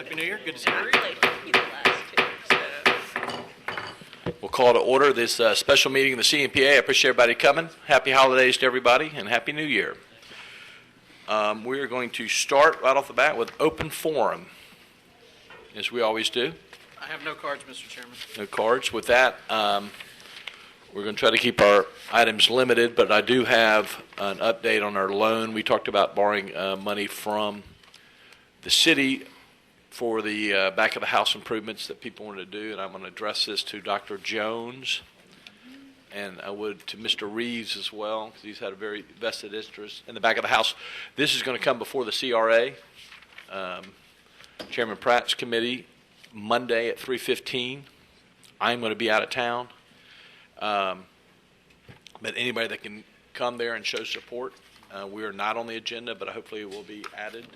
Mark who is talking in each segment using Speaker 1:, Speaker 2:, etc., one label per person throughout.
Speaker 1: Happy New Year. Good to see you.
Speaker 2: We'll call to order this special meeting of the CMPA. I appreciate everybody coming. Happy holidays to everybody, and Happy New Year. We are going to start right off the bat with open forum, as we always do.
Speaker 1: I have no cards, Mr. Chairman.
Speaker 2: No cards. With that, we're going to try to keep our items limited, but I do have an update on our loan. We talked about borrowing money from the city for the back of the house improvements that people want to do, and I'm going to address this to Dr. Jones, and I would to Mr. Reeves as well, because he's had a very vested interest in the back of the house. This is going to come before the CRA, Chairman Pratt's committee, Monday at 3:15. I'm going to be out of town, but anybody that can come there and show support, we are not on the agenda, but hopefully it will be added.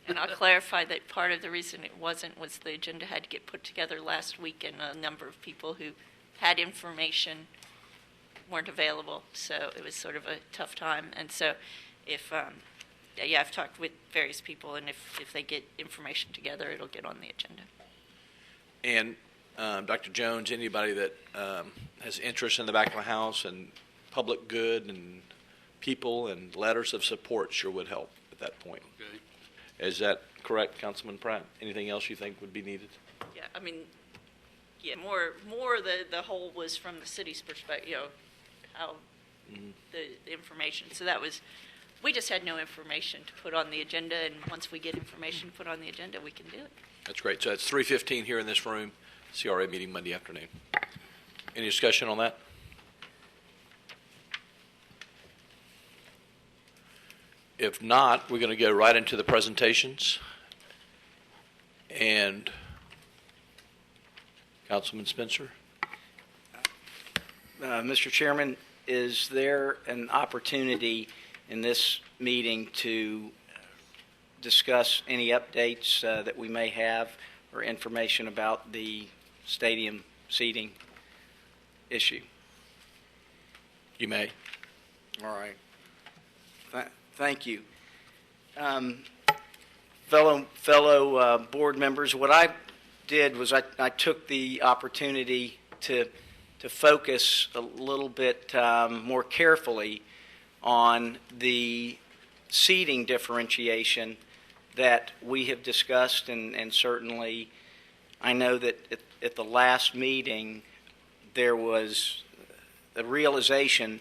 Speaker 3: And I'll clarify that part of the reason it wasn't was the agenda had to get put together last week, and a number of people who had information weren't available, so it was sort of a tough time. And so if, I've talked with various people, and if they get information together, it'll get on the agenda.
Speaker 2: And Dr. Jones, anybody that has interest in the back of the house and public good and people and letters of support sure would help at that point.
Speaker 1: Okay.
Speaker 2: Is that correct, Councilman Pratt? Anything else you think would be needed?
Speaker 3: Yeah, I mean, more the whole was from the city's perspective, how the information. So that was, we just had no information to put on the agenda, and once we get information to put on the agenda, we can do it.
Speaker 2: That's great. So it's 3:15 here in this room, CRA meeting Monday afternoon. Any discussion on that? If not, we're going to go right into the presentations. And Councilman Spencer?
Speaker 4: Mr. Chairman, is there an opportunity in this meeting to discuss any updates that we may have or information about the stadium seating issue?
Speaker 2: You may.
Speaker 4: All right. Thank you. Fellow board members, what I did was I took the opportunity to focus a little bit more carefully on the seating differentiation that we have discussed, and certainly I know that at the last meeting there was a realization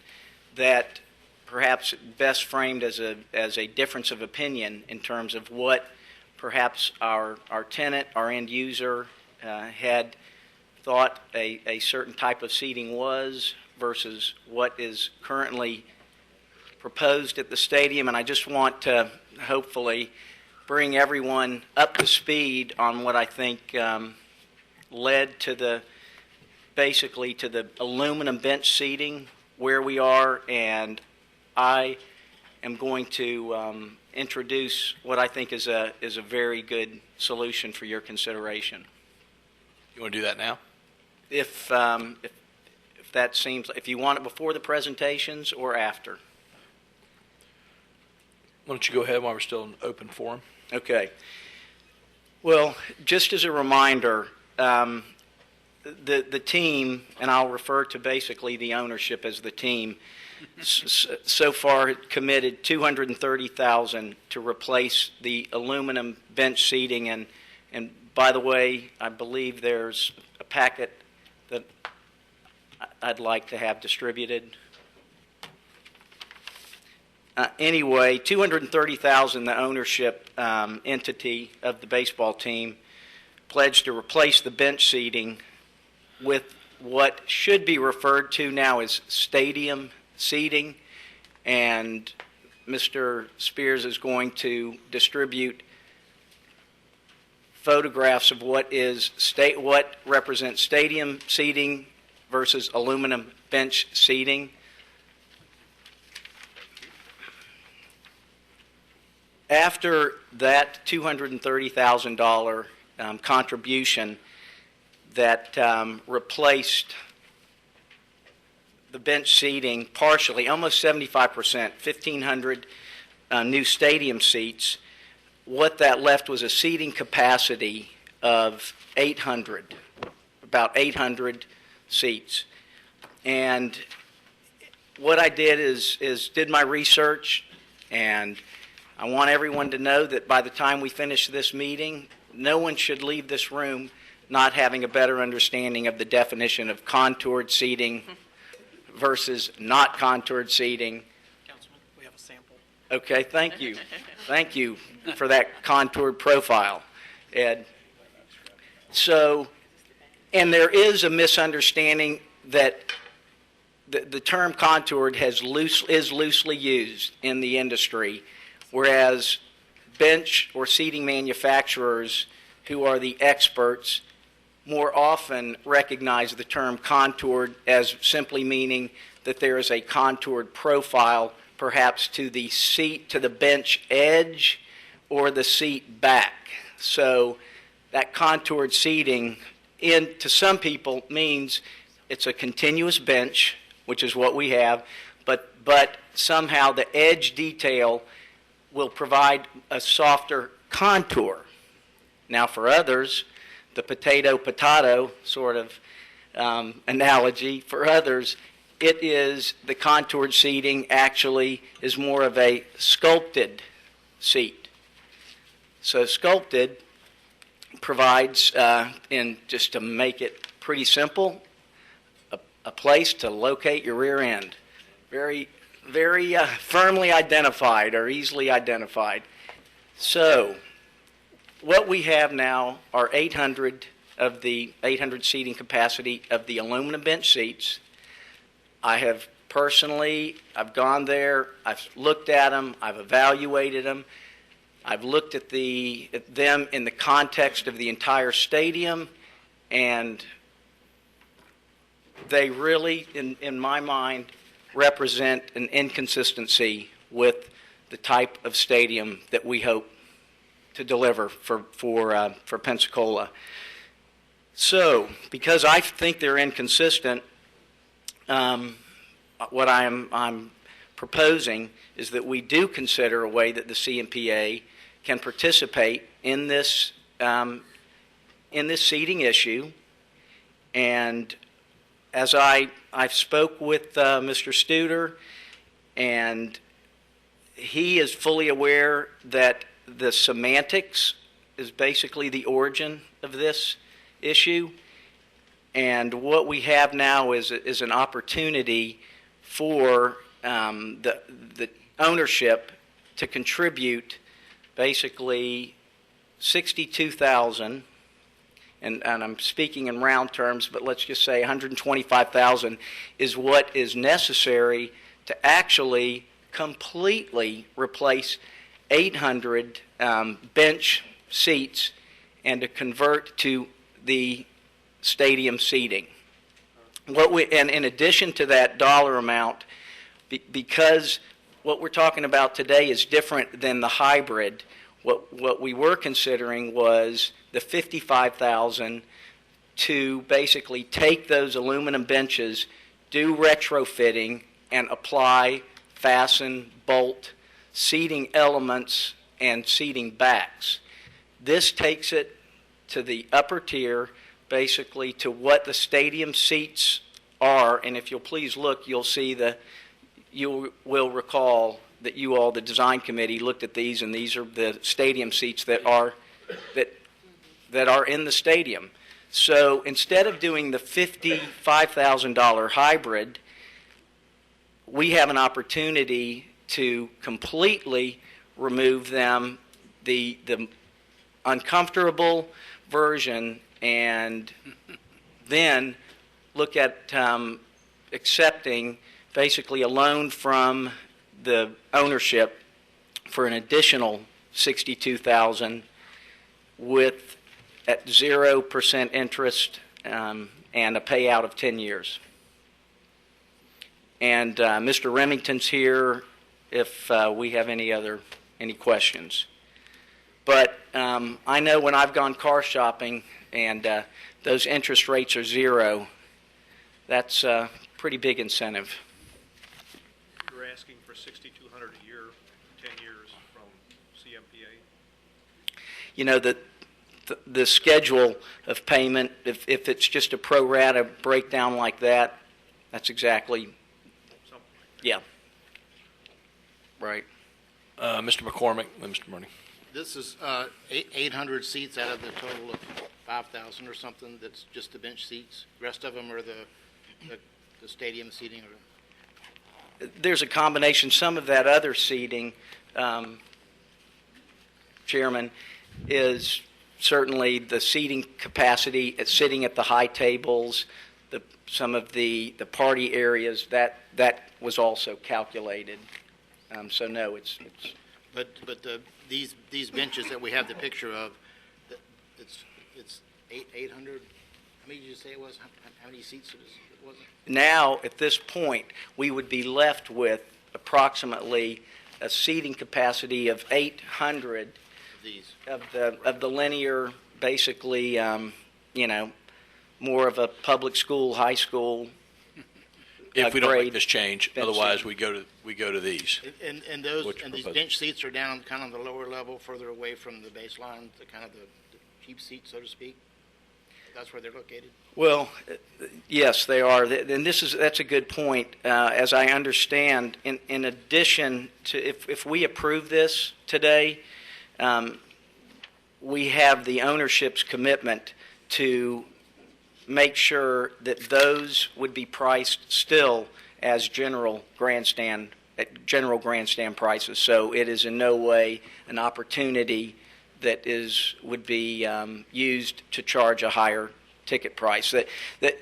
Speaker 4: that perhaps best framed as a difference of opinion in terms of what perhaps our tenant, our end user, had thought a certain type of seating was versus what is currently proposed at the stadium. And I just want to hopefully bring everyone up to speed on what I think led to basically to the aluminum bench seating where we are, and I am going to introduce what I think is a very good solution for your consideration.
Speaker 2: You want to do that now?
Speaker 4: If that seems, if you want it before the presentations or after.
Speaker 2: Why don't you go ahead while we're still in open forum?
Speaker 4: Okay. Well, just as a reminder, the team, and I'll refer to basically the ownership as the team, so far committed $230,000 to replace the aluminum bench seating, and by the way, I believe there's a packet that I'd like to have distributed. Anyway, $230,000, the ownership entity of the baseball team pledged to replace the bench seating with what should be referred to now as stadium seating, and Mr. Spears is going to distribute photographs of what represents stadium seating versus aluminum bench seating. After that $230,000 contribution that replaced the bench seating partially, almost 75%, 1,500 new stadium seats, what that left was a seating capacity of 800, about 800 seats. And what I did is did my research, and I want everyone to know that by the time we finish this meeting, no one should leave this room not having a better understanding of the definition of contoured seating versus not contoured seating.
Speaker 1: Councilman, we have a sample.
Speaker 4: Okay, thank you. Thank you for that contoured profile, Ed. So, and there is a misunderstanding that the term contoured is loosely used in the industry, whereas bench or seating manufacturers, who are the experts, more often recognize the term contoured as simply meaning that there is a contoured profile, perhaps to the seat, to the bench edge, or the seat back. So that contoured seating, to some people, means it's a continuous bench, which is what we have, but somehow the edge detail will provide a softer contour. Now, for others, the potato sort of analogy, for others, it is the contoured seating actually is more of a sculpted seat. So sculpted provides, just to make it pretty simple, a place to locate your rear end. Very, very firmly identified or easily identified. So what we have now are 800 of the 800 seating capacity of the aluminum bench seats. I've gone there, I've looked at them, I've evaluated them, I've looked at them in the context of the entire stadium, and they really, in my mind, represent an inconsistency with the type of stadium that we hope to deliver for Pensacola. So, because I think they're inconsistent, what I'm proposing is that we do consider a way that the CMPA can participate in this seating issue. And as I spoke with Mr. Studer, and he is fully aware that the semantics is basically the origin of this issue. And what we have now is an opportunity for the ownership to contribute basically $62,000, and I'm speaking in round terms, but let's just say $125,000 is what is necessary to actually completely replace 800 bench seats and to convert to the stadium seating. And in addition to that dollar amount, because what we're talking about today is different than the hybrid, what we were considering was the $55,000 to basically take those aluminum benches, do retrofitting, and apply fasten, bolt, seating elements, and seating backs. This takes it to the upper tier, basically to what the stadium seats are, and if you'll please look, you'll see you will recall that you all, the design committee, looked at these, and these are the stadium seats that are in the stadium. So instead of doing the $55,000 hybrid, we have an opportunity to completely remove them, the uncomfortable version, and then look at accepting basically a loan from the ownership for an additional $62,000 at 0% interest and a payout of 10 years. And Mr. Remington's here if we have any questions. But I know when I've gone car shopping and those interest rates are 0, that's a pretty big incentive.
Speaker 5: You're asking for $6,200 a year, 10 years from CMPA?
Speaker 4: the schedule of payment, if it's just a pro rata breakdown like that, that's exactly, yeah. Right.
Speaker 2: Mr. McCormick, then Mr. Murney.
Speaker 5: This is 800 seats out of the total of 5,000 or something. That's just the bench seats. The rest of them are the stadium seating.
Speaker 4: There's a combination. Some of that other seating, Chairman, is certainly the seating capacity, sitting at the high tables, some of the party areas, that was also calculated. So no, it's.
Speaker 5: But these benches that we have the picture of, it's 800. How many did you say it was? How many seats was it?
Speaker 4: Now, at this point, we would be left with approximately a seating capacity of 800 of the linear, basically, more of a public school, high school.
Speaker 2: If we don't
Speaker 4: grade
Speaker 2: make this change,
Speaker 4: bench
Speaker 2: otherwise
Speaker 4: seating.
Speaker 2: we go to these.
Speaker 5: And
Speaker 2: What you're
Speaker 5: these
Speaker 2: proposing.
Speaker 5: bench seats are down kind of the lower level, further away from the baseline, the kind of the cheap seats, so to speak. That's where they're located.
Speaker 4: Well, yes, they are, and that's a good point. As I understand, in addition to if we approve this today, we have the ownership's commitment to make sure that those would be priced still as general grandstand prices. So it is in no way an opportunity that would be used to charge a higher ticket price. That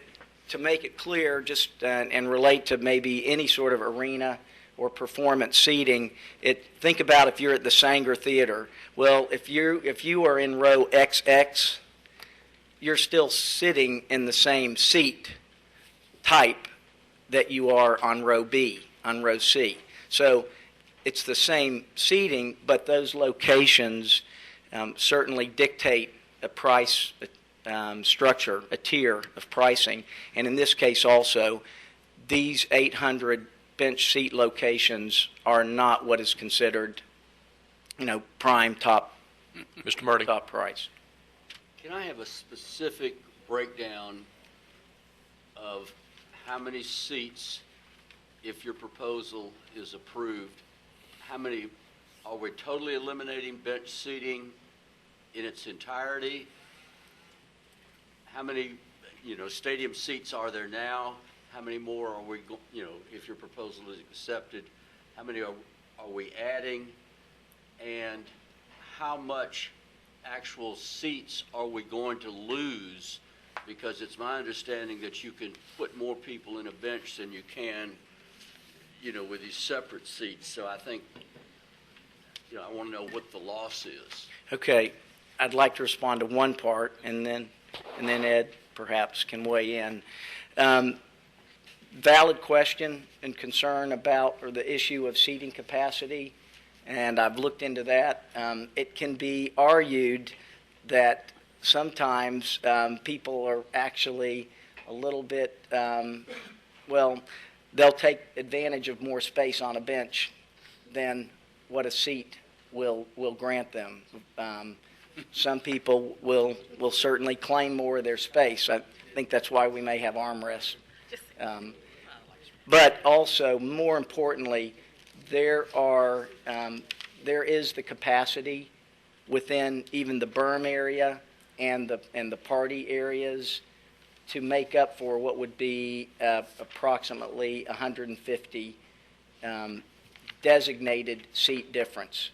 Speaker 4: to make it clear, just and relate to maybe any sort of arena or performance seating. Think about if you're at the Sanger Theater. Well, if you are in row XX, you're still sitting in the same seat type that you are on row B, on row C. So it's the same seating, but those locations certainly dictate a price structure, a tier of pricing. And in this case also, these 800 bench seat locations are not what is considered, prime top
Speaker 2: Mr. Murdy.
Speaker 4: top price.
Speaker 6: Can I have a specific breakdown of how many seats, if your proposal is approved, how many, are we totally eliminating bench seating in its entirety? How many, stadium seats are there now? How many more are we, if your proposal is accepted, how many are we adding? And how much actual seats are we going to lose? Because it's my understanding that you can put more people in a bench than you can, with these separate seats. So I think, I want to know what the loss is.
Speaker 4: Okay, I'd like to respond to one part, and then Ed perhaps can weigh in. Valid question and concern about or the issue of seating capacity, and I've looked into that. It can be argued that sometimes people are actually a little bit, they'll take advantage of more space on a bench than what a seat will grant them. Some people will certainly claim more of their space. I think that's why we may have armrests. But also, more importantly, there is the capacity within even the berm area and the party areas to make up for what would be approximately 150 designated seat difference.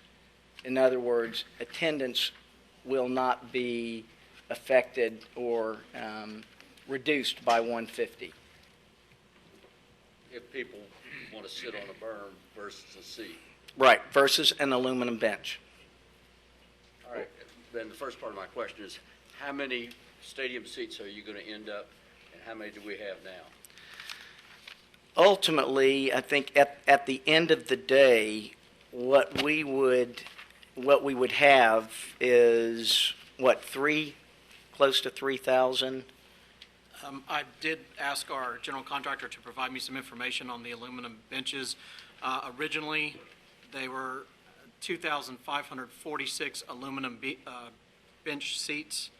Speaker 4: In other words, attendance will not be affected or reduced by 150.
Speaker 6: If people want to sit on a berm versus a seat.
Speaker 4: Right, versus an aluminum bench.
Speaker 6: All right, then the first part of my question is, how many stadium seats are you going to end up, and how many do we have now?
Speaker 4: Ultimately, I think at the end of the day, what we would have is close to 3,000.
Speaker 1: I did ask our general contractor to provide me some information on the aluminum benches. Originally, they were 2,546 aluminum bench seats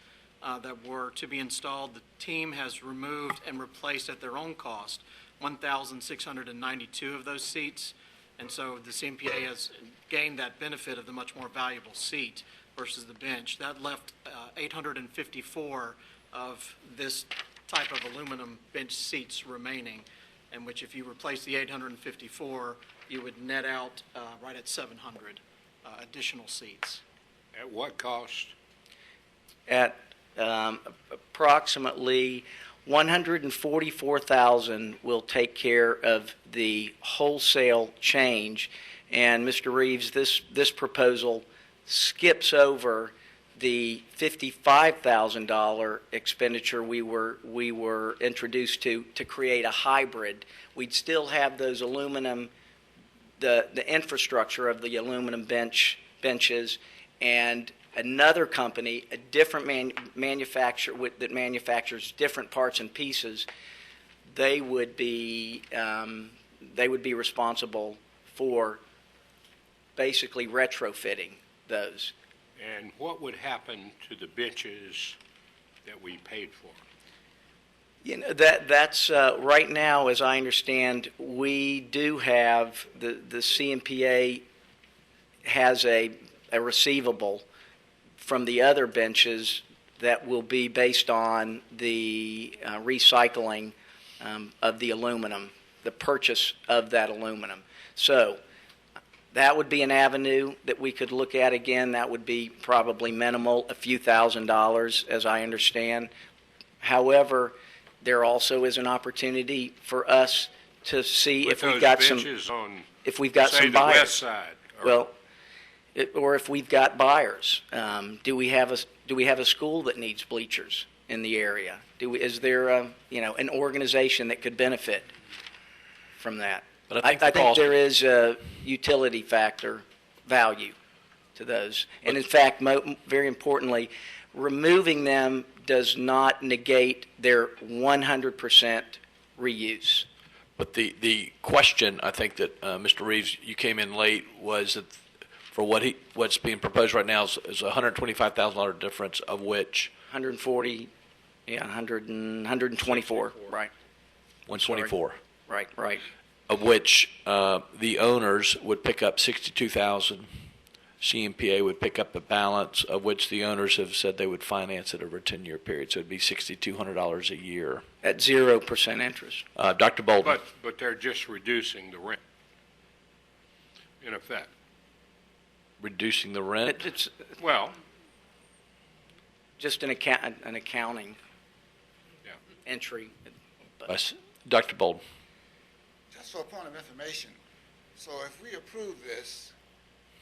Speaker 1: that were to be installed. The team has removed and replaced at their own cost 1,692 of those seats. And so the CMPA has gained that benefit of the much more valuable seat versus the bench. That left 854 of this type of aluminum bench seats remaining, in which if you replace the 854, you would net out right at 700 additional seats.
Speaker 7: At what cost?
Speaker 4: At approximately $144,000 will take care of the wholesale change. And Mr. Reeves, this proposal skips over the $55,000 expenditure we were introduced to create a hybrid. We'd still have those aluminum, the infrastructure of the aluminum benches, and another company, a different manufacturer that manufactures different parts and pieces. They would be responsible for basically retrofitting those.
Speaker 7: And what would happen to the benches that we paid for?
Speaker 4: You know, that's right now, as I understand, we do have the CMPA has a receivable from the other benches that will be based on the recycling of the aluminum, the purchase of that aluminum. So that would be an avenue that we could look at again. That would be probably minimal, a few $1,000s, as I understand. However, there also is an opportunity for us to see if we've got some, if we've got some buyers.
Speaker 7: Say the west side.
Speaker 4: Well, or if we've got buyers. Do we have a school that needs bleachers in the area? Is there an organization that could benefit from that?
Speaker 2: But
Speaker 4: I think there is a utility factor value to those. And in fact, very importantly, removing them does not negate their 100% reuse.
Speaker 2: But the question, I think that Mr. Reeves, you came in late, was that for what's being proposed right now is a $125,000 difference, of which
Speaker 4: 140, 124, right.
Speaker 2: 124.
Speaker 4: Right.
Speaker 2: Of which the owners would pick up 62,000. CMPA would pick up the balance, of which the owners have said they would finance it over a 10-year period. So it'd be $6,200 a year.
Speaker 4: At 0% interest.
Speaker 2: Dr. Bolden.
Speaker 7: But they're just reducing the rent, in effect.
Speaker 2: Reducing the rent?
Speaker 4: It's
Speaker 7: Well,
Speaker 4: just an accounting
Speaker 7: yeah.
Speaker 4: entry.
Speaker 2: Dr. Bolden.
Speaker 8: Just for a point of information, so if we approve this,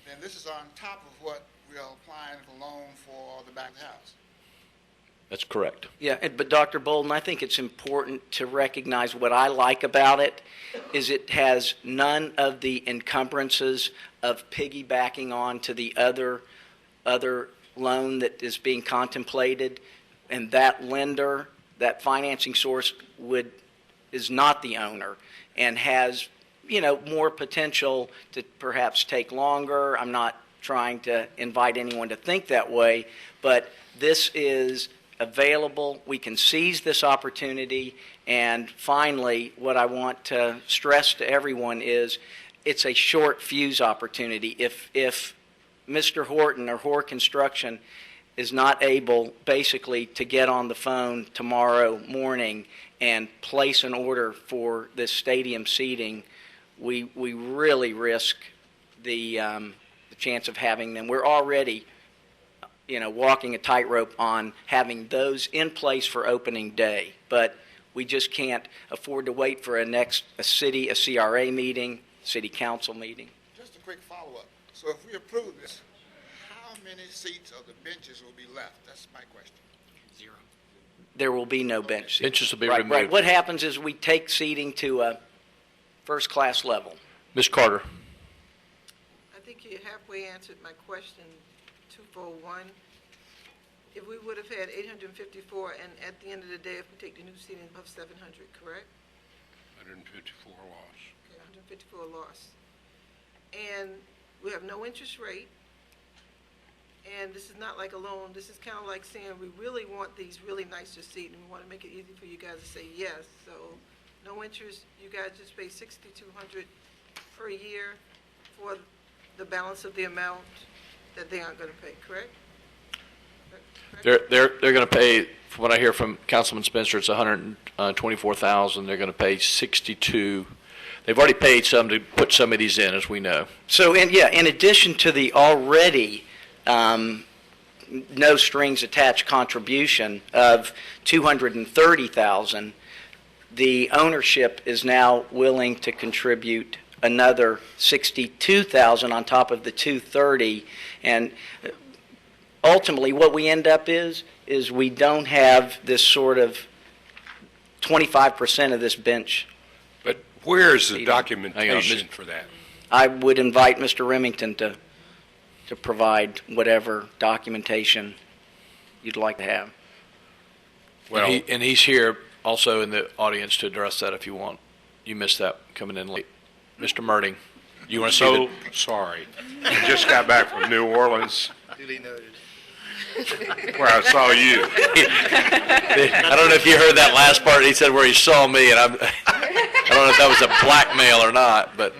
Speaker 8: then this is on top of what we are applying for loan for the back of the house.
Speaker 2: That's correct.
Speaker 4: Yeah, but Dr. Bolden, I think it's important to recognize what I like about it is it has none of the encumbrances of piggybacking on to the other loan that is being contemplated, and that lender, that financing source is not the owner and has more potential to perhaps take longer. I'm not trying to invite anyone to think that way, but this is available. We can seize this opportunity. And finally, what I want to stress to everyone is it's a short fuse opportunity. If Mr. Horton or Hoare Construction is not able basically to get on the phone tomorrow morning and place an order for this stadium seating, we really risk the chance of having them. We're already, walking a tightrope on having those in place for opening day, but we just can't afford to wait for a CRA meeting, city council meeting.
Speaker 8: Just a quick follow-up. So if we approve this, how many seats of the benches will be left? That's my question.
Speaker 1: 0.
Speaker 4: There will be no bench seats.
Speaker 2: Benches will be
Speaker 4: Right.
Speaker 2: removed.
Speaker 4: What happens is we take seating to a first-class level.
Speaker 2: Ms. Carter.
Speaker 9: I think you halfway answered my question, 241. If we would have had 854, and at the end of the day, if we take the new seating above 700, correct?
Speaker 7: 154 loss.
Speaker 9: Okay, 154 loss. And we have no interest rate, And this is not like a loan, this is kind of like saying, we really want these really nicer seats, and we want to make it easy for you guys to say yes. So, no interest, you guys just pay $6,200 per year for the balance of the amount that they aren't going to pay, correct?
Speaker 2: They're going to pay, from what I hear from Councilman Spencer, it's $124,000. They're going to pay 62. They've already paid some to put some of these in, as we know.
Speaker 4: So, in addition to the already no strings attached contribution of $230,000, the ownership is now willing to contribute another $62,000 on top of the $230,000, and ultimately what we end up is we don't have this sort of 25% of this bench.
Speaker 7: But where is the
Speaker 2: Hang
Speaker 7: documentation
Speaker 2: on,
Speaker 7: for that?
Speaker 4: I would invite Mr. Remington to provide whatever documentation you'd like to have.
Speaker 7: Well,
Speaker 2: And he's here also in the audience to address that if you want. You missed that coming in late. Mr. Merding, you want to see
Speaker 7: so sorry. I just got back from New Orleans
Speaker 5: Duly noted.
Speaker 7: where I saw you.
Speaker 2: I don't know if you heard that last part. He said where he saw me, and I don't know if that was a blackmail or not, but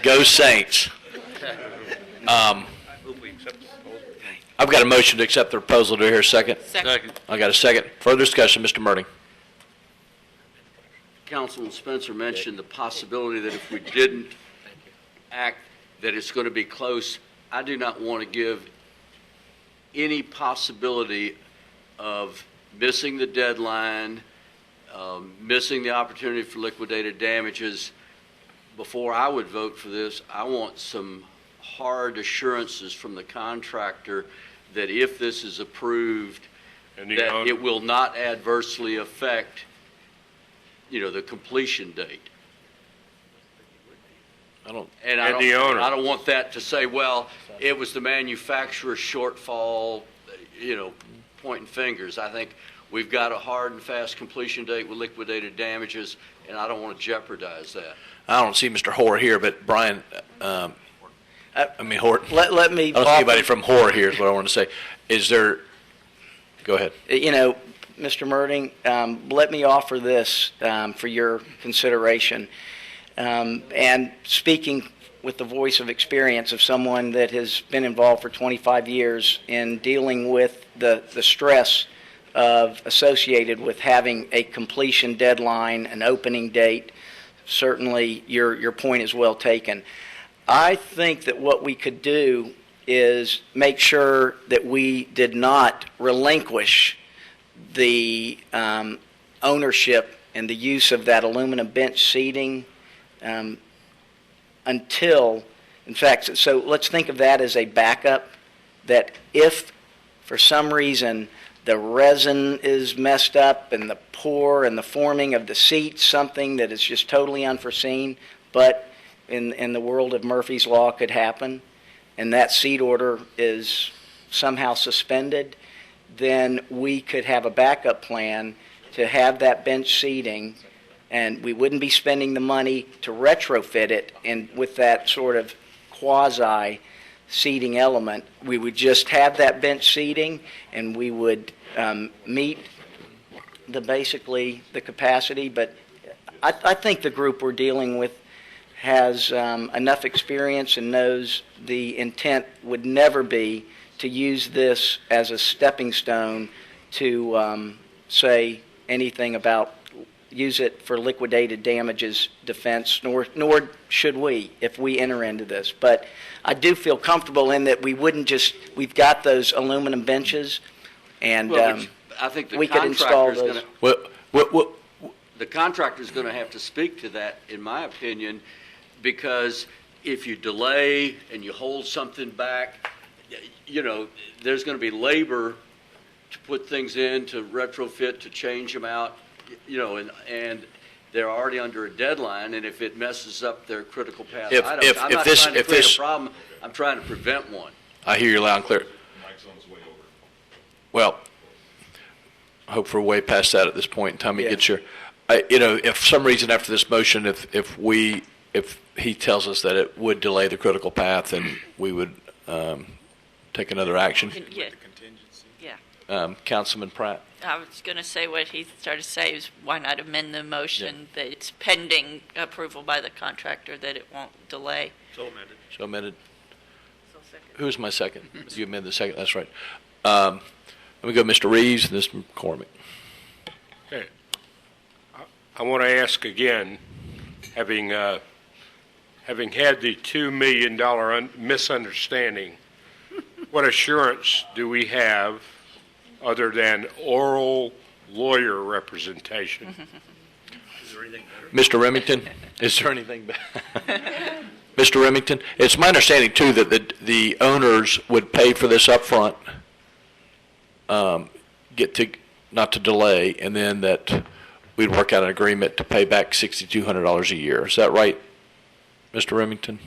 Speaker 2: go Saints. I've got a motion to accept the proposal. Do I hear a second?
Speaker 3: Second.
Speaker 2: I got a second. Further discussion, Mr. Merding.
Speaker 6: Councilman Spencer mentioned the possibility that if we didn't act, that it's going to be close. I do not want to give any possibility of missing the deadline, missing the opportunity for liquidated damages. Before I would vote for this, I want some hard assurances from the contractor that if this is approved,
Speaker 7: And the
Speaker 6: that
Speaker 7: owner-
Speaker 6: it will not adversely affect, the completion date.
Speaker 2: I don't.
Speaker 6: And
Speaker 7: And the owner.
Speaker 6: I don't want that to say, well, it was the manufacturer's shortfall, pointing fingers. I think we've got a hard and fast completion date with liquidated damages, and I don't want to jeopardize that.
Speaker 2: I don't see Mr. Hoare here, but Brian, Hoare.
Speaker 4: Let me
Speaker 2: I don't see anybody from Hoare here is what I want to say. Is there, go ahead.
Speaker 4: Mr. Merding, let me offer this for your consideration. And speaking with the voice of experience of someone that has been involved for 25 years in dealing with the stress associated with having a completion deadline, an opening date, certainly your point is well taken. I think that what we could do is make sure that we did not relinquish the ownership and the use of that aluminum bench seating until, in fact, so let's think of that as a backup, that if for some reason the resin is messed up and the pour and the forming of the seats, something that is just totally unforeseen, but in the world of Murphy's Law could happen, and that seat order is somehow suspended, then we could have a backup plan to have that bench seating, and we wouldn't be spending the money to retrofit it, and with that sort of quasi seating element, we would just have that bench seating, and we would meet basically the capacity. But I think the group we're dealing with has enough experience and knows the intent would never be to use this as a stepping stone to say anything about use it for liquidated damages defense, nor should we if we enter into this. But I do feel comfortable in that we wouldn't just, we've got those aluminum benches, and
Speaker 6: Well, I think the
Speaker 4: we could install
Speaker 6: contractor's
Speaker 4: those.
Speaker 6: the contractor's going to have to speak to that, in my opinion, because if you delay and you hold something back, there's going to be labor to put things in, to retrofit, to change them out, and they're already under a deadline, and if it messes up their critical path items, I'm not trying to create a problem, I'm trying to prevent one.
Speaker 2: I hear you loud and clear. Well, I hope we're way past that at this point in time. You get your, if for some reason after this motion, if we if he tells us that it would delay the critical path, then we would take another action.
Speaker 3: Yeah. Yeah.
Speaker 2: Councilman Pratt?
Speaker 3: I was going to say what he started to say is why not amend the motion that it's pending approval by the contractor, that it won't delay.
Speaker 2: So amended. Who was my second? You amended the second, that's right. Let me go Mr. Reeves and Mr. McCormick.
Speaker 7: Okay. I want to ask again, having had the $2 million misunderstanding, what assurance do we have other than oral lawyer representation?
Speaker 10: Is there anything better?
Speaker 2: Mr. Remington, is there anything better? Mr. Remington, it's my understanding too that the owners would pay for this upfront, not to delay, and then that we'd work out an agreement to pay back $6,200 a year. Is that right, Mr. Remington?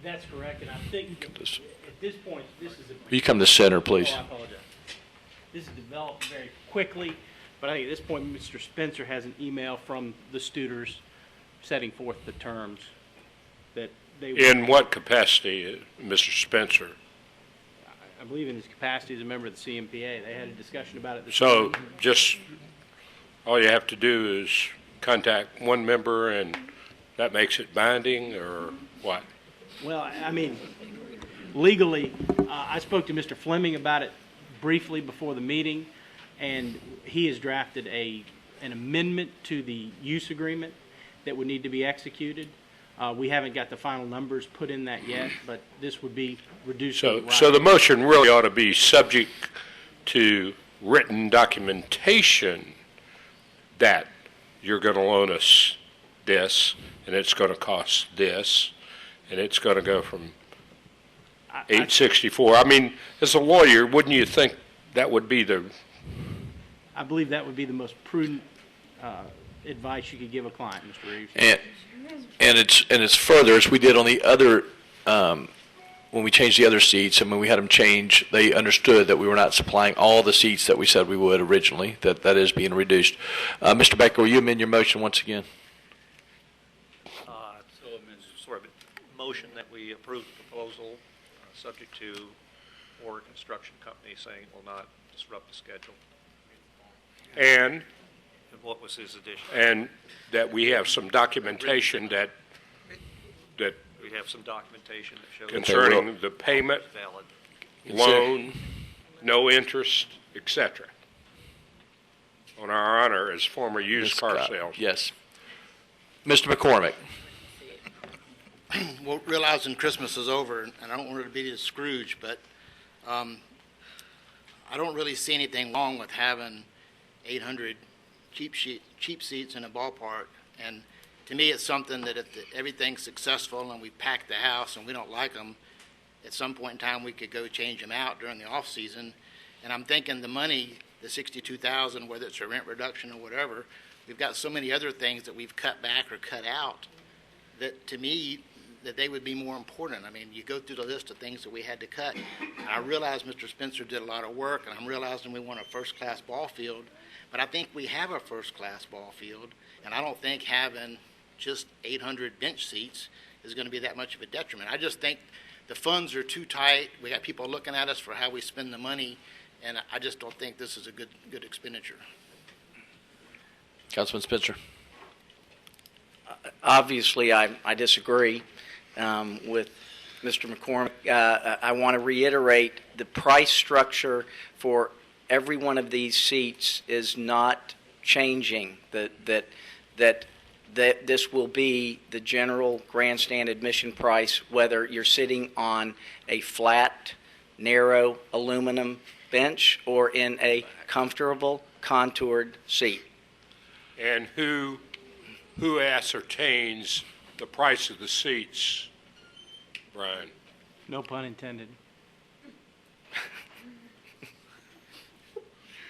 Speaker 10: That's correct, and I think at this point, this is a...
Speaker 2: You come to center, please.
Speaker 10: Oh, I apologize. This is developed very quickly, but I think at this point, Mr. Spencer has an email from the Studers setting forth the terms that they...
Speaker 7: In what capacity, Mr. Spencer?
Speaker 10: I believe in his capacity as a member of the CMPA. They had a discussion about it this
Speaker 7: So
Speaker 10: morning.
Speaker 7: just, all you have to do is contact one member and that makes it binding, or what?
Speaker 10: Well, I mean, legally, I spoke to Mr. Fleming about it briefly before the meeting, and he has drafted an amendment to the use agreement that would need to be executed. We haven't got the final numbers put in that yet, but this would be reducing.
Speaker 7: So the motion really ought to be subject to written documentation that you're going to loan us this, and it's going to cost this, and it's going to go from 864. I mean, as a lawyer, wouldn't you think that would be the...
Speaker 10: I believe that would be the most prudent advice you could give a client, Mr. Reeves.
Speaker 2: And it's further, as we did on the other, when we changed the other seats, and when we had them change, they understood that we were not supplying all the seats that we said we would originally, that is being reduced. Mr. Becker, will you amend your motion once again?
Speaker 11: So it's sort of a motion that we approve the proposal, subject to or construction company saying it will not disrupt the schedule.
Speaker 7: And
Speaker 11: what was his addition?
Speaker 7: And that we have some documentation that
Speaker 11: We have some documentation that shows
Speaker 7: concerning the payment,
Speaker 11: it's valid.
Speaker 7: loan, no interest, etc. On our honor as former used car salesman.
Speaker 2: Yes. Mr. McCormick.
Speaker 5: Well, realizing Christmas is over, and I don't want to be a Scrooge, but I don't really see anything wrong with having 800 cheap seats in a ballpark. And to me, it's something that if everything's successful and we pack the house and we don't like them, at some point in time we could go change them out during the off season. And I'm thinking the money, the $62,000, whether it's a rent reduction or whatever, we've got so many other things that we've cut back or cut out that, to me, that they would be more important. I mean, you go through the list of things that we had to cut. And I realize Mr. Spencer did a lot of work, and I'm realizing we want a first-class ball field, but I think we have a first-class ball field, and I don't think having just 800 bench seats is going to be that much of a detriment. I just think the funds are too tight. We got people looking at us for how we spend the money, and I just don't think this is a good expenditure.
Speaker 2: Councilman Spencer.
Speaker 4: Obviously, I disagree with Mr. McCormick. I want to reiterate the price structure for every one of these seats is not changing. That this will be the general grandstand admission price, whether you're sitting on a flat, narrow aluminum bench or in a comfortable, contoured seat.
Speaker 7: And who ascertains the price of the seats, Brian?
Speaker 10: No pun intended.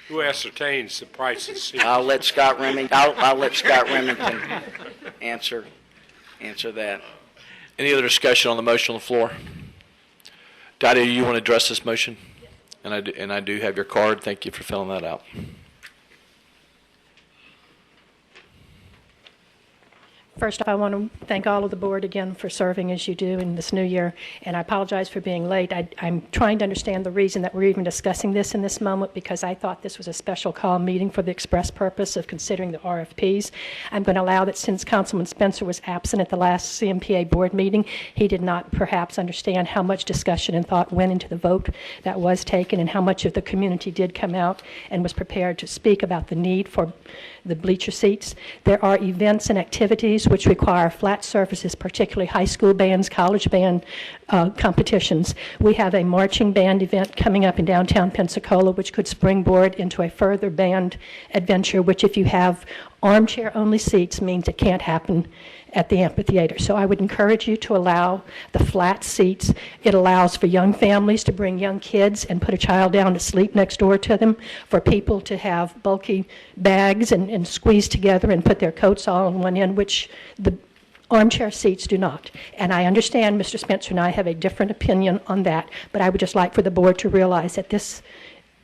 Speaker 7: Who ascertains the price of seats?
Speaker 4: I'll let Scott Remington answer that.
Speaker 2: Any other discussion on the motion on the floor? Dottie, you want to address this motion? And I do have your card. Thank you for filling that out.
Speaker 12: First off, I want to thank all of the board again for serving as you do in this new year, and I apologize for being late. I'm trying to understand the reason that we're even discussing this in this moment, because I thought this was a special call meeting for the express purpose of considering the RFPs. I'm going to allow that since Councilman Spencer was absent at the last CMPA board meeting, he did not perhaps understand how much discussion and thought went into the vote that was taken and how much of the community did come out and was prepared to speak about the need for the bleacher seats. There are events and activities which require flat surfaces, particularly high school bands, college band competitions. We have a marching band event coming up in downtown Pensacola, which could springboard into a further band adventure, which if you have armchair-only seats means it can't happen at the amphitheater. So I would encourage you to allow the flat seats. It allows for young families to bring young kids and put a child down to sleep next door to them, for people to have bulky bags and squeeze together and put their coats all on one end, which the armchair seats do not. And I understand Mr. Spencer and I have a different opinion on that, but I would just like for the board to realize that this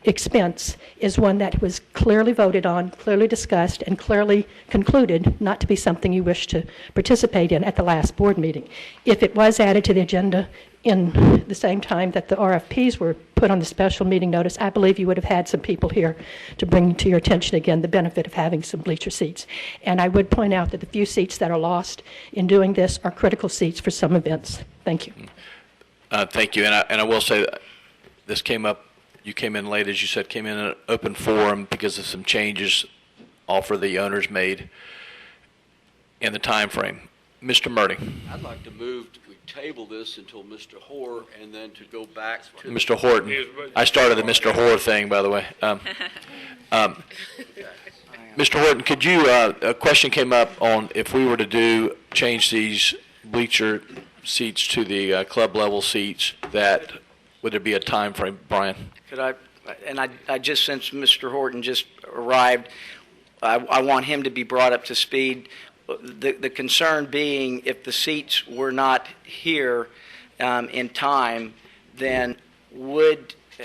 Speaker 12: expense is one that was clearly voted on, clearly discussed, and clearly concluded not to be something you wish to participate in at the last board meeting. If it was added to the agenda in the same time that the RFPs were put on the special meeting notice, I believe you would have had some people here to bring to your attention again the benefit of having some bleacher seats. And I would point out that the few seats that are lost in doing this are critical seats for some events. Thank you.
Speaker 2: Thank you. And I will say that this came up. You came in late, as you said, came in an open forum because of some changes offer the owners made in the time frame. Mr. Murdy.
Speaker 6: I'd like to move, we table this until Mr. Hoare, and then to go back to
Speaker 2: Mr. Horton. I started the Mr. Hoare thing, by the way. Mr. Horton, could you, a question came up on if we were to change these bleacher seats to the club level seats, that would there be a time frame, Brian?
Speaker 4: Could I just, since Mr. Horton just arrived, I want him to be brought up to speed. The concern being, if the seats were not here in time, then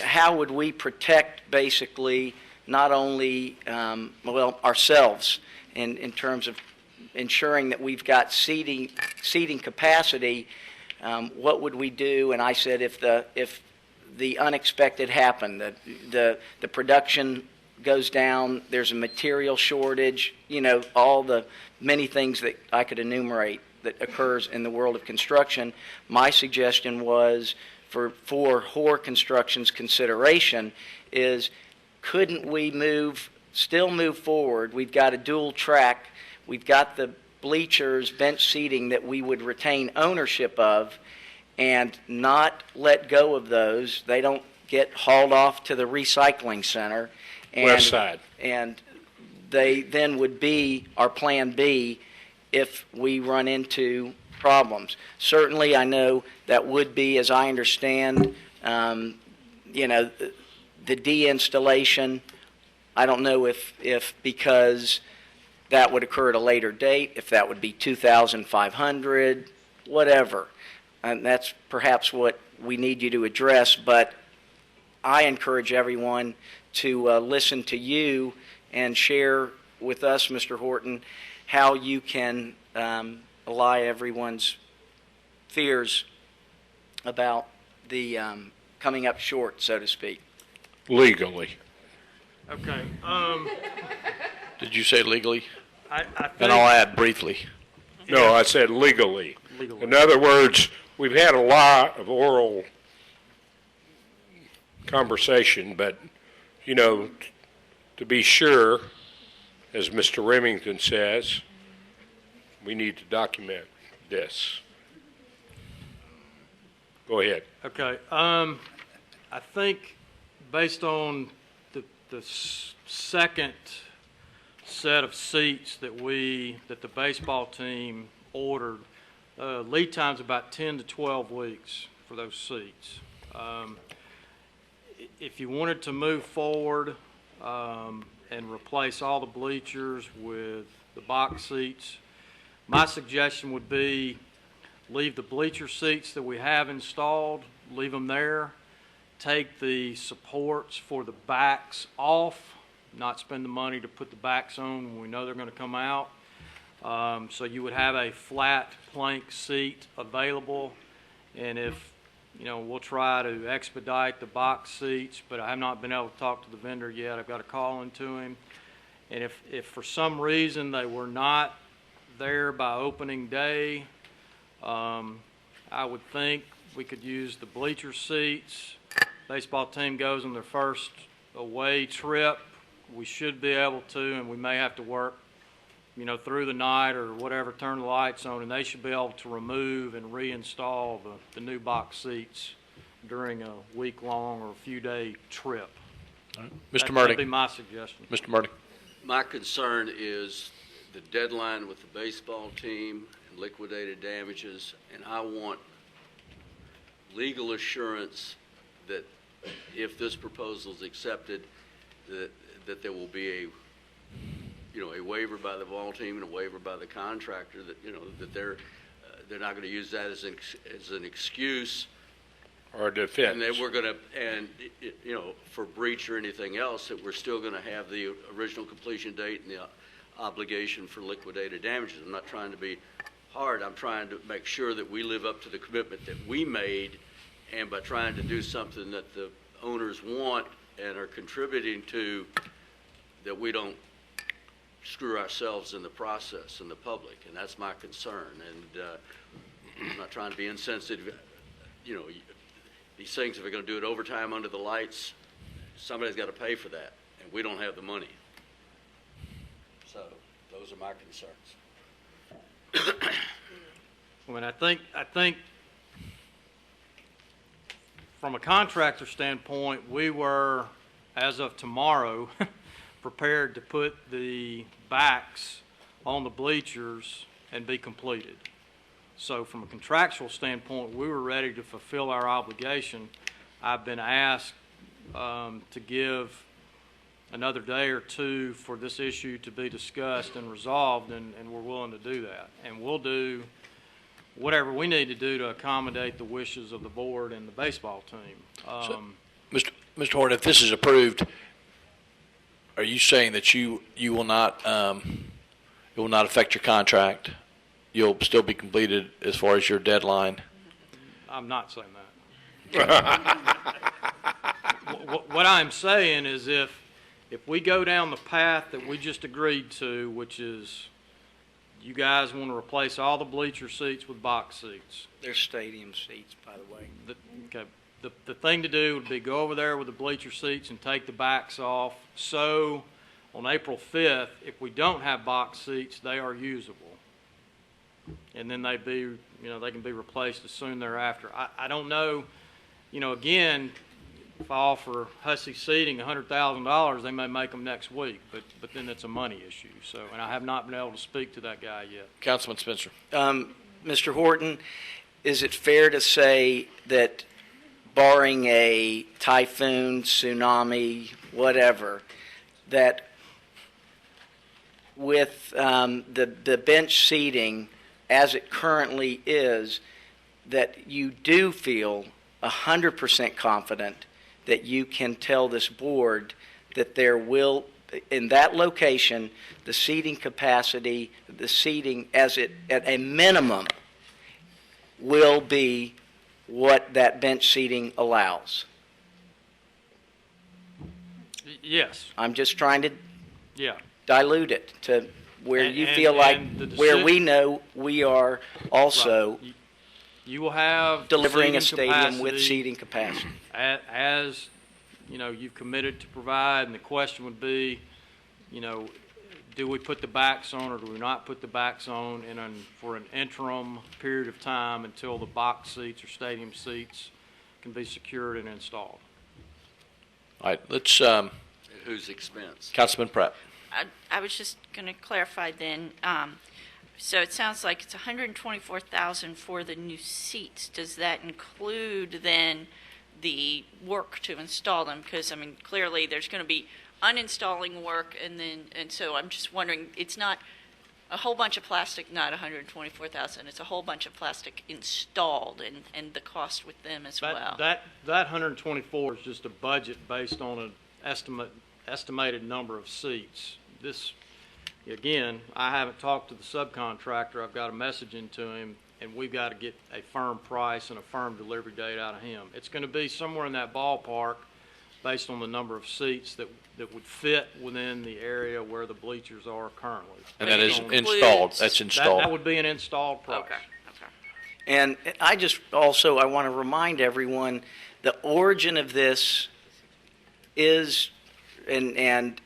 Speaker 4: how would we protect basically not only ourselves in terms of ensuring that we've got seating capacity? What would we do? And I said, if the unexpected happened, the production goes down, there's a material shortage, all the many things that I could enumerate that occurs in the world of construction. My suggestion was for Hoare Construction's consideration is, couldn't we still move forward? We've got a dual track. We've got the bleachers, bench seating that we would retain ownership of, and not let go of those. They don't get hauled off to the recycling center.
Speaker 7: West side.
Speaker 4: And they then would be our plan B if we run into problems. Certainly, I know that would be, as I understand, the deinstallation. I don't know if because that would occur at a later date, if that would be 2,500, whatever. And that's perhaps what we need you to address, but I encourage everyone to listen to you and share with us, Mr. Horton, how you can allay everyone's fears about the coming up short, so to speak.
Speaker 7: Legally.
Speaker 10: Okay.
Speaker 2: Did you say legally?
Speaker 10: I think,
Speaker 2: And I'll add briefly.
Speaker 7: No, I said legally.
Speaker 10: Legally.
Speaker 7: In other words, we've had a lot of oral conversation, but, to be sure, as Mr. Remington says, we need to document this. Go ahead.
Speaker 10: Okay. I think based on the second set of seats that the baseball team ordered, lead time's about 10 to 12 weeks for those seats. If you wanted to move forward and replace all the bleachers with the box seats, my suggestion would be leave the bleacher seats that we have installed, leave them there, take the supports for the backs off, not spend the money to put the backs on when we know they're going to come out. So you would have a flat plank seat available, and if, we'll try to expedite the box seats, but I have not been able to talk to the vendor yet. I've got to call into him. And if for some reason they were not there by opening day, I would think we could use the bleacher seats. Baseball team goes on their first away trip. We should be able to, and we may have to work, through the night or whatever, turn the lights on, and they should be able to remove and reinstall the new box seats during a week-long or a few-day trip.
Speaker 2: Mr.
Speaker 10: That'd be
Speaker 2: Murdy.
Speaker 10: my suggestion.
Speaker 2: Mr. Murdy.
Speaker 6: My concern is the deadline with the baseball team and liquidated damages, and I want legal assurance that if this proposal is accepted, that there will be a waiver by the ball team and a waiver by the contractor, that they're not going to use that as an excuse
Speaker 7: Or defense.
Speaker 6: and that we're going to, for breach or anything else, that we're still going to have the original completion date and the obligation for liquidated damages. I'm not trying to be hard. I'm trying to make sure that we live up to the commitment that we made, and by trying to do something that the owners want and are contributing to, that we don't screw ourselves in the process in the public, and that's my concern. And I'm not trying to be insensitive. These things, if we're going to do it overtime under the lights, somebody's got to pay for that, and we don't have the money. So those are my concerns.
Speaker 10: I think from a contractor standpoint, we were, as of tomorrow, prepared to put the backs on the bleachers and be completed. So from a contractual standpoint, we were ready to fulfill our obligation. I've been asked to give another day or two for this issue to be discussed and resolved, and we're willing to do that. And we'll do whatever we need to do to accommodate the wishes of the board and the baseball team.
Speaker 2: Mr. Horn, if this is approved, are you saying that you will not it will not affect your contract? You'll still be completed as far as your deadline?
Speaker 10: I'm not saying that. What I'm saying is if we go down the path that we just agreed to, which is you guys want to replace all the bleacher seats with box seats.
Speaker 4: They're stadium seats, by the way.
Speaker 10: The thing to do would be go over there with the bleacher seats and take the backs off. So on April 5th, if we don't have box seats, they are usable. And then they can be replaced as soon thereafter. I don't know, again, if I offer Hussey Seating $100,000, they may make them next week, but then it's a money issue. So, and I have not been able to speak to that guy yet.
Speaker 2: Councilman Spencer.
Speaker 4: Mr. Horton, is it fair to say that barring a typhoon, tsunami, whatever, that with the bench seating as it currently is, that you do feel 100% confident that you can tell this board that there will, in that location, the seating capacity, the seating as it, at a minimum, will be what that bench seating allows?
Speaker 10: Yes.
Speaker 4: I'm just trying to dilute it to where you feel like, where we know we are also
Speaker 10: you will have
Speaker 4: delivering a stadium
Speaker 10: capacity
Speaker 4: with seating capacity.
Speaker 10: As you've committed to provide, and the question would be, do we put the backs on or do we not put the backs on for an interim period of time until the box seats or stadium seats can be secured and installed?
Speaker 2: All right, let's.
Speaker 6: At whose expense?
Speaker 2: Councilman Pratt.
Speaker 3: I was just going to clarify then. So it sounds like it's $124,000 for the new seats. Does that include then the work to install them? Because clearly there's going to be uninstalling work, and so I'm just wondering. It's not a whole bunch of plastic, not $124,000. It's a whole bunch of plastic installed, and the cost with them as well.
Speaker 10: That 124 is just a budget based on an estimated number of seats.
Speaker 13: Again, I haven't talked to the subcontractor. I've got a message into him, and we've got to get a firm price and a firm delivery date out of him. It's going to be somewhere in that ballpark based on the number of seats that would fit within the area where the bleachers are currently.
Speaker 2: And that is
Speaker 13: Based on-
Speaker 2: installed, that's
Speaker 13: That
Speaker 2: installed.
Speaker 13: would be an installed price.
Speaker 3: Okay.
Speaker 4: And I just also, I want to remind everyone, the origin of this is, and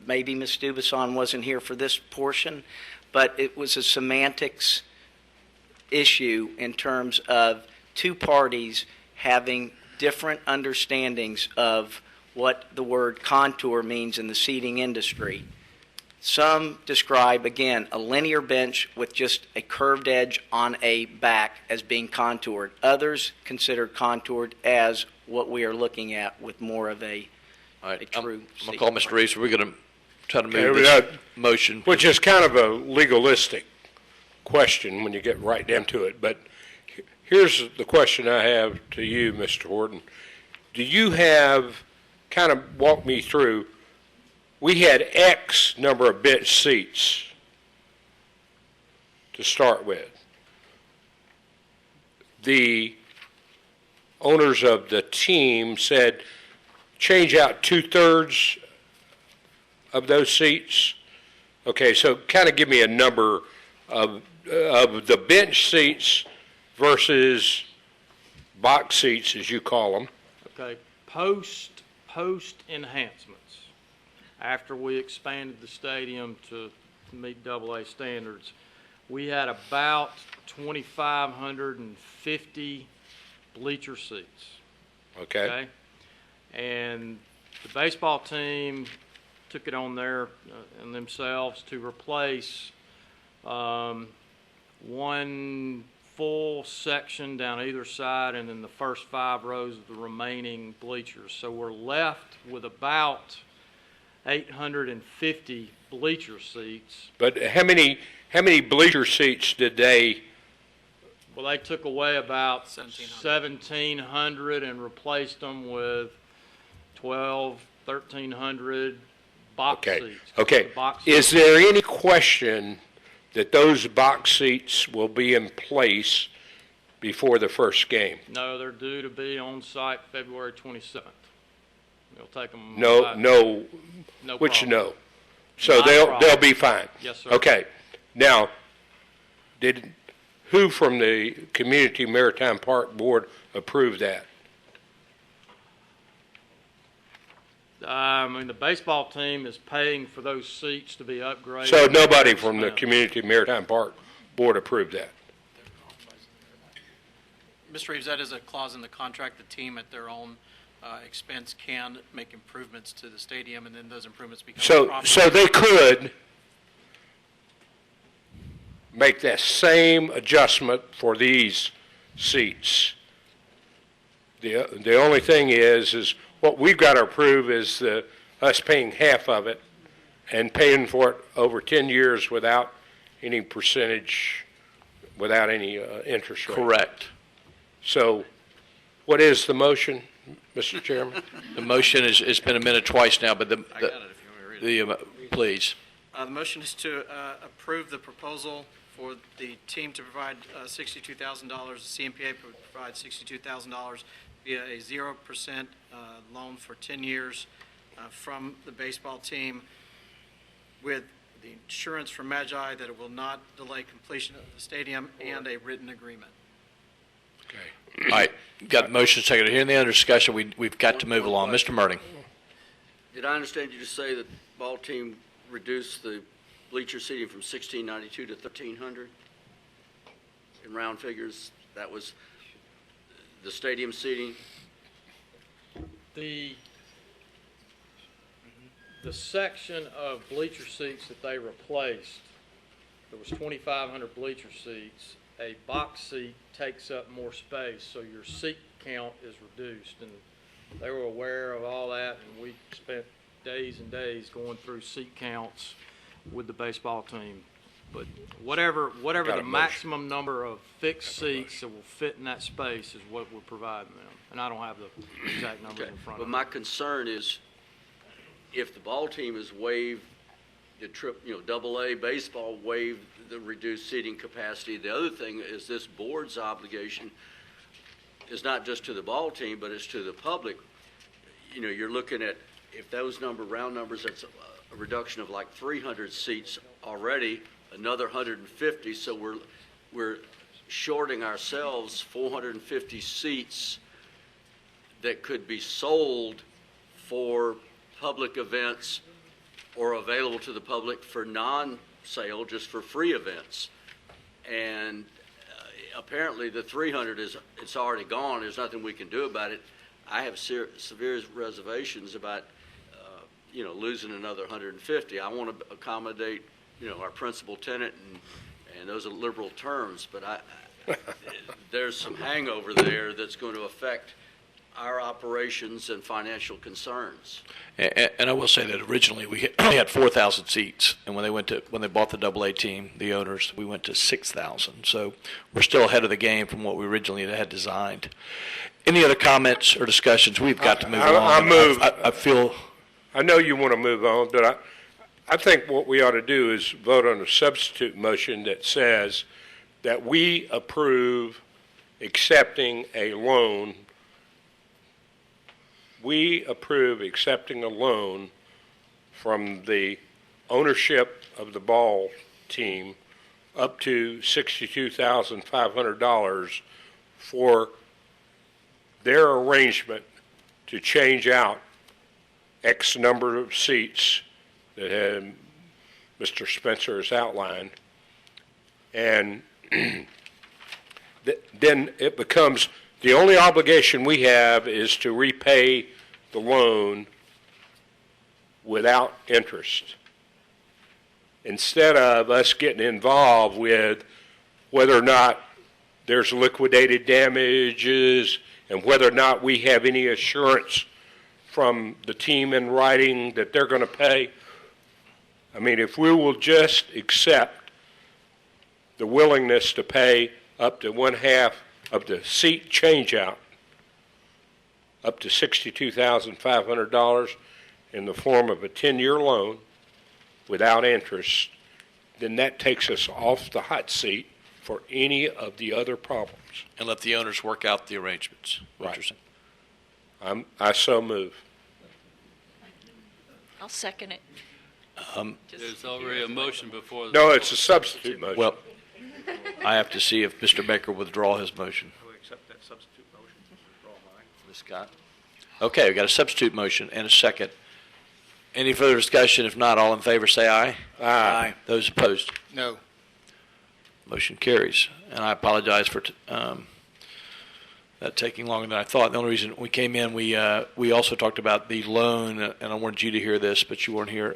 Speaker 4: maybe Ms. Dubuisson wasn't here for this portion, but it was a semantics issue in terms of two parties having different understandings of what the word contour means in the seating industry. Some describe, again, a linear bench with just a curved edge on a back as being contoured. Others consider contoured as what we are looking at with more of a
Speaker 2: All right,
Speaker 4: true
Speaker 2: I'm going to
Speaker 4: seat.
Speaker 2: call Mr. Reeves. We're going to try to move
Speaker 7: Okay,
Speaker 2: this
Speaker 7: that-
Speaker 2: motion.
Speaker 7: Which is kind of a legalistic question when you get right down to it. But here's the question I have to you, Mr. Horton. Do you have, kind of walk me through, we had X number of bench seats to start with. The owners of the team said change out 2/3 of those seats. Okay, so kind of give me a number of the bench seats versus box seats, as you call them.
Speaker 13: Okay, post enhancements, after we expanded the stadium to meet AA standards, we had about 2,550 bleacher seats.
Speaker 7: Okay.
Speaker 13: And the baseball team took it on on themselves to replace one full section down either side and then the first 5 rows of the remaining bleachers. So we're left with about 850 bleacher seats.
Speaker 7: But how many bleacher seats did they?
Speaker 13: Well, they took away about
Speaker 1: 1,700.
Speaker 13: 1,700 and replaced them with 1,300 box
Speaker 7: Okay.
Speaker 13: seats.
Speaker 7: Okay.
Speaker 13: The box
Speaker 7: Is
Speaker 13: seats-
Speaker 7: there any question that those box seats will be in place before the first game?
Speaker 13: No, they're due to be on site February 27th. It'll take them.
Speaker 7: No.
Speaker 13: No
Speaker 7: Which
Speaker 13: problem.
Speaker 7: no? So
Speaker 13: Not a
Speaker 7: they'll
Speaker 13: problem.
Speaker 7: be fine.
Speaker 13: Yes, sir.
Speaker 7: Okay. Now, who from the Community Maritime Park Board approved that?
Speaker 13: I mean, the baseball team is paying for those seats to be upgraded.
Speaker 7: So nobody from the
Speaker 13: Yeah.
Speaker 7: Community Maritime Park Board approved that?
Speaker 1: Mr. Reeves, that is a clause in the contract. The team at their own expense can make improvements to the stadium, and then those improvements become profit.
Speaker 7: So they could make that same adjustment for these seats. The only thing is what we've got to approve is us paying half of it and paying for it over 10 years without any percentage, without any interest rate.
Speaker 2: Correct.
Speaker 7: So what is the motion, Mr. Chairman?
Speaker 2: The motion it's been amended twice now, but
Speaker 1: I got it if you want me to read it.
Speaker 2: please.
Speaker 1: The motion is to approve the proposal for the team to provide $62,000. The CMPA provide $62,000 via a 0% loan for 10 years from the baseball team, with the assurance from Magi that it will not delay completion of the stadium and a written agreement.
Speaker 7: Okay.
Speaker 2: All right, got the motion seconded. Here in the other discussion, we've got to move along. Mr. Murting.
Speaker 6: Did I understand you to say that the ball team reduced the bleacher seating from 1,692 to 1,300? In round figures, that was the stadium seating?
Speaker 13: The section of bleacher seats that they replaced, there was 2,500 bleacher seats. A box seat takes up more space, so your seat count is reduced. And they were aware of all that, and we spent days and days going through seat counts with the baseball team. But whatever
Speaker 7: Got a
Speaker 13: the
Speaker 7: motion.
Speaker 13: maximum number of fixed seats that will fit in that space is what we're providing them. And I don't have the exact numbers
Speaker 6: Okay.
Speaker 13: in front
Speaker 6: But
Speaker 13: of me.
Speaker 6: my concern is if the ball team has waived Double A baseball waived the reduced seating capacity. The other thing is this board's obligation is not just to the ball team, but it's to the public. You're looking at, if those round numbers, that's a reduction of like 300 seats already, another 150. So we're shorting ourselves 450 seats that could be sold for public events or available to the public for non-sale, just for free events. And apparently the 300 it's already gone. There's nothing we can do about it. I have severe reservations about, losing another 150. I want to accommodate, our principal tenant, and those are liberal terms, but there's some hangover there that's going to affect our operations and financial concerns.
Speaker 2: And I will say that originally we had 4,000 seats, and when they bought the AA team, the owners, we went to 6,000. So we're still ahead of the game from what we originally had designed. Any other comments or discussions? We've got to move on.
Speaker 7: I know you want to move on, but I think what we ought to do is vote on a substitute motion that says that we approve accepting a loan. We approve accepting a loan from the ownership of the ball team up to $62,500 for their arrangement to change out X number of seats that Mr. Spencer has outlined. And then it becomes, the only obligation we have is to repay the loan without interest, instead of us getting involved with whether or not there's liquidated damages and whether or not we have any assurance from the team in writing that they're going to pay. I mean, if we will just accept the willingness to pay up to one half of the seat changeout, up to $62,500 in the form of a 10-year loan without interest, then that takes us off the hot seat for any of the other problems.
Speaker 2: And let the owners work out the arrangements.
Speaker 7: Right. I so move.
Speaker 3: I'll second it.
Speaker 14: There's already a motion before.
Speaker 7: No, it's a substitute motion.
Speaker 2: Well, I have to see if Mr. Baker withdraw his motion.
Speaker 11: I would accept that substitute motion. Withdraw mine.
Speaker 2: Ms. Scott? Okay, we got a substitute motion and a second. Any further discussion? If not, all in favor say aye.
Speaker 7: Aye.
Speaker 2: Those opposed?
Speaker 5: No.
Speaker 2: Motion carries. And I apologize for that taking longer than I thought. The only reason we came in, we also talked about the loan, and I wanted you to hear this, but you weren't here.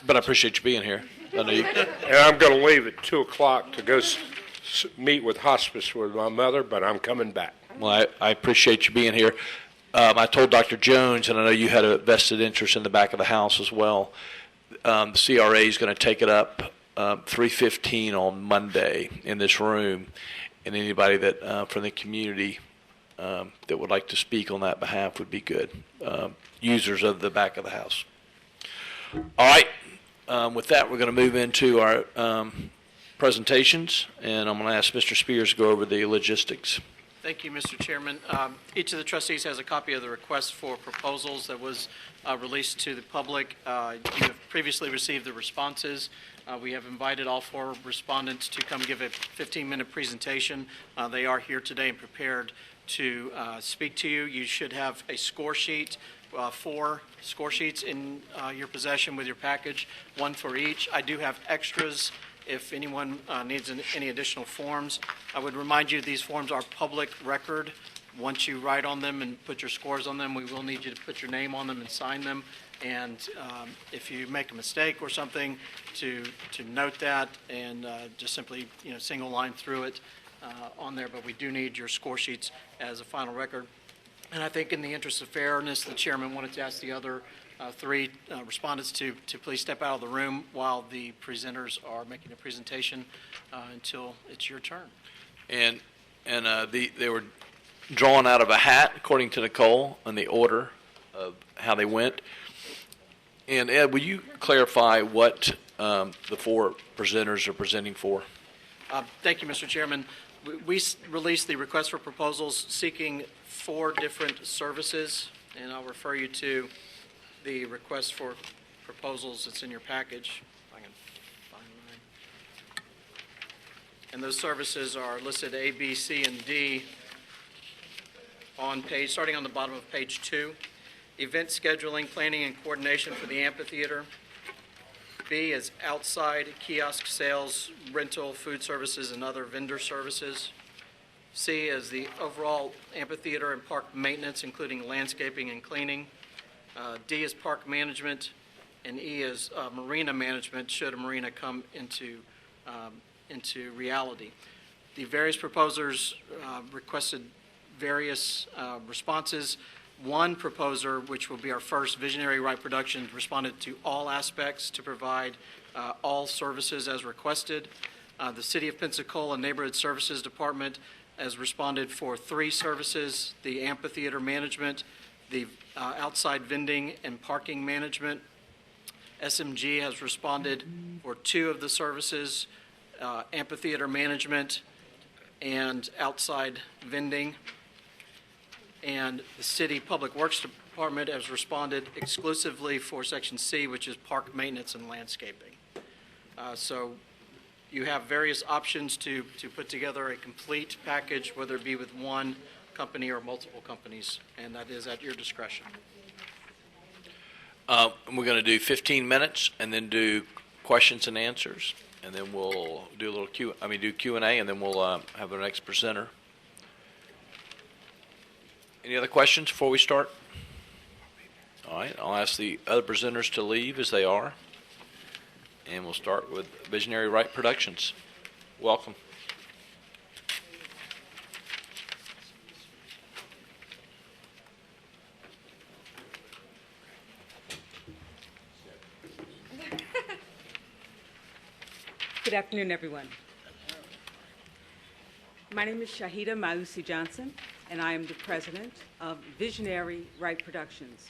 Speaker 2: But I appreciate you being here. I know you.
Speaker 7: And I'm going to leave at 2 o'clock to go meet with hospice with my mother, but I'm coming back.
Speaker 2: Well, I appreciate you being here. I told Dr. Jones, and I know you had a vested interest in the back of the house as well. The CRA is going to take it up 3:15 on Monday in this room, and anybody that from the community that would like to speak on that behalf would be good. Users of the back of the house. All right. With that, we're going to move into our presentations, and I'm going to ask Mr. Spears to go over the logistics.
Speaker 1: Thank you, Mr. Chairman. Each of the trustees has a copy of the request for proposals that was released to the public. You have previously received the responses. We have invited all 4 respondents to come give a 15-minute presentation. They are here today and prepared to speak to you. You should have a score sheet, 4 score sheets in your possession with your package, 1 for each. I do have extras if anyone needs any additional forms. I would remind you these forms are public record. Once you write on them and put your scores on them, we will need you to put your name on them and sign them. And if you make a mistake or something, to note that and just simply single line through it on there. But we do need your score sheets as a final record. And I think in the interest of fairness, the chairman wanted to ask the other 3 respondents to please step out of the room while the presenters are making a presentation until it's your turn.
Speaker 2: And they were drawn out of a hat, according to Nicole, in the order of how they went. And Ed, will you clarify what the four presenters are presenting for?
Speaker 1: Thank you, Mr. Chairman. We released the request for proposals seeking 4 different services, and I'll refer you to the request for proposals that's in your package. If I can find mine. And those services are listed A, B, C, and D starting on the bottom of page 2. Event scheduling, planning, and coordination for the amphitheater. B is outside kiosk sales, rental, food services, and other vendor services. C is the overall amphitheater and park maintenance, including landscaping and cleaning. D is park management, and E is marina management, should a marina come into reality. The various proposers requested various responses. One proposer, which will be our first, Visionary Right Productions, responded to all aspects to provide all services as requested. The City of Pensacola Neighborhood Services Department has responded for 3 services: the amphitheater management, the outside vending and parking management. SMG has responded for 2 of the services, amphitheater management and outside vending. And the City Public Works Department has responded exclusively for Section C, which is park maintenance and landscaping. So you have various options to put together a complete package, whether it be with one company or multiple companies, and that is at your discretion.
Speaker 2: We're going to do 15 minutes and then do questions and answers, and then we'll do a little Q&A, and then we'll have our next presenter. Any other questions before we start? All right, I'll ask the other presenters to leave as they are, and we'll start with Visionary Right Productions. Welcome.
Speaker 15: Good afternoon, everyone. My name is Shahida Mausi Johnson, and I am the president of Visionary Right Productions.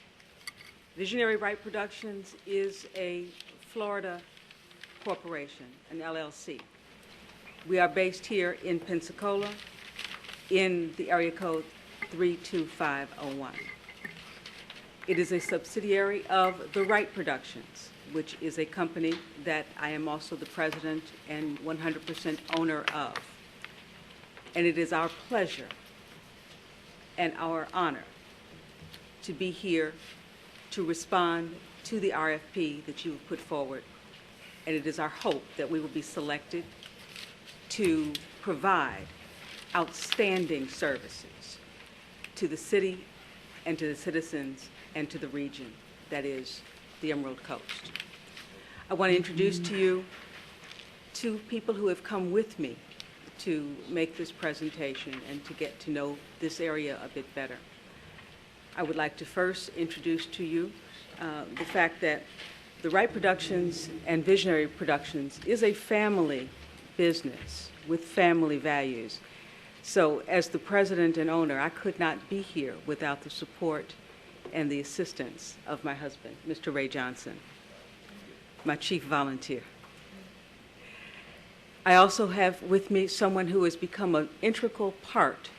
Speaker 15: Visionary Right Productions is a Florida corporation, an LLC. We are based here in Pensacola in the area code 32501. It is a subsidiary of the Right Productions, which is a company that I am also the president and 100% owner of. And it is our pleasure and our honor to be here to respond to the RFP that you have put forward. And it is our hope that we will be selected to provide outstanding services to the city and to the citizens and to the region that is the Emerald Coast. I want to introduce to you 2 people who have come with me to make this presentation and to get to know this area a bit better. I would like to first introduce to you the fact that the Right Productions and Visionary Productions is a family business with family values. So as the president and owner, I could not be here without the support and the assistance of my husband, Mr. Ray Johnson, my chief volunteer. I also have with me someone who has become an integral part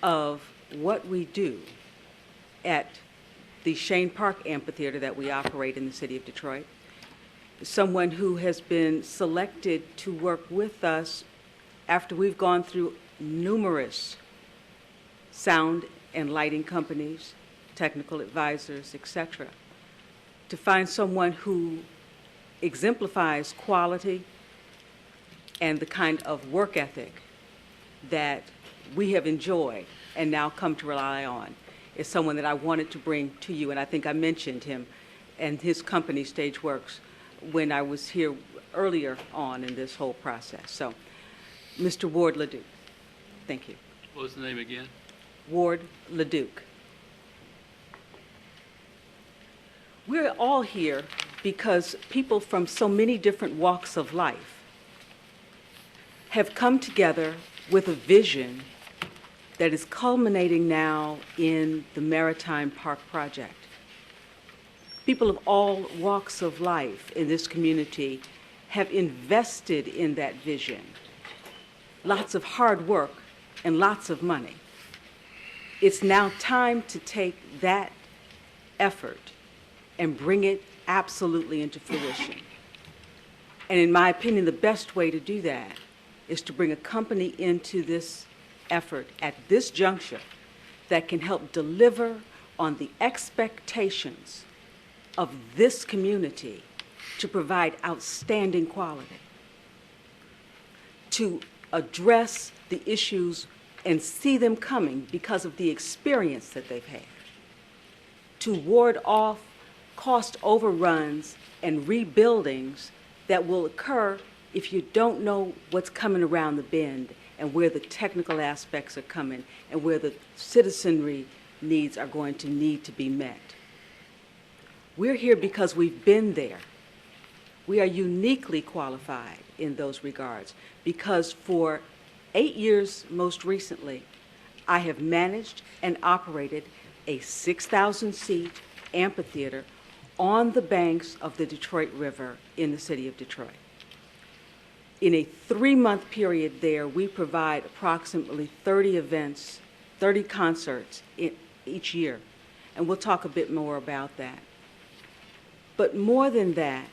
Speaker 15: of what we do at the Shane Park Amphitheater that we operate in the city of Detroit. Someone who has been selected to work with us after we've gone through numerous sound and lighting companies, technical advisors, etc., to find someone who exemplifies quality and the kind of work ethic that we have enjoyed and now come to rely on is someone that I wanted to bring to you. And I think I mentioned him and his company, Stageworks, when I was here earlier on in this whole process. So, Mr. Ward LeDuc. Thank you.
Speaker 14: What was the name again?
Speaker 15: Ward LeDuc. We're all here because people from so many different walks of life have come together with a vision that is culminating now in the Maritime Park project. People of all walks of life in this community have invested in that vision. Lots of hard work and lots of money. It's now time to take that effort and bring it absolutely into fruition. And in my opinion, the best way to do that is to bring a company into this effort at this juncture that can help deliver on the expectations of this community to provide outstanding quality, to address the issues and see them coming because of the experience that they've had, to ward off cost overruns and rebuildings that will occur if you don't know what's coming around the bend and where the technical aspects are coming and where the citizenry needs are going to need to be met. We're here because we've been there. We are uniquely qualified in those regards because for 8 years, most recently, I have managed and operated a 6,000-seat amphitheater on the banks of the Detroit River in the city of Detroit. In a 3-month period there, we provide approximately 30 events, 30 concerts each year, and we'll talk a bit more about that. But more than that,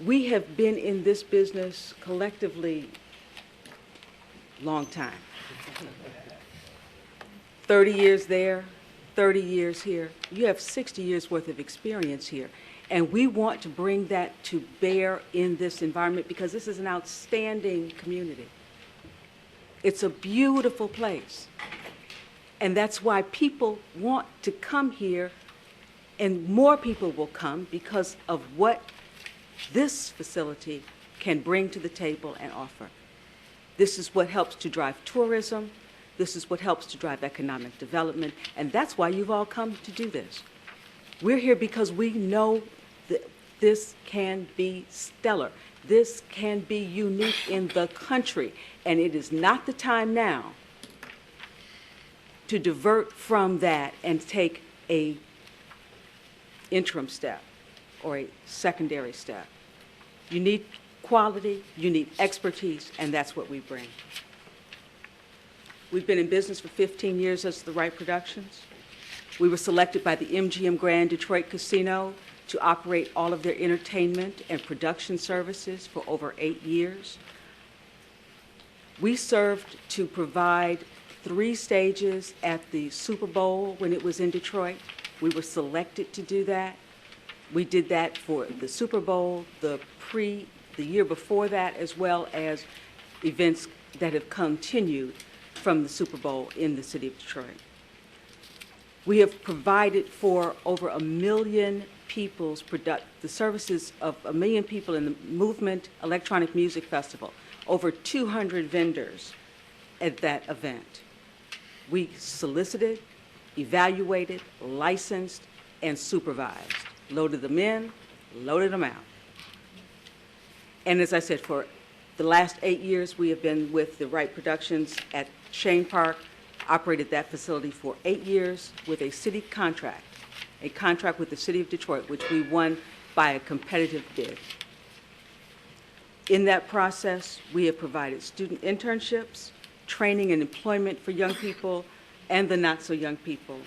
Speaker 15: we have been in this business collectively long time. 30 years there, 30 years here. You have 60 years worth of experience here. And we want to bring that to bear in this environment because this is an outstanding community. It's a beautiful place. And that's why people want to come here, and more people will come because of what this facility can bring to the table and offer. This is what helps to drive tourism. This is what helps to drive economic development, and that's why you've all come to do this. We're here because we know that this can be stellar. This can be unique in the country, and it is not the time now to divert from that and take a interim step or a secondary step. You need quality, you need expertise, and that's what we bring. We've been in business for 15 years as The Right Productions. We were selected by the MGM Grand Detroit Casino to operate all of their entertainment and production services for over 8 years. We served to provide 3 stages at the Super Bowl when it was in Detroit. We were selected to do that. We did that for the Super Bowl, the year before that, as well as events that have continued from the Super Bowl in the city of Detroit. We have provided for over 1 million people's the services of 1 million people in the Movement Electronic Music Festival, over 200 vendors at that event. We solicited, evaluated, licensed, and supervised. Loaded them in, loaded them out. And as I said, for the last 8 years, we have been with The Right Productions at Chene Park, operated that facility for 8 years with a city contract, a contract with the city of Detroit, which we won by a competitive bid. In that process, we have provided student internships, training and employment for young people and the not-so-young people.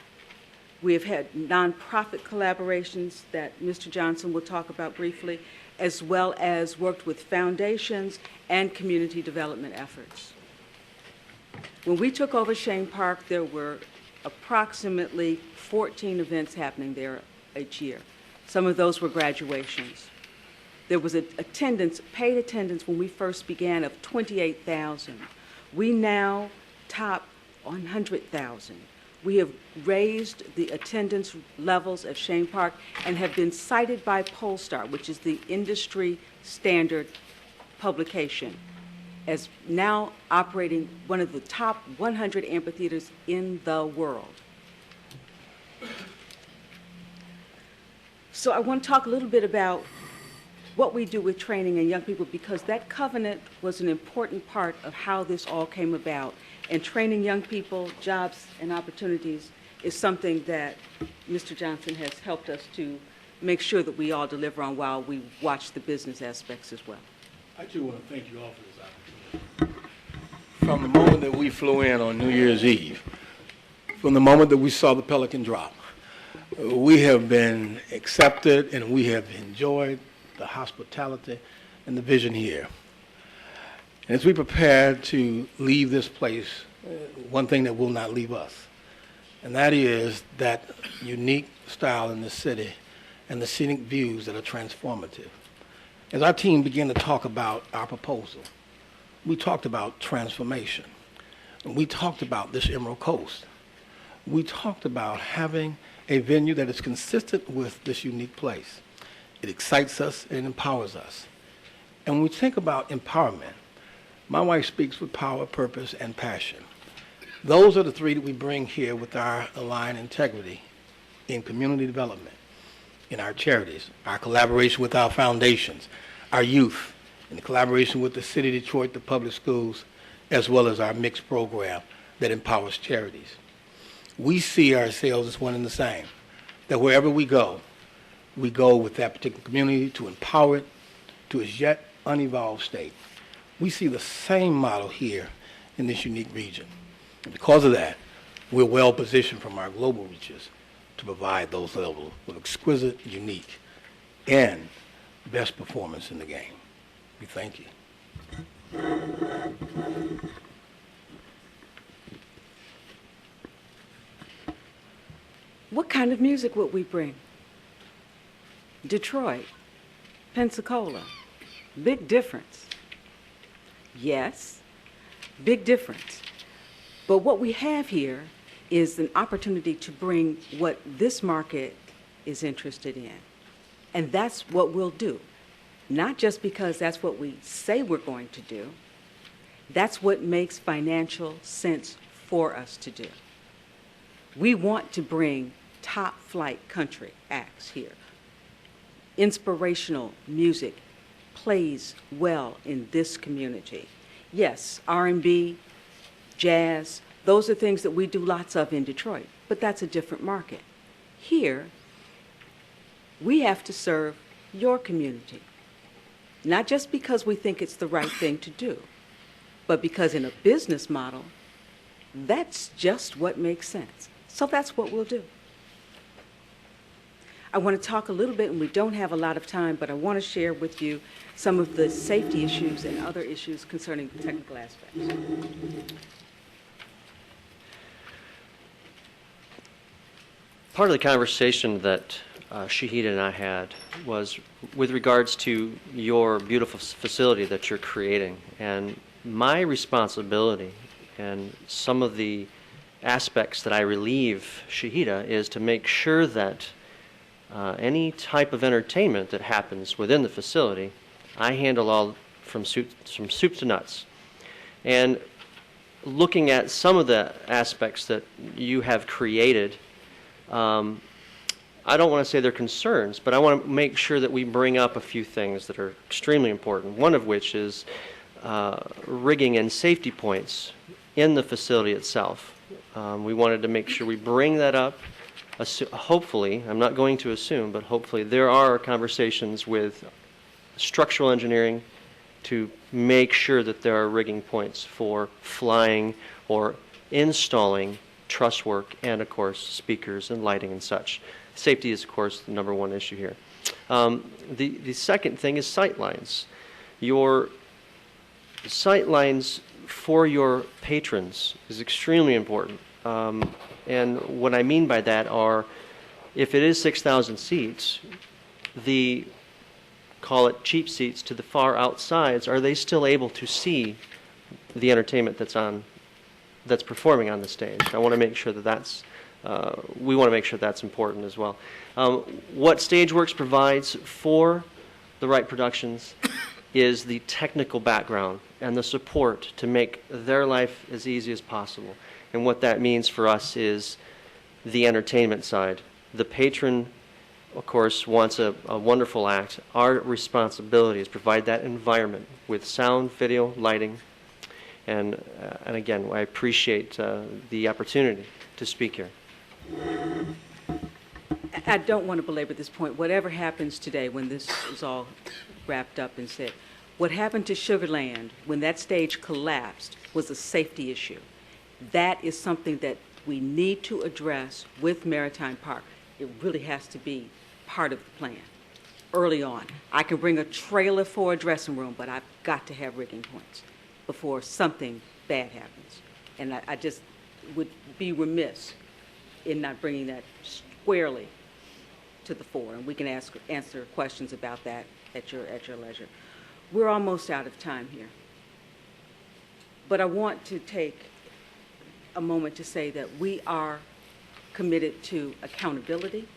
Speaker 15: We have had nonprofit collaborations that Mr. Johnson will talk about briefly, as well as worked with foundations and community development efforts. When we took over Chene Park, there were approximately 14 events happening there each year. Some of those were graduations. There was paid attendance when we first began of 28,000. We now top 100,000. We have raised the attendance levels at Chene Park and have been cited by Pollstar, which is the industry standard publication, as now operating one of the top 100 amphitheaters in the world. So I want to talk a little bit about what we do with training in young people, because that covenant was an important part of how this all came about. And training young people, jobs and opportunities, is something that Mr. Johnson has helped us to make sure that we all deliver on while we watch the business aspects as well.
Speaker 16: I too want to thank you all for this opportunity. From the moment that we flew in on New Year's Eve, from the moment that we saw the Pelican drop, we have been accepted and we have enjoyed the hospitality and the vision here. And as we prepare to leave this place, one thing that will not leave us, and that is that unique style in the city and the scenic views that are transformative. As our team began to talk about our proposal, we talked about transformation. We talked about this Emerald Coast. We talked about having a venue that is consistent with this unique place. It excites us and empowers us. And when we think about empowerment, my wife speaks with power, purpose, and passion. Those are the three that we bring here with our aligned integrity in community development, in our charities, our collaboration with our foundations, our youth, in the collaboration with the City of Detroit, the public schools, as well as our mixed program that empowers charities. We see ourselves as one and the same, that wherever we go with that particular community to empower it to its yet unevolved state. We see the same model here in this unique region. And because of that, we're well positioned from our global reaches to provide those levels of exquisite, unique, and best performance in the game. We thank you.
Speaker 15: What kind of music would we bring? Detroit, Pensacola, big difference. Yes, big difference. But what we have here is an opportunity to bring what this market is interested in. And that's what we'll do. Not just because that's what we say we're going to do. That's what makes financial sense for us to do. We want to bring top flight country acts here. Inspirational music plays well in this community. Yes, R&B, jazz, those are things that we do lots of in Detroit, but that's a different market. Here, we have to serve your community, not just because we think it's the right thing to do, but because in a business model, that's just what makes sense. So that's what we'll do. I want to talk a little bit, and we don't have a lot of time, but I want to share with you some of the safety issues and other issues concerning the technical aspects.
Speaker 17: Part of the conversation that Shahida and I had was with regards to your beautiful facility that you're creating. And my responsibility and some of the aspects that I relieve Shahida is to make sure that any type of entertainment that happens within the facility, I handle all from soup to nuts. And looking at some of the aspects that you have created, I don't want to say they're concerns, but I want to make sure that we bring up a few things that are extremely important, one of which is rigging and safety points in the facility itself. We wanted to make sure we bring that up. Hopefully, I'm not going to assume, but hopefully there are conversations with structural engineering to make sure that there are rigging points for flying or installing truss work and, of course, speakers and lighting and such. Safety is, of course, the number one issue here. The second thing is sight lines. Your sight lines for your patrons is extremely important. And what I mean by that are, if it is 6,000 seats, the, call it cheap seats to the far outsides, are they still able to see the entertainment that's performing on the stage? I want to make sure that we want to make sure that's important as well. What StageWorks provides for the Wright Productions is the technical background and the support to make their life as easy as possible. And what that means for us is the entertainment side. The patron, of course, wants a wonderful act. Our responsibility is provide that environment with sound, video, lighting. And again, I appreciate the opportunity to speak here.
Speaker 15: I don't want to belabor this point. Whatever happens today, when this is all wrapped up and said, what happened to Sugar Land when that stage collapsed was a safety issue. That is something that we need to address with Maritime Park. It really has to be part of the plan early on. I can bring a trailer for a dressing room, but I've got to have rigging points before something bad happens. And I just would be remiss in not bringing that squarely to the fore, and we can answer questions about that at your leisure. We're almost out of time here, but I want to take a moment to say that we are committed to accountability,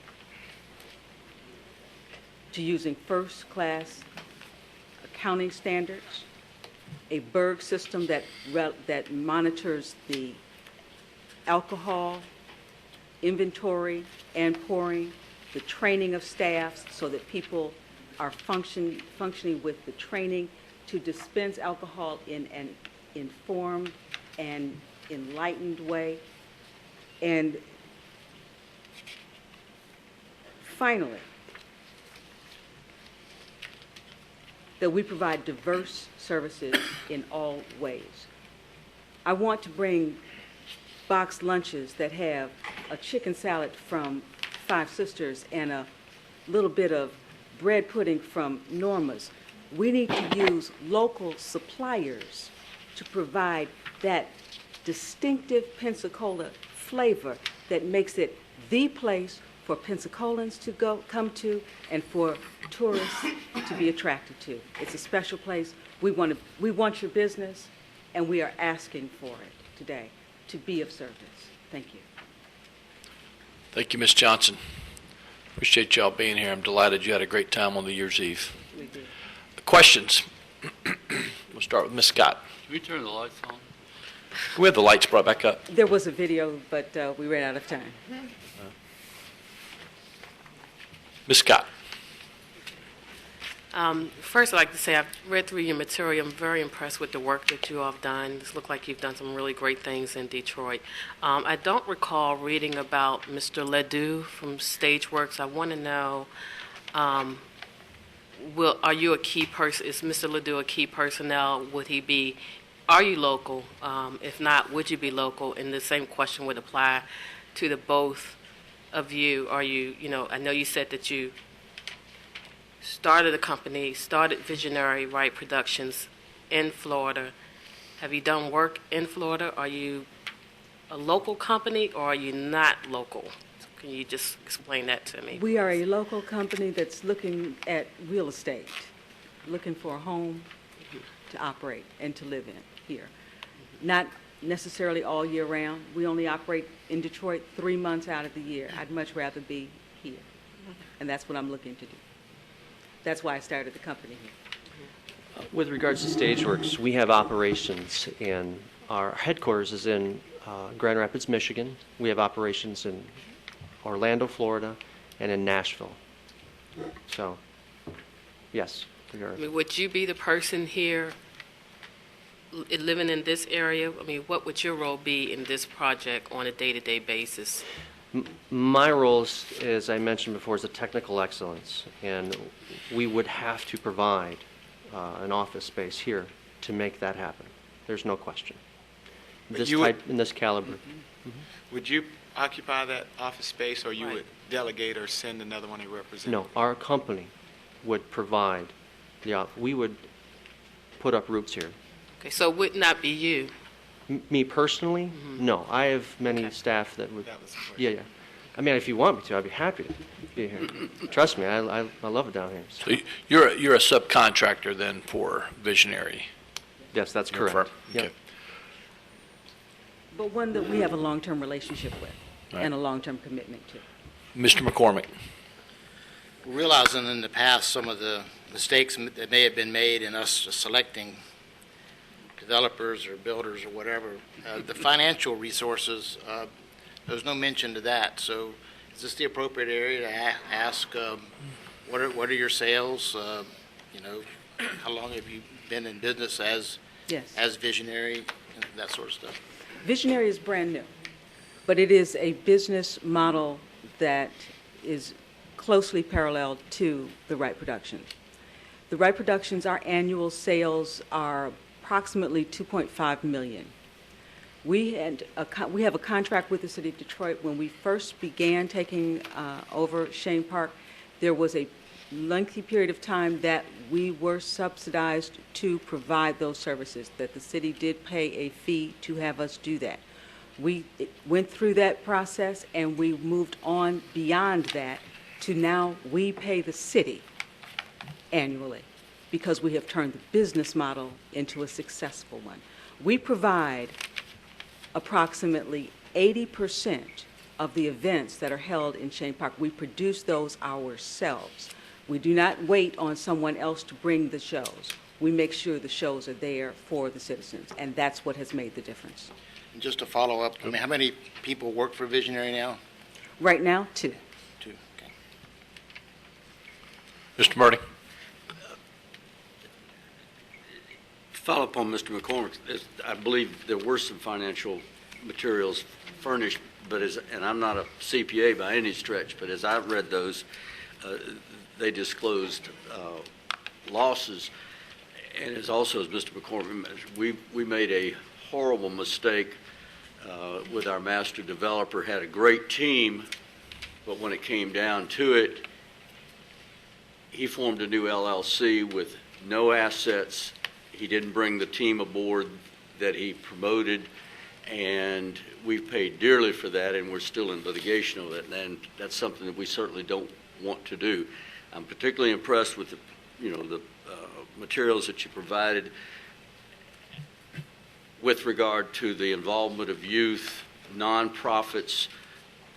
Speaker 15: to using first-class accounting standards, a Berg system that monitors the alcohol inventory and pouring, the training of staffs so that people are functioning with the training to dispense alcohol in an informed and enlightened way. And finally, that we provide diverse services in all ways. I want to bring boxed lunches that have a chicken salad from Five Sisters and a little bit of bread pudding from Norma's. We need to use local suppliers to provide that distinctive Pensacola flavor that makes it the place for Pensacolans to come to and for tourists to be attracted to. It's a special place. We want your business, and we are asking for it today to be of service. Thank you.
Speaker 2: Thank you, Ms. Johnson. Appreciate y'all being here. I'm delighted you had a great time on the New Year's Eve.
Speaker 15: We did.
Speaker 2: Questions? We'll start with Ms. Scott.
Speaker 14: Can we turn the lights on?
Speaker 2: Can we have the lights brought back up?
Speaker 15: There was a video, but we ran out of time.
Speaker 2: Ms. Scott.
Speaker 18: First, I'd like to say I've read through your material. I'm very impressed with the work that you all have done. It looks like you've done some really great things in Detroit. I don't recall reading about Mr. Ledoux from Stageworks. I want to know, are you a key person? Is Mr. Ledoux a key personnel? Would he be? Are you local? If not, would you be local? And the same question would apply to the both of you. Are you, I know you said that you started a company, started Visionary Right Productions in Florida. Have you done work in Florida? Are you a local company or are you not local? Can you just explain that to me?
Speaker 15: We are a local company that's looking at real estate, looking for a home to operate and to live in here. Not necessarily all year round. We only operate in Detroit 3 months out of the year. I'd much rather be here, and that's what I'm looking to do. That's why I started the company here.
Speaker 17: With regards to Stageworks, we have operations in, our headquarters is in Grand Rapids, Michigan. We have operations in Orlando, Florida, and in Nashville. So, yes, we are.
Speaker 18: I mean, would you be the person here living in this area? I mean, what would your role be in this project on a day-to-day basis?
Speaker 17: My role, is, as I mentioned before, is a technical excellence, and we would have to provide an office space here to make that happen. There's no question. This type, in this caliber.
Speaker 19: Would you occupy that office space, or you would delegate or send another one of your representatives?
Speaker 17: No, our company would provide the office. We would put up roots here.
Speaker 18: Okay, so it would not be you?
Speaker 17: Me personally? No, I have many staff that would.
Speaker 19: That was the question.
Speaker 17: Yeah. I mean, if you want me to, I'd be happy to be here. Trust me, I love it down here.
Speaker 2: So you're a subcontractor then for Visionary?
Speaker 17: Yes, that's
Speaker 2: Your
Speaker 17: correct.
Speaker 2: firm?
Speaker 17: Yep.
Speaker 2: Okay.
Speaker 15: But one that we have a long-term relationship with
Speaker 2: Right.
Speaker 15: and a long-term commitment to.
Speaker 2: Mr. McCormick.
Speaker 5: Realizing in the past some of the mistakes that may have been made in us selecting developers or builders or whatever, the financial resources, there's no mention to that. So is this the appropriate area to ask, what are your sales? How long have you been in business as Visionary, and that sort of stuff?
Speaker 15: Visionary is brand new, but it is a business model that is closely paralleled to the Wright production. The Wright productions, our annual sales are approximately $2.5 million. We have a contract with the City of Detroit. When we first began taking over Chene Park, there was a lengthy period of time that we were subsidized to provide those services, that the city did pay a fee to have us do that. We went through that process and we moved on beyond that to now we pay the city annually because we have turned the business model into a successful one. We provide approximately 80% of the events that are held in Chene Park. We produce those ourselves. We do not wait on someone else to bring the shows. We make sure the shows are there for the citizens, and that's what has made the difference.
Speaker 5: And just to follow up, I mean, how many people work for Visionary now?
Speaker 15: Right now, 2.
Speaker 5: 2, okay.
Speaker 2: Mr. Murdy?
Speaker 6: Follow up on Mr. McCormick, I believe there were some financial materials furnished, but and I'm not a CPA by any stretch, but as I've read those, they disclosed losses, and as also as Mr. McCormick mentioned, we made a horrible mistake with our master developer. Had a great team, but when it came down to it, he formed a new LLC with no assets. He didn't bring the team aboard that he promoted, and we've paid dearly for that, and we're still in litigation of it, and that's something that we certainly don't want to do. I'm particularly impressed with the materials that you provided with regard to the involvement of youth, nonprofits,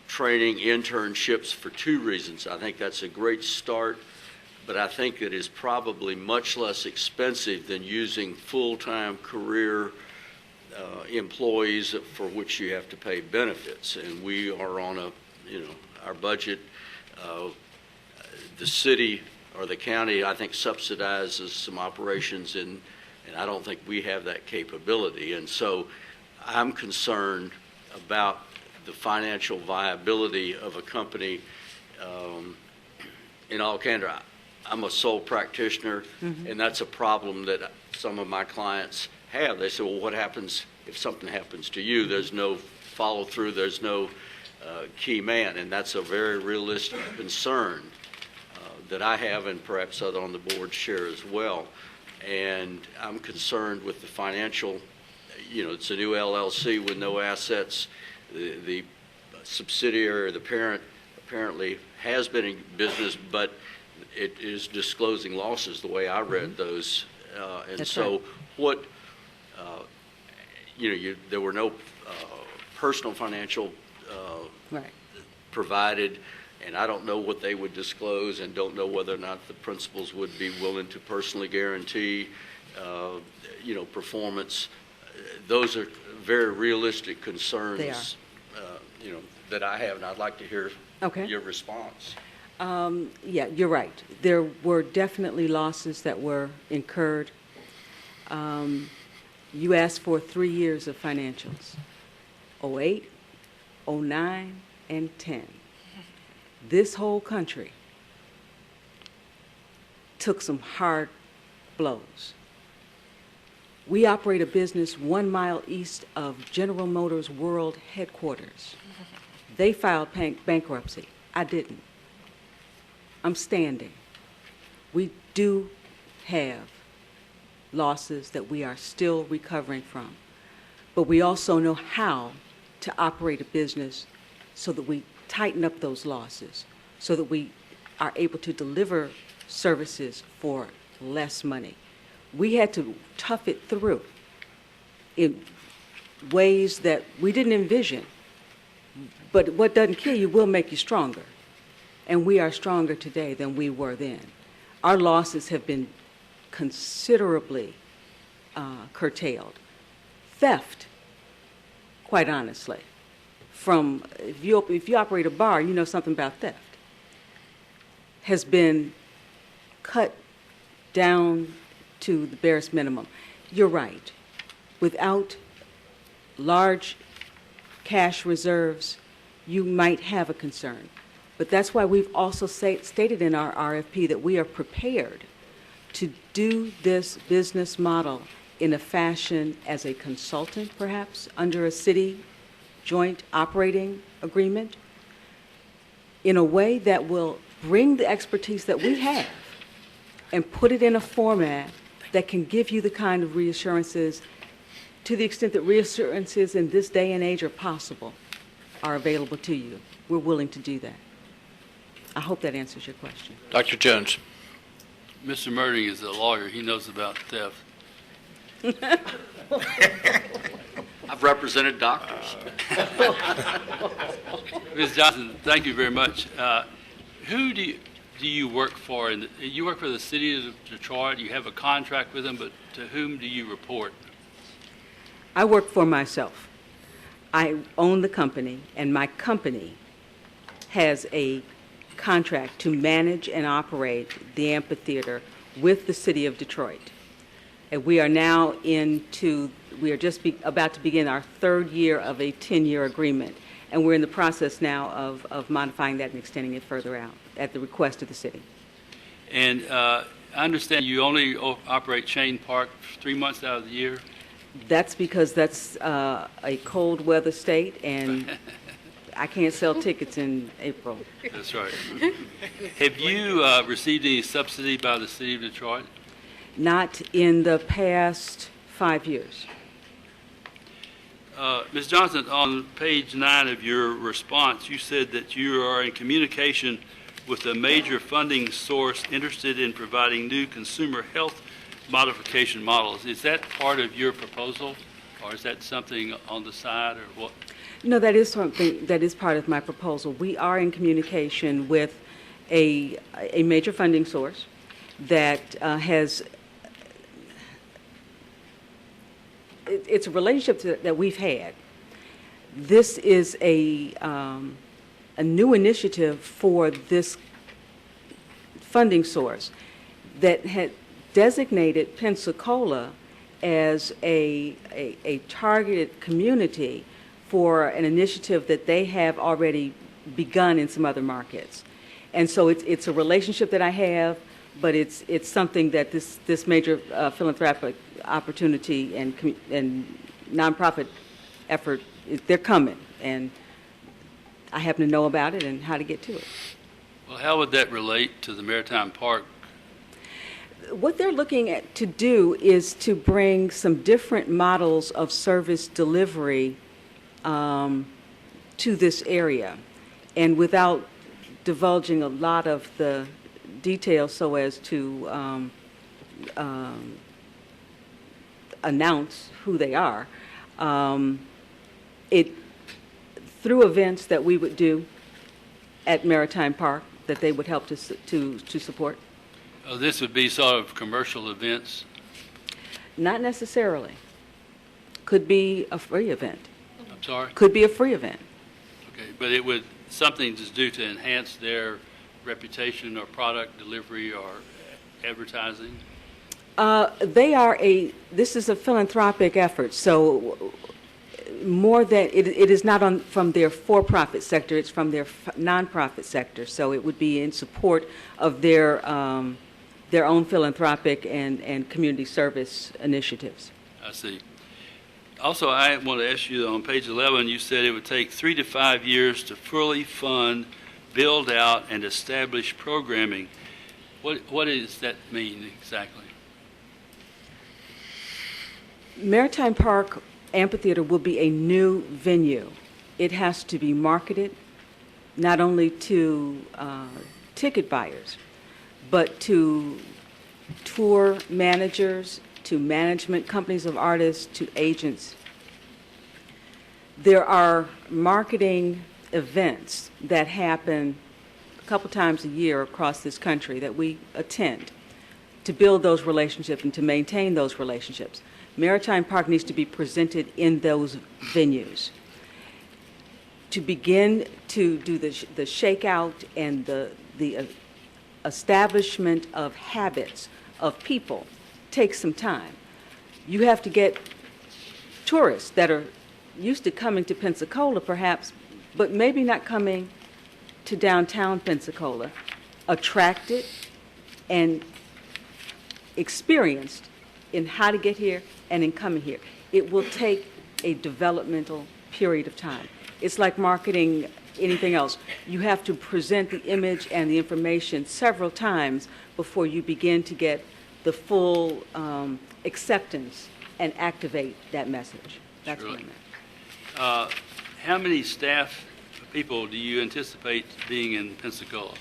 Speaker 6: training, internships for 2 reasons. I think that's a great start, but I think it is probably much less expensive than using full-time career employees for which you have to pay benefits. And we are on our budget. The city or the county, I think, subsidizes some operations, and I don't think we have that capability. And so I'm concerned about the financial viability of a company. In all candor, I'm a sole practitioner, and that's a problem that some of my clients have. They say, well, what happens if something happens to you? There's no follow-through, there's no key man, and that's a very realistic concern that I have, and perhaps other on the board share as well. And I'm concerned with the financial, it's a new LLC with no assets. The subsidiary or the parent apparently has been in business, but it is disclosing losses the way I read those. And
Speaker 15: That's
Speaker 6: so
Speaker 15: right.
Speaker 6: what, there were no personal financial
Speaker 15: Right.
Speaker 6: provided, and I don't know what they would disclose, and don't know whether or not the principals would be willing to personally guarantee, performance. Those are very realistic concerns.
Speaker 15: They are.
Speaker 6: That I have, and I'd like to hear
Speaker 15: Okay.
Speaker 6: your response.
Speaker 15: Yeah, you're right. There were definitely losses that were incurred. You asked for 3 years of financials, 08, 09, and 10. This whole country took some hard blows. We operate a business 1 mile east of General Motors World Headquarters. They filed bankruptcy. I didn't. I'm standing. We do have losses that we are still recovering from, but we also know how to operate a business so that we tighten up those losses, so that we are able to deliver services for less money. We had to tough it through in ways that we didn't envision. But what doesn't kill you will make you stronger. And we are stronger today than we were then. Our losses have been considerably curtailed. Theft, quite honestly, from if you operate a bar, you know something about theft, has been cut down to the barest minimum. You're right. Without large cash reserves, you might have a concern. But that's why we've also stated in our RFP that we are prepared to do this business model in a fashion as a consultant, perhaps, under a city joint operating agreement, in a way that will bring the expertise that we have and put it in a format that can give you the kind of reassurances, to the extent that reassurances in this day and age are possible, are available to you. We're willing to do that. I hope that answers your question.
Speaker 2: Dr. Jones.
Speaker 14: Mr. Murding is a lawyer. He knows about theft. I've represented doctors. Ms. Johnson, thank you very much. Who do you work for? You work for the city of Detroit. You have a contract with them, but to whom do you report?
Speaker 15: I work for myself. I own the company, and my company has a contract to manage and operate the amphitheater with the city of Detroit. And we are now about to begin our third year of a 10-year agreement. And we're in the process now of modifying that and extending it further out at the request of the city.
Speaker 14: And I understand you only operate Chain Park 3 months out of the year?
Speaker 15: That's because that's a cold weather state, and I can't sell tickets in April.
Speaker 14: That's right. Have you received any subsidy by the city of Detroit?
Speaker 15: Not in the past 5 years.
Speaker 14: Ms. Johnson, on page 9 of your response, you said that you are in communication with a major funding source interested in providing new consumer health modification models. Is that part of your proposal, or is that something on the side, or what?
Speaker 15: No, that is something that is part of my proposal. We are in communication with a major funding source that has. It's a relationship that we've had. This is a new initiative for this funding source that had designated Pensacola as a targeted community for an initiative that they have already begun in some other markets. And so it's a relationship that I have, but it's something that this major philanthropic opportunity and nonprofit effort, they're coming, and I happen to know about it and how to get to it.
Speaker 14: Well, how would that relate to the Maritime Park?
Speaker 15: What they're looking to do is to bring some different models of service delivery to this area, and without divulging a lot of the details so as to announce who they are, through events that we would do at Maritime Park that they would help to support.
Speaker 14: This would be sort of commercial events?
Speaker 15: Not necessarily. Could be a free event.
Speaker 14: I'm sorry?
Speaker 15: Could be a free event.
Speaker 14: Okay, but it would something to do to enhance their reputation or product delivery or advertising? This is a philanthropic effort, so more than, it is not from their for-profit sector, it's from their nonprofit sector, so it would be in support of their own philanthropic and community service initiatives. I see. Also, I want to ask you, on page 11, you said it would take 3 to 5 years to fully fund, build out, and establish programming. What does that mean exactly?
Speaker 15: Maritime Park Amphitheater will be a new venue. It has to be marketed not only to ticket buyers, but to tour managers, to management companies of artists, to agents. There are marketing events that happen a couple times a year across this country that we attend to build those relationships and to maintain those relationships. Maritime Park needs to be presented in those venues. To begin to do the shakeout and the establishment of habits of people takes some time. You have to get tourists that are used to coming to Pensacola perhaps, but maybe not coming to downtown Pensacola, attracted and experienced in how to get here and in coming here. It will take a developmental period of time. It's like marketing anything else. You have to present the image and the information several times before you begin to get the full acceptance and activate that message. That's what I meant.
Speaker 20: How many staff people do you anticipate being in Pensacola?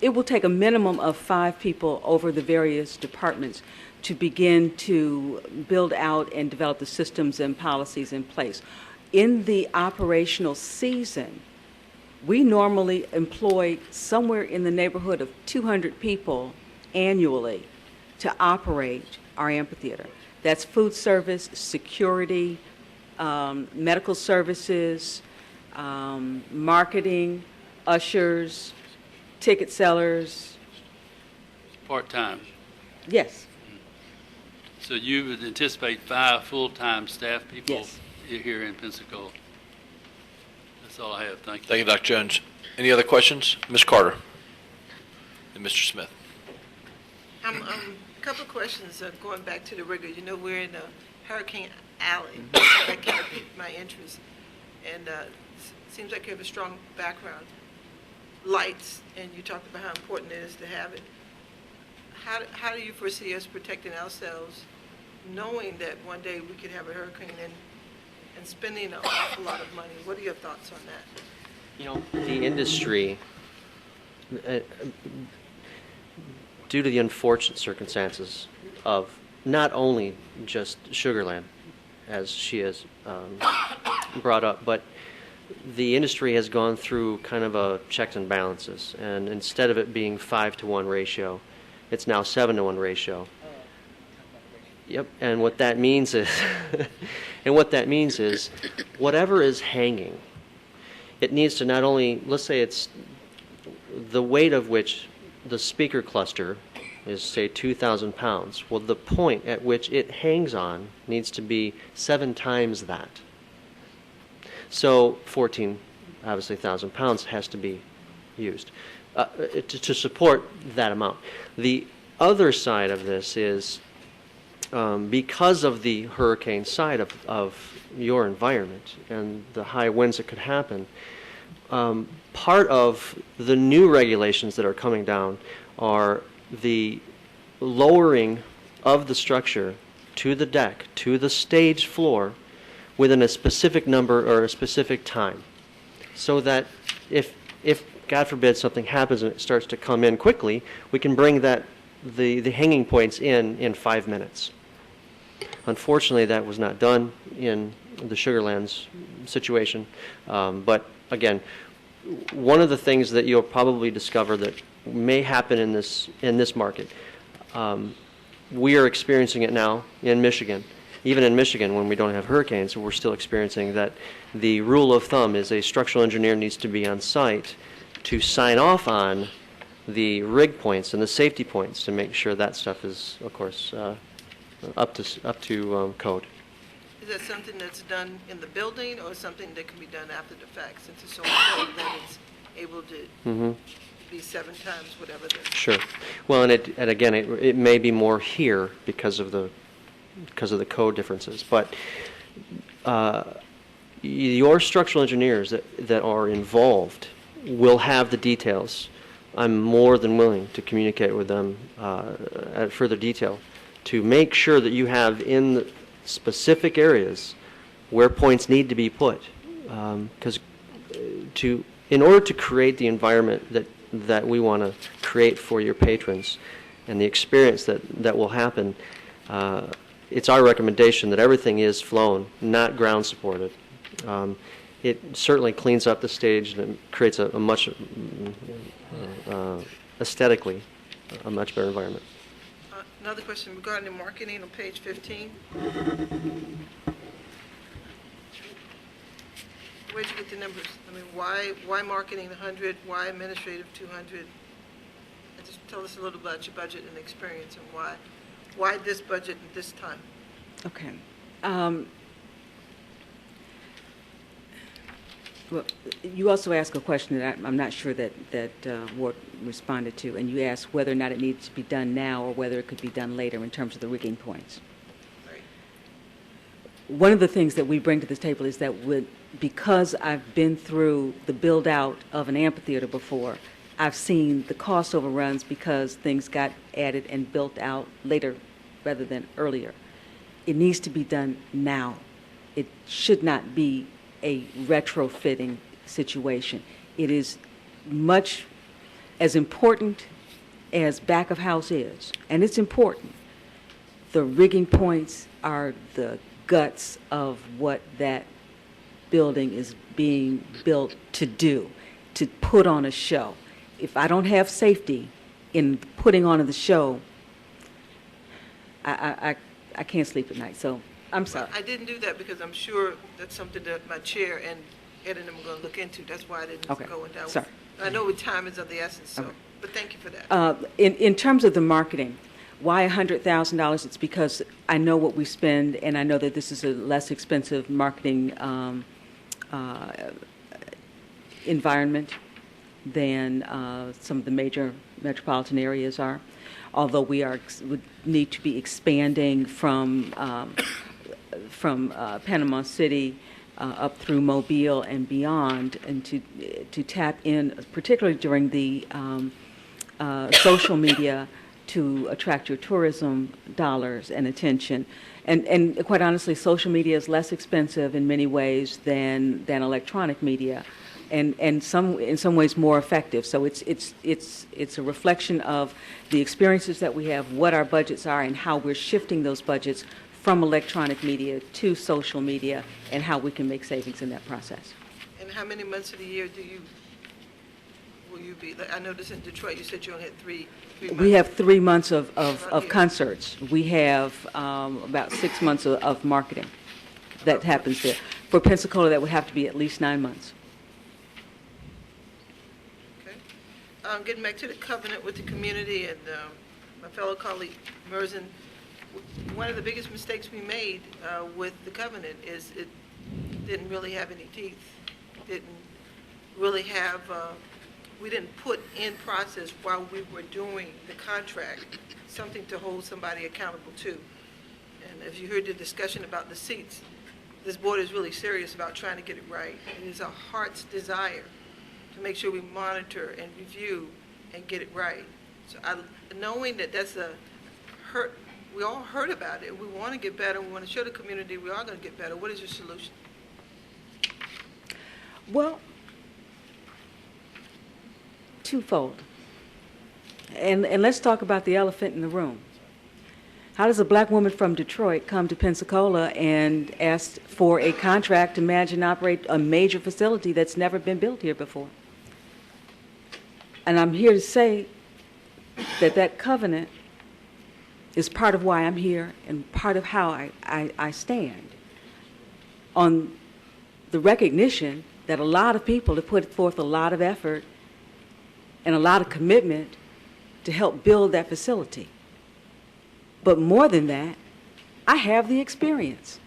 Speaker 15: It will take a minimum of 5 people over the various departments to begin to build out and develop the systems and policies in place. In the operational season, we normally employ somewhere in the neighborhood of 200 people annually to operate our amphitheater. That's food service, security, medical services, marketing, ushers, ticket sellers.
Speaker 20: Part-time?
Speaker 15: Yes.
Speaker 20: So you would anticipate 5 full-time staff people
Speaker 15: Yes.
Speaker 20: here in Pensacola? That's all I have. Thank you.
Speaker 2: Thank you, Dr. Jones. Any other questions? Ms. Carter and Mr. Smith.
Speaker 9: A couple of questions going back to the rigger. You know, we're in Hurricane Alley. That kind of piqued my interest. And seems like you have a strong background. Lights, and you talked about how important it is to have it. How do you foresee us protecting ourselves, knowing that one day we could have a hurricane and spending an awful lot of money? What are your thoughts on that?
Speaker 17: You know, the industry, due to the unfortunate circumstances of not only just Sugarland, as she has brought up, but the industry has gone through kind of a checks and balances, and instead of it being 5-to-1 ratio, it's now 7-to-1 ratio. Yep, and what that means is, whatever is hanging, it needs to not only, let's say it's the weight of which the speaker cluster is, say, 2,000 pounds. Well, the point at which it hangs on needs to be 7 times that. So 14, obviously, 1,000 pounds has to be used to support that amount. The other side of this is because of the hurricane side of your environment and the high winds that could happen, part of the new regulations that are coming down are the lowering of the structure to the deck, to the stage floor, within a specific number or a specific time, so that if God forbid something happens and it starts to come in quickly, we can bring the hanging points in 5 minutes. Unfortunately, that was not done in the Sugarlands situation, but again, one of the things that you'll probably discover that may happen in this market, we are experiencing it now in Michigan. Even in Michigan, when we don't have hurricanes, we're still experiencing that the rule of thumb is a structural engineer needs to be on site to sign off on the rig points and the safety points to make sure that stuff is, of course, up to code.
Speaker 9: Is that something that's done in the building or something that can be done after the fact, since it's so important that it's able to be 7 times whatever the...
Speaker 17: Sure. Well, and again, it may be more here because of the code differences, but your structural engineers that are involved will have the details. I'm more than willing to communicate with them at further detail to make sure that you have in the specific areas where points need to be put, because in order to create the environment that we want to create for your patrons and the experience that will happen, it's our recommendation that everything is flown, not ground supported. It certainly cleans up the stage and creates a much aesthetically a much better environment.
Speaker 9: Another question regarding the marketing on page 15. Where'd you get the numbers? I mean, why marketing 100? Why administrative 200? And just tell us a little about your budget and experience and why this budget at this time?
Speaker 15: Okay.
Speaker 14: Well, you also asked a question that I'm not sure that Ward responded to, and you asked whether or not it needs to be done now or whether it could be done later in terms of the rigging points.
Speaker 9: Right.
Speaker 14: One of the things that we bring to this table is that because I've been through the build-out of an amphitheater before, I've seen the cost overruns because things got added and built out later rather than earlier. It needs to be done now. It should not be a retrofitting situation. It is much as important as back of house is, and it's important. The rigging points are the guts of what that building is being built to do, to put on a show. If I don't have safety in putting on the show, I can't sleep at night. So I'm sorry.
Speaker 9: I didn't do that because I'm sure that's something that my chair and Ed and them are going to look into. That's why I didn't go into that.
Speaker 14: Sorry.
Speaker 9: I know time is of the essence, so,
Speaker 14: Okay.
Speaker 9: but thank you for that.
Speaker 14: In terms of the marketing, why $100,000? It's because I know what we spend, and I know that this is a less expensive marketing environment than some of the major metropolitan areas are. Although we would need to be expanding from Panama City up through Mobile and beyond, and to tap in, particularly during the social media, to attract your tourism dollars and attention. And quite honestly, social media is less expensive in many ways than electronic media, and in some ways more effective. So it's a reflection of the experiences that we have, what our budgets are, and how we're shifting those budgets from electronic media to social media, and how we can make savings in that process.
Speaker 9: And how many months of the year will you be? Like, I noticed in Detroit, you said you only had three months.
Speaker 14: We have 3 months of concerts. We have about 6 months of marketing that happens there. For Pensacola, that would have to be at least 9 months.
Speaker 9: Okay. Getting back to the covenant with the community and my fellow colleague Merzen, one of the biggest mistakes we made with the covenant is it didn't really have any teeth. Didn't really have. We didn't put in process while we were doing the contract something to hold somebody accountable to. And if you heard the discussion about the seats, this board is really serious about trying to get it right. It is our heart's desire to make sure we monitor and review and get it right. So knowing that that's a hurt, we all heard about it. We want to get better. We want to show the community we are going to get better. What is your solution?
Speaker 14: Well, twofold. And let's talk about the elephant in the room. How does a black woman from Detroit come to Pensacola and ask for a contract to manage and operate a major facility that's never been built here before? And I'm here to say that covenant is part of why I'm here and part of how I stand on the recognition that a lot of people have put forth a lot of effort and a lot of commitment to help build that facility. But more than that, I have the experience.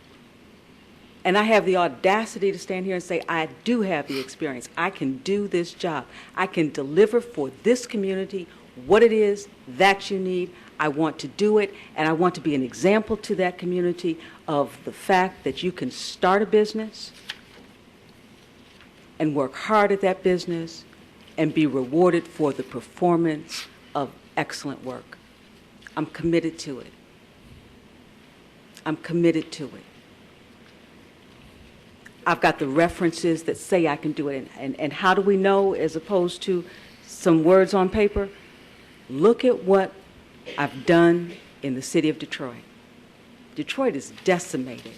Speaker 14: And I have the audacity to stand here and say, I do have the experience. I can do this job. I can deliver for this community what it is that you need. I want to do it, and I want to be an example to that community of the fact that you can start a business and work hard at that business and be rewarded for the performance of excellent work. I'm committed to it. I'm committed to it. I've got the references that say I can do it. And how do we know, as opposed to some words on paper? Look at what I've done in the city of Detroit. Detroit is decimated.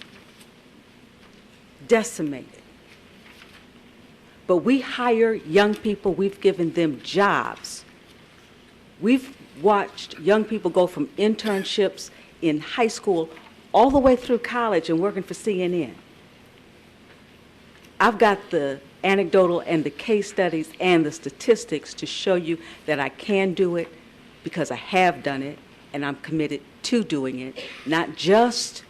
Speaker 14: Decimated. But we hire young people. We've given them jobs. We've watched young people go from internships in high school all the way through college and working for CNN. I've got the anecdotal and the case studies and the statistics to show you that I can do it because I have done it and I'm committed to doing it, not just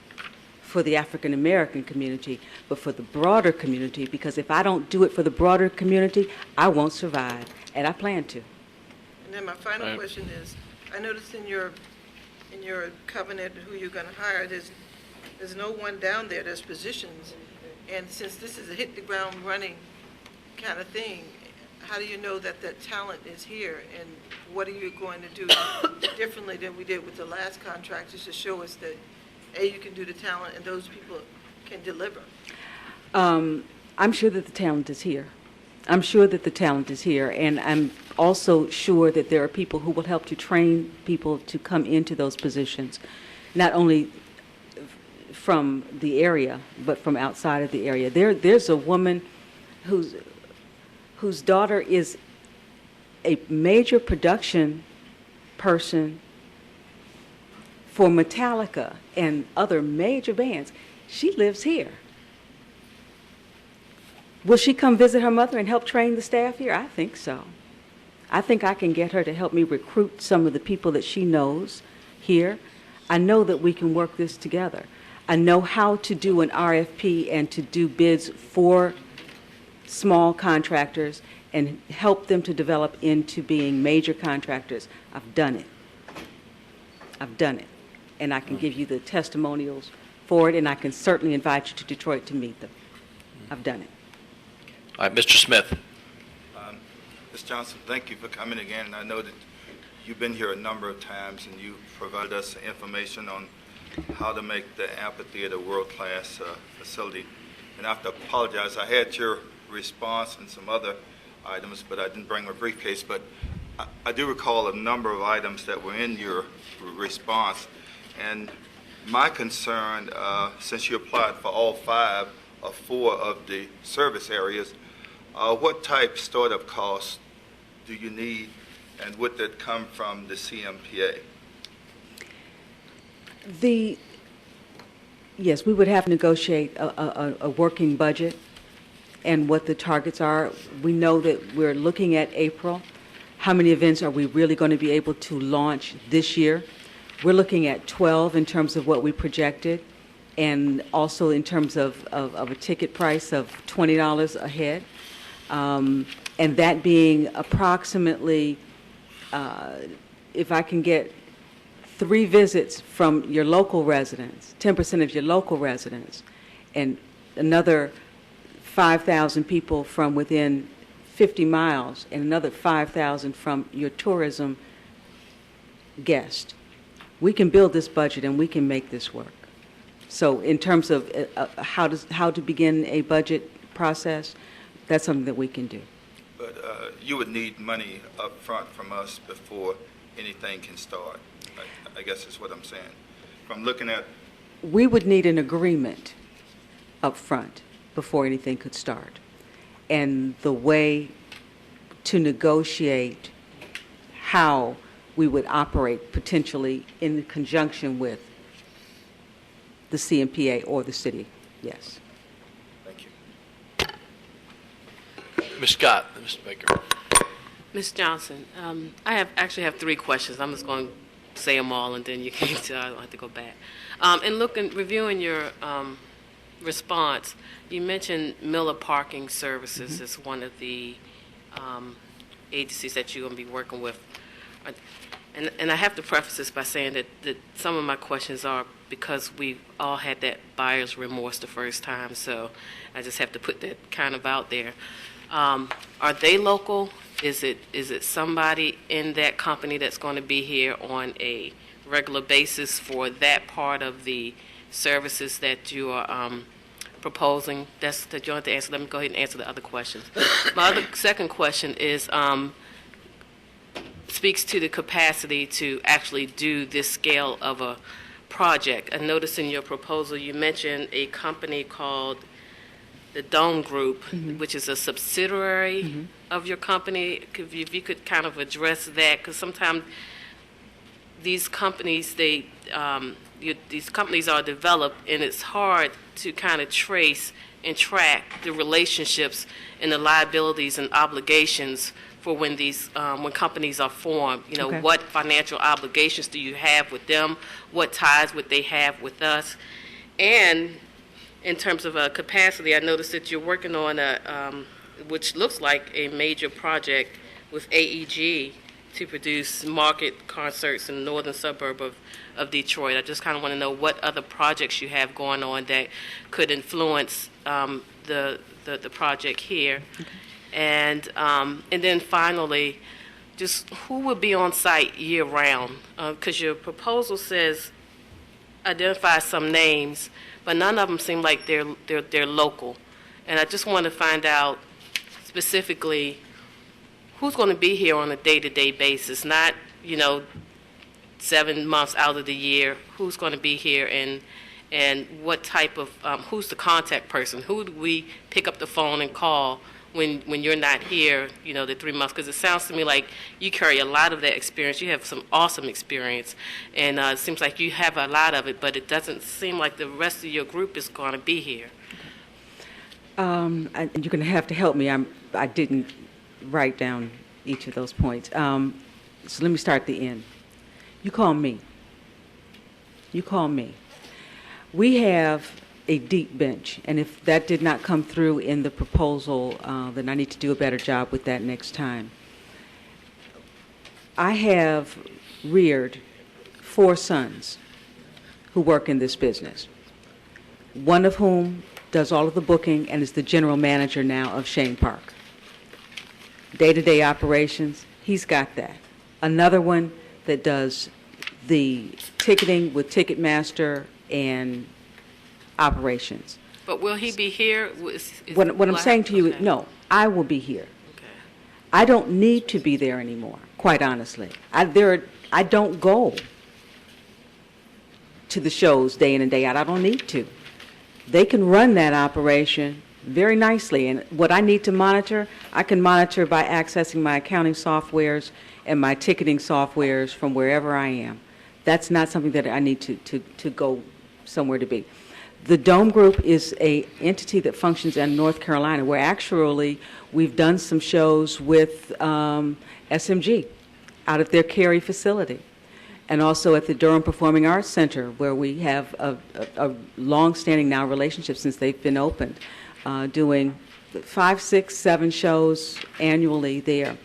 Speaker 14: for the African American community, but for the broader community, because if I don't do it for the broader community, I won't survive, and I plan to.
Speaker 9: And then my final question is, I noticed in your covenant who you're going to hire, there's no one down there, there's positions. And since this is a hit the ground running kind of thing, how do you know that that talent is here? And what are you going to do differently than we did with the last contractors to show us that, A, you can do the talent and those people can deliver?
Speaker 14: I'm sure that the talent is here. I'm sure that the talent is here, and I'm also sure that there are people who will help to train people to come into those positions, not only from the area, but from outside of the area. There's a woman whose daughter is a major production person for Metallica and other major bands. She lives here. Will she come visit her mother and help train the staff here? I think so. I think I can get her to help me recruit some of the people that she knows here. I know that we can work this together. I know how to do an RFP and to do bids for small contractors and help them to develop into being major contractors. I've done it. I've done it. And I can give you the testimonials for it, and I can certainly invite you to Detroit to meet them. I've done it.
Speaker 2: All right, Mr. Smith.
Speaker 21: Ms. Johnson, thank you for coming again. And I know that you've been here a number of times, and you provided us information on how to make the amphitheater a world-class facility. And I have to apologize. I had your response and some other items, but I didn't bring my briefcase. But I do recall a number of items that were in your response. And my concern, since you applied for all 5 or 4 of the service areas, what type startup costs do you need, and would that come from the CMPA?
Speaker 14: Yes, we would have to negotiate a working budget and what the targets are. We know that we're looking at April. How many events are we really going to be able to launch this year? We're looking at 12 in terms of what we projected, and also in terms of a ticket price of $20 a head. And that being approximately, if I can get 3 visits from your local residents, 10% of your local residents, and another 5,000 people from within 50 miles, and another 5,000 from your tourism guest, we can build this budget and we can make this work. So in terms of how to begin a budget process, that's something that we can do.
Speaker 21: But you would need money up front from us before anything can start. I guess is what I'm saying. From looking at...
Speaker 14: We would need an agreement up front before anything could start. And the way to negotiate how we would operate potentially in conjunction with the CMPA or the city, yes.
Speaker 21: Thank you.
Speaker 2: Ms. Scott, Mr. Baker.
Speaker 18: Ms. Johnson, I actually have 3 questions. I'm just going to say them all, and then you can. I'll have to go back. And reviewing your response, you mentioned Miller Parking Services as one of the agencies that you're going to be working with. And I have to preface this by saying that some of my questions are because we've all had that buyer's remorse the first time, so I just have to put that kind of out there. Are they local? Is it somebody in that company that's going to be here on a regular basis for that part of the services that you are proposing? That's that you have to answer. Let me go ahead and answer the other questions. My second question is speaks to the capacity to actually do this scale of a project. I noticed in your proposal you mentioned a company called the Dome Group, which is a subsidiary of your company. If you could kind of address that, because sometimes these companies, these companies are developed, and it's hard to kind of trace and track the relationships and the liabilities and obligations for when these when companies are formed. You know,
Speaker 14: Okay.
Speaker 18: What financial obligations do you have with them? What ties would they have with us? And in terms of capacity, I noticed that you're working on which looks like a major project with AEG to produce market concerts in the northern suburb of Detroit. I just kind of want to know what other projects you have going on that could influence the project here. And then finally, just who would be on site year round? Because your proposal says identify some names, but none of them seem like they're local. And I just want to find out specifically who's going to be here on a day-to-day basis, not, 7 months out of the year. Who's going to be here and what type of, who's the contact person? Who do we pick up the phone and call when you're not here, the 3 months? Because it sounds to me like you carry a lot of that experience. You have some awesome experience, and it seems like you have a lot of it, but it doesn't seem like the rest of your group is going to be here.
Speaker 14: You're going to have to help me. I didn't write down each of those points. So let me start at the end. You call me. We have a deep bench, and if that did not come through in the proposal, then I need to do a better job with that next time. I have reared 4 sons who work in this business, one of whom does all of the booking and is the general manager now of Shane Park. Day-to-day operations, he's got that. Another one that does the ticketing with Ticketmaster and operations.
Speaker 18: But will he be here?
Speaker 14: What I'm saying to you is, no, I will be here.
Speaker 18: Okay.
Speaker 14: I don't need to be there anymore, quite honestly. I don't go to the shows day in and day out. I don't need to. They can run that operation very nicely. And what I need to monitor, I can monitor by accessing my accounting softwares and my ticketing softwares from wherever I am. That's not something that I need to go somewhere to be. The Dome Group is an entity that functions in North Carolina, where actually we've done some shows with SMG out of their Cary facility, and also at the Durham Performing Arts Center, where we have a long-standing now relationship since they've been opened, doing 5, 6, 7 shows annually there.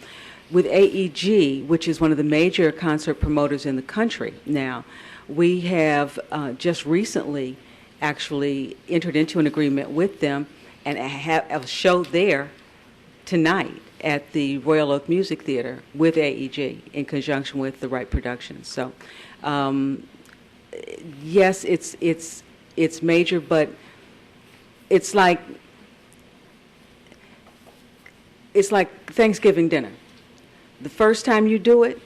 Speaker 14: With AEG, which is one of the major concert promoters in the country now, we have just recently actually entered into an agreement with them and have a show there tonight at the Royal Oak Music Theater with AEG in conjunction with the Wright Productions. So, yes, it's major, but it's like Thanksgiving dinner. The first time you do it,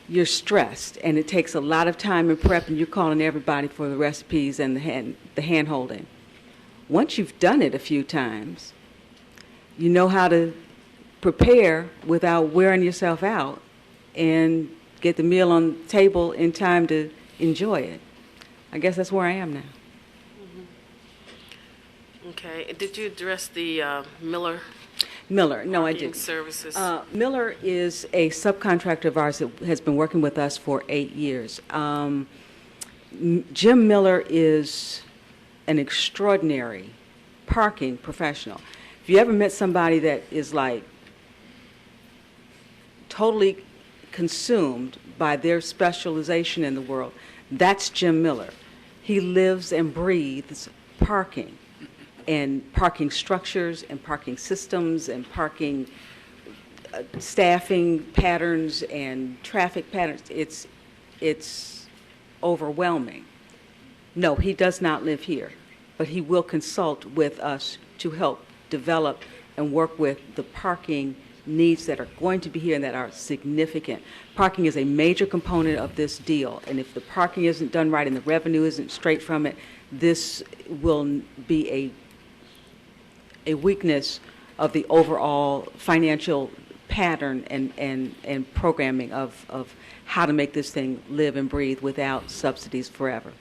Speaker 14: you're stressed, and it takes a lot of time and prep, and you're calling everybody for the recipes and the hand-holding. Once you've done it a few times, you know how to prepare without wearing yourself out and get the meal on the table in time to enjoy it. I guess that's where I am now.
Speaker 18: Mm-hmm. Okay. Did you address the Miller?
Speaker 14: No, I didn't.
Speaker 18: Services.
Speaker 14: Miller is a subcontractor of ours that has been working with us for 8 years. Jim Miller is an extraordinary parking professional. If you ever met somebody that is like totally consumed by their specialization in the world, that's Jim Miller. He lives and breathes parking, and parking structures and parking systems and parking staffing patterns and traffic patterns. It's overwhelming. No, he does not live here, but he will consult with us to help develop and work with the parking needs that are going to be here and that are significant. Parking is a major component of this deal, and if the parking isn't done right and the revenue isn't straight from it, this will be a weakness of the overall financial pattern and programming of how to make this thing live and breathe without subsidies forever.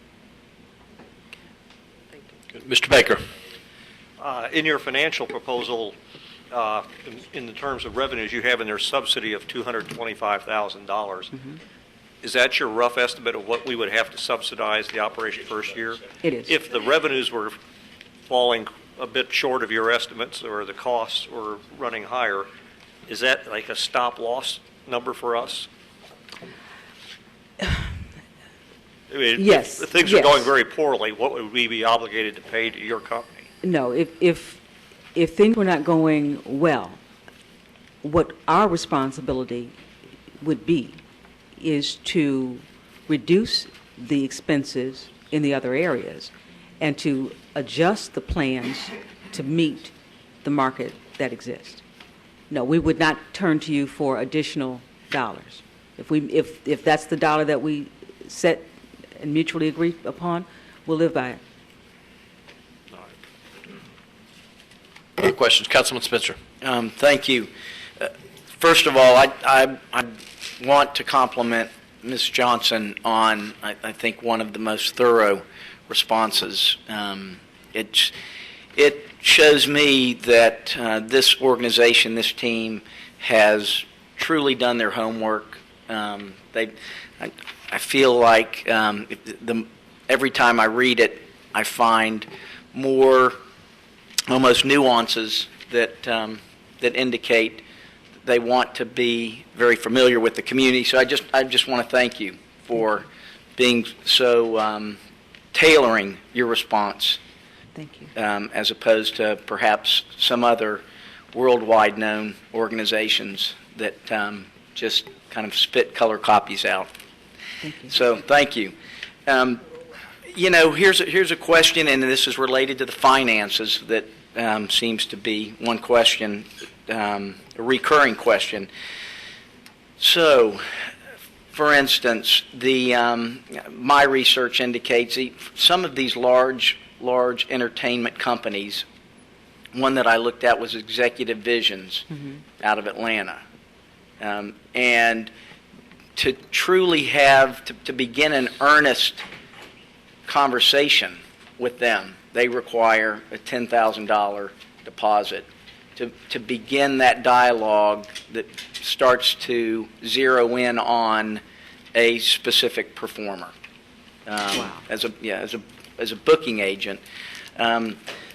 Speaker 2: Mr. Baker.
Speaker 11: In your financial proposal, in the terms of revenues, you have in there subsidy of $225,000. is that your rough estimate of what we would have to subsidize the operation first year?
Speaker 14: It is.
Speaker 11: If the revenues were falling a bit short of your estimates or the costs were running higher, is that like a stop-loss number for us? I mean,
Speaker 14: Yes,
Speaker 11: if things are going very poorly, what would we be obligated to pay to your company?
Speaker 14: No, if things were not going well, what our responsibility would be is to reduce the expenses in the other areas and to adjust the plans to meet the market that exists. No, we would not turn to you for additional dollars. If that's the dollar that we set and mutually agree upon, we'll live by it.
Speaker 2: Other questions? Councilman Spencer.
Speaker 4: Thank you. First of all, I want to compliment Ms. Johnson on, I think, one of the most thorough responses. It shows me that this organization, this team, has truly done their homework. I feel like every time I read it, I find more almost nuances that indicate they want to be very familiar with the community. So I just want to thank you for being so tailoring your response.
Speaker 14: Thank you.
Speaker 4: As opposed to perhaps some other worldwide known organizations that just kind of spit color copies out.
Speaker 14: Thank you.
Speaker 4: So thank you. Here's a question, and this is related to the finances that seems to be one question, a recurring question. So, for instance, my research indicates some of these large entertainment companies, one that I looked at was Executive Visions out of Atlanta. And to truly to begin an earnest conversation with them, they require a $10,000 deposit to begin that dialogue that starts to zero in on a specific performer.
Speaker 14: Wow.
Speaker 4: As a booking agent.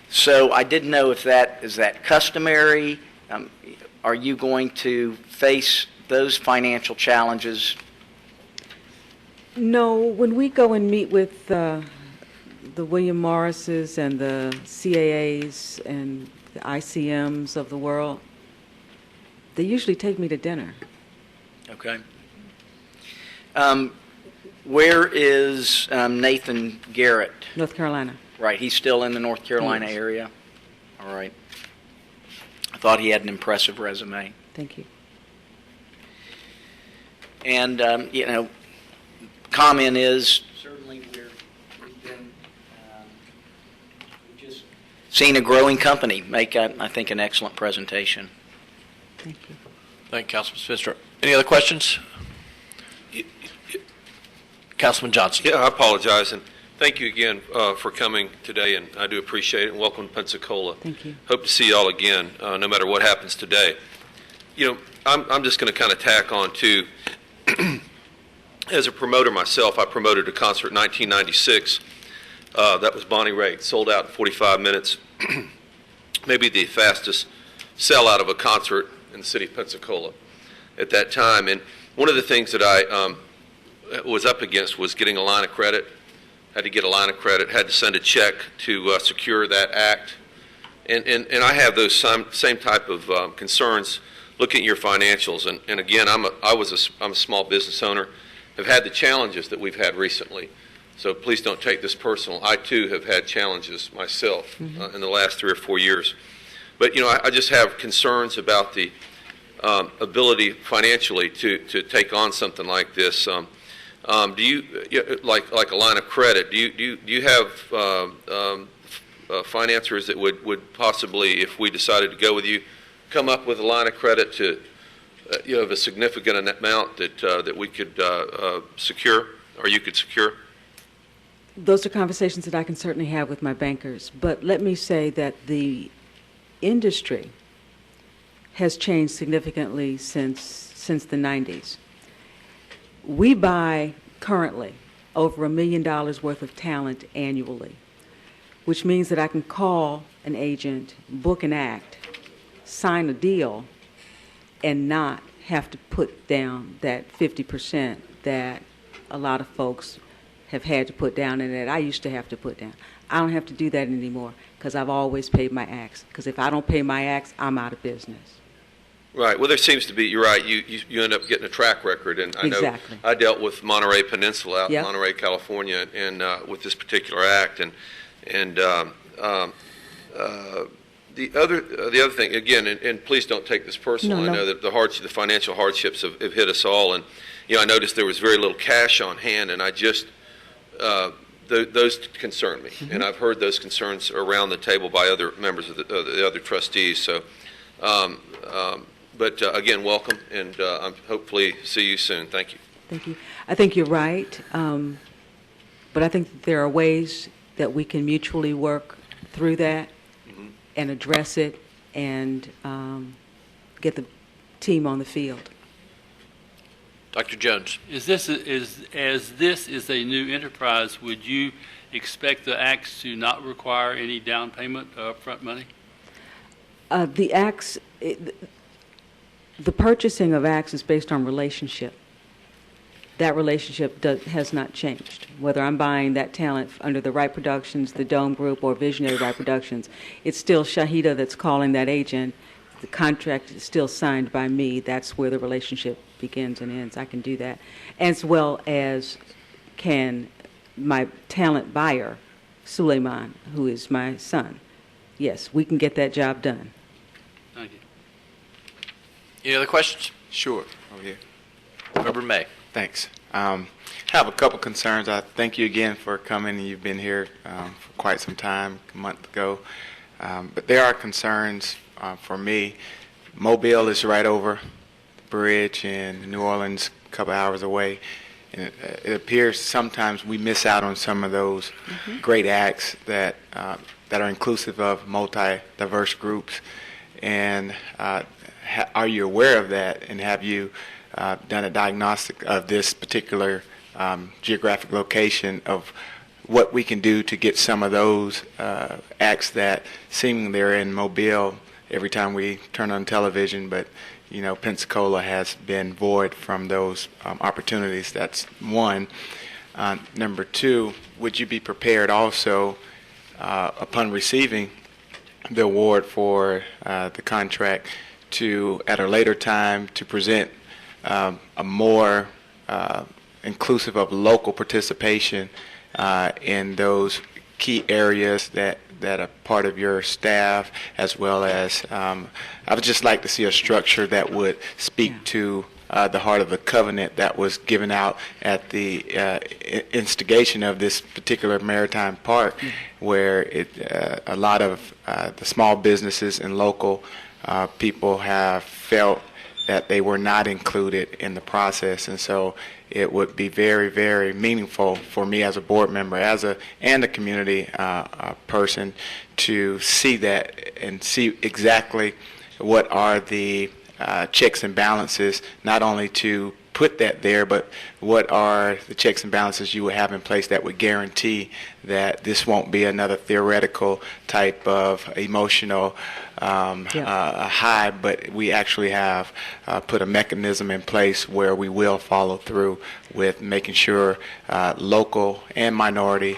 Speaker 4: So I didn't know if is that customary. Are you going to face those financial challenges?
Speaker 14: No, when we go and meet with the William Morrises and the CAAs and the ICMs of the world, they usually take me to dinner.
Speaker 4: Okay. Where is Nathan Garrett?
Speaker 14: North Carolina.
Speaker 4: Right, he's still in the North Carolina area? All right. I thought he had an impressive resume.
Speaker 14: Thank you.
Speaker 4: And, comment is, certainly we've just seen a growing company make, I think, an excellent presentation.
Speaker 14: Thank you.
Speaker 2: Thank you, Councilman Spencer. Any other questions? Councilman Johnson.
Speaker 8: Yeah, I apologize, and thank you again for coming today, and I do appreciate it, and welcome to Pensacola.
Speaker 14: Thank you.
Speaker 8: Hope to see you all again, no matter what happens today. I'm just going to kind of tack on to, as a promoter myself, I promoted a concert in 1996. That was Bonnie Raitt, sold out in 45 minutes. Maybe the fastest sellout of a concert in the city of Pensacola at that time. And one of the things that I was up against was getting a line of credit. Had to get a line of credit, had to send a check to secure that act. And I have those same type of concerns looking at your financials. And again, I'm a small business owner. Have had the challenges that we've had recently. So please don't take this personal. I, too, have had challenges myself in the last 3 or 4 years. But, I just have concerns about the ability financially to take on something like this. Do you, like a line of credit, do you have financiers that would possibly, if we decided to go with you, come up with a line of credit to, of a significant amount that we could secure, or you could secure?
Speaker 14: Those are conversations that I can certainly have with my bankers. But let me say that the industry has changed significantly since the 90s. We buy currently over $1 million worth of talent annually, which means that I can call an agent, book an act, sign a deal, and not have to put down that 50% that a lot of folks have had to put down and that I used to have to put down. I don't have to do that anymore because I've always paid my acts. Because if I don't pay my acts, I'm out of business.
Speaker 8: Right. Well, there seems to be, you're right, you end up getting a track record. And I know
Speaker 14: Exactly.
Speaker 8: I dealt with Monterey Peninsula out
Speaker 14: Yep.
Speaker 8: in Monterey, California, and with this particular act. The other thing, again, and please don't take this personal.
Speaker 14: No.
Speaker 8: I know that the financial hardships have hit us all, and I noticed there was very little cash on hand, and I just those concern me, and I've heard those concerns around the table by other members of the other trustees. So, but again, welcome, and I'm hopefully see you soon. Thank you.
Speaker 14: Thank you. I think you're right, but I think that there are ways that we can mutually work through that and address it and get the team on the field.
Speaker 2: Dr. Jones.
Speaker 20: As this is a new enterprise, would you expect the acts to not require any down payment upfront money?
Speaker 14: The acts, the purchasing of acts is based on relationship. That relationship has not changed. Whether I'm buying that talent under the Right Productions, the Dome Group, or Visionary Right Productions, it's still Shahida that's calling that agent. The contract is still signed by me. That's where the relationship begins and ends. I can do that. As well as can my talent buyer, Suleiman, who is my son. Yes, we can get that job done.
Speaker 20: Thank you.
Speaker 2: Any other questions?
Speaker 19: Sure, over here.
Speaker 2: Member May.
Speaker 19: Thanks. I have a couple concerns. I thank you again for coming. You've been here for quite some time, a month ago. But there are concerns for me. Mobile is right over the bridge, and New Orleans a couple hours away. And it appears sometimes we miss out on some of those great acts that are inclusive of multi-diverse groups. And are you aware of that, and have you done a diagnostic of this particular geographic location of what we can do to get some of those acts that seemingly they're in Mobile every time we turn on television, but Pensacola has been void from those opportunities. That's one. Number two, would you be prepared also upon receiving the award for the contract to, at a later time, to present a more inclusive of local participation in those key areas that are part of your staff, as well as I would just like to see a structure that would speak to the heart of the covenant that was given out at the instigation of this particular maritime park, where a lot of the small businesses and local people have felt that they were not included in the process. And so it would be very, very meaningful for me as a board member, and a community person, to see that and see exactly what are the checks and balances, not only to put that there, but what are the checks and balances you would have in place that would guarantee that this won't be another theoretical type of emotional high, but we actually have put a mechanism in place where we will follow through with making sure local and minority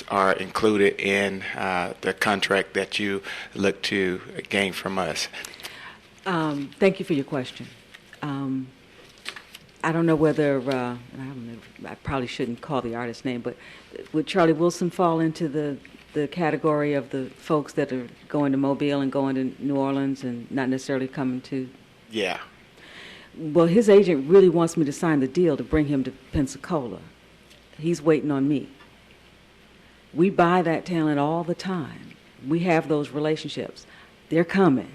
Speaker 19: are included in the contract that you look to gain from us.
Speaker 14: Thank you for your question. I don't know whether, I probably shouldn't call the artist's name, but would Charlie Wilson fall into the category of the folks that are going to Mobile and going to New Orleans and not necessarily coming to?
Speaker 19: Yeah.
Speaker 14: Well, his agent really wants me to sign the deal to bring him to Pensacola. He's waiting on me. We buy that talent all the time. We have those relationships. They're coming.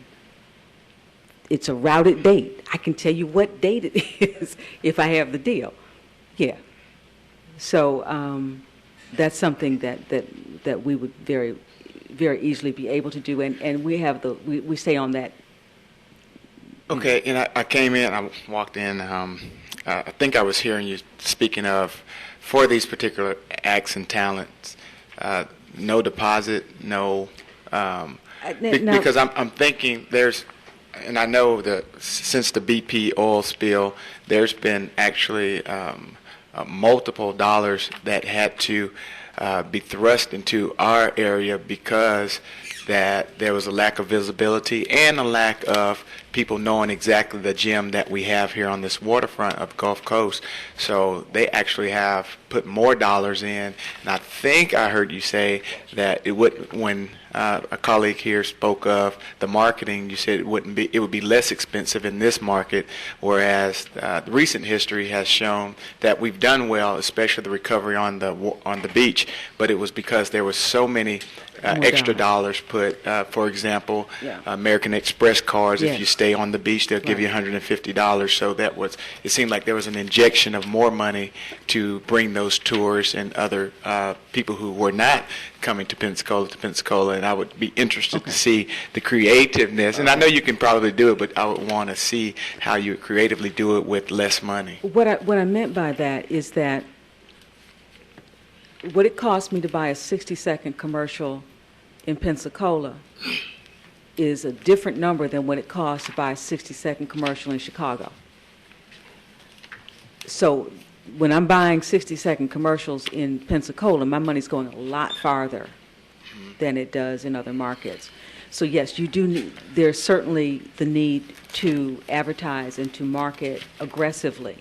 Speaker 14: It's a routed date. I can tell you what date it is if I have the deal. Yeah. So that's something that we would very, very easily be able to do, and we have we stay on that.
Speaker 19: Okay, and I came in, I walked in I think I was hearing you speaking of, for these particular acts and talents, no deposit, no, because I'm thinking there's, and I know that since the BP oil spill, there's been actually multiple dollars that had to be thrust into our area because that there was a lack of visibility and a lack of people knowing exactly the gem that we have here on this waterfront of Gulf Coast. So they actually have put more dollars in. And I think I heard you say that it would, when a colleague here spoke of the marketing, you said it would be less expensive in this market, whereas the recent history has shown that we've done well, especially the recovery on the beach. But it was because there was so many extra dollars put. For example, American Express cards. If you stay on the beach, they'll give you $150. So it seemed like there was an injection of more money to bring those tours and other people who were not coming to Pensacola, and I would be interested to see the creativeness. And I know you can probably do it, but I would want to see how you creatively do it with less money.
Speaker 14: What I meant by that is that what it cost me to buy a 60-second commercial in Pensacola is a different number than what it costs to buy a 60-second commercial in Chicago. So when I'm buying 60-second commercials in Pensacola, my money's going a lot farther than it does in other markets. So yes, you do need, there's certainly the need to advertise and to market aggressively.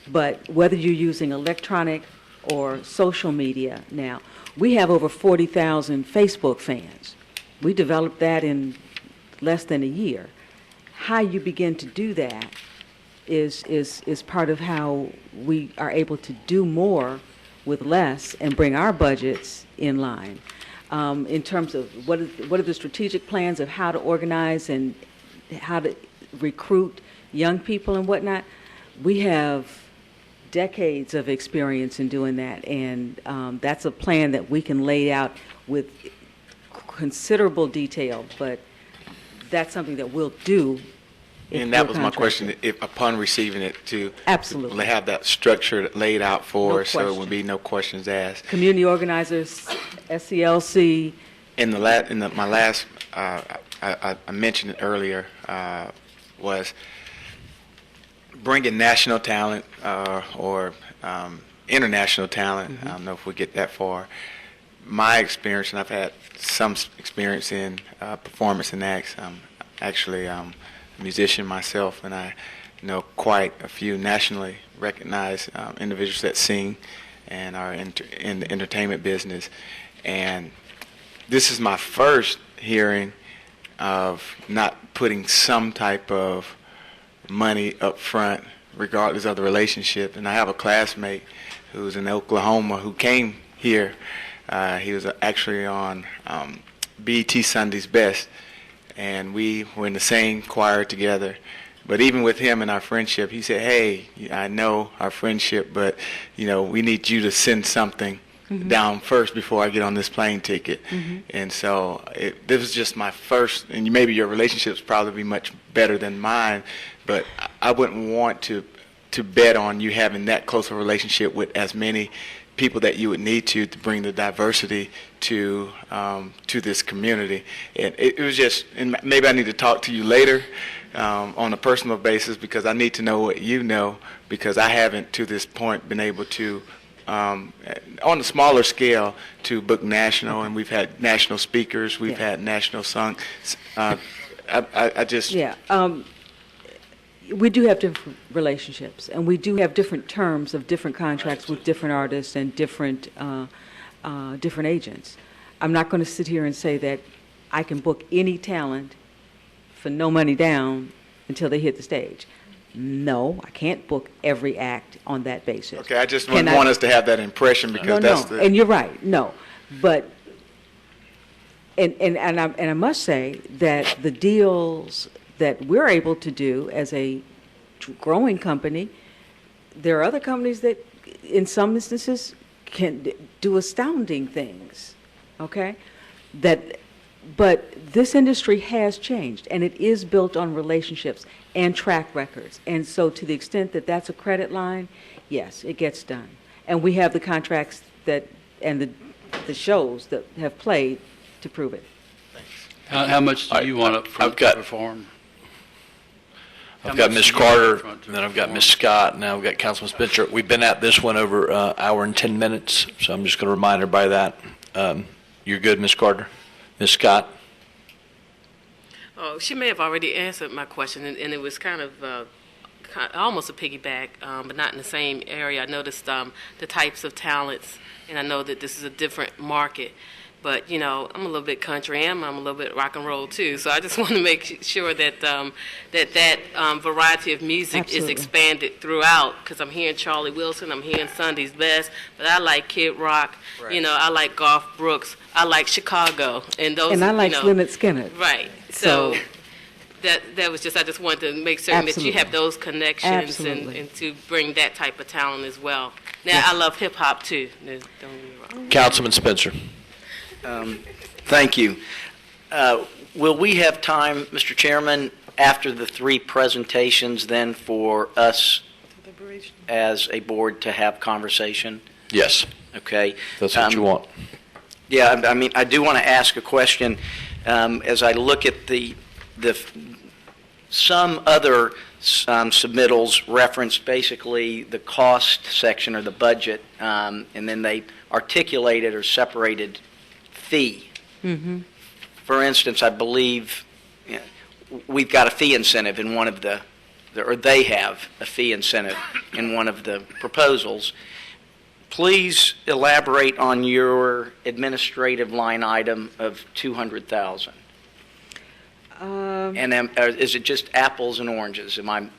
Speaker 14: But whether you're using electronic or social media now, we have over 40,000 Facebook fans. We developed that in less than a year. How you begin to do that is part of how we are able to do more with less and bring our budgets in line. In terms of what are the strategic plans of how to organize and how to recruit young people and whatnot, we have decades of experience in doing that, and that's a plan that we can lay out with considerable detail, but that's something that we'll do.
Speaker 19: And that was my question, if upon receiving it, to
Speaker 14: absolutely
Speaker 19: have that structure laid out for us, so it would be no questions asked.
Speaker 14: Community organizers, SCLC.
Speaker 19: My last, I mentioned it earlier, was bringing national talent or international talent. I don't know if we get that far. My experience, and I've had some experience in performance and acts. I'm actually a musician myself, and I know quite a few nationally recognized individuals that sing and are in the entertainment business. And this is my first hearing of not putting some type of money up front regardless of the relationship. And I have a classmate who's in Oklahoma who came here. He was actually on BET Sunday's Best, and we were in the same choir together. But even with him and our friendship, he said, hey, I know our friendship, but we need you to send something down first before I get on this plane ticket. And so this was just my first, and maybe your relationship's probably much better than mine, but I wouldn't want to bet on you having that close a relationship with as many people that you would need to bring the diversity to this community. And it was just, and maybe I need to talk to you later on a personal basis, because I need to know what you know, because I haven't to this point been able to on a smaller scale to book national, and we've had national speakers, we've had national sung.
Speaker 14: We do have different relationships, and we do have different terms of different contracts with different artists and different agents. I'm not going to sit here and say that I can book any talent for no money down until they hit the stage. No, I can't book every act on that basis.
Speaker 19: Okay, I just want us to have that impression, because
Speaker 14: and you're right, but and I must say that the deals that we're able to do as a growing company, there are other companies that in some instances can do astounding things, okay, that But this industry has changed, and it is built on relationships and track records. And so to the extent that that's a credit line, yes, it gets done. And we have the contracts that, and the shows that have played to prove it.
Speaker 20: How much do you want up front to perform?
Speaker 2: I've got Ms. Carter, and then I've got Ms. Scott, and now we've got Councilman Spencer. We've been at this one over an hour and 10 minutes, so I'm just going to remind everybody that. You're good, Ms. Carter? Ms. Scott?
Speaker 18: Oh, she may have already answered my question, and it was kind of almost a piggyback, but not in the same area. I noticed the types of talents, and I know that this is a different market. But, you know, I'm a little bit country and I'm a little bit rock and roll, too. So I just want to make sure that that variety of music is expanded throughout, because I'm hearing Charlie Wilson, I'm hearing Sunday's Best, but I like Kid Rock, you know, I like Garth Brooks, I like Chicago. And those,
Speaker 14: and I like Lynyrd Skynyrd.
Speaker 18: Right. So that was just, I just wanted to make certain that you have those connections and to bring that type of talent as well. Now, I love hip-hop, too. Don't get me wrong.
Speaker 2: Councilman Spencer.
Speaker 4: Thank you. Will we have time, Mr. Chairman, after the three presentations then for us as a board to have conversation?
Speaker 2: Yes.
Speaker 4: Okay.
Speaker 2: That's what you want.
Speaker 4: Yeah, I mean, I do want to ask a question. As I look at some other submittals reference basically the cost section or the budget, and then they articulated or separated fee. Mm-hmm. For instance, I believe we've got a fee incentive in one of or they have a fee incentive in one of the proposals. Please elaborate on your administrative line item of $200,000. And is it just apples and oranges? Am I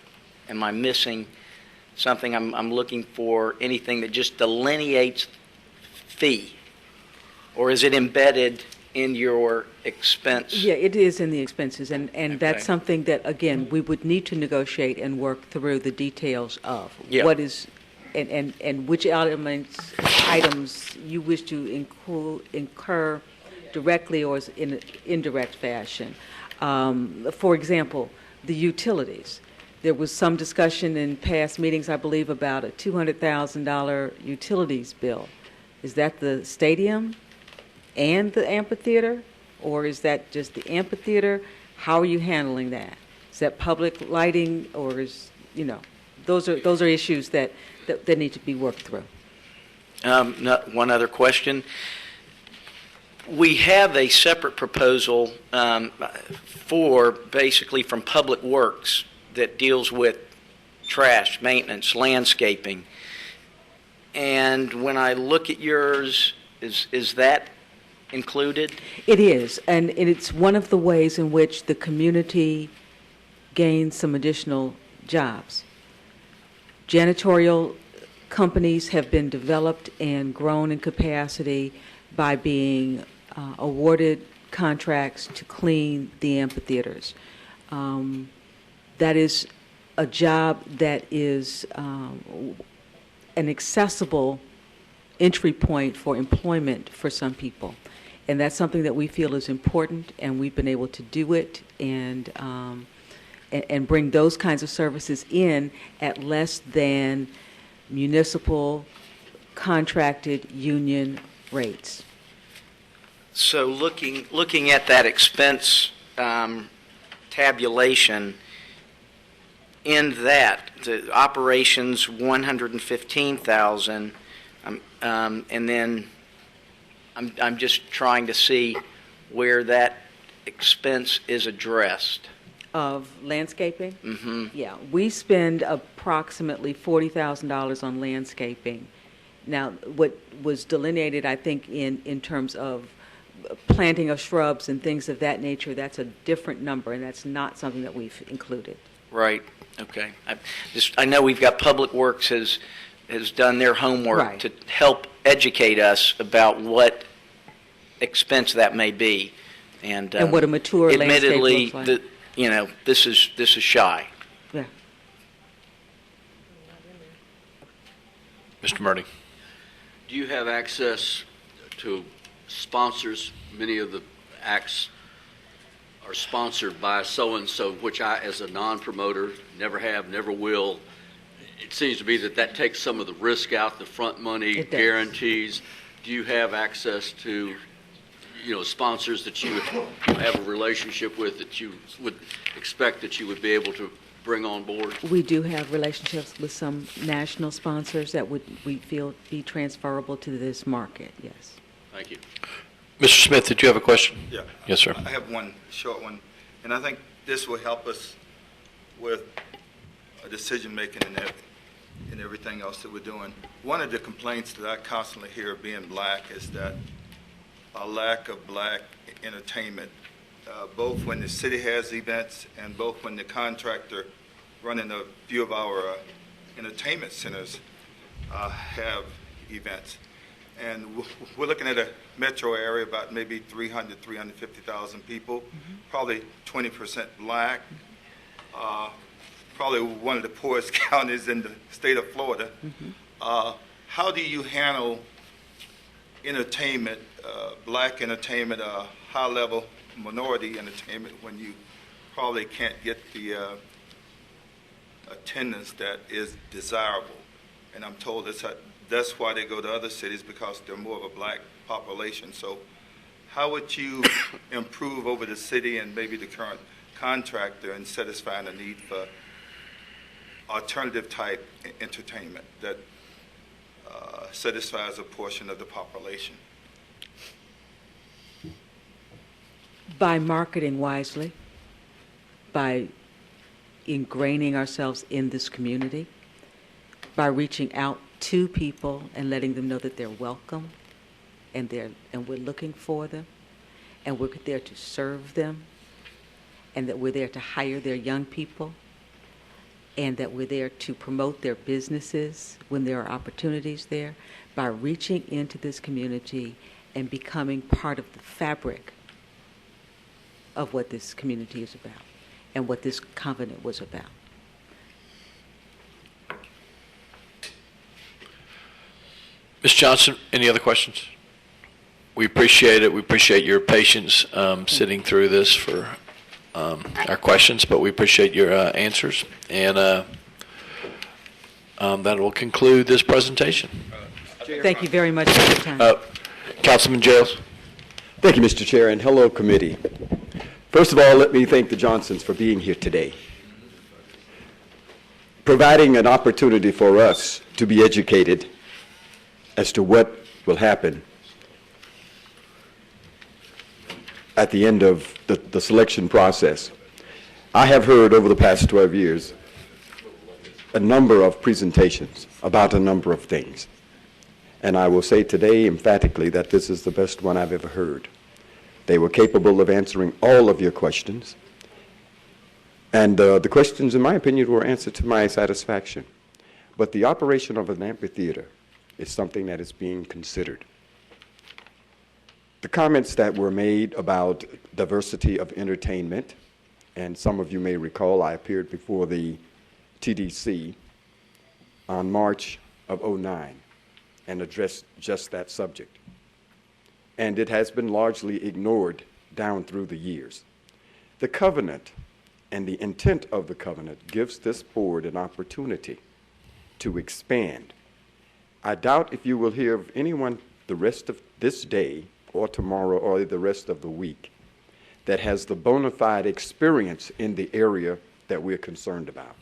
Speaker 4: missing something? I'm looking for anything that just delineates fee. Or is it embedded in your expense?
Speaker 14: Yeah, it is in the expenses, and that's something that, again, we would need to negotiate and work through the details of.
Speaker 4: Yeah.
Speaker 14: What is, and which items you wish to incur directly or in an indirect fashion. For example, the utilities. There was some discussion in past meetings, I believe, about a $200,000 utilities bill. Is that the stadium and the amphitheater, or is that just the amphitheater? How are you handling that? Is that public lighting, or is, you know, those are issues that need to be worked through.
Speaker 4: One other question. We have a separate proposal for basically from Public Works that deals with trash, maintenance, landscaping. And when I look at yours, is that included?
Speaker 14: It is, and it's one of the ways in which the community gains some additional jobs. Janitorial companies have been developed and grown in capacity by being awarded contracts to clean the amphitheaters. That is a job that is an accessible entry point for employment for some people. And that's something that we feel is important, and we've been able to do it and bring those kinds of services in at less than municipal contracted union rates.
Speaker 4: So looking at that expense tabulation, in that, the operations 115,000, and then I'm just trying to see where that expense is addressed.
Speaker 14: Of landscaping?
Speaker 4: Mm-hmm.
Speaker 14: Yeah, we spend approximately $40,000 on landscaping. Now, what was delineated, I think, in terms of planting of shrubs and things of that nature, that's a different number, and that's not something that we've included.
Speaker 4: Right. Okay. I know we've got Public Works has done their homework to help educate us about what expense that may be, and
Speaker 14: what a mature landscape
Speaker 4: admittedly,
Speaker 14: looks like.
Speaker 4: This is shy.
Speaker 14: Yeah.
Speaker 2: Mr. Murdy.
Speaker 6: Do you have access to sponsors? Many of the acts are sponsored by so-and-so, which I, as a non-promoter, never have, never will. It seems to me that that takes some of the risk out, the front money guarantees. Do you have access to, sponsors that you would have a relationship with that you would expect that you would be able to bring on board?
Speaker 14: We do have relationships with some national sponsors that we feel be transferable to this market, yes.
Speaker 6: Thank you.
Speaker 2: Mr. Smith, did you have a question?
Speaker 21: Yeah.
Speaker 2: Yes, sir.
Speaker 21: I have one short one, and I think this will help us with decision-making and everything else that we're doing. One of the complaints that I constantly hear being black is that a lack of black entertainment, both when the city has events and both when the contractor running a few of our entertainment centers have events. And we're looking at a metro area about maybe 300, 350,000 people, probably 20% black, probably one of the poorest counties in the state of Florida. How do you handle entertainment, black entertainment, high-level minority entertainment when you probably can't get the attendance that is desirable? And I'm told that's why they go to other cities, because they're more of a black population. So how would you improve over the city and maybe the current contractor in satisfying the need for alternative type entertainment that satisfies a portion of the population?
Speaker 14: By marketing wisely, by ingraining ourselves in this community, by reaching out to people and letting them know that they're welcome and we're looking for them and we're there to serve them and that we're there to hire their young people and that we're there to promote their businesses when there are opportunities there. By reaching into this community and becoming part of the fabric of what this community is about and what this covenant was about.
Speaker 2: Ms. Johnson, any other questions? We appreciate it. We appreciate your patience sitting through this for our questions, but we appreciate your answers. And that will conclude this presentation.
Speaker 14: Thank you very much for your time.
Speaker 2: Councilman Jales.
Speaker 12: Thank you, Mr. Chair, and hello, committee. First of all, let me thank the Johnsons for being here today, providing an opportunity for us to be educated as to what will happen at the end of the selection process. I have heard over the past 12 years a number of presentations about a number of things. And I will say today emphatically that this is the best one I've ever heard. They were capable of answering all of your questions. And the questions, in my opinion, were answered to my satisfaction. But the operation of an amphitheater is something that is being considered. The comments that were made about diversity of entertainment, and some of you may recall I appeared before the TDC on March of '09 and addressed just that subject. And it has been largely ignored down through the years. The covenant and the intent of the covenant gives this board an opportunity to expand. I doubt if you will hear of anyone the rest of this day or tomorrow or the rest of the week that has the bona fide experience in the area that we're concerned about.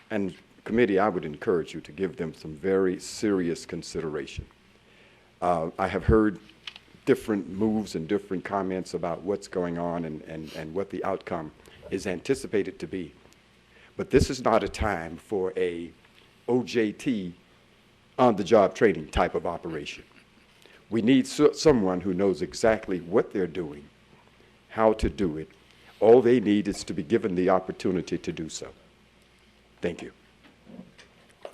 Speaker 12: And committee, I would encourage you to give them some very serious consideration. I have heard different moves and different comments about what's going on and what the outcome is anticipated to be. But this is not a time for a OJT, on-the-job training type of operation. We need someone who knows exactly what they're doing, how to do it. All they need is to be given the opportunity to do so. Thank you.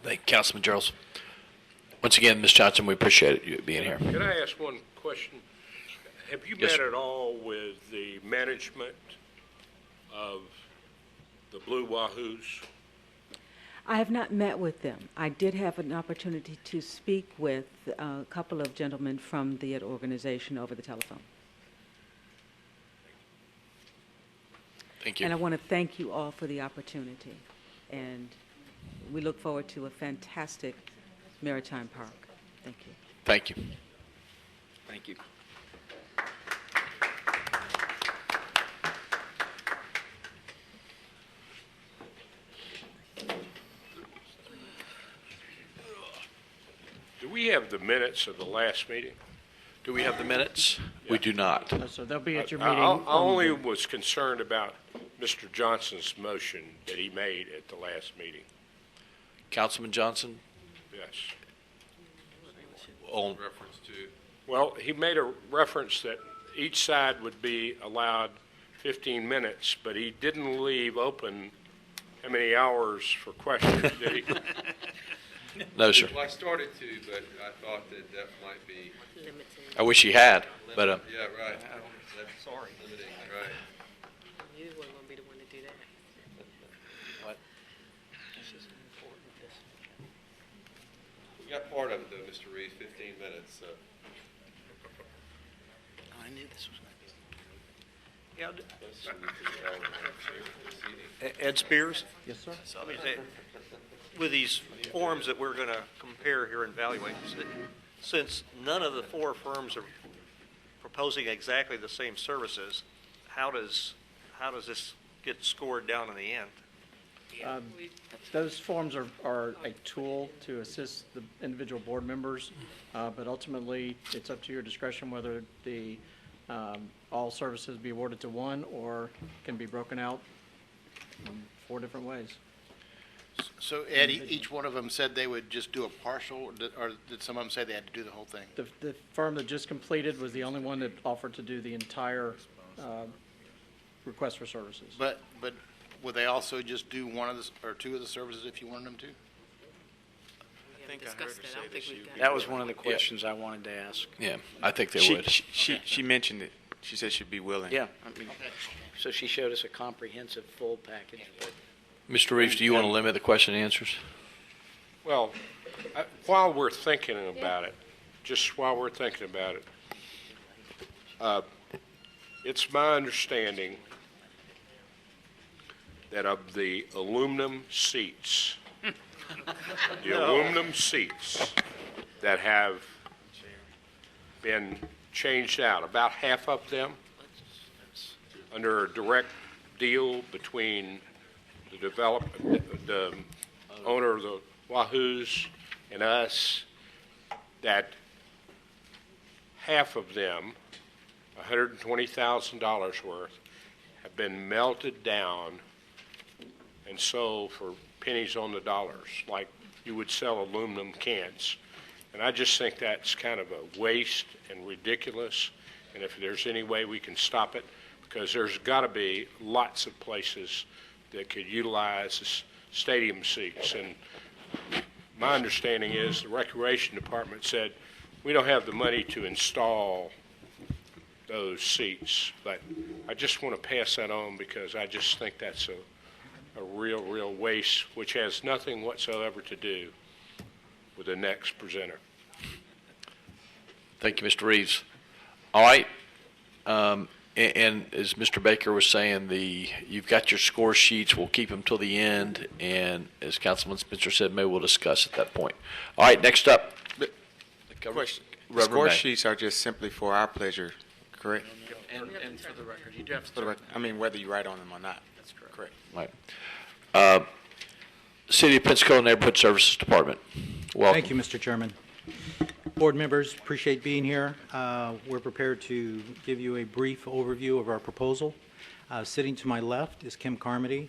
Speaker 2: Thank you, Councilman Charles. Once again, Ms. Johnson, we appreciate you being here.
Speaker 7: Can I ask one question? Have you
Speaker 2: Yes,
Speaker 7: met
Speaker 2: sir.
Speaker 7: at all with the management of the Blue Wahoos?
Speaker 14: I have not met with them. I did have an opportunity to speak with a couple of gentlemen from the organization over the telephone.
Speaker 2: Thank you.
Speaker 15: And I want to thank you all for the opportunity. And we look forward to a fantastic Maritime Park. Thank you.
Speaker 2: Thank you.
Speaker 4: Thank you.
Speaker 7: Do we have the minutes of the last meeting?
Speaker 2: Do we have the minutes? We do not.
Speaker 10: So they'll be at your
Speaker 7: I
Speaker 10: meeting.
Speaker 7: only was concerned about Mr. Johnson's motion that he made at the last meeting.
Speaker 2: Councilman Johnson?
Speaker 7: Yes.
Speaker 2: On
Speaker 8: reference to.
Speaker 7: Well, he made a reference that each side would be allowed 15 minutes, but he didn't leave open how many hours for questions, did he?
Speaker 2: No, sir.
Speaker 8: Well, I started to, but I thought that might be.
Speaker 2: I wish he had, but
Speaker 8: Yeah, right. Sorry. Limiting, right.
Speaker 18: You weren't going to be the one to do that.
Speaker 2: What?
Speaker 8: We got part of it though, Mr. Reeves, 15 minutes, so.
Speaker 4: I knew this was going to be.
Speaker 11: Ed Spears?
Speaker 10: Yes, sir.
Speaker 11: I mean, with these forms that we're going to compare here and evaluate, since none of the four firms are proposing exactly the same services, how does this get scored down in the end?
Speaker 10: Those forms are a tool to assist the individual board members, but ultimately, it's up to your discretion whether the all services be awarded to one or can be broken out in 4 different ways.
Speaker 5: So, Ed, each one of them said they would just do a partial, or did some of them say they had to do the whole thing?
Speaker 10: The firm that just completed was the only one that offered to do the entire request for services.
Speaker 5: But would they also just do one of the, or 2 of the services if you wanted them to?
Speaker 18: I think I heard her say that.
Speaker 4: That was one of the questions I wanted to ask.
Speaker 2: yeah, I think they would.
Speaker 19: She mentioned it. She said she'd be willing.
Speaker 4: Yeah, I mean, so she showed us a comprehensive, full package.
Speaker 2: Mr. Reeves, do you want to limit the question and answers?
Speaker 7: Well, while we're thinking about it, just while we're thinking about it, it's my understanding that of the aluminum seats, that have been changed out, about half of them, under a direct deal between the owner of the Wahoos and us, that half of them, $120,000 worth, have been melted down and sold for pennies on the dollars, like you would sell aluminum cans. And I just think that's kind of a waste and ridiculous, and if there's any way we can stop it, because there's got to be lots of places that could utilize stadium seats. And my understanding is the Recreation Department said, we don't have the money to install those seats. But I just want to pass that on because I just think that's a real waste, which has nothing whatsoever to do with the next presenter.
Speaker 2: Thank you, Mr. Reeves. All right. And as Mr. Baker was saying, you've got your score sheets. We'll keep them till the end. And as Councilman Spencer said, maybe we'll discuss at that point. All right, next up.
Speaker 19: Question.
Speaker 2: Reverend
Speaker 19: Score
Speaker 2: May.
Speaker 19: sheets are just simply for our pleasure, correct?
Speaker 4: And for the record, you do have to.
Speaker 19: For the record, I mean, whether you write on them or not.
Speaker 4: That's correct.
Speaker 19: Correct.
Speaker 2: Right. City of Pensacola Neighborhood Services Department. Welcome.
Speaker 22: Thank you, Mr. Chairman. Board members, appreciate being here. We're prepared to give you a brief overview of our proposal. Sitting to my left is Kim Carmody,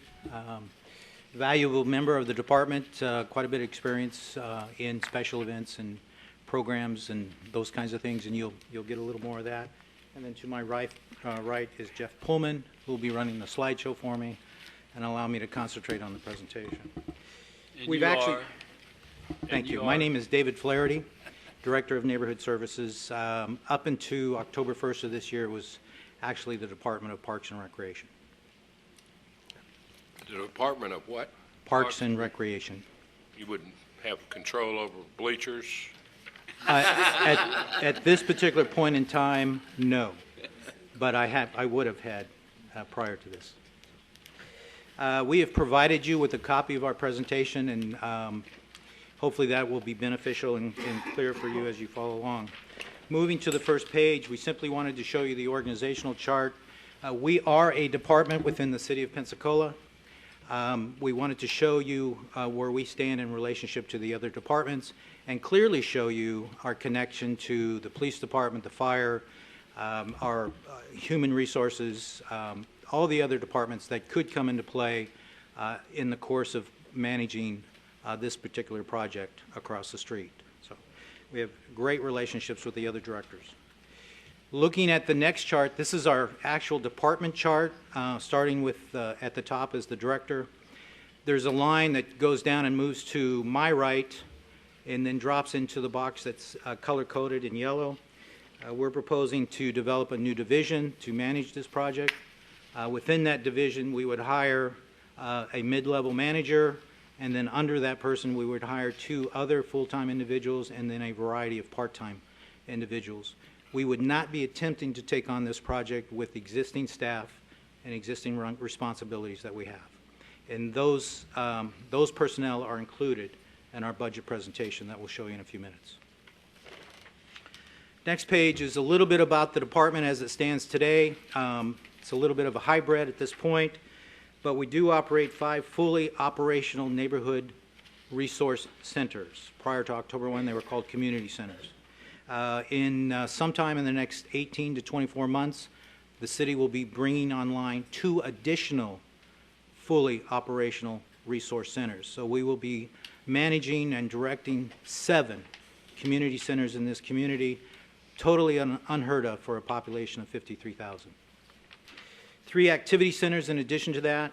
Speaker 22: valuable member of the department, quite a bit of experience in special events and programs and those kinds of things, and you'll get a little more of that. And then to my right is Jeff Pullman, who will be running the slideshow for me and allow me to concentrate on the presentation. Thank you. My name is David Flaherty, Director of Neighborhood Services. Up until October 1st of this year, it was actually the Department of Parks and Recreation.
Speaker 7: The Department of what?
Speaker 22: Parks and Recreation.
Speaker 7: You wouldn't have control over bleachers?
Speaker 22: At this particular point in time, no. But I would have had prior to this. We have provided you with a copy of our presentation, and hopefully that will be beneficial and clear for you as you follow along. Moving to the first page, we simply wanted to show you the organizational chart. We are a department within the City of Pensacola. We wanted to show you where we stand in relationship to the other departments and clearly show you our connection to the police department, the fire, our human resources, all the other departments that could come into play in the course of managing this particular project across the street. So we have great relationships with the other directors. Looking at the next chart, this is our actual department chart, starting with at the top is the director. There's a line that goes down and moves to my right and then drops into the box that's color-coded in yellow. We're proposing to develop a new division to manage this project. Within that division, we would hire a mid-level manager, and then under that person, we would hire 2 other full-time individuals and then a variety of part-time individuals. We would not be attempting to take on this project with existing staff and existing responsibilities that we have. And those personnel are included in our budget presentation that we'll show you in a few minutes. Next page is a little bit about the department as it stands today. It's a little bit of a hybrid at this point, but we do operate 5 fully operational neighborhood resource centers. Prior to October 1, they were called community centers. Sometime in the next 18 to 24 months, the city will be bringing online 2 additional fully operational resource centers. So we will be managing and directing 7 community centers in this community, totally unheard of for a population of 53,000. 3 activity centers in addition to that.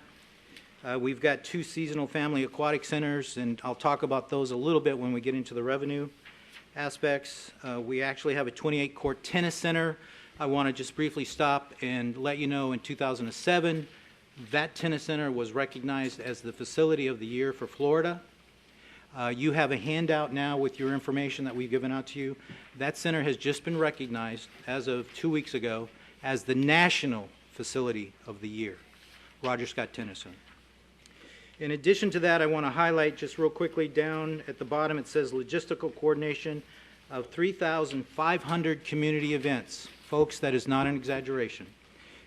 Speaker 22: We've got 2 seasonal family aquatic centers, and I'll talk about those a little bit when we get into the revenue aspects. We actually have a 28-court tennis center. I want to just briefly stop and let you know in 2007, that tennis center was recognized as the facility of the year for Florida. You have a handout now with your information that we've given out to you. That center has just been recognized as of 2 weeks ago as the national facility of the year, Roger Scott Tennis Center. In addition to that, I want to highlight just real quickly down at the bottom, it says logistical coordination of 3,500 community events. Folks, that is not an exaggeration.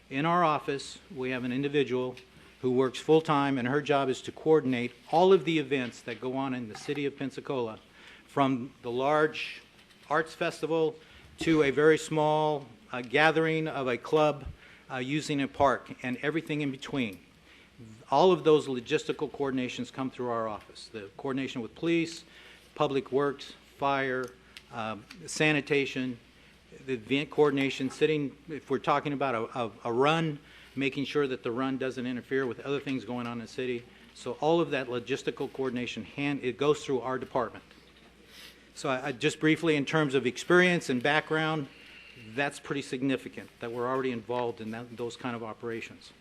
Speaker 22: In our office, we have an individual who works full-time, and her job is to coordinate all of the events that go on in the city of Pensacola, from the large arts festival to a very small gathering of a club using a park, and everything in between. All of those logistical coordinations come through our office. The coordination with police, public works, fire, sanitation, the event coordination, if we're talking about a run, making sure that the run doesn't interfere with other things going on in the city. So all of that logistical coordination, it goes through our department. So I just briefly, in terms of experience and background, that's pretty significant that we're already involved in those kind of operations.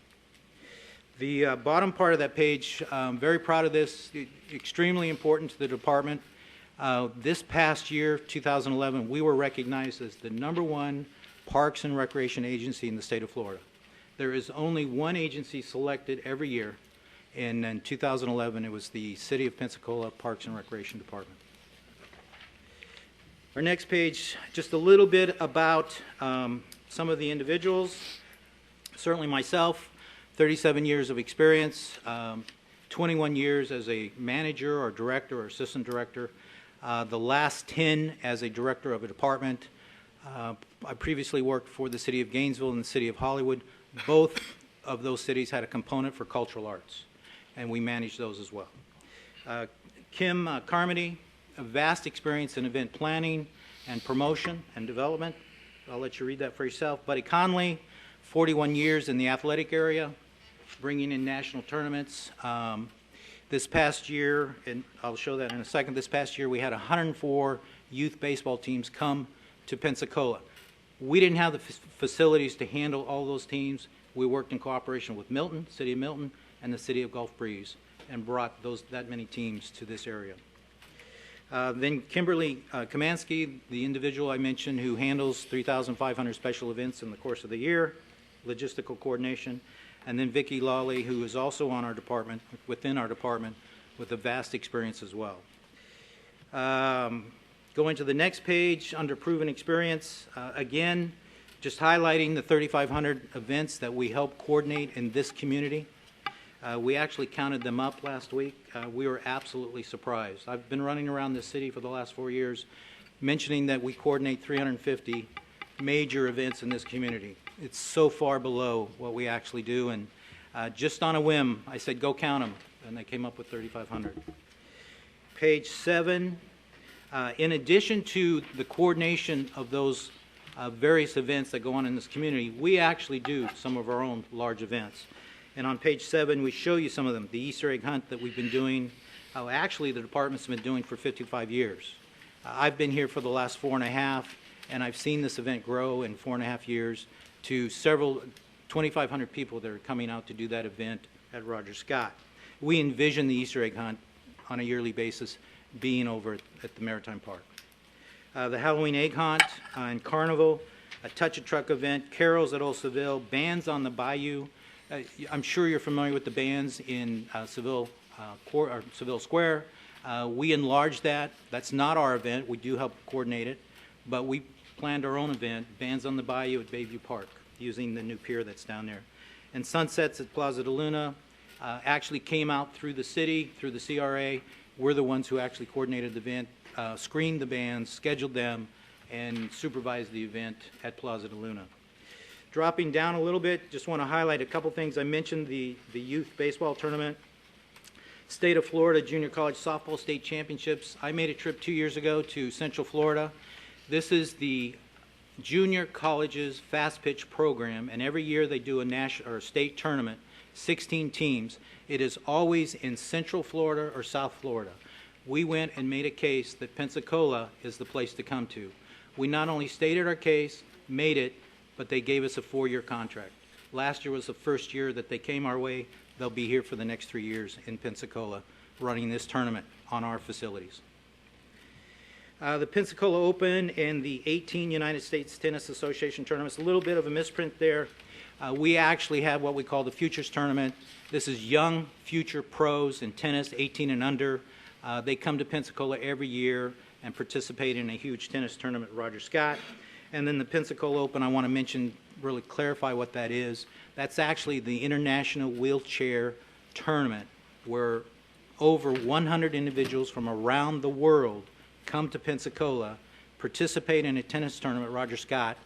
Speaker 22: The bottom part of that page, I'm very proud of this, extremely important to the department. This past year, 2011, we were recognized as the #1 parks and recreation agency in the state of Florida. There is only one agency selected every year, and in 2011, it was the City of Pensacola Parks and Recreation Department. Our next page, just a little bit about some of the individuals. Certainly myself, 37 years of experience, 21 years as a manager or director or assistant director, the last 10 as a director of a department. I previously worked for the city of Gainesville and the city of Hollywood. Both of those cities had a component for cultural arts, and we managed those as well. Kim Carmody, a vast experience in event planning and promotion and development. I'll let you read that for yourself. Buddy Conley, 41 years in the athletic area, bringing in national tournaments. This past year, and I'll show that in a second, this past year we had 104 youth baseball teams come to Pensacola. We didn't have the facilities to handle all those teams. We worked in cooperation with Milton, City of Milton, and the City of Gulf Breeze, and brought that many teams to this area. Then Kimberly Kamansky, the individual I mentioned who handles 3,500 special events in the course of the year, logistical coordination. and then Vicki Lawley, who is also on our department, within our department, with a vast experience as well. Going to the next page, under proven experience, again, just highlighting the 3,500 events that we help coordinate in this community. We actually counted them up last week. We were absolutely surprised. I've been running around this city for the last 4 years mentioning that we coordinate 350 major events in this community. It's so far below what we actually do, and just on a whim, I said, go count them, and they came up with 3,500. Page 7, in addition to the coordination of those various events that go on in this community, we actually do some of our own large events. And on page 7, we show you some of them. The Easter egg hunt that we've been doing, actually the department's been doing for 55 years. I've been here for the last 4.5, and I've seen this event grow in 4.5 years to several 2,500 people that are coming out to do that event at Roger Scott. We envision the Easter egg hunt on a yearly basis being over at the Maritime Park. The Halloween egg hunt and carnival, a touch a truck event, carols at Old Seville, bands on the bayou. I'm sure you're familiar with the bands in Seville Square. We enlarged that. That's not our event. We do help coordinate it, but we planned our own event, Bands on the Bayou at Bayview Park, using the new pier that's down there. And Sunsets at Plaza de Luna actually came out through the city, through the CRA. We're the ones who actually coordinated the event, screened the bands, scheduled them, and supervised the event at Plaza de Luna. Dropping down a little bit, just want to highlight a couple things. I mentioned the youth baseball tournament. State of Florida Junior College Softball State Championships. I made a trip 2 years ago to Central Florida. This is the junior college's fast pitch program, and every year they do a national or state tournament, 16 teams. It is always in Central Florida or South Florida. We went and made a case that Pensacola is the place to come to. We not only stated our case, made it, but they gave us a 4-year contract. Last year was the first year that they came our way. They'll be here for the next 3 years in Pensacola running this tournament on our facilities. The Pensacola Open and the 18 United States Tennis Association tournaments, a little bit of a misprint there. We actually have what we call the Futures Tournament. This is young future pros in tennis, 18 and under. They come to Pensacola every year and participate in a huge tennis tournament at Roger Scott. And then the Pensacola Open, I want to mention, really clarify what that is. That's actually the International Wheelchair Tournament, where over 100 individuals from around the world come to Pensacola, participate in a tennis tournament at Roger Scott.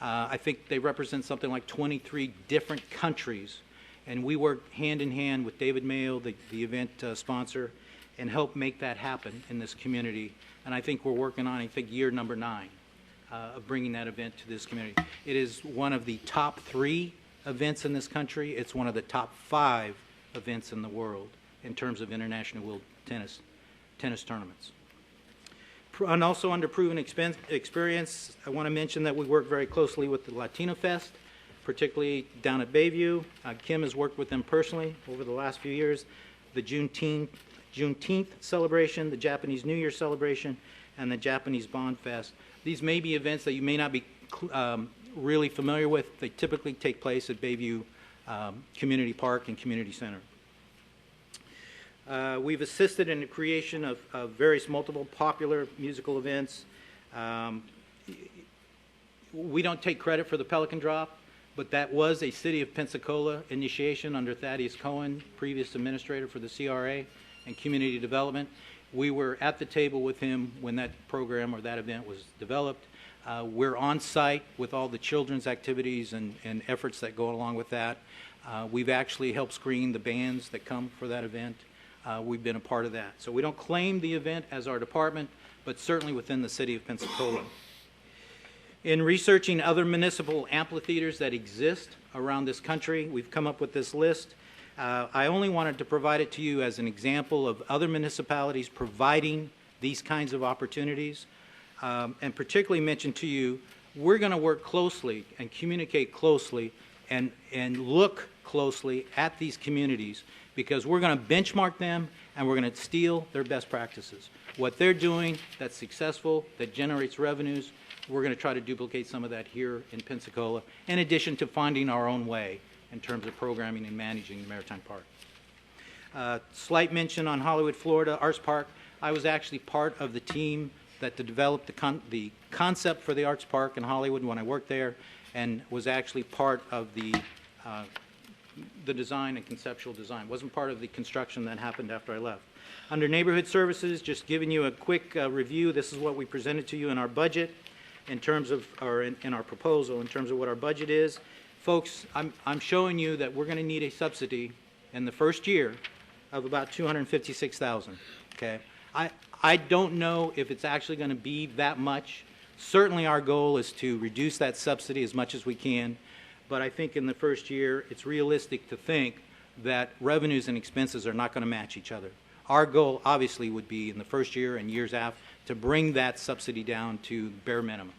Speaker 22: I think they represent something like 23 different countries, and we work hand in hand with David Mayo, the event sponsor, and help make that happen in this community. And I think we're working on, I think, year number 9 of bringing that event to this community. It is one of the top 3 events in this country. It's one of the top 5 events in the world in terms of international wheel tennis tournaments. And also under proven experience, I want to mention that we work very closely with the Latino Fest, particularly down at Bayview. Kim has worked with them personally over the last few years. The Juneteenth celebration, the Japanese New Year celebration, and the Japanese Bond Fest. These may be events that you may not be really familiar with. They typically take place at Bayview Community Park and Community Center. We've assisted in the creation of various multiple popular musical events. We don't take credit for the Pelican Drop, but that was a City of Pensacola initiation under Thaddeus Cohen, previous administrator for the CRA and Community Development. We were at the table with him when that program or that event was developed. We're on site with all the children's activities and efforts that go along with that. We've actually helped screen the bands that come for that event. We've been a part of that. So we don't claim the event as our department, but certainly within the City of Pensacola. In researching other municipal amphitheaters that exist around this country, we've come up with this list. I only wanted to provide it to you as an example of other municipalities providing these kinds of opportunities, and particularly mention to you, we're going to work closely and communicate closely and look closely at these communities, because we're going to benchmark them and we're going to steal their best practices. What they're doing that's successful, that generates revenues, we're going to try to duplicate some of that here in Pensacola, in addition to finding our own way in terms of programming and managing the Maritime Park. Slight mention on Hollywood, Florida, Arts Park. I was actually part of the team that developed the concept for the Arts Park in Hollywood when I worked there, and was actually part of the design and conceptual design. Wasn't part of the construction that happened after I left. Under Neighborhood Services, just giving you a quick review. This is what we presented to you in our budget in terms of, or in our proposal in terms of what our budget is. Folks, I'm showing you that we're going to need a subsidy in the first year of about $256,000, okay? I don't know if it's actually going to be that much. Certainly our goal is to reduce that subsidy as much as we can, but I think in the first year it's realistic to think that revenues and expenses are not going to match each other. Our goal obviously would be in the first year and years after to bring that subsidy down to bare minimum.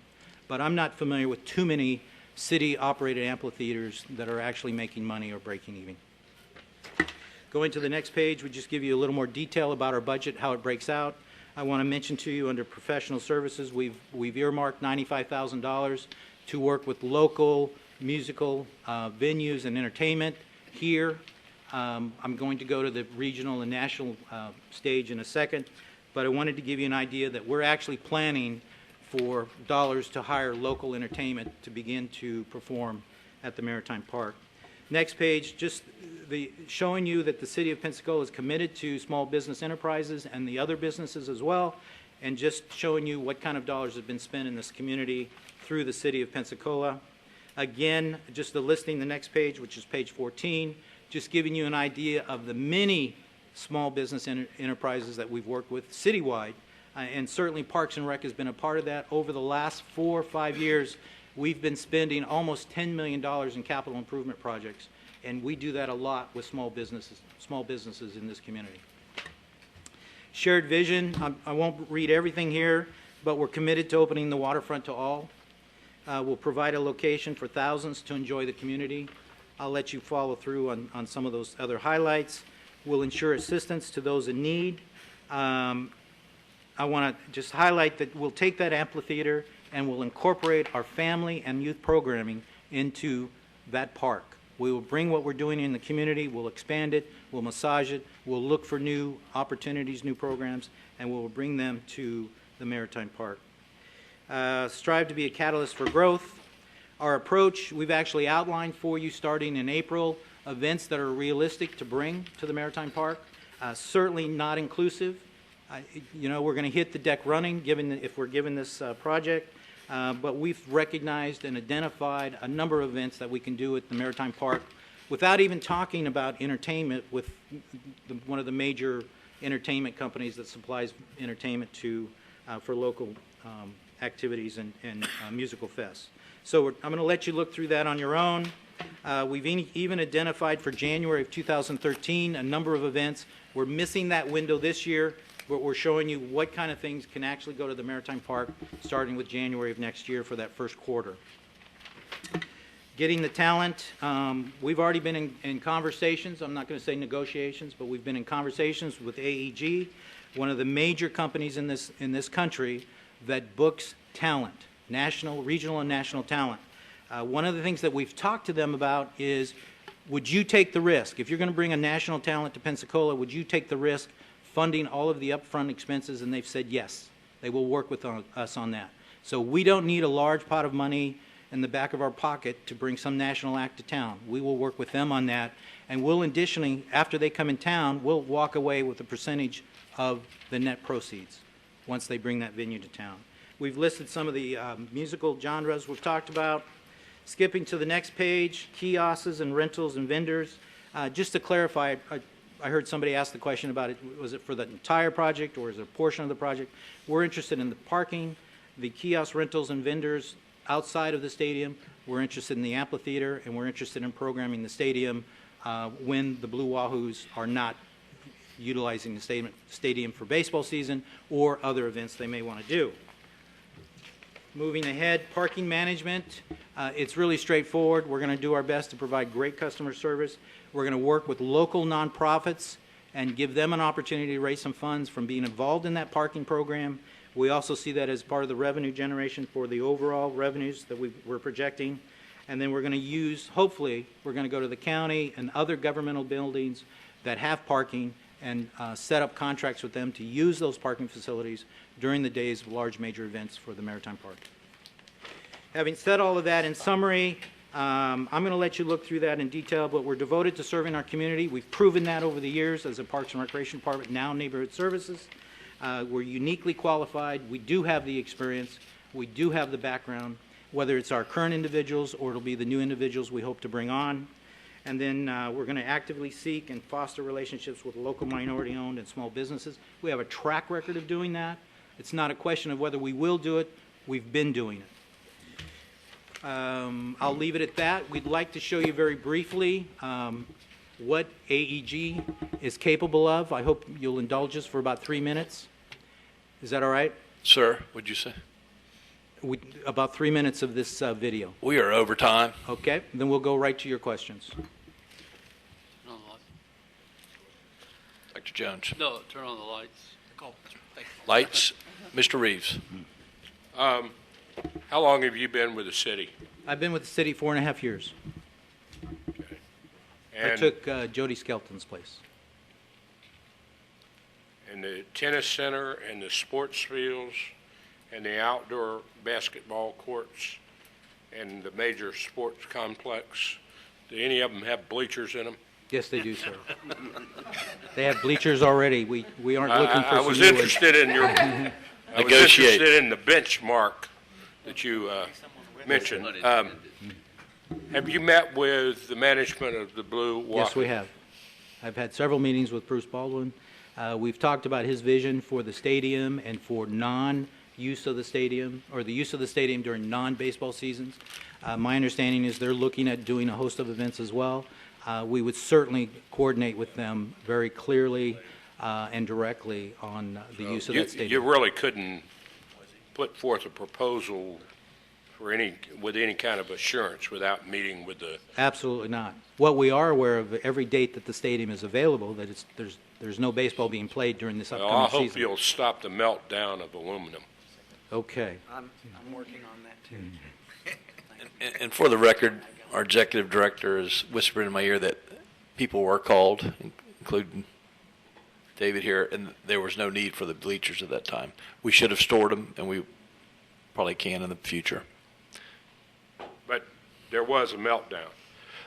Speaker 22: But I'm not familiar with too many city-operated amphitheaters that are actually making money or breaking even. Going to the next page, we just give you a little more detail about our budget, how it breaks out. I want to mention to you under professional services, we've earmarked $95,000 to work with local musical venues and entertainment here. I'm going to go to the regional and national stage in a second, but I wanted to give you an idea that we're actually planning for dollars to hire local entertainment to begin to perform at the Maritime Park. Next page, just showing you that the City of Pensacola is committed to small business enterprises and the other businesses as well, and just showing you what kind of dollars have been spent in this community through the City of Pensacola. Again, just the listing, the next page, which is page 14, just giving you an idea of the many small business enterprises that we've worked with citywide, and certainly Parks and Rec has been a part of that. Over the last 4 or 5 years, we've been spending almost $10 million in capital improvement projects, and we do that a lot with small businesses in this community. Shared vision, I won't read everything here, but we're committed to opening the waterfront to all. We'll provide a location for thousands to enjoy the community. I'll let you follow through on some of those other highlights. We'll ensure assistance to those in need. I want to just highlight that we'll take that amphitheater and we'll incorporate our family and youth programming into that park. We will bring what we're doing in the community, we'll expand it, we'll massage it, we'll look for new opportunities, new programs, and we'll bring them to the Maritime Park. Strive to be a catalyst for growth. Our approach, we've actually outlined for you starting in April, events that are realistic to bring to the Maritime Park. Certainly not inclusive. We're going to hit the deck running if we're given this project, but we've recognized and identified a number of events that we can do at the Maritime Park without even talking about entertainment with one of the major entertainment companies that supplies entertainment for local activities and musical fests. So I'm going to let you look through that on your own. We've even identified for January of 2013 a number of events. We're missing that window this year, but we're showing you what kind of things can actually go to the Maritime Park starting with January of next year for that first quarter. Getting the talent, we've already been in conversations. I'm not going to say negotiations, but we've been in conversations with AEG, one of the major companies in this country that books talent, national, regional, and national talent. One of the things that we've talked to them about is, would you take the risk? If you're going to bring a national talent to Pensacola, would you take the risk funding all of the upfront expenses? And they've said yes. They will work with us on that. So we don't need a large pot of money in the back of our pocket to bring some national act to town. We will work with them on that. And we'll additionally, after they come in town, we'll walk away with a percentage of the net proceeds once they bring that venue to town. We've listed some of the musical genres we've talked about. Skipping to the next page, kiosks and rentals and vendors. Just to clarify, I heard somebody ask the question about it, was it for the entire project or is it a portion of the project? We're interested in the parking, the kiosk rentals and vendors outside of the stadium. We're interested in the amphitheater, and we're interested in programming the stadium when the Blue Wahoos are not utilizing the stadium for baseball season or other events they may want to do. Moving ahead, parking management. It's really straightforward. We're going to do our best to provide great customer service. We're going to work with local nonprofits and give them an opportunity to raise some funds from being involved in that parking program. We also see that as part of the revenue generation for the overall revenues that we're projecting. And then we're going to use, hopefully, we're going to go to the county and other governmental buildings that have parking and set up contracts with them to use those parking facilities during the days of large major events for the Maritime Park. Having said all of that, in summary, I'm going to let you look through that in detail, but we're devoted to serving our community. We've proven that over the years as a Parks and Recreation Department, now Neighborhood Services. We're uniquely qualified. We do have the experience. We do have the background, whether it's our current individuals or it'll be the new individuals we hope to bring on. And then we're going to actively seek and foster relationships with local minority-owned and small businesses. We have a track record of doing that. It's not a question of whether we will do it. We've been doing it. I'll leave it at that. We'd like to show you very briefly what AEG is capable of. I hope you'll indulge us for about 3 minutes. Is that all right?
Speaker 2: Sir, what'd you say?
Speaker 22: About 3 minutes of this video.
Speaker 2: We are over time.
Speaker 22: Okay, then we'll go right to your questions.
Speaker 2: Dr. Jones.
Speaker 20: No, turn on the lights.
Speaker 2: Lights. Mr. Reeves.
Speaker 7: How long have you been with the city?
Speaker 22: I've been with the city 4.5 years.
Speaker 7: Okay.
Speaker 22: I
Speaker 7: And,
Speaker 22: took Jody Skelton's place.
Speaker 7: and the tennis center and the sports fields and the outdoor basketball courts and the major sports complex, do any of them have bleachers in them?
Speaker 22: Yes, they do, sir. They have bleachers already. We aren't looking for
Speaker 7: I
Speaker 22: some
Speaker 7: was
Speaker 22: new ones.
Speaker 7: interested in your, I was
Speaker 2: Negotiate.
Speaker 7: interested in the benchmark that you mentioned. Have you met with the management of the Blue Water?
Speaker 22: Yes, we have. I've had several meetings with Bruce Baldwin. We've talked about his vision for the stadium and for non-use of the stadium, or the use of the stadium during non-baseball seasons. My understanding is they're looking at doing a host of events as well. We would certainly coordinate with them very clearly and directly on the use of that stadium.
Speaker 7: You really couldn't put forth a proposal for with any kind of assurance without meeting with the...
Speaker 22: Absolutely not. What we are aware of, every date that the stadium is available, that there's no baseball being played during this upcoming
Speaker 7: Well, I hope
Speaker 22: season.
Speaker 7: you'll stop the meltdown of aluminum.
Speaker 22: Okay.
Speaker 4: I'm working on that, too.
Speaker 2: And for the record, our executive director has whispered in my ear that people were called, including David here, and there was no need for the bleachers at that time. We should have stored them, and we probably can in the future.
Speaker 7: But there was a meltdown.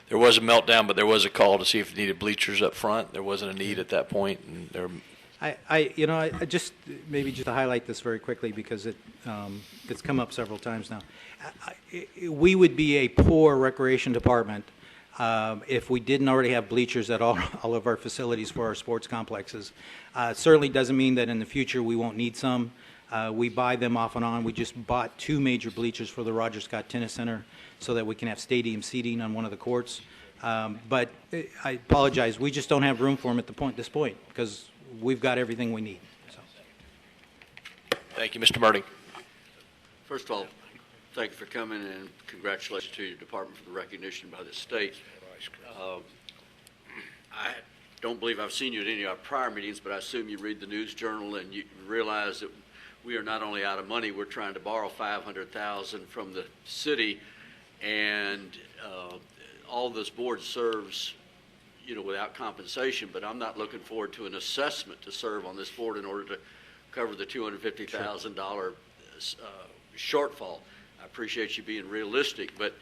Speaker 2: There was a meltdown, but there was a call to see if it needed bleachers up front. There wasn't a need at that point, and there.
Speaker 22: I just maybe just to highlight this very quickly because it's come up several times now. We would be a poor recreation department if we didn't already have bleachers at all of our facilities for our sports complexes. It certainly doesn't mean that in the future we won't need some. We buy them off and on. We just bought 2 major bleachers for the Roger Scott Tennis Center so that we can have stadium seating on one of the courts. But I apologize, we just don't have room for them at this point because we've got everything we need. So.
Speaker 2: Thank you, Mr. Murdy.
Speaker 6: First of all, thank you for coming, and congratulations to your department for the recognition by the state. I don't believe I've seen you at any of our prior meetings, but I assume you read the News Journal and you realize that we are not only out of money, we're trying to borrow $500,000 from the city, and all this board serves, without compensation. But I'm not looking forward to an assessment to serve on this board in order to cover the $250,000 shortfall. I appreciate you being realistic, but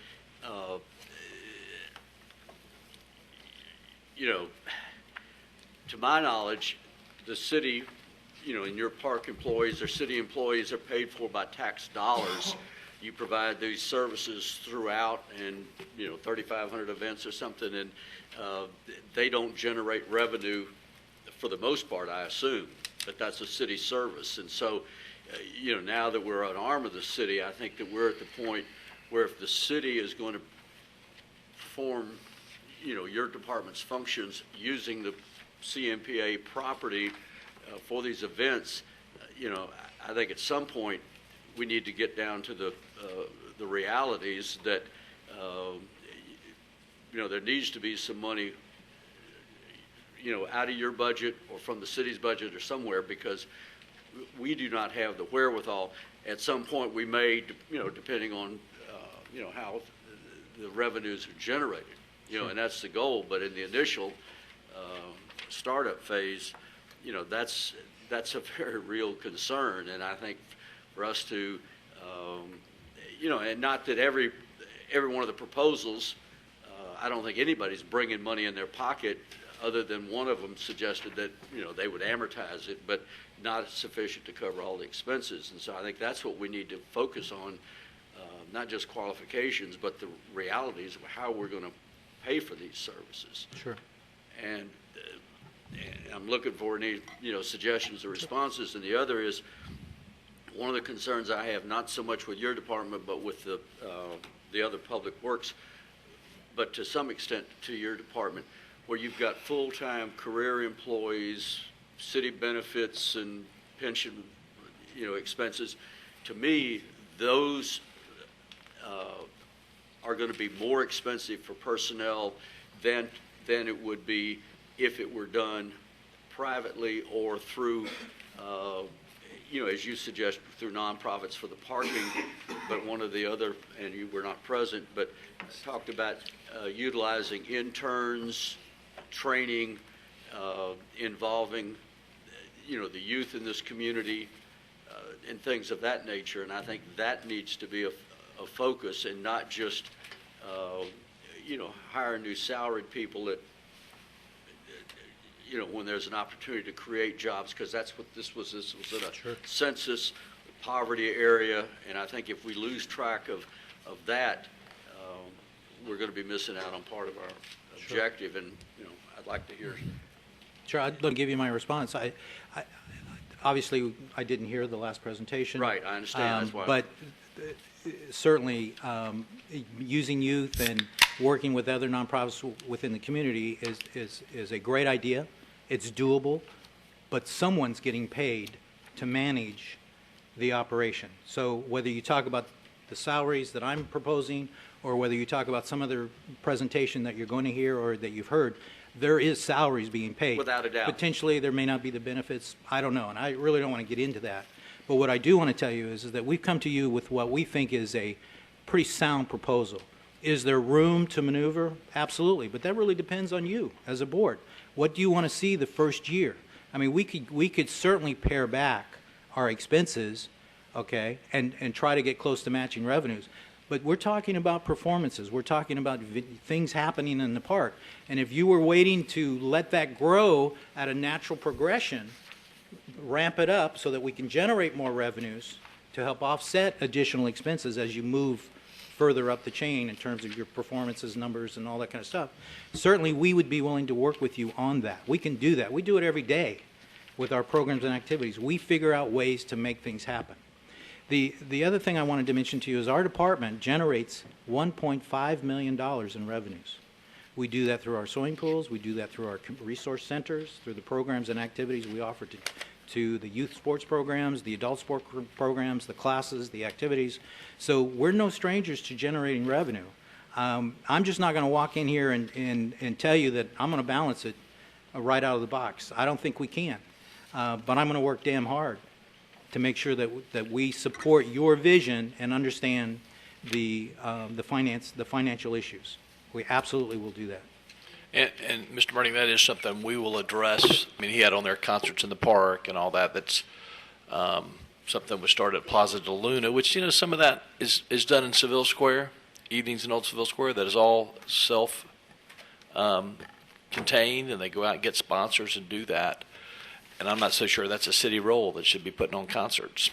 Speaker 6: to my knowledge, the city, and your park employees or city employees are paid for by tax dollars. You provide these services throughout, and 3,500 events or something, and they don't generate revenue for the most part, I assume, but that's a city service. And so, now that we're an arm of the city, I think that we're at the point where if the city is going to perform, your department's functions using the CMPA property for these events, I think at some point we need to get down to the realities that there needs to be some money out of your budget or from the city's budget or somewhere, because we do not have the wherewithal. At some point we may, depending on how the revenues are generated. And that's the goal. But in the initial startup phase, that's a very real concern. And I think for us to, and not that every one of the proposals, I don't think anybody's bringing money in their pocket, other than one of them suggested that, they would amortize it, but not sufficient to cover all the expenses. And so I think that's what we need to focus on, not just qualifications, but the realities of how we're going to pay for these services.
Speaker 22: Sure.
Speaker 6: And I'm looking for any, suggestions or responses. And the other is, one of the concerns I have, not so much with your department, but with the other public works, but to some extent to your department, where you've got full-time career employees, city benefits and pension, expenses. To me, those are going to be more expensive for personnel than it would be if it were done privately or through, as you suggest, through nonprofits for the parking. But one of the other, and you were not present, but talked about utilizing interns, training, involving, the youth in this community, and things of that nature. And I think that needs to be a focus, and not just, hire new salaried people that, when there's an opportunity to create jobs, because that's what this was. This was in a census poverty area, and I think if we lose track of that, we're going to be missing out on part of our objective. And I'd like to hear.
Speaker 22: Sure, I'd love to give you my response. Obviously, I didn't hear the last presentation.
Speaker 6: Right, I understand. That's why.
Speaker 22: But certainly, using youth and working with other nonprofits within the community is a great idea. It's doable, but someone's getting paid to manage the operation. So whether you talk about the salaries that I'm proposing, or whether you talk about some other presentation that you're going to hear or that you've heard, there is salaries being paid.
Speaker 6: Without a doubt.
Speaker 22: Potentially, there may not be the benefits. I don't know, and I really don't want to get into that. But what I do want to tell you is that we've come to you with what we think is a pretty sound proposal. Is there room to maneuver? Absolutely, but that really depends on you as a board. What do you want to see the first year? I mean, we could certainly pare back our expenses, okay, and try to get close to matching revenues. But we're talking about performances. We're talking about things happening in the park. And if you were waiting to let that grow at a natural progression, ramp it up so that we can generate more revenues to help offset additional expenses as you move further up the chain in terms of your performances, numbers, and all that kind of stuff. Certainly, we would be willing to work with you on that. We can do that. We do it every day with our programs and activities. We figure out ways to make things happen. The other thing I wanted to mention to you is our department generates $1.5 million in revenues. We do that through our swimming pools. We do that through our resource centers, through the programs and activities we offer to the youth sports programs, the adult sport programs, the classes, the activities. So we're no strangers to generating revenue. I'm just not going to walk in here and tell you that I'm going to balance it right out of the box. I don't think we can. But I'm going to work damn hard to make sure that we support your vision and understand the financial issues. We absolutely will do that.
Speaker 2: And Mr. Burning, that is something we will address. I mean, he had on there concerts in the park and all that. That's something was started at Plaza de Luna, which, some of that is done in Seville Square, evenings in Old Seville Square. That is all self-contained, and they go out and get sponsors and do that. And I'm not so sure that's a city role that should be putting on concerts,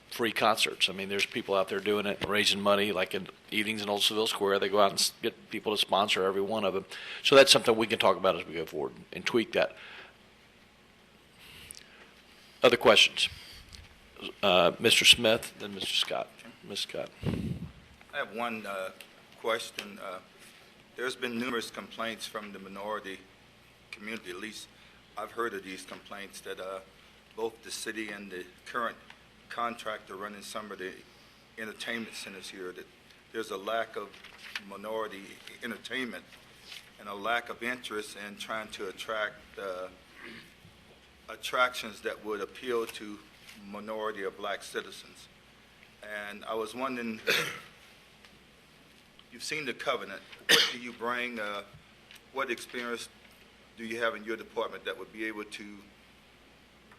Speaker 2: free concerts. I mean, there's people out there doing it, raising money, like in evenings in Old Seville Square. They go out and get people to sponsor every one of them. So that's something we can talk about as we go forward and tweak that. Other questions? Mr. Smith, then Mr. Scott. Ms. Scott.
Speaker 21: I have one question. There's been numerous complaints from the minority community, at least I've heard of these complaints, that both the city and the current contractor running some of the entertainment centers here, that there's a lack of minority entertainment and a lack of interest in trying to attract attractions that would appeal to minority or black citizens. And I was wondering you've seen the covenant. What do you bring, what experience do you have in your department that would be able to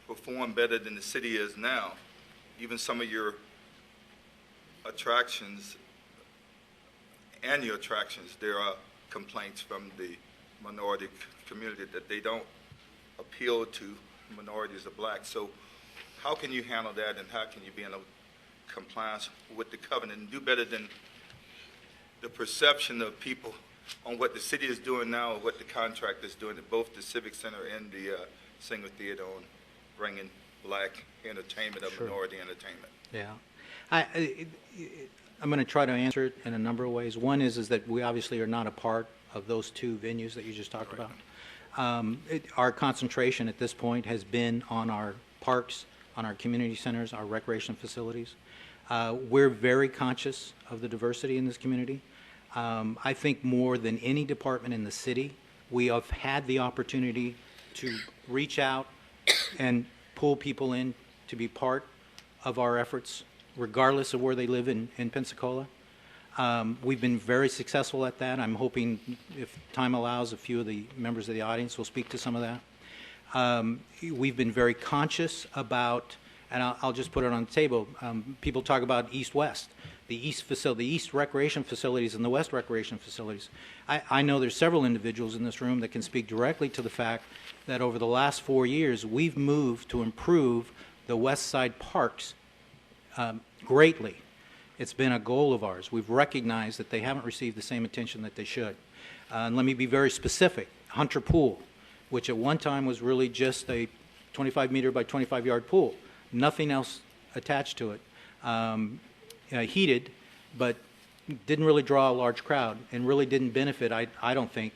Speaker 21: perform better than the city is now? Even some of your attractions, annual attractions, there are complaints from the minority community that they don't appeal to minorities or blacks. So how can you handle that, and how can you be in compliance with the covenant and do better than the perception of people on what the city is doing now, or what the contract is doing at both the Civic Center and the Singer Theater on bringing black entertainment or
Speaker 22: Sure.
Speaker 21: minority entertainment?
Speaker 22: Yeah. I'm going to try to answer it in a number of ways. One is that we obviously are not a part of those two venues that you just talked about. Our concentration at this point has been on our parks, on our community centers, our recreation facilities. We're very conscious of the diversity in this community. I think more than any department in the city, we have had the opportunity to reach out and pull people in to be part of our efforts, regardless of where they live in Pensacola. We've been very successful at that. I'm hoping, if time allows, a few of the members of the audience will speak to some of that. We've been very conscious about, and I'll just put it on the table, people talk about east-west. The east recreation facilities and the west recreation facilities. I know there's several individuals in this room that can speak directly to the fact that over the last 4 years, we've moved to improve the west side parks greatly. It's been a goal of ours. We've recognized that they haven't received the same attention that they should. And let me be very specific. Hunter Pool, which at one time was really just a 25-meter by 25-yard pool, nothing else attached to it, heated, but didn't really draw a large crowd and really didn't benefit, I don't think,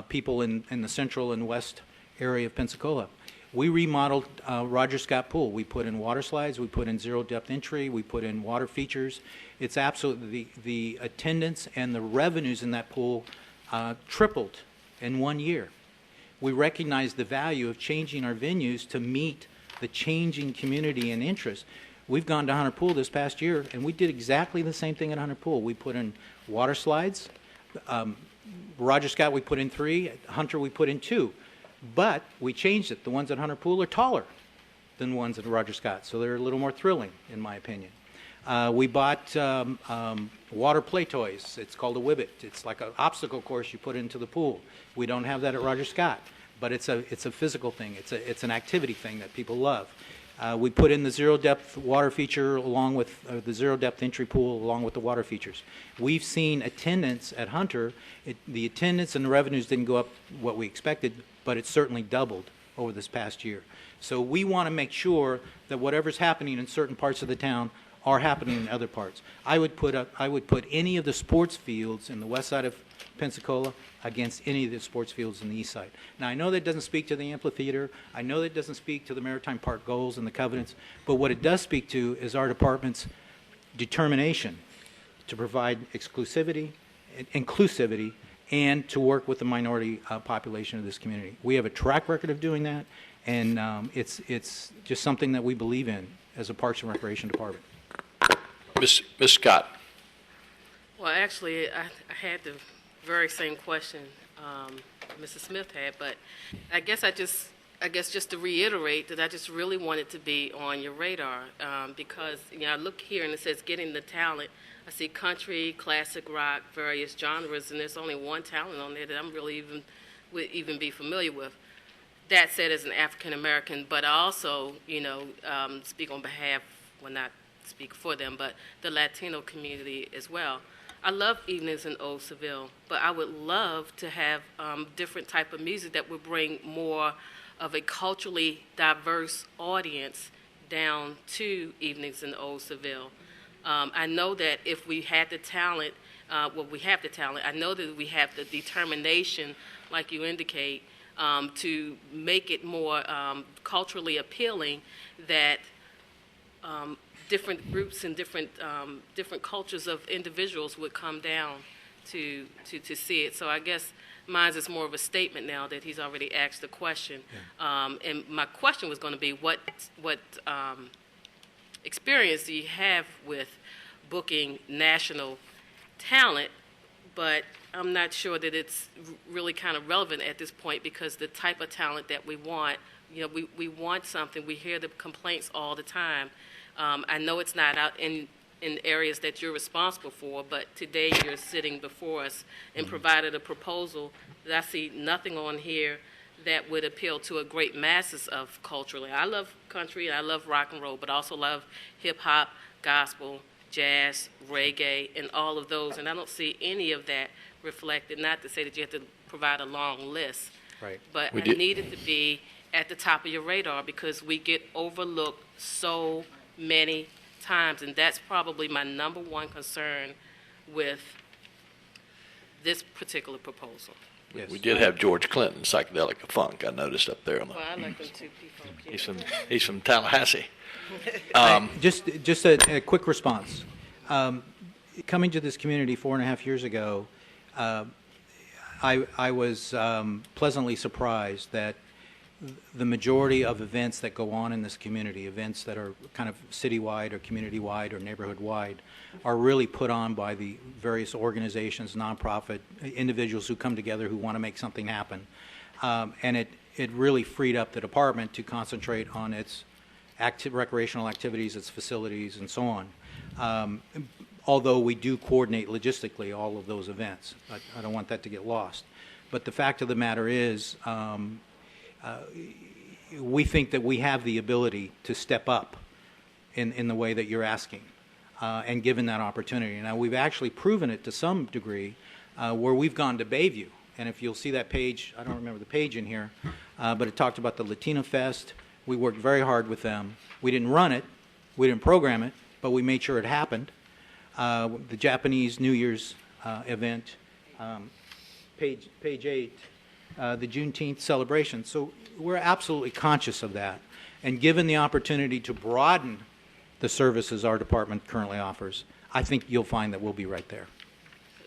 Speaker 22: people in the central and west area of Pensacola. We remodeled Roger Scott Pool. We put in water slides, we put in zero-depth entry, we put in water features. It's absolutely, the attendance and the revenues in that pool tripled in 1 year. We recognize the value of changing our venues to meet the changing community and interest. We've gone to Hunter Pool this past year, and we did exactly the same thing at Hunter Pool. We put in water slides. Roger Scott, we put in 3. Hunter, we put in 2. But we changed it. The ones at Hunter Pool are taller than the ones at Roger Scott, so they're a little more thrilling, in my opinion. We bought water play toys. It's called a Whibbit. It's like an obstacle course you put into the pool. We don't have that at Roger Scott, but it's a physical thing. It's an activity thing that people love. We put in the zero-depth water feature along with the zero-depth entry pool along with the water features. We've seen attendance at Hunter. The attendance and the revenues didn't go up what we expected, but it certainly doubled over this past year. So we want to make sure that whatever's happening in certain parts of the town are happening in other parts. I would put any of the sports fields in the west side of Pensacola against any of the sports fields in the east side. Now, I know that doesn't speak to the amphitheater. I know that doesn't speak to the Maritime Park goals and the covenants, but what it does speak to is our department's determination to provide inclusivity, and to work with the minority population of this community. We have a track record of doing that, and it's just something that we believe in as a Parks and Recreation Department.
Speaker 2: Ms. Scott.
Speaker 18: Well, actually, I had the very same question Mrs. Smith had, but I guess just to reiterate that I just really wanted to be on your radar because I look here and it says getting the talent. I see country, classic rock, various genres, and there's only one talent on there that I'm really would even be familiar with. That said, as an African American, but I also, speak on behalf, well, not speak for them, but the Latino community as well. I love Evenings in Old Seville, but I would love to have different type of music that would bring more of a culturally diverse audience down to Evenings in Old Seville. I know that if we had the talent, we have the talent. I know that we have the determination, like you indicate, to make it more culturally appealing, that different groups and different cultures of individuals would come down to see it. So I guess mine is more of a statement now that he's already asked the question. Yeah. And my question was going to be, what experience do you have with booking national talent but I'm not sure that it's really kind of relevant at this point because the type of talent that we want, we want something. We hear the complaints all the time. I know it's not out in areas that you're responsible for, but today you're sitting before us and provided a proposal that I see nothing on here that would appeal to a great masses of culturally. I love country, I love rock and roll, but I also love hip-hop, gospel, jazz, reggae, and all of those, and I don't see any of that reflected. Not to say that you have to provide a long list,
Speaker 22: Right.
Speaker 18: but I need it to be at the top of your radar because we get overlooked so many times, and that's probably my number one concern with this particular proposal.
Speaker 22: Yes.
Speaker 2: We did have George Clinton, psychedelic funk, I noticed up there.
Speaker 18: Well, I like them too, P-Funk.
Speaker 2: He's from Tallahassee.
Speaker 22: Just a quick response. Coming to this community 4.5 years ago, I was pleasantly surprised that the majority of events that go on in this community, events that are kind of citywide or community-wide or neighborhood-wide, are really put on by the various organizations, nonprofit, individuals who come together who want to make something happen. And it really freed up the department to concentrate on its recreational activities, its facilities, and so on. Although we do coordinate logistically all of those events. I don't want that to get lost. But the fact of the matter is, we think that we have the ability to step up in the way that you're asking, and given that opportunity. Now, we've actually proven it to some degree where we've gone to Bayview. And if you'll see that page, I don't remember the page in here, but it talked about the Latina Fest. We worked very hard with them. We didn't run it, we didn't program it, but we made sure it happened. The Japanese New Year's event, page 8, the Juneteenth celebration. So we're absolutely conscious of that. And given the opportunity to broaden the services our department currently offers, I think you'll find that we'll be right there.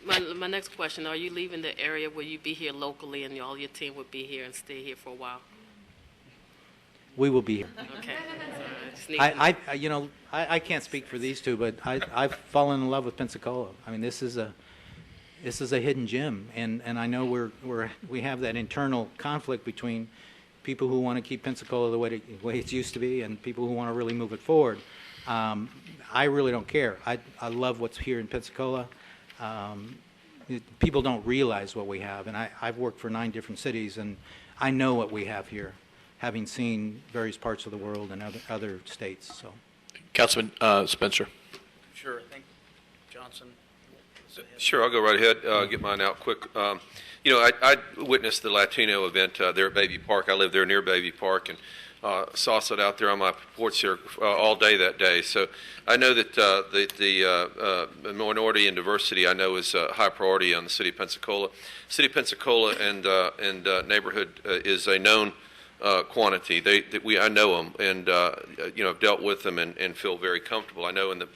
Speaker 18: My next question, are you leaving the area where you be here locally and all your team would be here and stay here for a while?
Speaker 22: We will be here.
Speaker 18: Okay.
Speaker 22: I can't speak for these two, but I've fallen in love with Pensacola. I mean, this is a hidden gem, and I know we have that internal conflict between people who want to keep Pensacola the way it used to be and people who want to really move it forward. I really don't care. I love what's here in Pensacola. People don't realize what we have, and I've worked for 9 different cities, and I know what we have here, having seen various parts of the world and other states. So,
Speaker 2: Councilman Spencer.
Speaker 3: Sure. Thank you, Johnson.
Speaker 8: Sure, I'll go right ahead, get mine out quick. I witnessed the Latino event there at Baby Park. I live there near Baby Park, and saw it out there on my porch here all day that day. So I know that the minority and diversity, I know, is a high priority on the city of Pensacola. City of Pensacola and neighborhood is a known quantity. I know them, and I've dealt with them and feel very comfortable. I know in the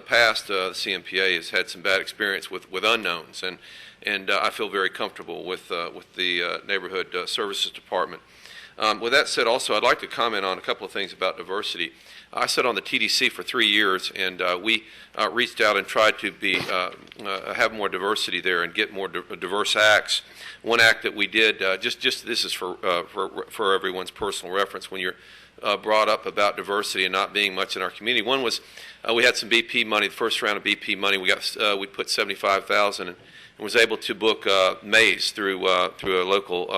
Speaker 8: past, the CMPA has had some bad experience with unknowns, and I feel very comfortable with the neighborhood services department. With that said, also, I'd like to comment on a couple of things about diversity. I sat on the TDC for 3 years, and we reached out and tried to have more diversity there and get more diverse acts. One act that we did, just this is for everyone's personal reference, when you're brought up about diversity and not being much in our community. One was we had some BP money, the first round of BP money. We put $75,000 and was able to book Maze through a local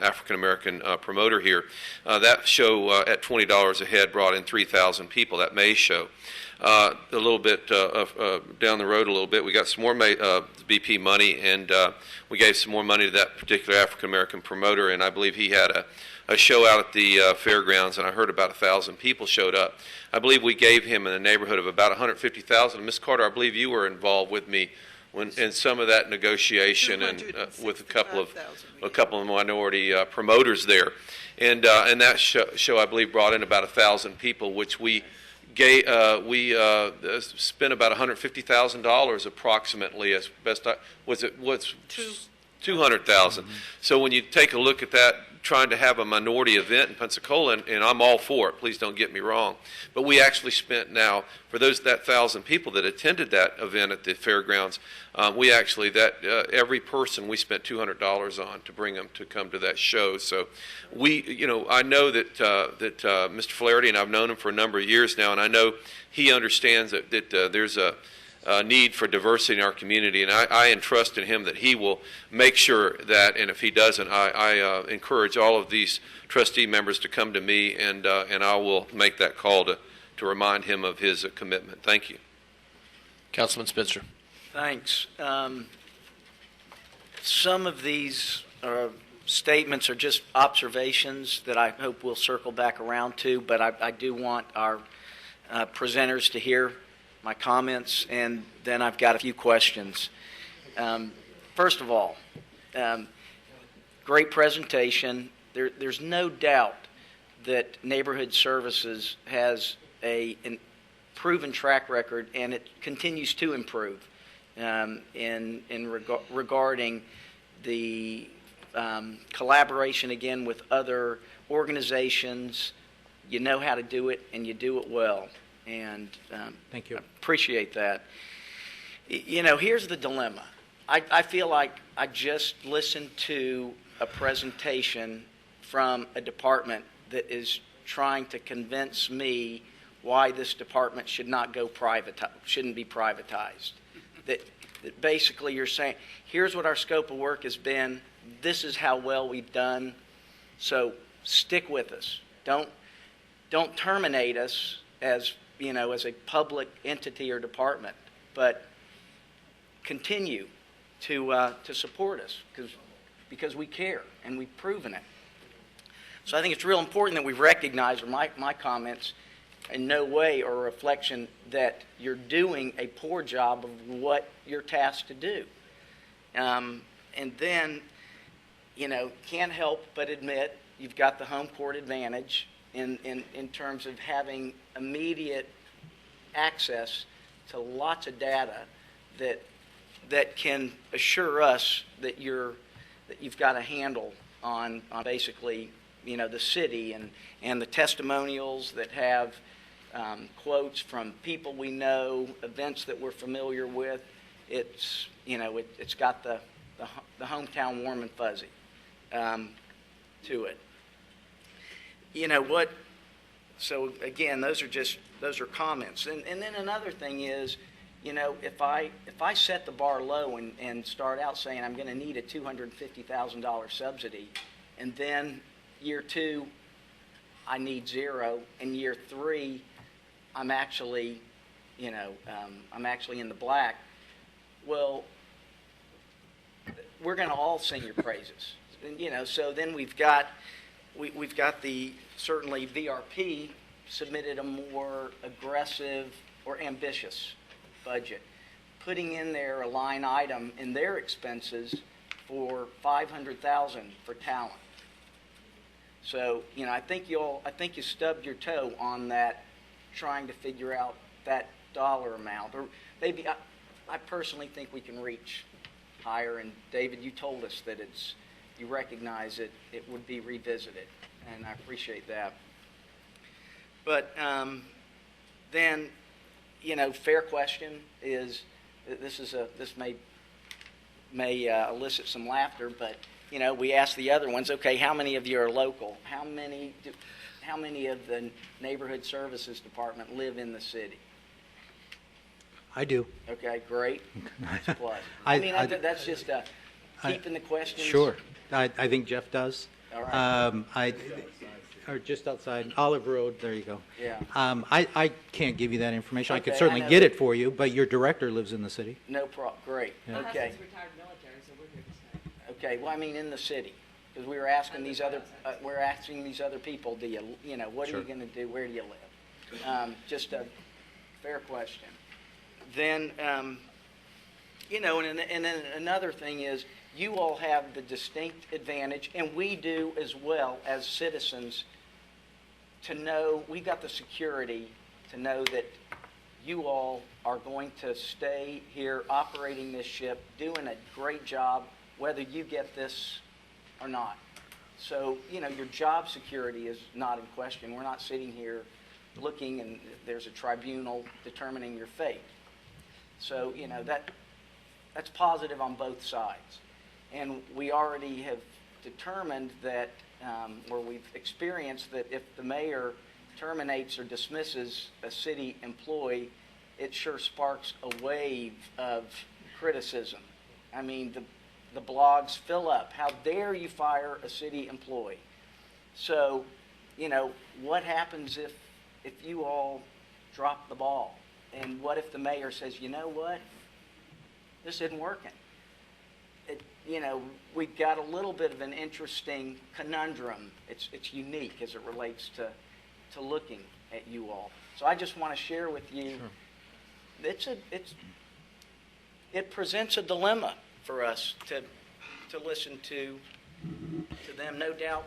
Speaker 8: African American promoter here. That show at $20 a head brought in 3,000 people. That Maze show. A little bit down the road, a little bit, we got some more BP money, and we gave some more money to that particular African American promoter. And I believe he had a show out at the fairgrounds, and I heard about 1,000 people showed up. I believe we gave him in the neighborhood of about $150,000. Ms. Carter, I believe you were involved with me in some of that negotiation and with a couple of minority promoters there, and that show I believe brought in about 1,000 people, which we spent about $150,000 approximately, as best what's 200,000. So when you take a look at that, trying to have a minority event in Pensacola, and I'm all for it, please don't get me wrong, but we actually spent now, for that 1,000 people that attended that event at the fairgrounds, we actually, every person we spent $200 on to bring them to come to that show. So I know that Mr. Flaherty, and I've known him for a number of years now, and I know he understands that there's a need for diversity in our community, and I entrust in him that he will make sure that, and if he doesn't, I encourage all of these trustee members to come to me, and I will make that call to remind him of his commitment. Thank you.
Speaker 2: Councilman Spencer.
Speaker 4: Thanks. Some of these statements are just observations that I hope we'll circle back around to, but I do want our presenters to hear my comments, and then I've got a few questions. First of all, great presentation. There's no doubt that Neighborhood Services has a proven track record, and it continues to improve regarding the collaboration, again, with other organizations. You know how to do it, and you do it well. And
Speaker 22: thank you.
Speaker 4: Appreciate that. Here's the dilemma. I feel like I just listened to a presentation from a department that is trying to convince me why this department shouldn't be privatized. That basically you're saying, here's what our scope of work has been. This is how well we've done. So stick with us. Don't terminate us as a public entity or department, but continue to support us because we care and we've proven it. So I think it's real important that we recognize, or my comments in no way are a reflection that you're doing a poor job of what you're tasked to do. And then, can't help but admit you've got the home court advantage in terms of having immediate access to lots of data that can assure us that you've got a handle on basically the city and the testimonials that have quotes from people we know, events that we're familiar with. It's got the hometown warm and fuzzy to it. So again, those are comments. And then another thing is, if I set the bar low and start out saying I'm going to need a $250,000 subsidy, and then year 2 I need 0, and year 3 I'm actually in the black, well, we're going to all sing your praises. So then we've got certainly VRP submitted a more aggressive or ambitious budget, putting in there a line item in their expenses for $500,000 for talent. So, I think you stubbed your toe on that, trying to figure out that dollar amount. Or maybe I personally think we can reach higher. And David, you told us that you recognize it would be revisited, and I appreciate that. But then, fair question is, this may elicit some laughter, but we ask the other ones, okay, how many of you are local? How many of the Neighborhood Services Department live in the city?
Speaker 22: I do.
Speaker 4: Okay, great. That's a plus. That's just keeping the questions.
Speaker 22: Sure. I think Jeff does.
Speaker 4: All right.
Speaker 22: Or just outside Olive Road. There you go.
Speaker 4: Yeah.
Speaker 22: I can't give you that information. I could
Speaker 4: Okay,
Speaker 22: certainly
Speaker 4: I know
Speaker 22: get
Speaker 4: that.
Speaker 22: it for you, but your director lives in the city.
Speaker 4: No problem. Great.
Speaker 22: Yeah.
Speaker 4: Okay.
Speaker 15: retired military, so we're here to stay.
Speaker 4: Okay. Well, in the city, because we were asking these other people, what
Speaker 22: Sure.
Speaker 4: are you going to do? Where do you live? Just a fair question. Then, and then another thing is, you all have the distinct advantage, and we do as well as citizens, to know we've got the security to know that you all are going to stay here operating this ship, doing a great job whether you get this or not. So, your job security is not in question. We're not sitting here looking and there's a tribunal determining your fate. So, that's positive on both sides. And we already have determined that, or we've experienced that if the mayor terminates or dismisses a city employee, it sure sparks a wave of criticism. I mean, the blogs fill up. How dare you fire a city employee? So, what happens if you all drop the ball? And what if the mayor says, you know what, this isn't working? We've got a little bit of an interesting conundrum. It's unique as it relates to looking at you all. So I just want to share with you, sure. It presents a dilemma for us to listen to them, no doubt.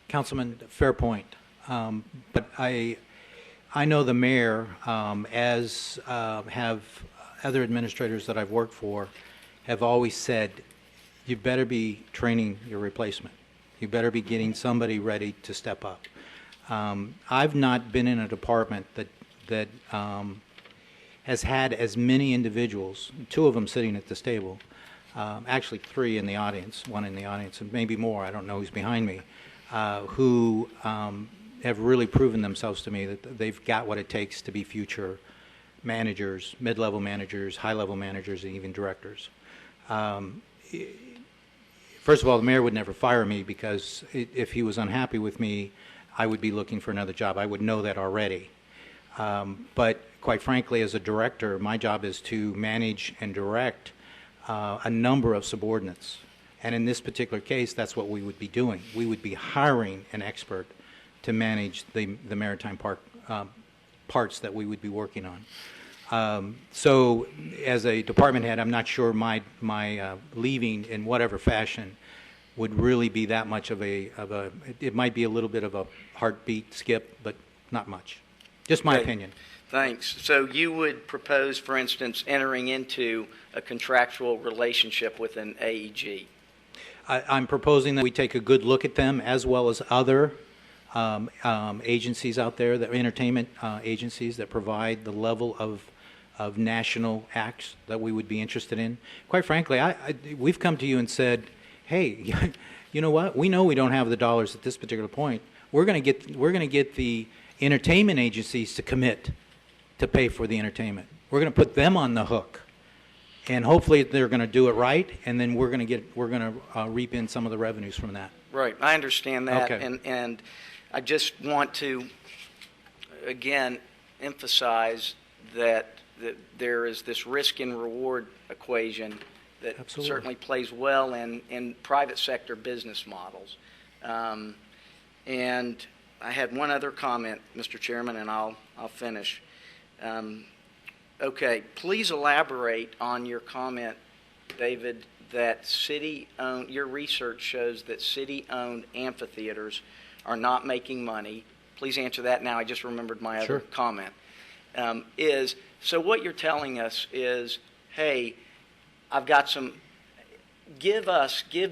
Speaker 22: Councilman, fair point. But I know the mayor, as have other administrators that I've worked for, have always said, you better be training your replacement. You better be getting somebody ready to step up. I've not been in a department that has had as many individuals, 2 of them sitting at this table, actually 3 in the audience, 1 in the audience, and maybe more, I don't know who's behind me, who have really proven themselves to me that they've got what it takes to be future managers, mid-level managers, high-level managers, and even directors. First of all, the mayor would never fire me because if he was unhappy with me, I would be looking for another job. I would know that already. But quite frankly, as a director, my job is to manage and direct a number of subordinates. And in this particular case, that's what we would be doing. We would be hiring an expert to manage the Maritime Park parts that we would be working on. So as a department head, I'm not sure my leaving in whatever fashion would really be that much of it might be a little bit of a heartbeat skip, but not much. Just my opinion.
Speaker 4: Thanks. So you would propose, for instance, entering into a contractual relationship with an AEG?
Speaker 22: I'm proposing that we take a good look at them as well as other agencies out there, the entertainment agencies that provide the level of national acts that we would be interested in. Quite frankly, we've come to you and said, hey, you know what? We know we don't have the dollars at this particular point. We're going to get the entertainment agencies to commit to pay for the entertainment. We're going to put them on the hook, and hopefully they're going to do it right, and then we're going to reap in some of the revenues from that.
Speaker 4: Right, I understand that,
Speaker 22: okay.
Speaker 4: And I just want to again emphasize that there is this risk and reward equation that
Speaker 22: Absolutely.
Speaker 4: Certainly plays well in private sector business models. And I had one other comment, Mr. Chairman, and I'll finish. Okay, please elaborate on your comment, David, that city-owned, your research shows that city-owned amphitheaters are not making money. Please answer that now. I just remembered my other comment. So what you're telling us is, hey, I've got some, give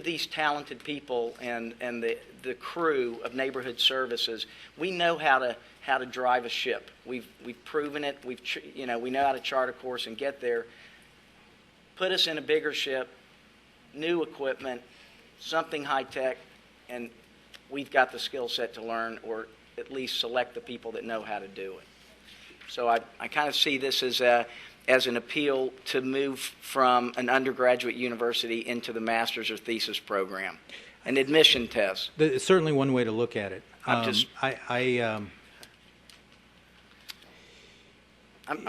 Speaker 4: these talented people and the crew of neighborhood services, we know how to drive a ship. We've proven it. We know how to chart a course and get there. Put us in a bigger ship, new equipment, something high tech, and we've got the skill set to learn, or at least select the people that know how to do it. So I kind of see this as an appeal to move from an undergraduate university into the master's or thesis program, an admission test.
Speaker 22: It's certainly one way to look at it.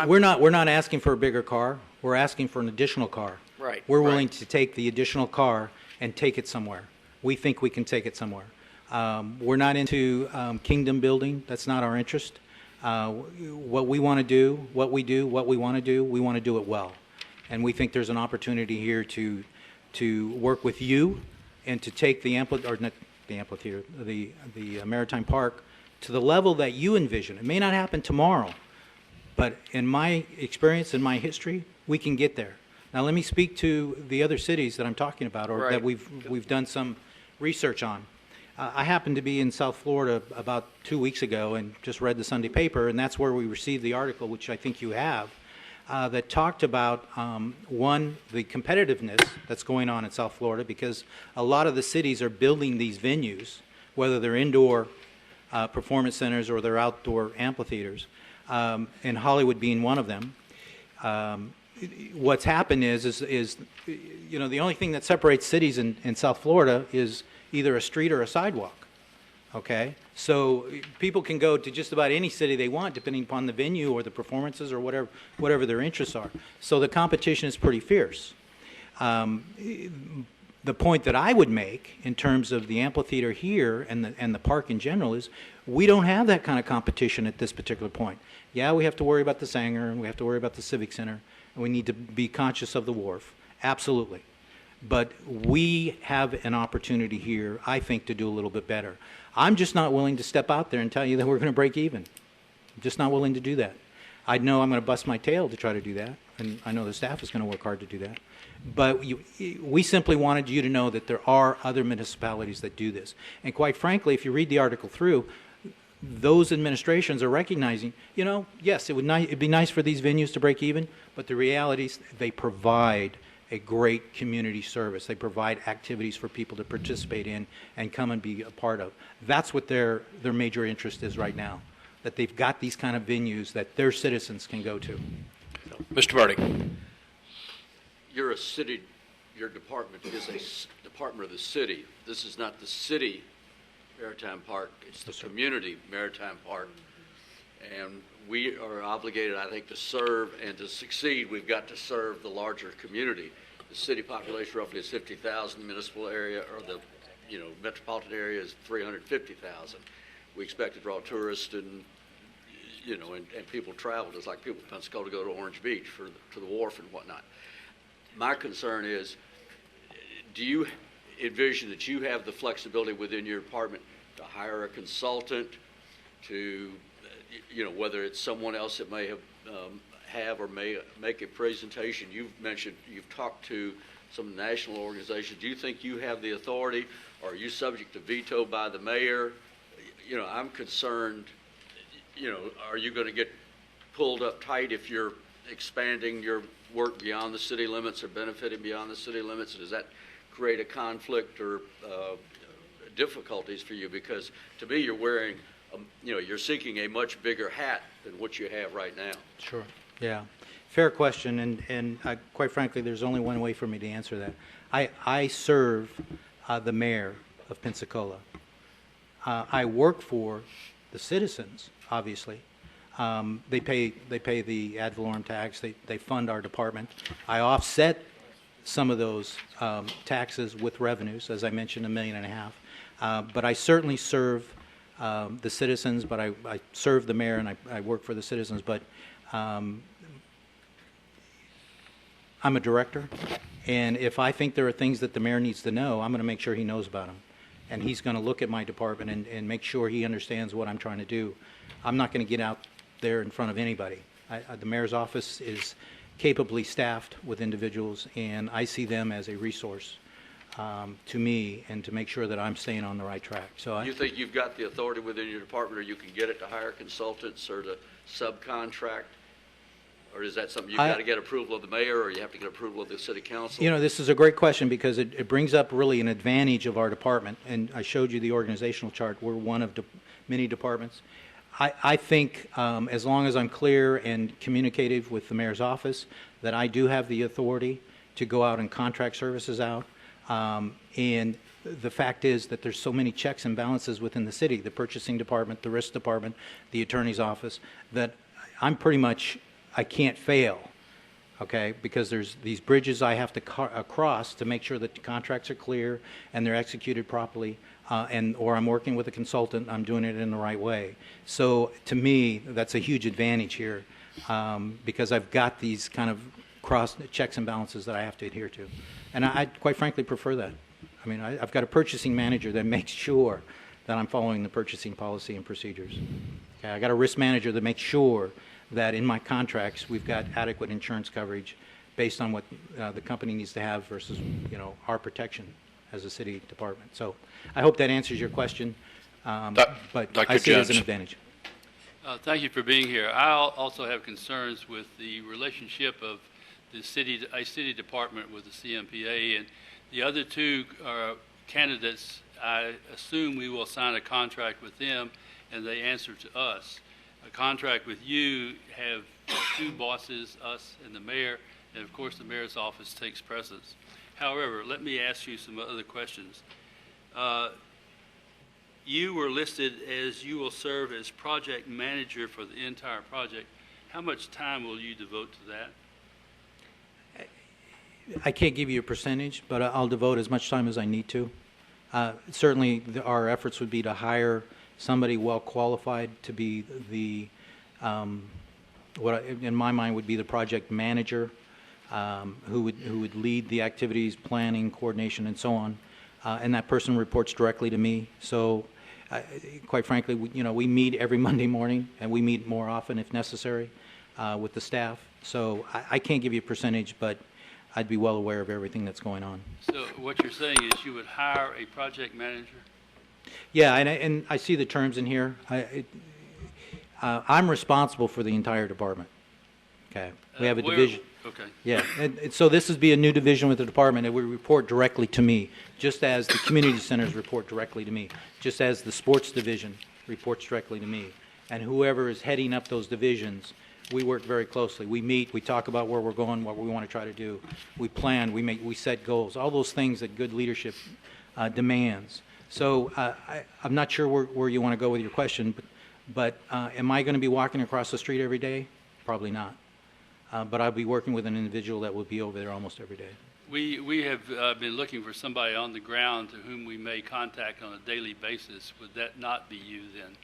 Speaker 22: We're not asking for a bigger car. We're asking for an additional car.
Speaker 4: Right.
Speaker 22: We're willing to take the additional car and take it somewhere. We think we can take it somewhere. We're not into kingdom building. That's not our interest. What we want to do, what we want to do, we want to do it well. And we think there's an opportunity here to work with you and to take the Maritime Park to the level that you envision. It may not happen tomorrow, but in my experience, in my history, we can get there. Now, let me speak to the other cities that I'm talking about, or that we've done some research on. I happened to be in South Florida about 2 weeks ago and just read the Sunday paper, and that's where we received the article, which I think you have, that talked about, one, the competitiveness that's going on in South Florida, because a lot of the cities are building these venues, whether they're indoor performance centers or they're outdoor amphitheaters, and Hollywood being one of them. What's happened is you know, the only thing that separates cities in South Florida is either a street or a sidewalk. Okay, so people can go to just about any city they want, depending upon the venue or the performances or whatever their interests are. So the competition is pretty fierce. The point that I would make in terms of the amphitheater here and the park in general is we don't have that kind of competition at this particular point. Yeah, we have to worry about the Sanger, and we have to worry about the Civic Center, and we need to be conscious of the wharf. Absolutely. But we have an opportunity here, I think, to do a little bit better. I'm just not willing to step out there and tell you that we're going to break even. I'm just not willing to do that. I know I'm going to bust my tail to try to do that, and I know the staff is going to work hard to do that. But we simply wanted you to know that there are other municipalities that do this. And quite frankly, if you read the article through, those administrations are recognizing, you know, yes, it'd be nice for these venues to break even, but the reality is they provide a great community service. They provide activities for people to participate in and come and be a part of. That's what their major interest is right now, that they've got these kind of venues that their citizens can go to.
Speaker 2: Mr. Marty.
Speaker 6: You're a city, your department is a department of the city. This is not the city Maritime Park, it's the community Maritime Park. And we are obligated, I think, to serve, and to succeed, we've got to serve the larger community. The city population roughly is 50,000, the municipal area, or the metropolitan area is 350,000. We expect to draw tourists and people travel, just like people in Pensacola go to Orange Beach to the wharf and whatnot. My concern is, do you envision that you have the flexibility within your department to hire a consultant, to, whether it's someone else that may have or may make a presentation? You've talked to some national organizations. Do you think you have the authority, or are you subject to veto by the mayor? I'm concerned, are you going to get pulled up tight if you're expanding your work beyond the city limits or benefiting beyond the city limits? Does that create a conflict or difficulties for you? Because to me, you're wearing, you're seeking a much bigger hat than what you have right now.
Speaker 22: Sure. Yeah. Fair question, and quite frankly, there's only one way for me to answer that. I serve the mayor of Pensacola. I work for the citizens, obviously. They pay the ad valorem tax. They fund our department. I offset some of those taxes with revenues, as I mentioned, $1.5 million. But I certainly serve the citizens. But I serve the mayor, and I work for the citizens. But I'm a director, and if I think there are things that the mayor needs to know, I'm going to make sure he knows about them. And he's going to look at my department and make sure he understands what I'm trying to do. I'm not going to get out there in front of anybody. The mayor's office is capably staffed with individuals, and I see them as a resource to me and to make sure that I'm staying on the right track. So
Speaker 6: You think you've got the authority within your department, or you can get it to hire consultants or to subcontract? Or is that something you've got to get approval of the mayor, or you have to get approval of the city council?
Speaker 22: This is a great question, because it brings up really an advantage of our department. And I showed you the organizational chart. We're one of many departments. I think as long as I'm clear and communicative with the mayor's office, that I do have the authority to go out and contract services out. And the fact is that there's so many checks and balances within the city, the purchasing department, the risk department, the attorney's office, that I'm pretty much, I can't fail, okay? Because there's these bridges I have to cross to make sure that the contracts are clear and they're executed properly, or I'm working with a consultant, I'm doing it in the right way. So to me, that's a huge advantage here, because I've got these kind of cross checks and balances that I have to adhere to. And I quite frankly prefer that. I mean, I've got a purchasing manager that makes sure that I'm following the purchasing policy and procedures. Okay, I got a risk manager that makes sure that in my contracts we've got adequate insurance coverage based on what the company needs to have versus, our protection as a city department. So I hope that answers your question, but
Speaker 2: Dr.
Speaker 22: I see it as an
Speaker 2: Jones.
Speaker 22: advantage.
Speaker 20: Thank you for being here. I also have concerns with the relationship of a city department with the CMPA, and the other two candidates, I assume we will sign a contract with them, and they answer to us. A contract with you have two bosses, us and the mayor, and of course the mayor's office takes precedence. However, let me ask you some other questions. You were listed as you will serve as project manager for the entire project. How much time will you devote to that?
Speaker 22: I can't give you a percentage, but I'll devote as much time as I need to. Certainly, our efforts would be to hire somebody well qualified to be the, in my mind would be the project manager, who would lead the activities, planning, coordination, and so on. And that person reports directly to me. So, quite frankly, we meet every Monday morning, and we meet more often if necessary with the staff. So I can't give you a percentage, but I'd be well aware of everything that's going on.
Speaker 20: So what you're saying is you would hire a project manager?
Speaker 22: Yeah, and I see the terms in here. I'm responsible for the entire department. Okay, we have a division.
Speaker 20: Okay.
Speaker 22: Yeah, and so this would be a new division with the department. It would report directly to me, just as the community centers report directly to me, just as the sports division reports directly to me. And whoever is heading up those divisions, we work very closely. We meet, we talk about where we're going, what we want to try to do. We plan, we set goals, all those things that good leadership demands. So I'm not sure where you want to go with your question, but am I going to be walking across the street every day? Probably not. But I'll be working with an individual that will be over there almost every day.
Speaker 20: We have been looking for somebody on the ground to whom we may contact on a daily basis. Would that not be you then?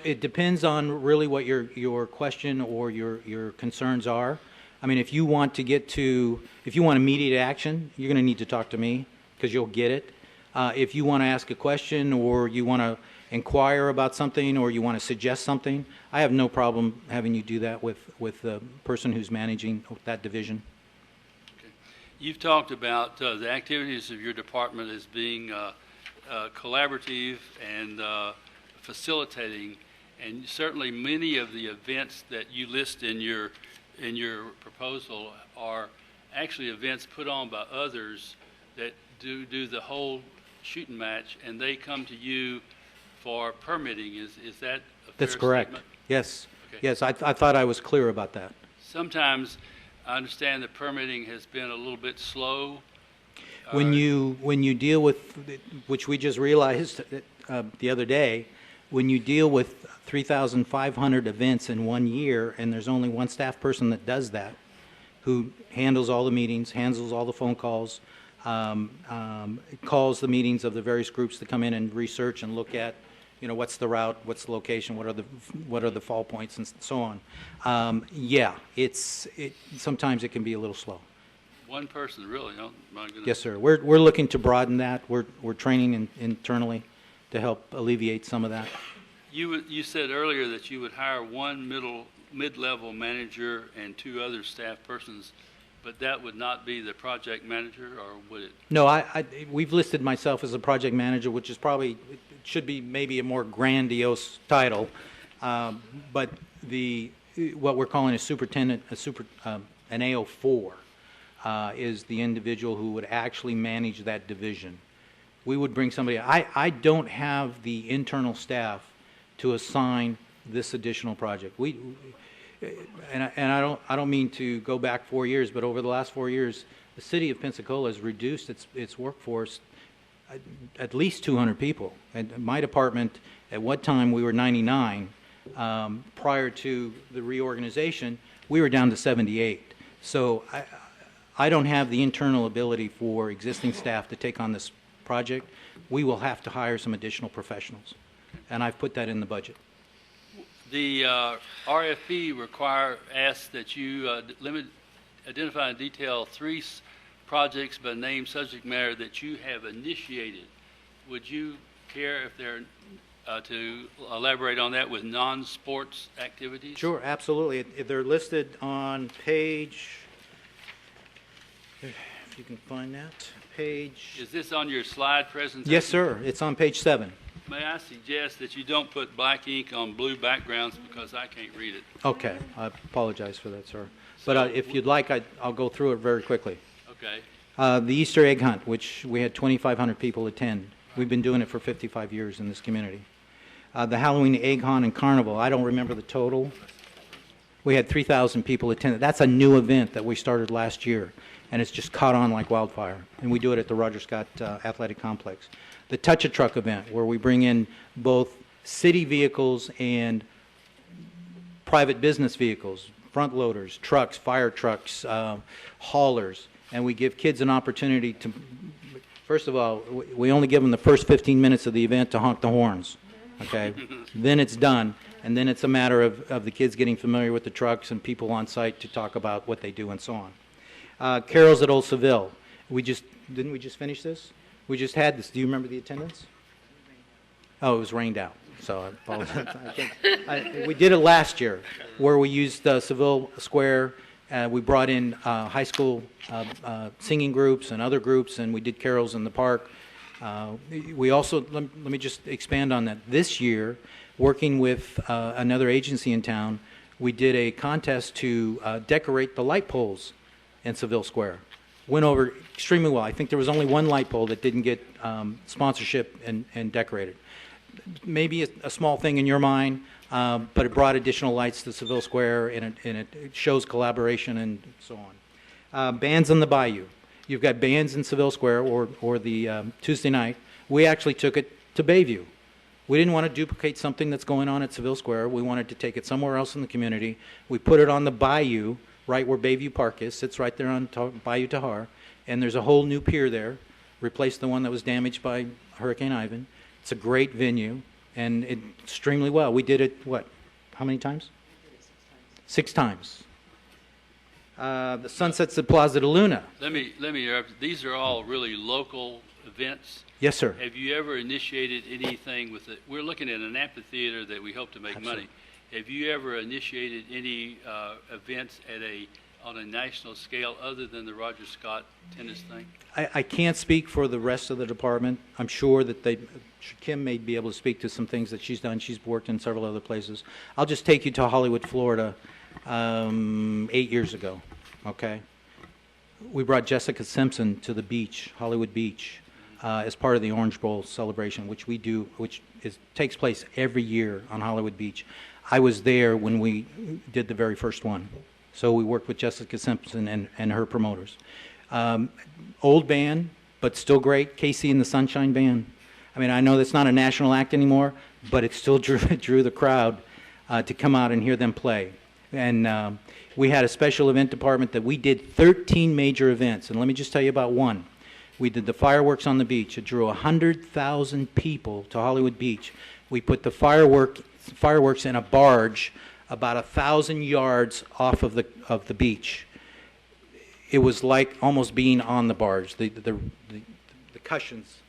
Speaker 22: It depends on really what your question or your concerns are. I mean, if you want immediate action, you're going to need to talk to me because you'll get it. If you want to ask a question or you want to inquire about something or you want to suggest something, I have no problem having you do that with the person who's managing that division.
Speaker 20: Okay. You've talked about the activities of your department as being collaborative and facilitating, and certainly many of the events that you list in your proposal are actually events put on by others that do the whole shooting match, and they come to you for permitting. Is that a fair
Speaker 22: That's correct.
Speaker 20: statement?
Speaker 22: Yes.
Speaker 20: Okay.
Speaker 22: Yes, I thought I was clear about that.
Speaker 20: Sometimes I understand the permitting has been a little bit slow.
Speaker 22: When you deal with, which we just realized the other day, when you deal with 3,500 events in 1 year, and there's only one staff person that does that, who handles all the meetings, handles all the phone calls, calls the meetings of the various groups that come in and research and look at, what's the route, what's the location, what are the fall points, and so on. Sometimes it can be a little slow.
Speaker 20: One person, really? Oh, my goodness.
Speaker 22: Yes, sir. We're looking to broaden that. We're training internally to help alleviate some of that.
Speaker 20: You said earlier that you would hire one mid-level manager and two other staff persons, but that would not be the project manager, or would it?
Speaker 22: No, we've listed myself as a project manager, which is probably, it should be maybe a more grandiose title, but what we're calling a superintendent, an AO4, is the individual who would actually manage that division. We would bring somebody. I don't have the internal staff to assign this additional project. And I don't mean to go back 4 years, but over the last 4 years, the city of Pensacola has reduced its workforce at least 200 people. And my department, at what time we were 99, prior to the reorganization, we were down to 78. So I don't have the internal ability for existing staff to take on this project. We will have to hire some additional professionals, and I've put that in the budget.
Speaker 20: The RFP asks that you identify in detail 3 projects by name subject matter that you have initiated. Would you care if they're to elaborate on that with non-sports activities?
Speaker 22: Sure, absolutely. They're listed on page If you can find that page.
Speaker 20: Is this on your slide presentation?
Speaker 22: Yes, sir. It's on page 7.
Speaker 20: May I suggest that you don't put black ink on blue backgrounds because I can't read it.
Speaker 22: Okay. I apologize for that, sir. But if you'd like, I'll go through it very quickly.
Speaker 20: Okay.
Speaker 22: The Easter egg hunt, which we had 2,500 people attend. We've been doing it for 55 years in this community. The Halloween egg hunt and carnival, I don't remember the total. We had 3,000 people attend. That's a new event that we started last year, and it's just caught on like wildfire. And we do it at the Roger Scott Athletic Complex. The Touch a Truck event, where we bring in both city vehicles and private business vehicles, front loaders, trucks, fire trucks, haulers, and we give kids an opportunity to, first of all, we only give them the first 15 minutes of the event to honk the horns, okay? Then it's done, and then it's a matter of the kids getting familiar with the trucks and people on site to talk about what they do and so on. Carols at Old Seville. Didn't we just finish this? We just had this. Do you remember the attendance? Oh, it was rained out, so I apologize. We did it last year, where we used Seville Square. We brought in high school singing groups and other groups, and we did carols in the park. We also, let me just expand on that. This year, working with another agency in town, we did a contest to decorate the light poles in Seville Square. Went over extremely well. I think there was only one light pole that didn't get sponsorship and decorated. Maybe a small thing in your mind, but it brought additional lights to Seville Square, and it shows collaboration and so on. Bands on the Bayou. You've got bands in Seville Square or the Tuesday night. We actually took it to Bayview. We didn't want to duplicate something that's going on at Seville Square. We wanted to take it somewhere else in the community. We put it on the Bayou, right where Bayview Park is. Sits right there on Bayou Tahar. And there's a whole new pier there, replaced the one that was damaged by Hurricane Ivan. It's a great venue, and it extremely well. We did it, how many times? 6 times. The Sunsets at Plaza de Luna.
Speaker 20: Let me interrupt. These are all really local events.
Speaker 22: Yes, sir.
Speaker 20: Have you ever initiated anything with it? We're looking at an amphitheater that we hope to make money. Have you ever initiated any events on a national scale other than the Roger Scott tennis thing?
Speaker 22: I can't speak for the rest of the department. I'm sure that Kim may be able to speak to some things that she's done. She's worked in several other places. I'll just take you to Hollywood, Florida, 8 years ago, okay? We brought Jessica Simpson to the beach, Hollywood Beach, as part of the Orange Bowl celebration, which we do, takes place every year on Hollywood Beach. I was there when we did the very first one. So we worked with Jessica Simpson and her promoters. Old band, but still great, Casey and the Sunshine Band. I mean, I know that's not a national act anymore, but it still drew the crowd to come out and hear them play. And we had a special event department that we did 13 major events. And let me just tell you about one. We did the fireworks on the beach. It drew 100,000 people to Hollywood Beach. We put the fireworks in a barge about 1,000 yards off of the beach. It was like almost being on the barge. The cushions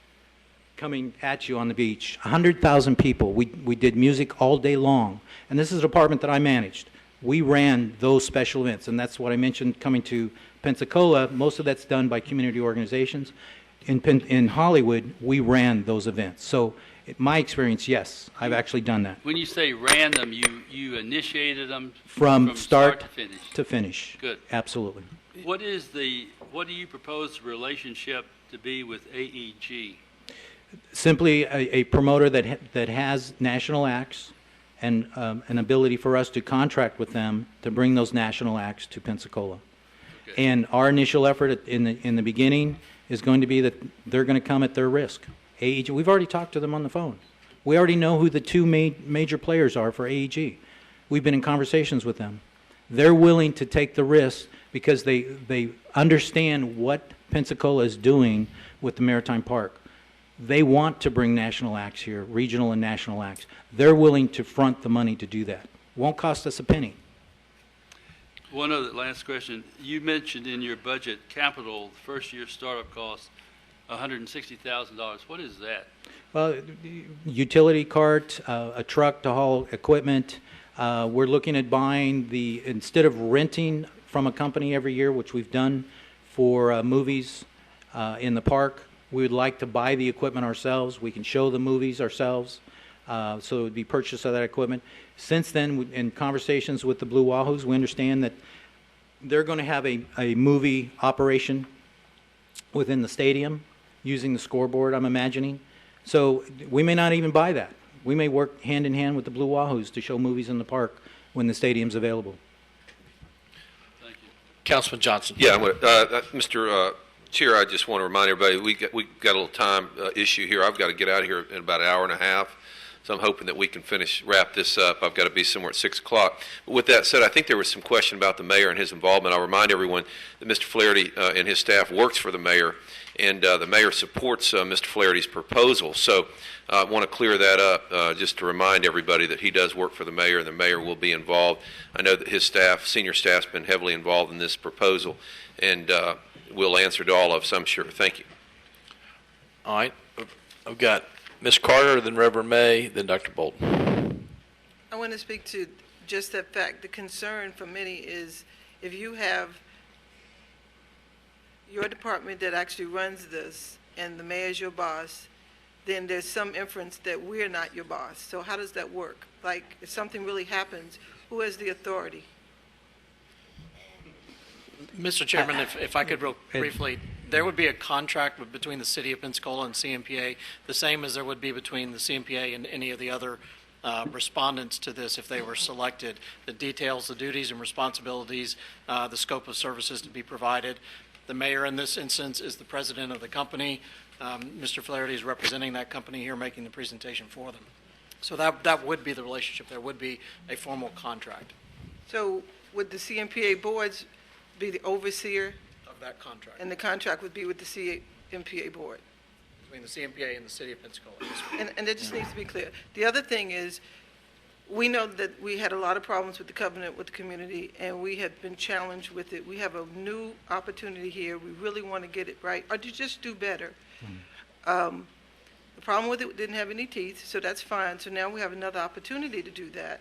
Speaker 22: coming at you on the beach. 100,000 people. We did music all day long. And this is a department that I managed. We ran those special events, and that's what I mentioned coming to Pensacola. Most of that's done by community organizations. In Hollywood, we ran those events. So my experience, yes, I've actually done that.
Speaker 20: When you say ran them, you initiated them
Speaker 22: from start
Speaker 20: to finish?
Speaker 22: To finish.
Speaker 20: Good.
Speaker 22: Absolutely.
Speaker 20: What do you propose the relationship to be with AEG?
Speaker 22: Simply a promoter that has national acts and an ability for us to contract with them to bring those national acts to Pensacola. Okay. And our initial effort in the beginning is going to be that they're going to come at their risk. AEG, we've already talked to them on the phone. We already know who the two major players are for AEG. We've been in conversations with them. They're willing to take the risk because they understand what Pensacola is doing with the Maritime Park. They want to bring national acts here, regional and national acts. They're willing to front the money to do that. Won't cost us a penny.
Speaker 20: One other last question. You mentioned in your budget capital, first year startup costs, $160,000. What is that?
Speaker 22: Well, utility cart, a truck to haul equipment. We're looking at buying instead of renting from a company every year, which we've done for movies in the park. We would like to buy the equipment ourselves. We can show the movies ourselves, so it would be purchase of that equipment. Since then, in conversations with the Blue Wahoos, we understand that they're going to have a movie operation within the stadium using the scoreboard, I'm imagining. So we may not even buy that. We may work hand in hand with the Blue Wahoos to show movies in the park when the stadium's available.
Speaker 2: Councilman Johnson.
Speaker 8: Yeah, Mr. Chair, I just want to remind everybody, we got a little time issue here. I've got to get out of here in about an hour and a half, so I'm hoping that we can wrap this up. I've got to be somewhere at 6 o'clock. But with that said, I think there was some question about the mayor and his involvement. I'll remind everyone that Mr. Flaherty and his staff works for the mayor, and the mayor supports Mr. Flaherty's proposal. So I want to clear that up just to remind everybody that he does work for the mayor, and the mayor will be involved. I know that his staff, senior staff's been heavily involved in this proposal, and we'll answer to all of us, I'm sure. Thank you.
Speaker 2: All right. I've got Ms. Carter, then Reverend May, then Dr. Bolton.
Speaker 9: I want to speak to just that fact. The concern for many is if you have your department that actually runs this and the mayor's your boss, then there's some inference that we're not your boss. So how does that work? Like, if something really happens, who has the authority?
Speaker 10: Mr. Chairman, if I could real briefly, there would be a contract between the City of Pensacola and CMPA, the same as there would be between the CMPA and any of the other respondents to this if they were selected, that details the duties and responsibilities, the scope of services to be provided. The mayor in this instance is the president of the company. Mr. Flaherty is representing that company here, making the presentation for them. So that would be the relationship. There would be a formal contract
Speaker 9: So would the CMPA boards be the overseer,
Speaker 10: of that contract
Speaker 9: and the contract would be with the CMPA board?
Speaker 10: between the CMPA and the City of Pensacola.
Speaker 9: And that just needs to be clear. The other thing is, we know that we had a lot of problems with the covenant with the community, and we have been challenged with it. We have a new opportunity here. We really want to get it right, or to just do better. The problem with it didn't have any teeth, so that's fine. So now we have another opportunity to do that.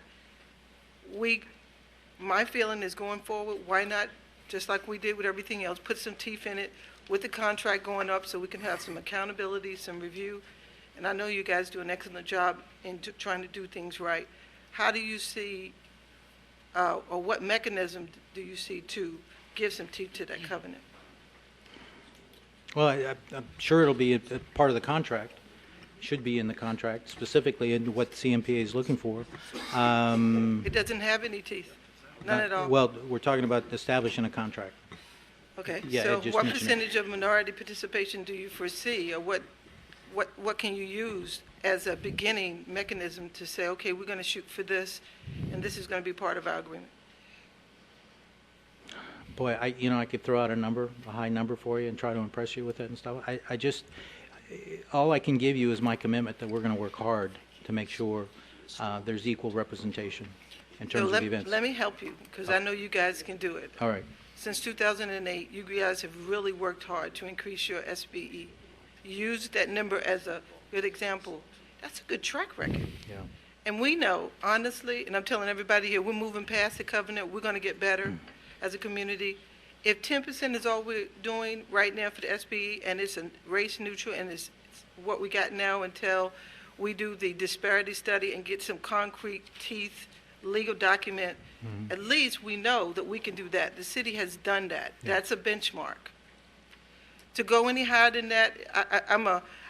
Speaker 9: My feeling is going forward, why not, just like we did with everything else, put some teeth in it with the contract going up so we can have some accountability, some review. And I know you guys do an excellent job in trying to do things right. How do you see, or what mechanism do you see to give some teeth to that covenant?
Speaker 22: Well, I'm sure it'll be a part of the contract. Should be in the contract, specifically in what CMPA is looking for.
Speaker 9: It doesn't have any teeth, none at all?
Speaker 22: Well, we're talking about establishing a contract.
Speaker 9: Okay,
Speaker 22: Yeah,
Speaker 9: so
Speaker 22: it just
Speaker 9: what
Speaker 22: mentioned it.
Speaker 9: percentage of minority participation do you foresee, or what can you use as a beginning mechanism to say, okay, we're going to shoot for this, and this is going to be part of our agreement?
Speaker 22: Boy, I could throw out a high number for you and try to impress you with it and stuff. All I can give you is my commitment that we're going to work hard to make sure there's equal representation in terms of events.
Speaker 9: Let me help you, because I know you guys can do it.
Speaker 22: All right.
Speaker 9: Since 2008, you guys have really worked hard to increase your SBE. You used that number as a good example. That's a good track record.
Speaker 22: Yeah.
Speaker 9: And we know, honestly, and I'm telling everybody here, we're moving past the covenant. We're going to get better as a community. If 10% is all we're doing right now for the SBE, and it's a race neutral, and it's what we got now until we do the disparity study and get some concrete teeth, legal document, at least we know that we can do that. The city has done that.
Speaker 22: Yeah.
Speaker 9: That's a benchmark. To go any higher than that,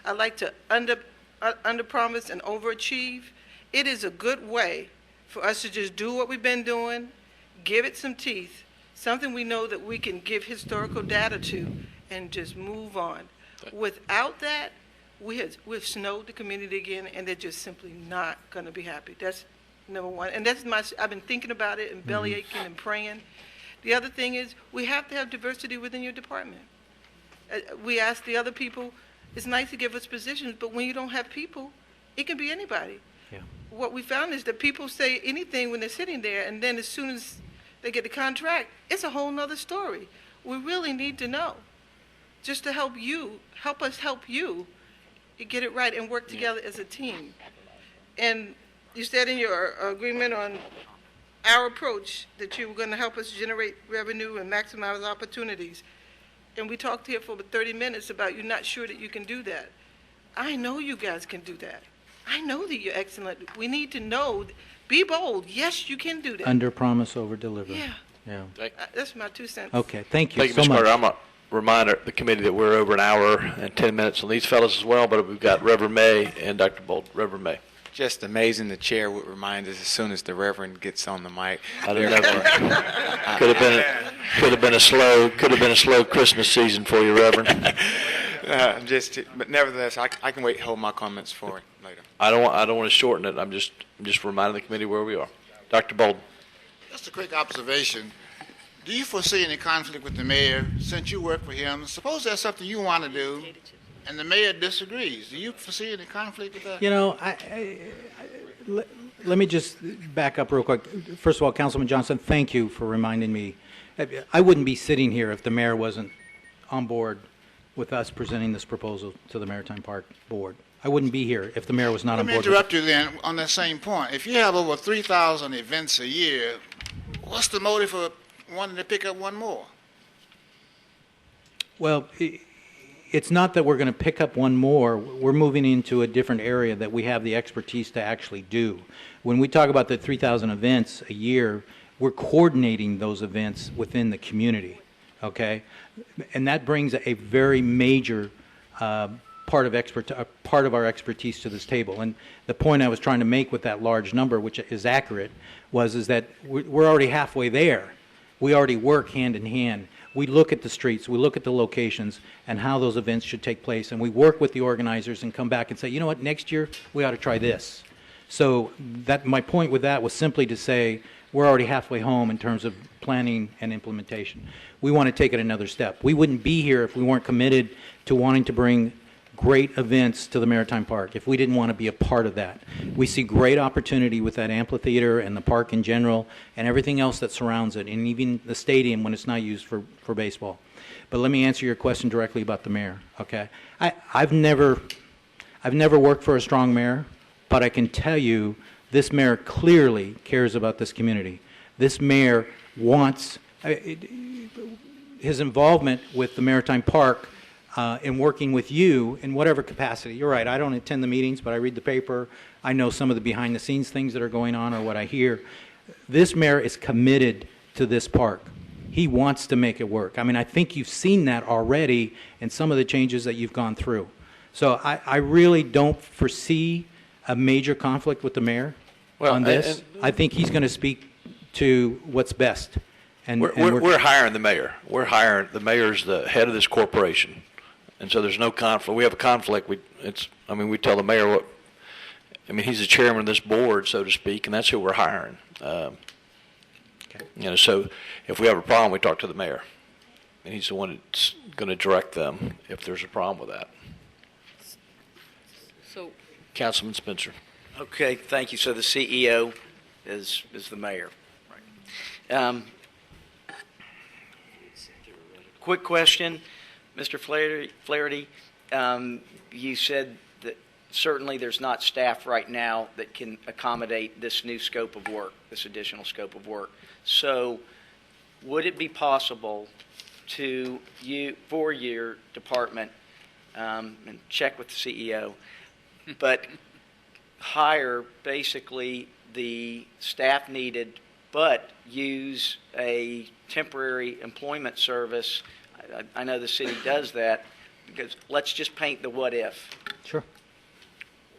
Speaker 9: I like to under promise and overachieve. It is a good way for us to just do what we've been doing, give it some teeth, something we know that we can give historical data to, and just move on. Without that, we've snowed the community again, and they're just simply not going to be happy. That's number one. And I've been thinking about it and belly aching and praying. The other thing is, we have to have diversity within your department. We ask the other people, it's nice to give us positions, but when you don't have people, it can be anybody.
Speaker 22: Yeah.
Speaker 9: What we found is that people say anything when they're sitting there, and then as soon as they get the contract, it's a whole nother story. We really need to know, just to help us help you get it right and work together as a team. And you said in your agreement on our approach that you were going to help us generate revenue and maximize opportunities. and we talked here for about 30 minutes about you're not sure that you can do that. I know you guys can do that. I know that you're excellent. We need to know, be bold. Yes, you can do that.
Speaker 22: Under promise, over deliver.
Speaker 9: Yeah.
Speaker 22: Yeah.
Speaker 9: That's my 2 cents.
Speaker 22: Okay, thank you
Speaker 2: Thank you,
Speaker 22: so
Speaker 2: Ms.
Speaker 22: much.
Speaker 2: Carter. I'm going to remind the committee that we're over an hour and 10 minutes on these fellows as well, but we've got Reverend May and Dr. Bolt. Reverend May.
Speaker 19: Just amazing the chair would remind us as soon as the Reverend gets on the mic.
Speaker 2: I don't know. Could have been a slow Christmas season for you, Reverend.
Speaker 19: But nevertheless, I can wait, hold my comments for later.
Speaker 2: I don't want to shorten it. I'm just reminding the committee where we are. Dr. Bolden.
Speaker 1: Just a quick observation. Do you foresee any conflict with the mayor since you work for him? Suppose there's something you want to do and the mayor disagrees. Do you foresee any conflict with that?
Speaker 22: You know, let me just back up real quick. First of all, Councilman Johnson, thank you for reminding me. I wouldn't be sitting here if the mayor wasn't on board with us presenting this proposal to the Maritime Park Board. I wouldn't be here if the mayor was not on board.
Speaker 1: Let me interrupt you then on that same point. If you have over 3,000 events a year, what's the motive for wanting to pick up one more?
Speaker 22: Well, it's not that we're going to pick up one more. We're moving into a different area that we have the expertise to actually do. When we talk about the 3,000 events a year, we're coordinating those events within the community, okay? And that brings a very major part of our expertise to this table. And the point I was trying to make with that large number, which is accurate, is that we're already halfway there. We already work hand in hand. We look at the streets, we look at the locations and how those events should take place, and we work with the organizers and come back and say, you know what, next year we ought to try this. So my point with that was simply to say we're already halfway home in terms of planning and implementation. We want to take it another step. We wouldn't be here if we weren't committed to wanting to bring great events to the Maritime Park, if we didn't want to be a part of that. We see great opportunity with that amphitheater and the park in general and everything else that surrounds it, and even the stadium when it's not used for baseball. But let me answer your question directly about the mayor, okay? I've never worked for a strong mayor, but I can tell you this mayor clearly cares about this community. This mayor wants his involvement with the Maritime Park in working with you in whatever capacity. You're right, I don't attend the meetings, but I read the paper. I know some of the behind-the-scenes things that are going on or what I hear. This mayor is committed to this park. He wants to make it work. I mean, I think you've seen that already in some of the changes that you've gone through. So I really don't foresee a major conflict with the mayor on this. I think he's going to speak to what's best. And
Speaker 2: we're hiring the mayor. The mayor's the head of this corporation. And so there's no conflict. We have a conflict. We tell the mayor he's the chairman of this board, so to speak, and that's who we're hiring. So if we have a problem, we talk to the mayor, and he's the one that's going to direct them if there's a problem with that.
Speaker 18: So,
Speaker 2: Councilman Spencer.
Speaker 4: Okay, thank you. So the CEO is the mayor. Right. Quick question, Mr. Flaherty. You said that certainly there's not staff right now that can accommodate this new scope of work, this additional scope of work. So would it be possible for your department, and check with the CEO, but hire basically the staff needed, but use a temporary employment service? I know the city does that, because let's just paint the what if.
Speaker 22: Sure.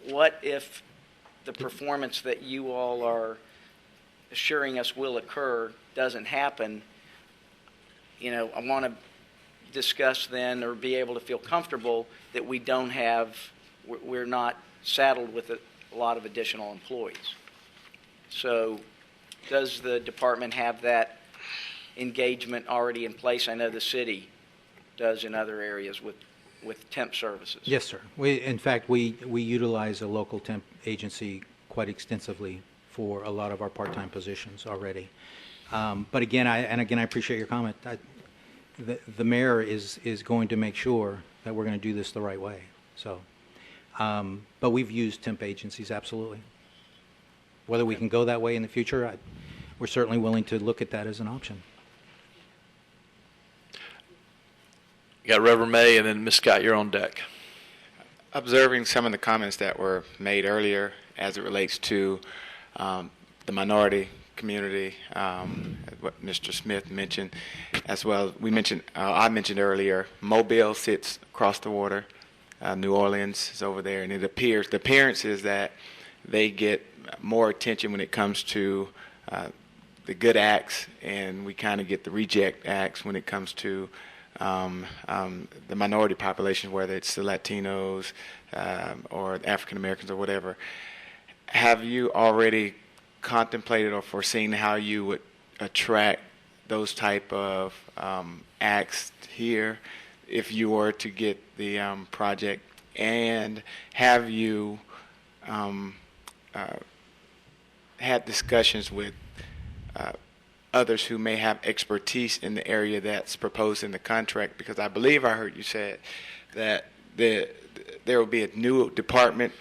Speaker 4: What if the performance that you all are assuring us will occur doesn't happen? I want to discuss then, or be able to feel comfortable that we're not saddled with a lot of additional employees. So does the department have that engagement already in place? I know the city does in other areas with temp services.
Speaker 22: Yes, sir. In fact, we utilize a local temp agency quite extensively for a lot of our part-time positions already. But again, I appreciate your comment. The mayor is going to make sure that we're going to do this the right way. So, but we've used temp agencies, absolutely. Whether we can go that way in the future, we're certainly willing to look at that as an option.
Speaker 2: You got Reverend May, and then Ms. Scott, you're on deck.
Speaker 19: Observing some of the comments that were made earlier as it relates to the minority community, what Mr. Smith mentioned, as well. I mentioned earlier, Mobile sits across the water. New Orleans is over there, and the appearance is that they get more attention when it comes to the good acts, and we kind of get the reject acts when it comes to the minority population, whether it's the Latinos or African Americans or whatever. Have you already contemplated or foreseen how you would attract those type of acts here if you were to get the project? And have you had discussions with others who may have expertise in the area that's proposed in the contract? Because I believe I heard you said that there will be a new department.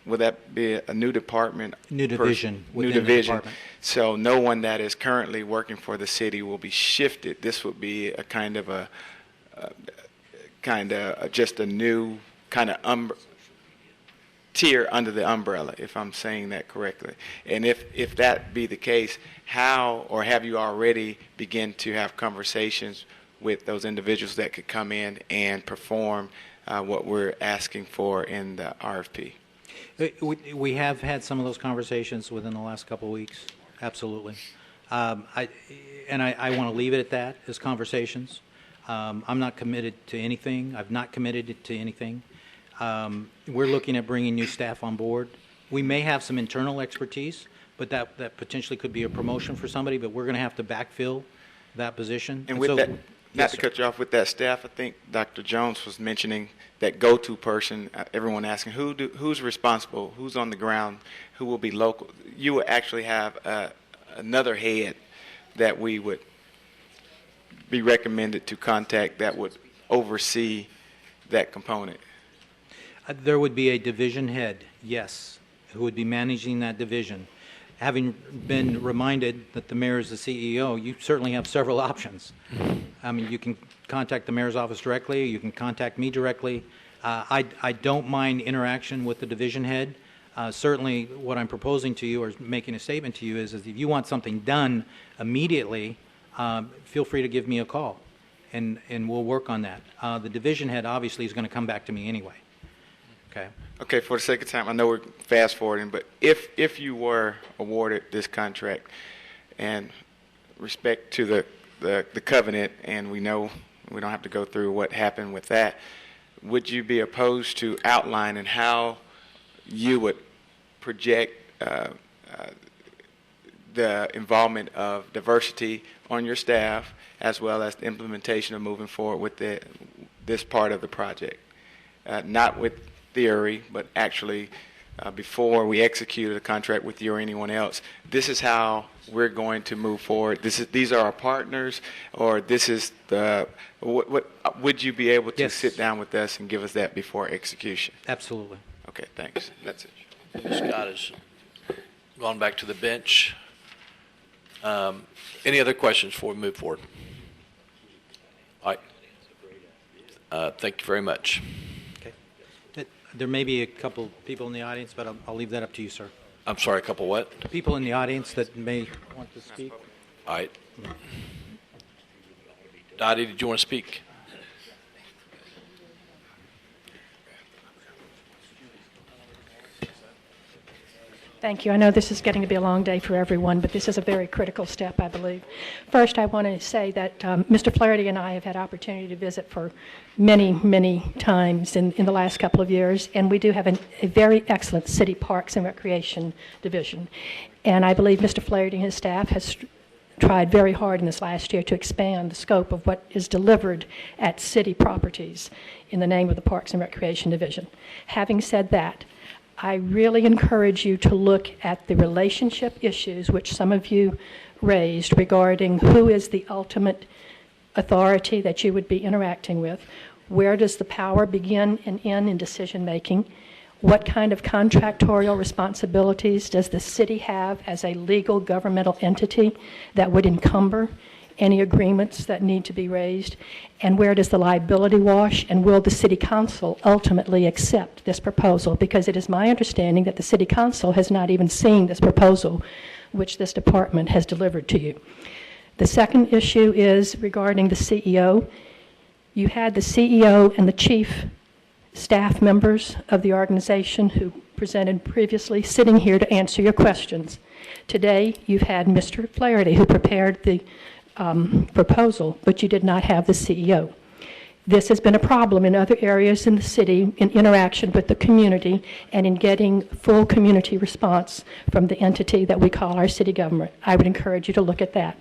Speaker 19: Would that be a new department?
Speaker 22: New division.
Speaker 19: New division. So no one that is currently working for the city will be shifted. This would be a kind of just a new kind of tier under the umbrella, if I'm saying that correctly. And if that be the case, how or have you already begun to have conversations with those individuals that could come in and perform what we're asking for in the RFP?
Speaker 22: We have had some of those conversations within the last couple of weeks, absolutely. I want to leave it at that, as conversations. I'm not committed to anything. I've not committed to anything. We're looking at bringing new staff on board. We may have some internal expertise, but that potentially could be a promotion for somebody, but we're going to have to backfill that position.
Speaker 19: And with that, not to cut you off, with that staff, I think Dr. Jones was mentioning that go-to person, everyone asking who's responsible, who's on the ground, who will be local. You will actually have another head that we would be recommended to contact that would oversee that component.
Speaker 22: There would be a division head, yes, who would be managing that division. Having been reminded that the mayor is the CEO, you certainly have several options. I mean, you can contact the mayor's office directly, you can contact me directly. I don't mind interaction with the division head. Certainly what I'm proposing to you or making a statement to you is if you want something done immediately, feel free to give me a call, and we'll work on that. The division head obviously is going to come back to me anyway. Okay.
Speaker 19: Okay, for the sake of time, I know we're fast forwarding, but if you were awarded this contract, and respect to the covenant, and we know we don't have to go through what happened with that, would you be opposed to outlining how you would project the involvement of diversity on your staff, as well as the implementation of moving forward with this part of the project? Not with theory, but actually before we execute a contract with you or anyone else, this is how we're going to move forward. These are our partners, or this is what would you be able to sit down with us and give us that before execution?
Speaker 22: Absolutely.
Speaker 19: Okay, thanks. That's it.
Speaker 2: Ms. Scott has gone back to the bench. Any other questions before we move forward? All right. Thank you very much.
Speaker 22: There may be a couple people in the audience, but I'll leave that up to you, sir.
Speaker 2: I'm sorry, a couple what?
Speaker 22: People in the audience that may want to speak.
Speaker 2: All right. Dottie, did you want to speak?
Speaker 13: Thank you. I know this is getting to be a long day for everyone, but this is a very critical step, I believe. First, I want to say that Mr. Flaherty and I have had opportunity to visit for many, many times in the last couple of years, and we do have a very excellent City Parks and Recreation Division. And I believe Mr. Flaherty and his staff has tried very hard in this last year to expand the scope of what is delivered at city properties in the name of the Parks and Recreation Division. Having said that, I really encourage you to look at the relationship issues which some of you raised regarding who is the ultimate authority that you would be interacting with, where does the power begin and end in decision making, what kind of contractorial responsibilities does the city have as a legal governmental entity that would encumber any agreements that need to be raised, and where does the liability wash, and will the City Council ultimately accept this proposal? Because it is my understanding that the City Council has not even seen this proposal which this department has delivered to you. The second issue is regarding the CEO. You had the CEO and the chief staff members of the organization who presented previously sitting here to answer your questions. Today, you've had Mr. Flaherty who prepared the proposal, but you did not have the CEO. This has been a problem in other areas in the city in interaction with the community and in getting full community response from the entity that we call our city government. I would encourage you to look at that.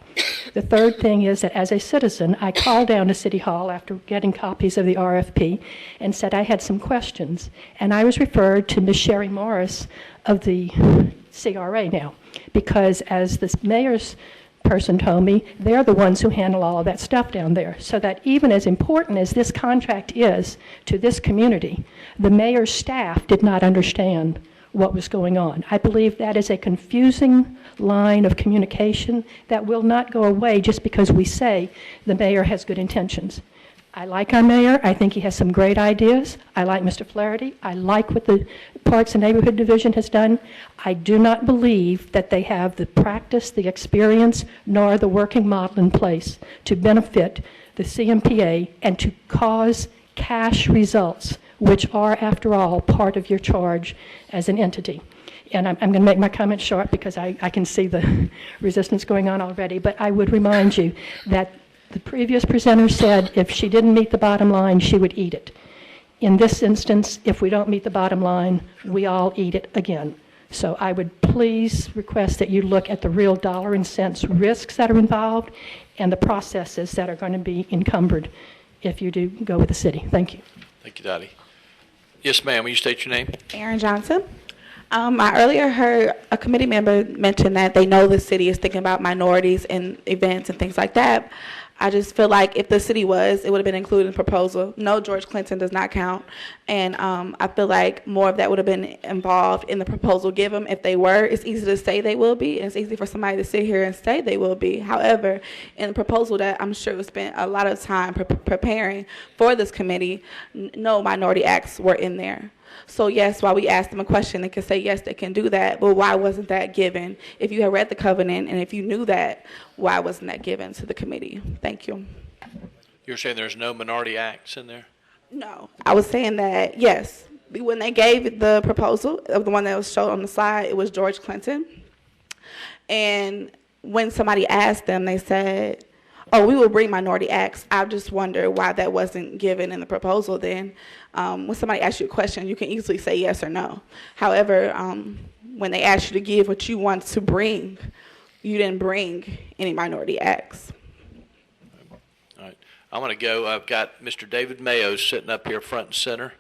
Speaker 13: The third thing is that as a citizen, I called down to City Hall after getting copies of the RFP and said I had some questions. And I was referred to Ms. Sherry Morris of the CRA now, because as the mayor's person told me, they're the ones who handle all of that stuff down there. So that even as important as this contract is to this community, the mayor's staff did not understand what was going on. I believe that is a confusing line of communication that will not go away just because we say the mayor has good intentions. I like our mayor. I think he has some great ideas. I like Mr. Flaherty. I like what the Parks and Neighborhood Division has done. I do not believe that they have the practice, the experience, nor the working model in place to benefit the CMPA and to cause cash results, which are, after all, part of your charge as an entity. And I'm going to make my comment short because I can see the resistance going on already, but I would remind you that the previous presenter said if she didn't meet the bottom line, she would eat it. In this instance, if we don't meet the bottom line, we all eat it again. So I would please request that you look at the real dollar and cents risks that are involved and the processes that are going to be encumbered if you do go with the city. Thank you.
Speaker 2: Thank you, Dottie. Yes, ma'am. Will you state your name?
Speaker 16: Aaron Johnson. I earlier heard a committee member mention that they know the city is thinking about minorities and events and things like that. I just feel like if the city was, it would have been included in the proposal. No, George Clinton does not count. And I feel like more of that would have been involved in the proposal given. If they were, it's easy to say they will be, and it's easy for somebody to sit here and say they will be. However, in the proposal that I'm sure was spent a lot of time preparing for this committee, no minority acts were in there. So yes, while we asked them a question, they could say yes, they can do that, but why wasn't that given? If you had read the covenant and if you knew that, why wasn't that given to the committee? Thank you.
Speaker 2: You're saying there's no minority acts in there?
Speaker 16: No, I was saying that, yes, when they gave the proposal of the one that was shown on the slide, it was George Clinton. And when somebody asked them, they said, oh, we will bring minority acts. I just wonder why that wasn't given in the proposal then. When somebody asks you a question, you can easily say yes or no. However, when they ask you to give what you want to bring, you didn't bring any minority acts.
Speaker 2: All right. I'm going to go. I've got Mr. David Mayo sitting up here front and center,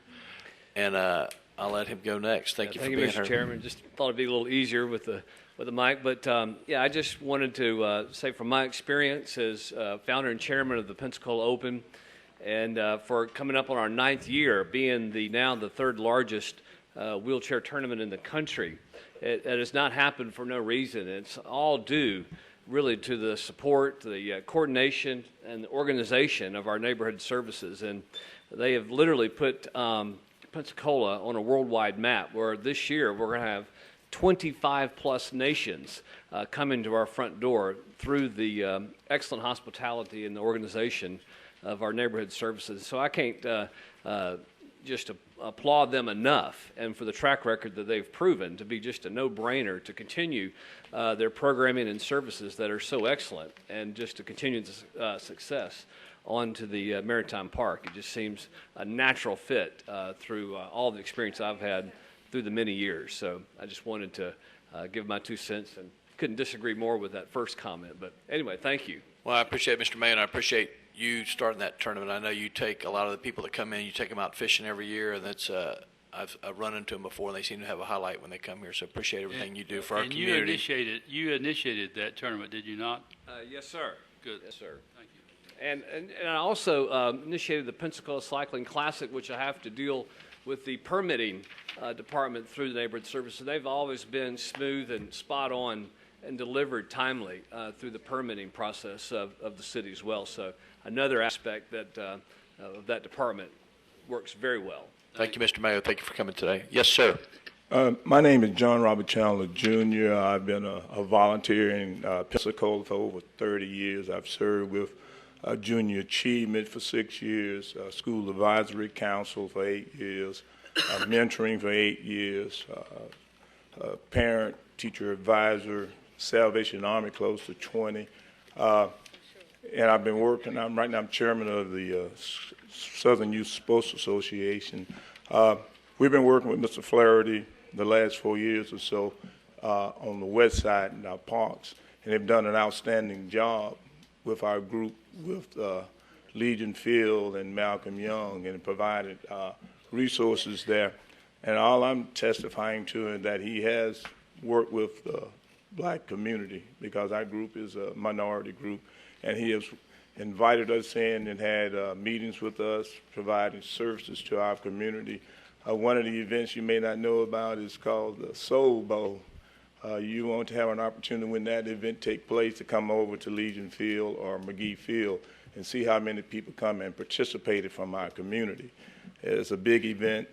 Speaker 2: and I'll let him go next. Thank you for being here.
Speaker 17: Thank you, Mr. Chairman. Just thought it'd be a little easier with the mic, but yeah, I just wanted to say from my experience as founder and chairman of the Pensacola Open, and for coming up on our 9th year, being now the 3rd largest wheelchair tournament in the country, it has not happened for no reason. It's all due really to the support, the coordination, and the organization of our neighborhood services, and they have literally put Pensacola on a worldwide map, where this year we're going to have 25 plus nations coming to our front door through the excellent hospitality and the organization of our neighborhood services. So I can't just applaud them enough, and for the track record that they've proven to be just a no-brainer to continue their programming and services that are so excellent, and just to continue the success onto the Maritime Park. It just seems a natural fit through all the experience I've had through the many years. So I just wanted to give my 2 cents, and couldn't disagree more with that first comment. But anyway, thank you.
Speaker 2: Well, I appreciate Mr. Mayo, and I appreciate you starting that tournament. I know you take a lot of the people that come in, you take them out fishing every year, and that's I've run into them before, and they seem to have a highlight when they come here. So appreciate everything you do for our community.
Speaker 20: And you initiated that tournament, did you not?
Speaker 17: Yes, sir.
Speaker 20: Good.
Speaker 17: Yes, sir.
Speaker 20: Thank you.
Speaker 17: And I also initiated the Pensacola Cycling Classic, which I have to deal with the permitting department through the neighborhood services. They've always been smooth and spot on and delivered timely through the permitting process of the city as well. So another aspect that of that department works very well.
Speaker 2: Thank you, Mr. Mayo. Thank you for coming today. Yes, sir.
Speaker 12: My name is John Robert Chandler Jr. I've been a volunteer in Pensacola for over 30 years. I've served with Junior Achievement for 6 years, School Advisory Council for 8 years, mentoring for 8 years, parent, teacher advisor, Salvation Army close to 20. And I've been working, right now I'm chairman of the Southern Youth Sports Association. We've been working with Mr. Flaherty the last 4 years or so on the west side in our parks, and they've done an outstanding job with our group, with Legion Field and Malcolm Young, and provided resources there. And all I'm testifying to is that he has worked with the black community, because our group is a minority group, and he has invited us in and had meetings with us, providing services to our community. One of the events you may not know about is called the Soul Bowl. You want to have an opportunity when that event takes place to come over to Legion Field or McGee Field and see how many people come and participated from our community. It's a big event.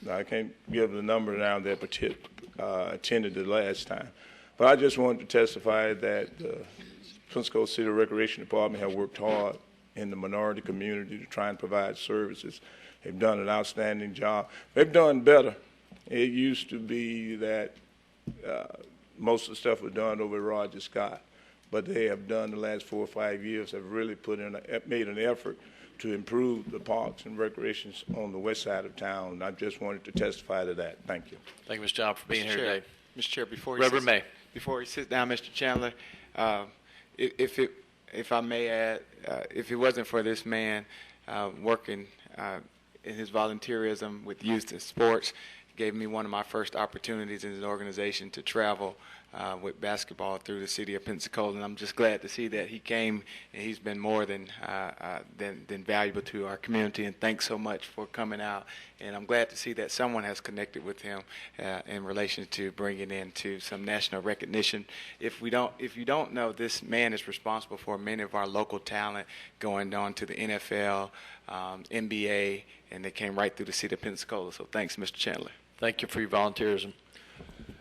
Speaker 12: I can't give the number now that attended the last time. But I just wanted to testify that the Pensacola City Recreation Department have worked hard in the minority community to try and provide services. They've done an outstanding job. They've done better. It used to be that most of the stuff was done over at Roger Scott, but they have done the last 4 or 5 years, have really made an effort to improve the parks and recreations on the west side of town. And I just wanted to testify to that. Thank you.
Speaker 2: Thank you, Mr. John, for being here today.
Speaker 19: Mr. Chair, before he sits down, Mr. Chandler, if I may add, if it wasn't for this man working in his volunteerism with youth and sports, gave me one of my first opportunities in his organization to travel with basketball through the city of Pensacola, and I'm just glad to see that he came, and he's been more than valuable to our community, and thanks so much for coming out. And I'm glad to see that someone has connected with him in relation to bringing into some national recognition. If you don't know, this man is responsible for many of our local talent going on to the NFL, NBA, and they came right through the city of Pensacola. So thanks, Mr. Chandler.
Speaker 2: Thank you for your volunteerism.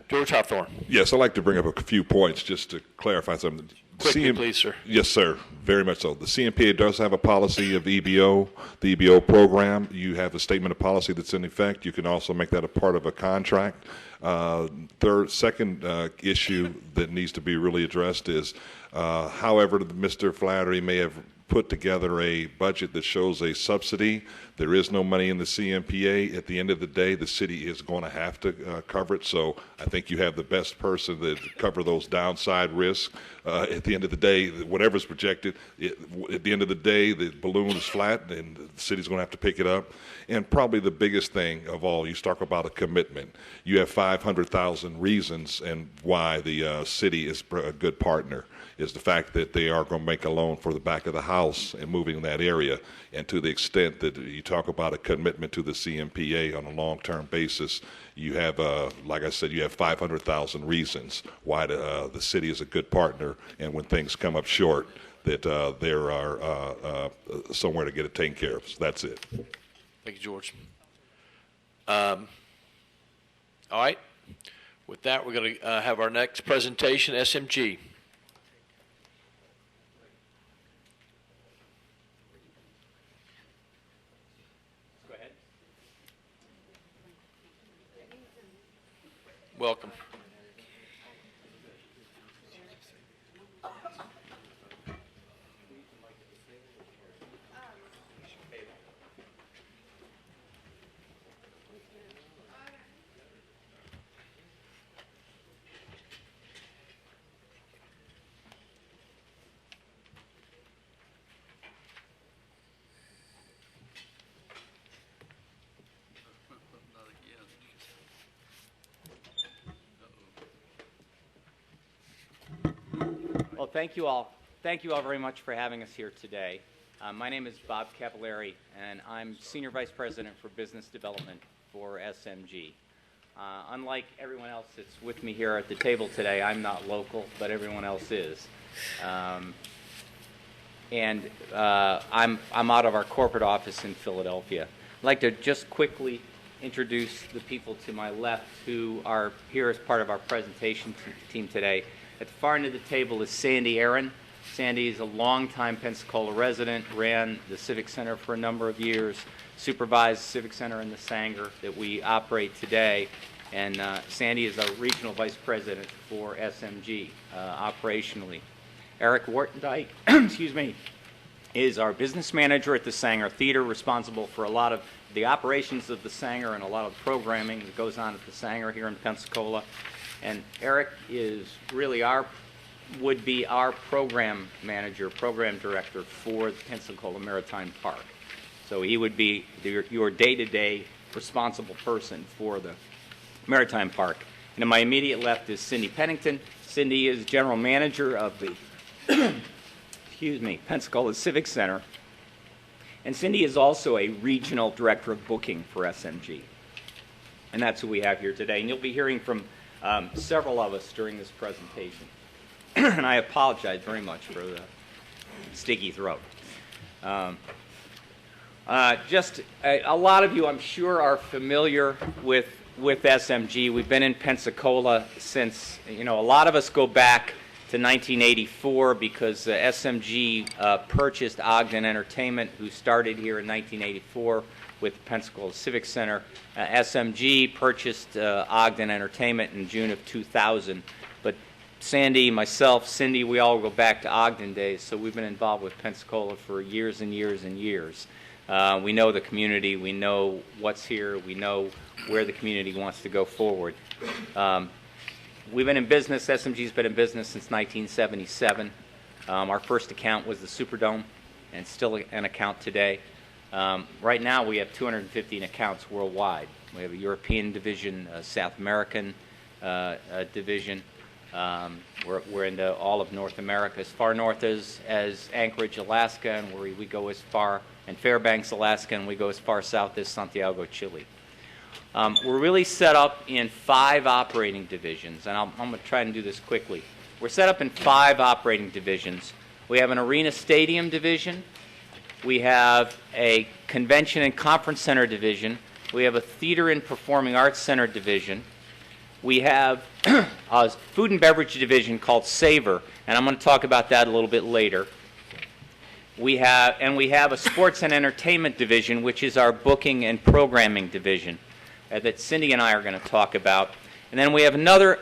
Speaker 2: George Hawthorne.
Speaker 14: Yes, I'd like to bring up a few points just to clarify something.
Speaker 2: Quickly, please, sir.
Speaker 14: Yes, sir. Very much so. The CMPA does have a policy of EBO, the EBO program. You have a statement of policy that's in effect. You can also make that a part of a contract. Second issue that needs to be really addressed is, however, Mr. Flattery may have put together a budget that shows a subsidy. There is no money in the CMPA. At the end of the day, the city is going to have to cover it. So I think you have the best person to cover those downside risks. At the end of the day, whatever's projected, at the end of the day, the balloon is flat and the city's going to have to pick it up. And probably the biggest thing of all, you talk about a commitment. You have 500,000 reasons and why the city is a good partner. Is the fact that they are going to make a loan for the back of the house and moving in that area. And to the extent that you talk about a commitment to the CMPA on a long-term basis, you have, like I said, you have 500,000 reasons why the city is a good partner, and when things come up short, that there are somewhere to get it taken care of. So that's it.
Speaker 2: Thank you, George. All right. With that, we're going to have our next presentation, SMG. Welcome.
Speaker 23: Well, thank you all. Thank you all very much for having us here today. My name is Bob Capilleri, and I'm Senior Vice President for Business Development for SMG. Unlike everyone else that's with me here at the table today, I'm not local, but everyone else is. I'm out of our corporate office in Philadelphia. I'd like to just quickly introduce the people to my left who are here as part of our presentation team today. At the far end of the table is Sandy Aaron. Sandy is a longtime Pensacola resident, ran the Civic Center for a number of years, supervised the Civic Center in the Sanger that we operate today, and Sandy is our regional vice president for SMG operationally. Eric Wartendike, excuse me, is our business manager at the Sanger Theater, responsible for a lot of the operations of the Sanger and a lot of the programming that goes on at the Sanger here in Pensacola. And Eric is really would be our program manager, program director for the Pensacola Maritime Park. So he would be your day-to-day responsible person for the Maritime Park. And to my immediate left is Cindy Pennington. Cindy is general manager of the excuse me, Pensacola Civic Center. And Cindy is also a regional director of booking for SMG. And that's who we have here today. And you'll be hearing from several of us during this presentation. And I apologize very much for the sticky throat. A lot of you, I'm sure, are familiar with SMG. We've been in Pensacola since, a lot of us go back to 1984 because SMG purchased Ogden Entertainment, who started here in 1984 with the Pensacola Civic Center. SMG purchased Ogden Entertainment in June of 2000. But Sandy, myself, Cindy, we all go back to Ogden days, so we've been involved with Pensacola for years and years and years. We know the community, we know what's here, we know where the community wants to go forward. We've been in business, SMG's been in business since 1977. Our first account was the Superdome, and still an account today. Right now we have 215 accounts worldwide. We have a European division, a South American division. We're into all of North America, as far north as Anchorage, Alaska, and we go as far, and Fairbanks, Alaska, and we go as far south as Santiago, Chile. We're really set up in 5 operating divisions, and I'm going to try and do this quickly. We're set up in 5 operating divisions. We have an arena stadium division. We have a convention and conference center division. We have a theater and performing arts center division. We have a food and beverage division called Savor, and I'm going to talk about that a little bit later. We have a sports and entertainment division, which is our booking and programming division that Cindy and I are going to talk about. And then we have another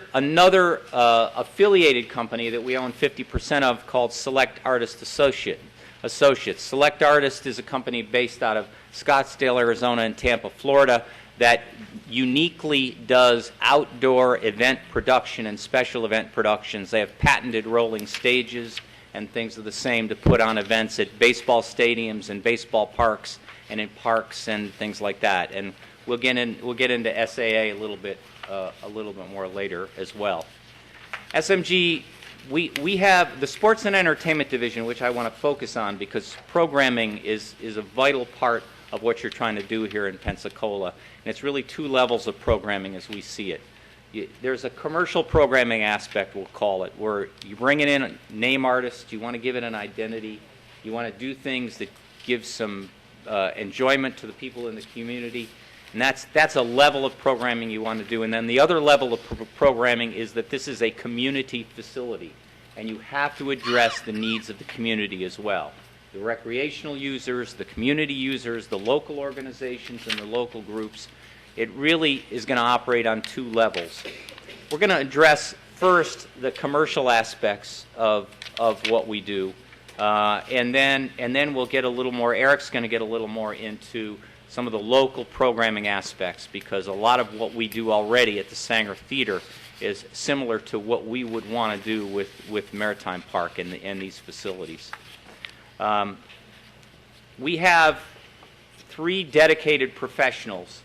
Speaker 23: affiliated company that we own 50% of called Select Artist Associates. Select Artist is a company based out of Scottsdale, Arizona, and Tampa, Florida, that uniquely does outdoor event production and special event productions. They have patented rolling stages and things of the same to put on events at baseball stadiums and baseball parks and in parks and things like that. And we'll get into SAA a little bit more later as well. SMG, we have the sports and entertainment division, which I want to focus on because programming is a vital part of what you're trying to do here in Pensacola. And it's really 2 levels of programming as we see it. There's a commercial programming aspect, we'll call it, where you bring in a name artist, you want to give it an identity, you want to do things that give some enjoyment to the people in the community. And that's a level of programming you want to do. And then the other level of programming is that this is a community facility, and you have to address the needs of the community as well. The recreational users, the community users, the local organizations, and the local groups. It really is going to operate on 2 levels. We're going to address first the commercial aspects of what we do, and then we'll get a little more. Eric's going to get a little more into some of the local programming aspects, because a lot of what we do already at the Sanger Theater is similar to what we would want to do with Maritime Park and these facilities. We have 3 dedicated professionals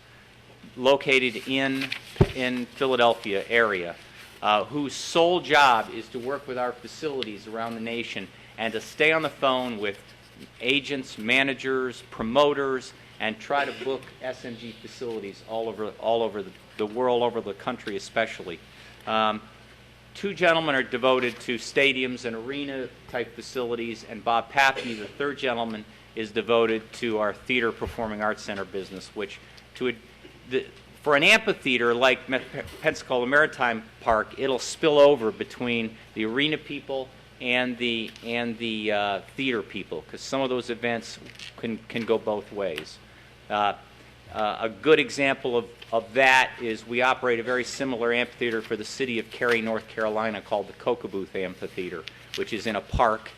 Speaker 23: located in Philadelphia area whose sole job is to work with our facilities around the nation and to stay on the phone with agents, managers, promoters, and try to book SMG facilities all over the world over the country especially. Two gentlemen are devoted to stadiums and arena-type facilities, and Bob Pappy, the third gentleman, is devoted to our theater performing arts center business, which for an amphitheater like Pensacola Maritime Park, it'll spill over between the arena people and the theater people, because some of those events can go both ways. A good example of that is we operate a very similar amphitheater for the city of Cary, North Carolina, called the Kokobuth Amphitheater, which is in a park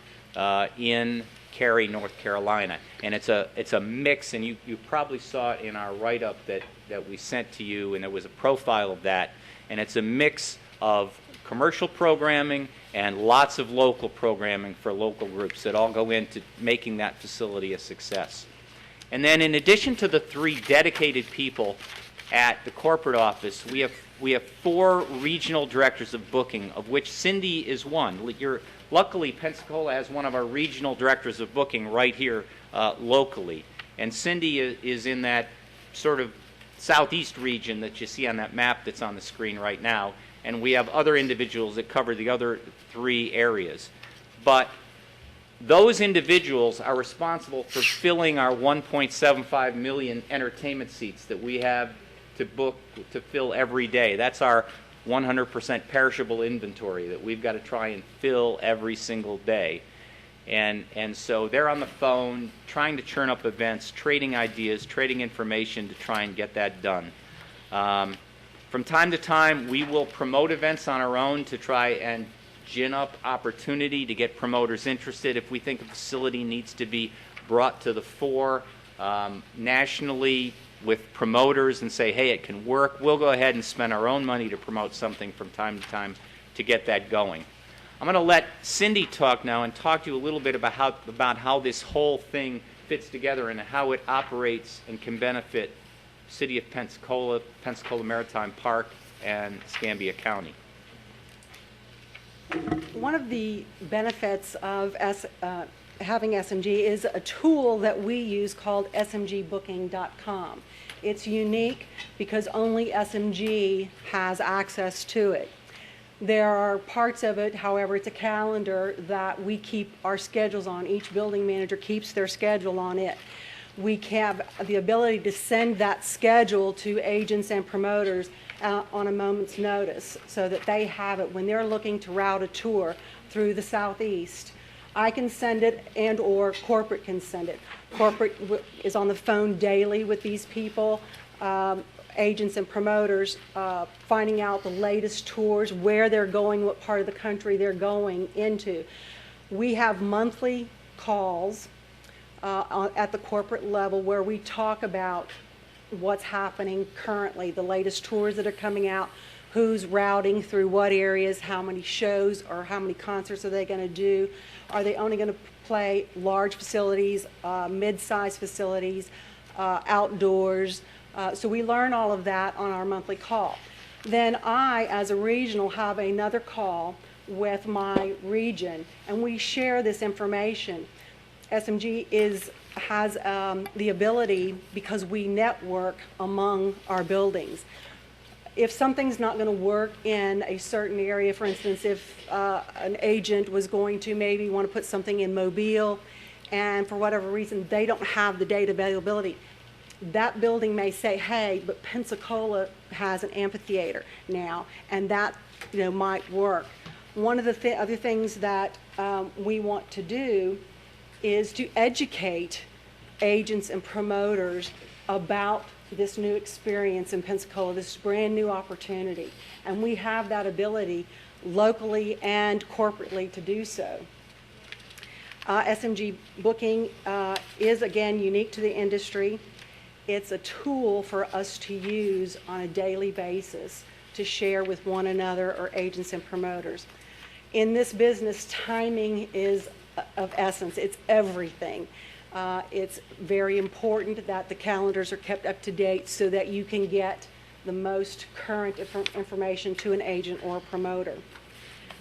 Speaker 23: in Cary, North Carolina. And it's a mix, and you probably saw it in our write-up that we sent to you, and there was a profile of that. And it's a mix of commercial programming and lots of local programming for local groups that all go into making that facility a success. And then in addition to the 3 dedicated people at the corporate office, we have 4 regional directors of booking, of which Cindy is one. Luckily, Pensacola has one of our regional directors of booking right here locally. And Cindy is in that sort of southeast region that you see on that map that's on the screen right now. And we have other individuals that cover the other 3 areas. But those individuals are responsible for filling our 1.75 million entertainment seats that we have to book to fill every day. That's our 100% perishable inventory that we've got to try and fill every single day. And so they're on the phone trying to churn up events, trading ideas, trading information to try and get that done. From time to time, we will promote events on our own to try and gin up opportunity to get promoters interested. If we think a facility needs to be brought to the fore nationally with promoters and say, hey, it can work, we'll go ahead and spend our own money to promote something from time to time to get that going. I'm going to let Cindy talk now and talk to you a little bit about how this whole thing fits together and how it operates and can benefit the City of Pensacola, Pensacola Maritime Park, and Escambia County.
Speaker 5: One of the benefits of having SMG is a tool that we use called smgbooking.com. It's unique because only SMG has access to it. There are parts of it, however, it's a calendar that we keep our schedules on. Each building manager keeps their schedule on it. We have the ability to send that schedule to agents and promoters on a moment's notice so that they have it when they're looking to route a tour through the Southeast. I can send it and or corporate can send it. Corporate is on the phone daily with these people, agents and promoters, finding out the latest tours, where they're going, what part of the country they're going into. We have monthly calls at the corporate level where we talk about what's happening currently, the latest tours that are coming out, who's routing through what areas, how many shows or how many concerts are they going to do, are they only going to play large facilities, mid-sized facilities, outdoors. So we learn all of that on our monthly call. Then I, as a regional, have another call with my region, and we share this information. SMG has the ability, because we network among our buildings. If something's not going to work in a certain area, for instance, if an agent was going to maybe want to put something in Mobile, and for whatever reason they don't have the data availability, that building may say, hey, but Pensacola has an amphitheater now, and that might work. One of the other things that we want to do is to educate agents and promoters about this new experience in Pensacola, this brand new opportunity. And we have that ability locally and corporately to do so. SMG Booking is, again, unique to the industry. It's a tool for us to use on a daily basis to share with one another or agents and promoters. In this business, timing is of essence. It's everything. It's very important that the calendars are kept up to date so that you can get the most current information to an agent or a promoter.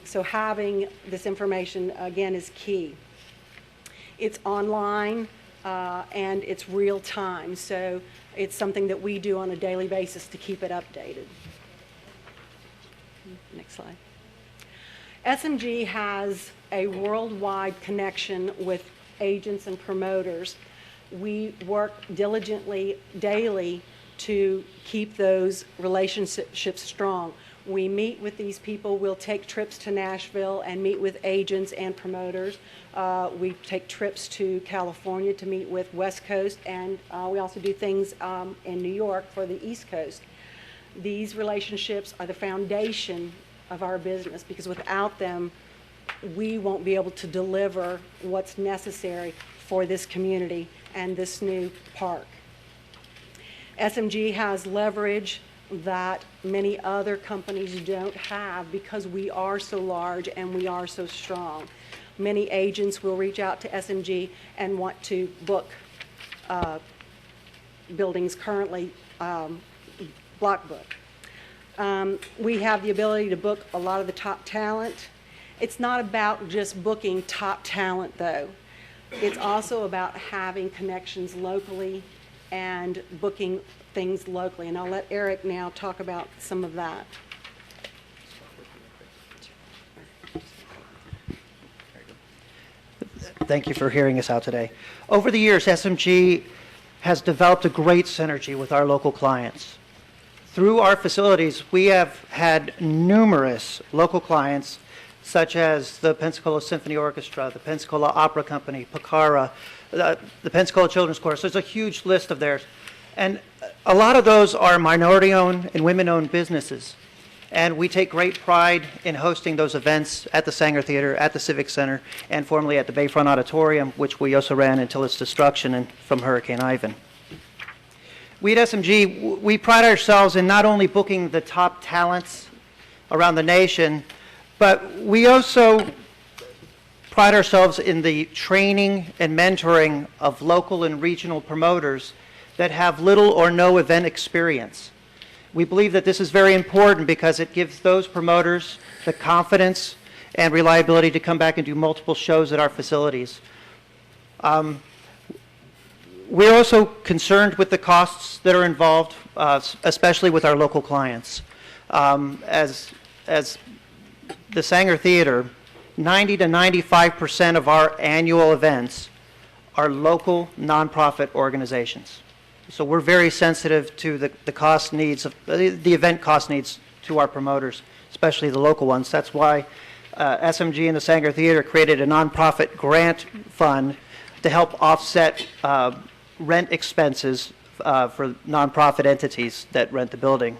Speaker 5: So having this information, again, is key. It's online. and it's real time. So it's something that we do on a daily basis to keep it updated. Next slide. SMG has a worldwide connection with agents and promoters. We work diligently daily to keep those relationships strong. We meet with these people. We'll take trips to Nashville and meet with agents and promoters. We take trips to California to meet with West Coast, and we also do things in New York for the East Coast. These relationships are the foundation of our business, because without them, we won't be able to deliver what's necessary for this community and this new park. SMG has leverage that many other companies don't have because we are so large and we are so strong. Many agents will reach out to SMG and want to book buildings currently block book. We have the ability to book a lot of the top talent. It's not about just booking top talent, though. It's also about having connections locally and booking things locally. And I'll let Eric now talk about some of that.
Speaker 7: Thank you for hearing us out today. Over the years, SMG has developed a great synergy with our local clients. Through our facilities, we have had numerous local clients, such as the Pensacola Symphony Orchestra, the Pensacola Opera Company, Picara, the Pensacola Children's Chorus. There's a huge list of theirs. And a lot of those are minority-owned and women-owned businesses. And we take great pride in hosting those events at the Sanger Theater, at the Civic Center, and formerly at the Bayfront Auditorium, which we also ran until its destruction from Hurricane Ivan. We at SMG, we pride ourselves in not only booking the top talents around the nation, but we also pride ourselves in the training and mentoring of local and regional promoters that have little or no event experience. We believe that this is very important because it gives those promoters the confidence and reliability to come back and do multiple shows at our facilities. We're also concerned with the costs that are involved, especially with our local clients. As the Sanger Theater, 90 to 95% of our annual events are local nonprofit organizations. So we're very sensitive to the cost needs of the event cost needs to our promoters, especially the local ones. That's why SMG and the Sanger Theater created a nonprofit grant fund to help offset rent expenses for nonprofit entities that rent the building.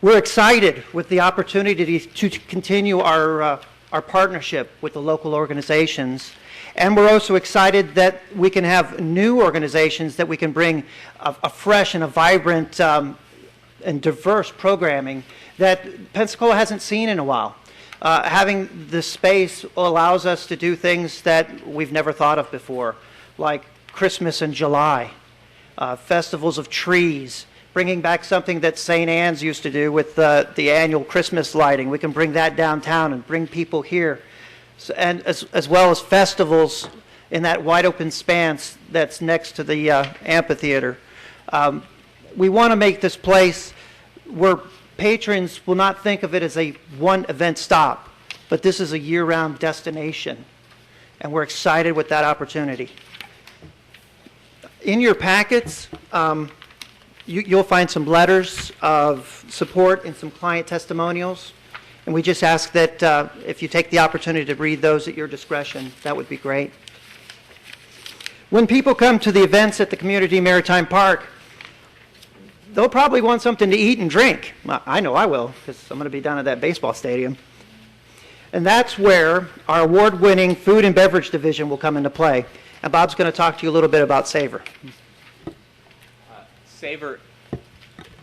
Speaker 7: We're excited with the opportunity to continue our partnership with the local organizations. And we're also excited that we can have new organizations that we can bring a fresh and a vibrant and diverse programming that Pensacola hasn't seen in a while. Having the space allows us to do things that we've never thought of before, like Christmas in July, festivals of trees, bringing back something that St. Anne's used to do with the annual Christmas lighting. We can bring that downtown and bring people here. So, and as well as festivals in that wide open expanse that's next to the amphitheater. We want to make this place where patrons will not think of it as a one event stop, but this is a year-round destination, and we're excited with that opportunity. In your packets, you'll find some letters of support and some client testimonials. And we just ask that if you take the opportunity to read those at your discretion, that would be great. When people come to the events at the Community Maritime Park, they'll probably want something to eat and drink. I know I will, because I'm going to be down at that baseball stadium. And that's where our award-winning food and beverage division will come into play. And Bob's going to talk to you a little bit about Savor.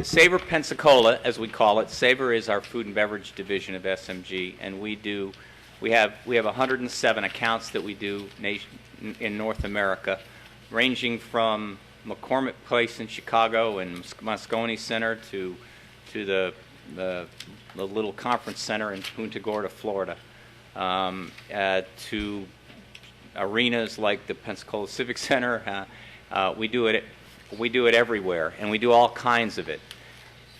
Speaker 23: Savor Pensacola, as we call it. Savor is our food and beverage division of SMG, and we have 107 accounts that we do in North America, ranging from McCormick Place in Chicago and Moscone Center to the little conference center in Punta Gorda, Florida, to arenas like the Pensacola Civic Center. We do it everywhere, and we do all kinds of it.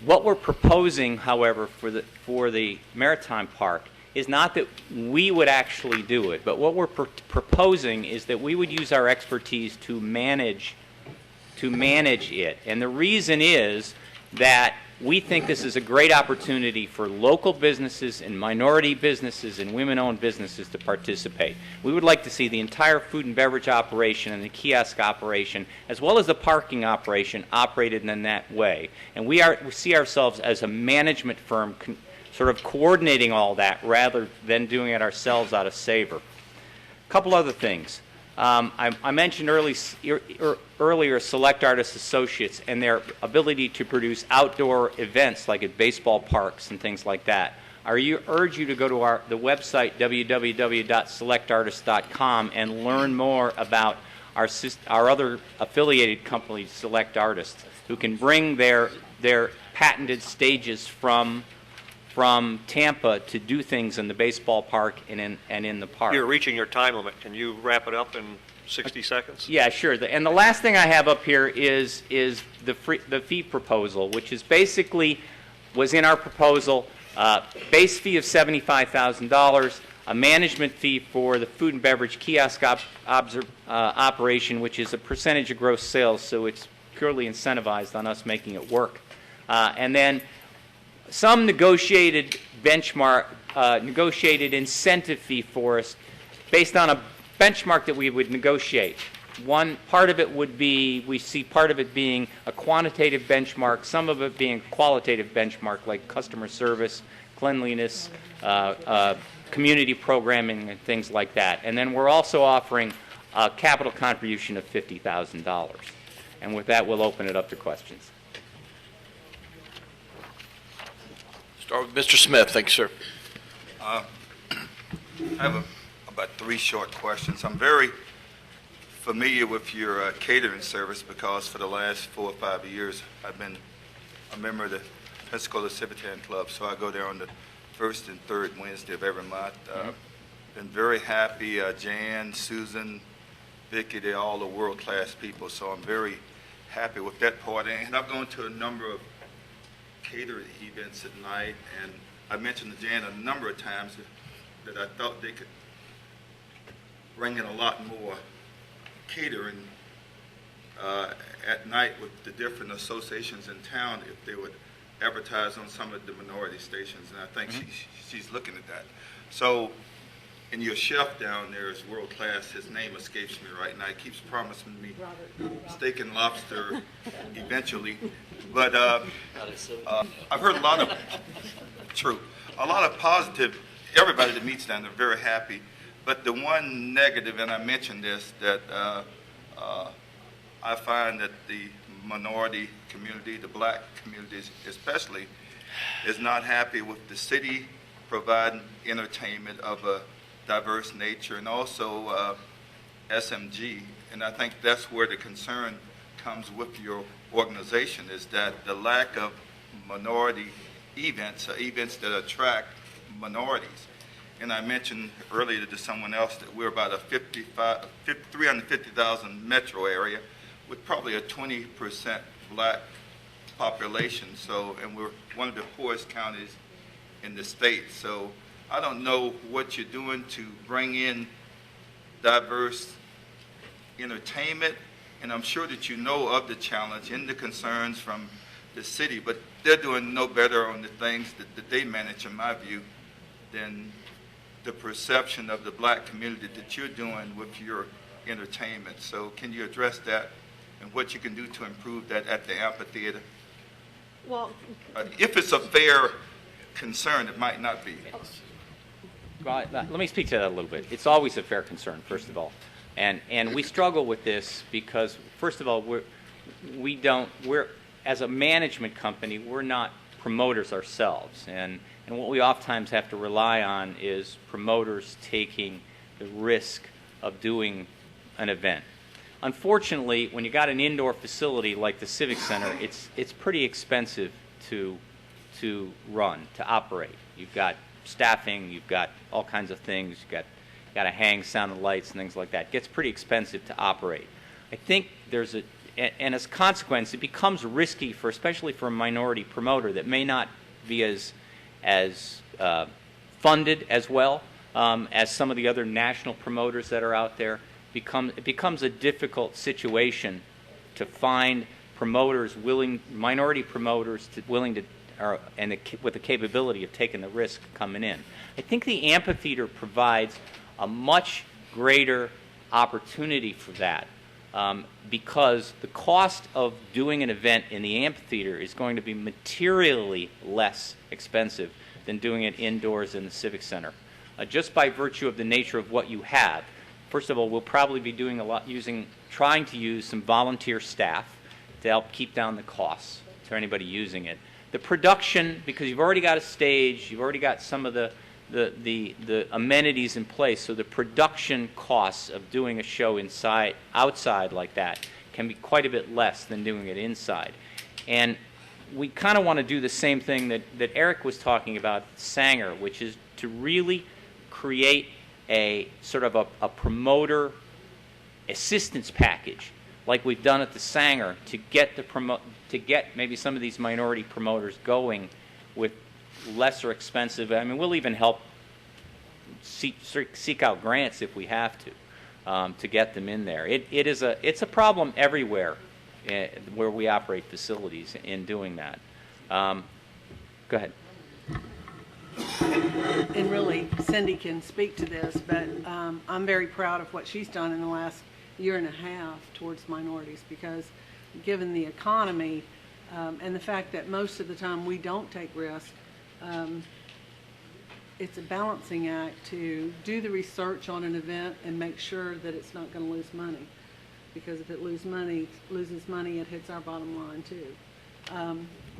Speaker 23: What we're proposing, however, for the Maritime Park is not that we would actually do it, but what we're proposing is that we would use our expertise to manage it. And the reason is that we think this is a great opportunity for local businesses and minority businesses and women-owned businesses to participate. We would like to see the entire food and beverage operation and the kiosk operation, as well as the parking operation, operated in that way. And we see ourselves as a management firm sort of coordinating all that rather than doing it ourselves out of savor. A couple other things. I mentioned earlier Select Artists Associates and their ability to produce outdoor events like at baseball parks and things like that. I urge you to go to the website www.selectartists.com and learn more about our other affiliated company, Select Artists, who can bring their patented stages from Tampa to do things in the baseball park and in the park.
Speaker 3: You're reaching your time limit. Can you wrap it up in 60 seconds?
Speaker 23: Yeah, sure. And the last thing I have up here is the fee proposal, which is basically was in our proposal, base fee of $75,000, a management fee for the food and beverage kiosk operation, which is a percentage of gross sales, so it's purely incentivized on us making it work, and then some negotiated incentive fee for us based on a benchmark that we would negotiate. One part of it would be, we see part of it being a quantitative benchmark, some of it being a qualitative benchmark like customer service, cleanliness, community programming, and things like that. And then we're also offering a capital contribution of $50,000. And with that, we'll open it up to questions.
Speaker 2: Start with Mr. Smith. Thank you, sir.
Speaker 11: I have about 3 short questions. I'm very familiar with your catering service because for the last 4 or 5 years I've been a member of the Pensacola Civitan Club, so I go there on the first and third Wednesday of every month. Been very happy. Jan, Susan, Vicki, they're all the world-class people, so I'm very happy with that part. And I've gone to a number of catering events at night, and I mentioned to Jan a number of times that I thought they could bring in a lot more catering at night with the different associations in town if they would advertise on some of the minority stations, and I think she's looking at that. So, and your chef down there is world class. His name escapes me right now. He keeps promising me steak and lobster eventually. But I've heard a lot of positive. Everybody that meets down there very happy. But the one negative, and I mentioned this, that I find that the minority community, the black communities especially, is not happy with the city providing entertainment of a diverse nature, and also SMG. And I think that's where the concern comes with your organization, is that the lack of minority events, events that attract minorities. And I mentioned earlier to someone else that we're about a 350,000 metro area with probably a 20% black population. So, and we're one of the poorest counties in the state. So I don't know what you're doing to bring in diverse entertainment, and I'm sure that you know of the challenge and the concerns from the city, but they're doing no better on the things that they manage, in my view, than the perception of the black community that you're doing with your entertainment. So can you address that and what you can do to improve that at the amphitheater?
Speaker 5: Well,
Speaker 11: if it's a fair concern, it might not be.
Speaker 23: Well, let me speak to that a little bit. It's always a fair concern, first of all. And we struggle with this because, first of all, we're as a management company, we're not promoters ourselves. And what we oftentimes have to rely on is promoters taking the risk of doing an event. Unfortunately, when you got an indoor facility like the Civic Center, it's pretty expensive to run, to operate. You've got staffing, you've got all kinds of things, you've got got to hang sound and lights and things like that. It gets pretty expensive to operate. I think and as a consequence, it becomes risky especially for a minority promoter that may not be as funded as well as some of the other national promoters that are out there. It becomes a difficult situation to find minority promoters willing to, with the capability of taking the risk coming in. I think the amphitheater provides a much greater opportunity for that because the cost of doing an event in the amphitheater is going to be materially less expensive than doing it indoors in the Civic Center. Just by virtue of the nature of what you have. First of all, we'll probably be doing trying to use some volunteer staff to help keep down the costs to anybody using it. The production, because you've already got a stage, you've already got some of the amenities in place, so the production costs of doing a show outside like that can be quite a bit less than doing it inside. And we kind of want to do the same thing that Eric was talking about, Sanger, which is to really create a sort of a promoter assistance package like we've done at the Sanger to get maybe some of these minority promoters going with lesser expensive. I mean, we'll even help seek out grants if we have to get them in there. It's a problem everywhere where we operate facilities in doing that. Go ahead.
Speaker 6: And really, Cindy can speak to this, but I'm very proud of what she's done in the last year and a half towards minorities because given the economy and the fact that most of the time we don't take risks, it's a balancing act to do the research on an event and make sure that it's not going to lose money. Because if it loses money, it hits our bottom line too.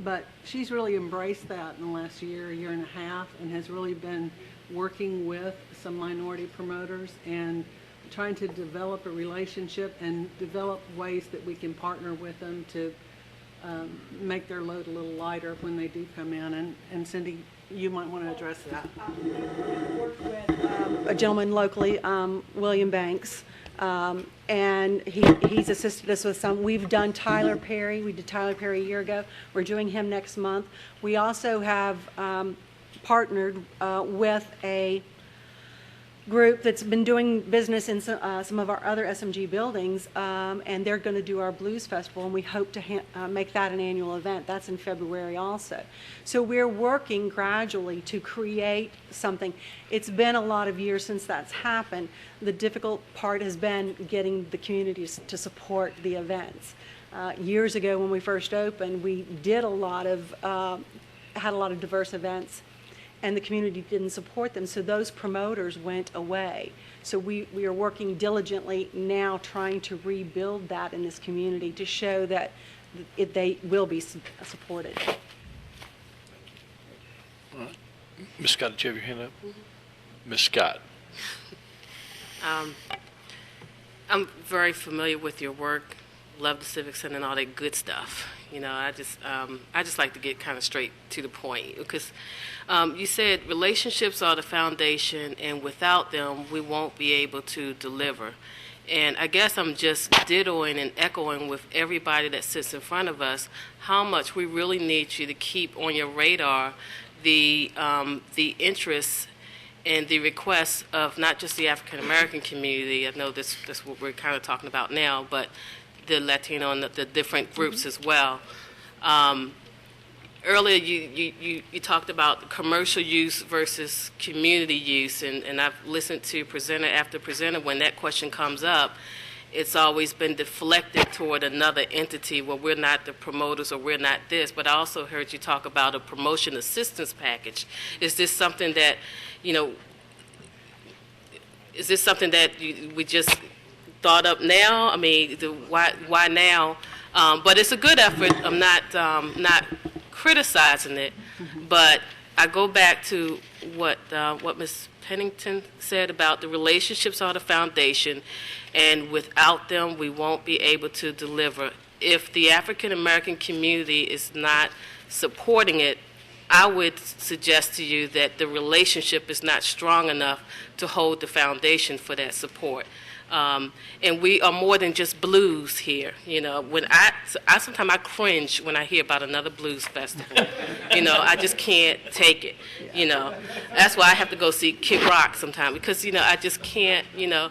Speaker 6: But she's really embraced that in the last year and a half, and has really been working with some minority promoters and trying to develop a relationship and develop ways that we can partner with them to make their load a little lighter when they do come in. And Cindy, you might want to address that.
Speaker 5: I worked with a gentleman locally, William Banks, and he's assisted us with some. We've done Tyler Perry. We did Tyler Perry a year ago. We're doing him next month. We also have partnered with a group that's been doing business in some of our other SMG buildings, and they're going to do our Blues Festival, and we hope to make that an annual event. That's in February also. So we're working gradually to create something. It's been a lot of years since that's happened. The difficult part has been getting the communities to support the events. Years ago when we first opened, we did had a lot of diverse events, and the community didn't support them, so those promoters went away. So we are working diligently now trying to rebuild that in this community to show that they will be supported.
Speaker 2: Ms. Scott, did you have your hand up? Ms. Scott.
Speaker 18: I'm very familiar with your work, love the Civic Center and all that good stuff. You know, I just like to get kind of straight to the point because you said relationships are the foundation, and without them, we won't be able to deliver. And I guess I'm just dittoing and echoing with everybody that sits in front of us how much we really need you to keep on your radar the interests and the requests of not just the African American community. I know that's what we're kind of talking about now, but the Latino and the different groups as well. Earlier, you talked about commercial use versus community use, and I've listened to presenter after presenter. When that question comes up, it's always been deflected toward another entity. Well, we're not the promoters or we're not this. But I also heard you talk about a promotion assistance package. Is this something that, we just thought up now? I mean, why now? But it's a good effort. I'm not criticizing it, but I go back to what Ms. Pennington said about the relationships are the foundation, and without them, we won't be able to deliver. If the African American community is not supporting it, I would suggest to you that the relationship is not strong enough to hold the foundation for that support. And we are more than just blues here. You know, when I sometimes I cringe when I hear about another blues festival. You know, I just can't take it. You know, that's why I have to go see Kid Rock sometimes, because, you know, I just can't, you know.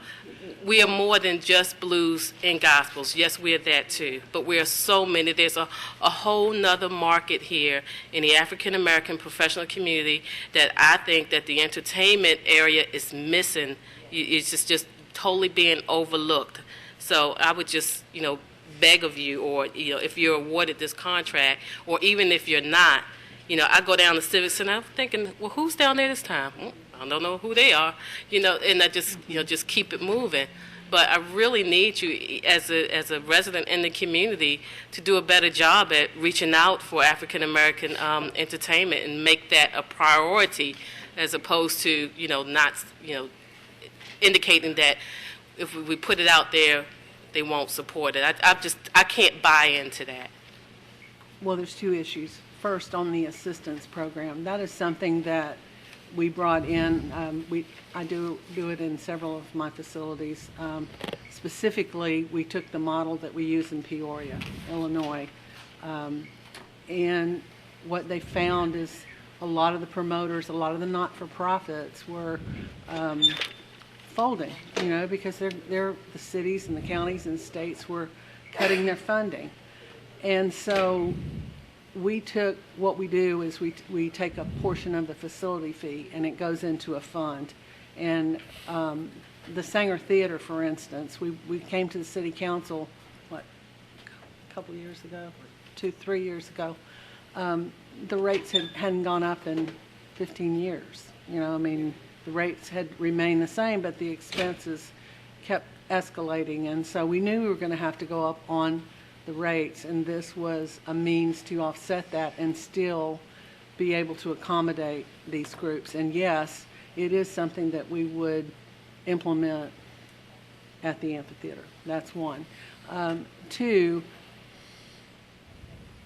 Speaker 18: We are more than just blues and gospels. Yes, we are that too. But we are so many. There's a whole nother market here in the African American professional community that I think that the entertainment area is missing. It's just totally being overlooked. So I would just, you know, beg of you, or, you know, if you're awarded this contract, or even if you're not, you know, I go down to Civic Center, I'm thinking, well, who's down there this time? I don't know who they are, you know, and I just, you know, just keep it moving. But I really need you as a resident in the community to do a better job at reaching out for African American entertainment and make that a priority, as opposed to, you know, not, you know, indicating that if we put it out there, they won't support it. I can't buy into that.
Speaker 6: Well, there's two issues. First, on the assistance program, that is something that we brought in. I do it in several of my facilities. Specifically, we took the model that we use in Peoria, Illinois, and what they found is a lot of the promoters, a lot of the not-for-profits were folding, you know, because the cities and the counties and states were cutting their funding. And so what we do is we take a portion of the facility fee and it goes into a fund. And the Sanger Theater, for instance, we came to the city council, a couple of years ago, 3 years ago. The rates hadn't gone up in 15 years. You know, I mean, the rates had remained the same, but the expenses kept escalating. And so we knew we were going to have to go up on the rates, and this was a means to offset that and still be able to accommodate these groups. And yes, it is something that we would implement at the amphitheater. That's one. Two,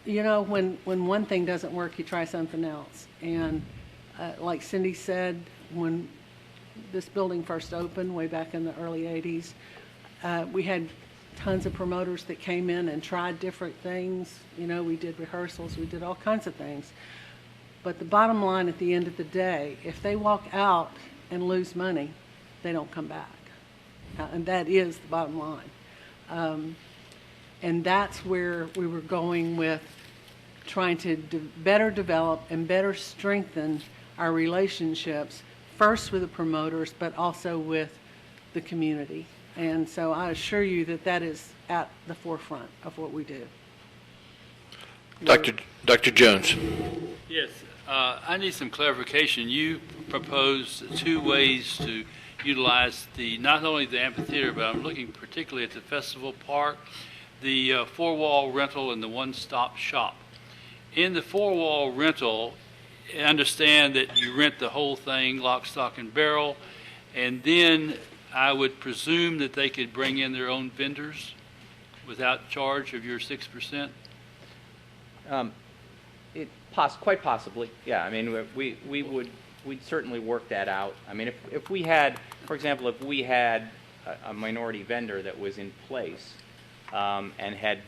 Speaker 6: you know, when one thing doesn't work, you try something else. And like Cindy said, when this building first opened way back in the early 80s, we had tons of promoters that came in and tried different things. You know, we did rehearsals, we did all kinds of things. But the bottom line at the end of the day, if they walk out and lose money, they don't come back. And that is the bottom line. And that's where we were going with trying to better develop and better strengthen our relationships, first with the promoters, but also with the community. And so I assure you that that is at the forefront of what we do.
Speaker 2: Dr. Jones.
Speaker 20: Yes, I need some clarification. You proposed two ways to utilize not only the amphitheater, but I'm looking particularly at the festival park, the four-wall rental and the one-stop shop. In the four-wall rental, I understand that you rent the whole thing, lock, stock, and barrel, and then I would presume that they could bring in their own vendors without charge of your 6%?
Speaker 23: Quite possibly, yeah. I mean, we'd certainly work that out. I mean, if we had, for example, if we had a minority vendor that was in place and had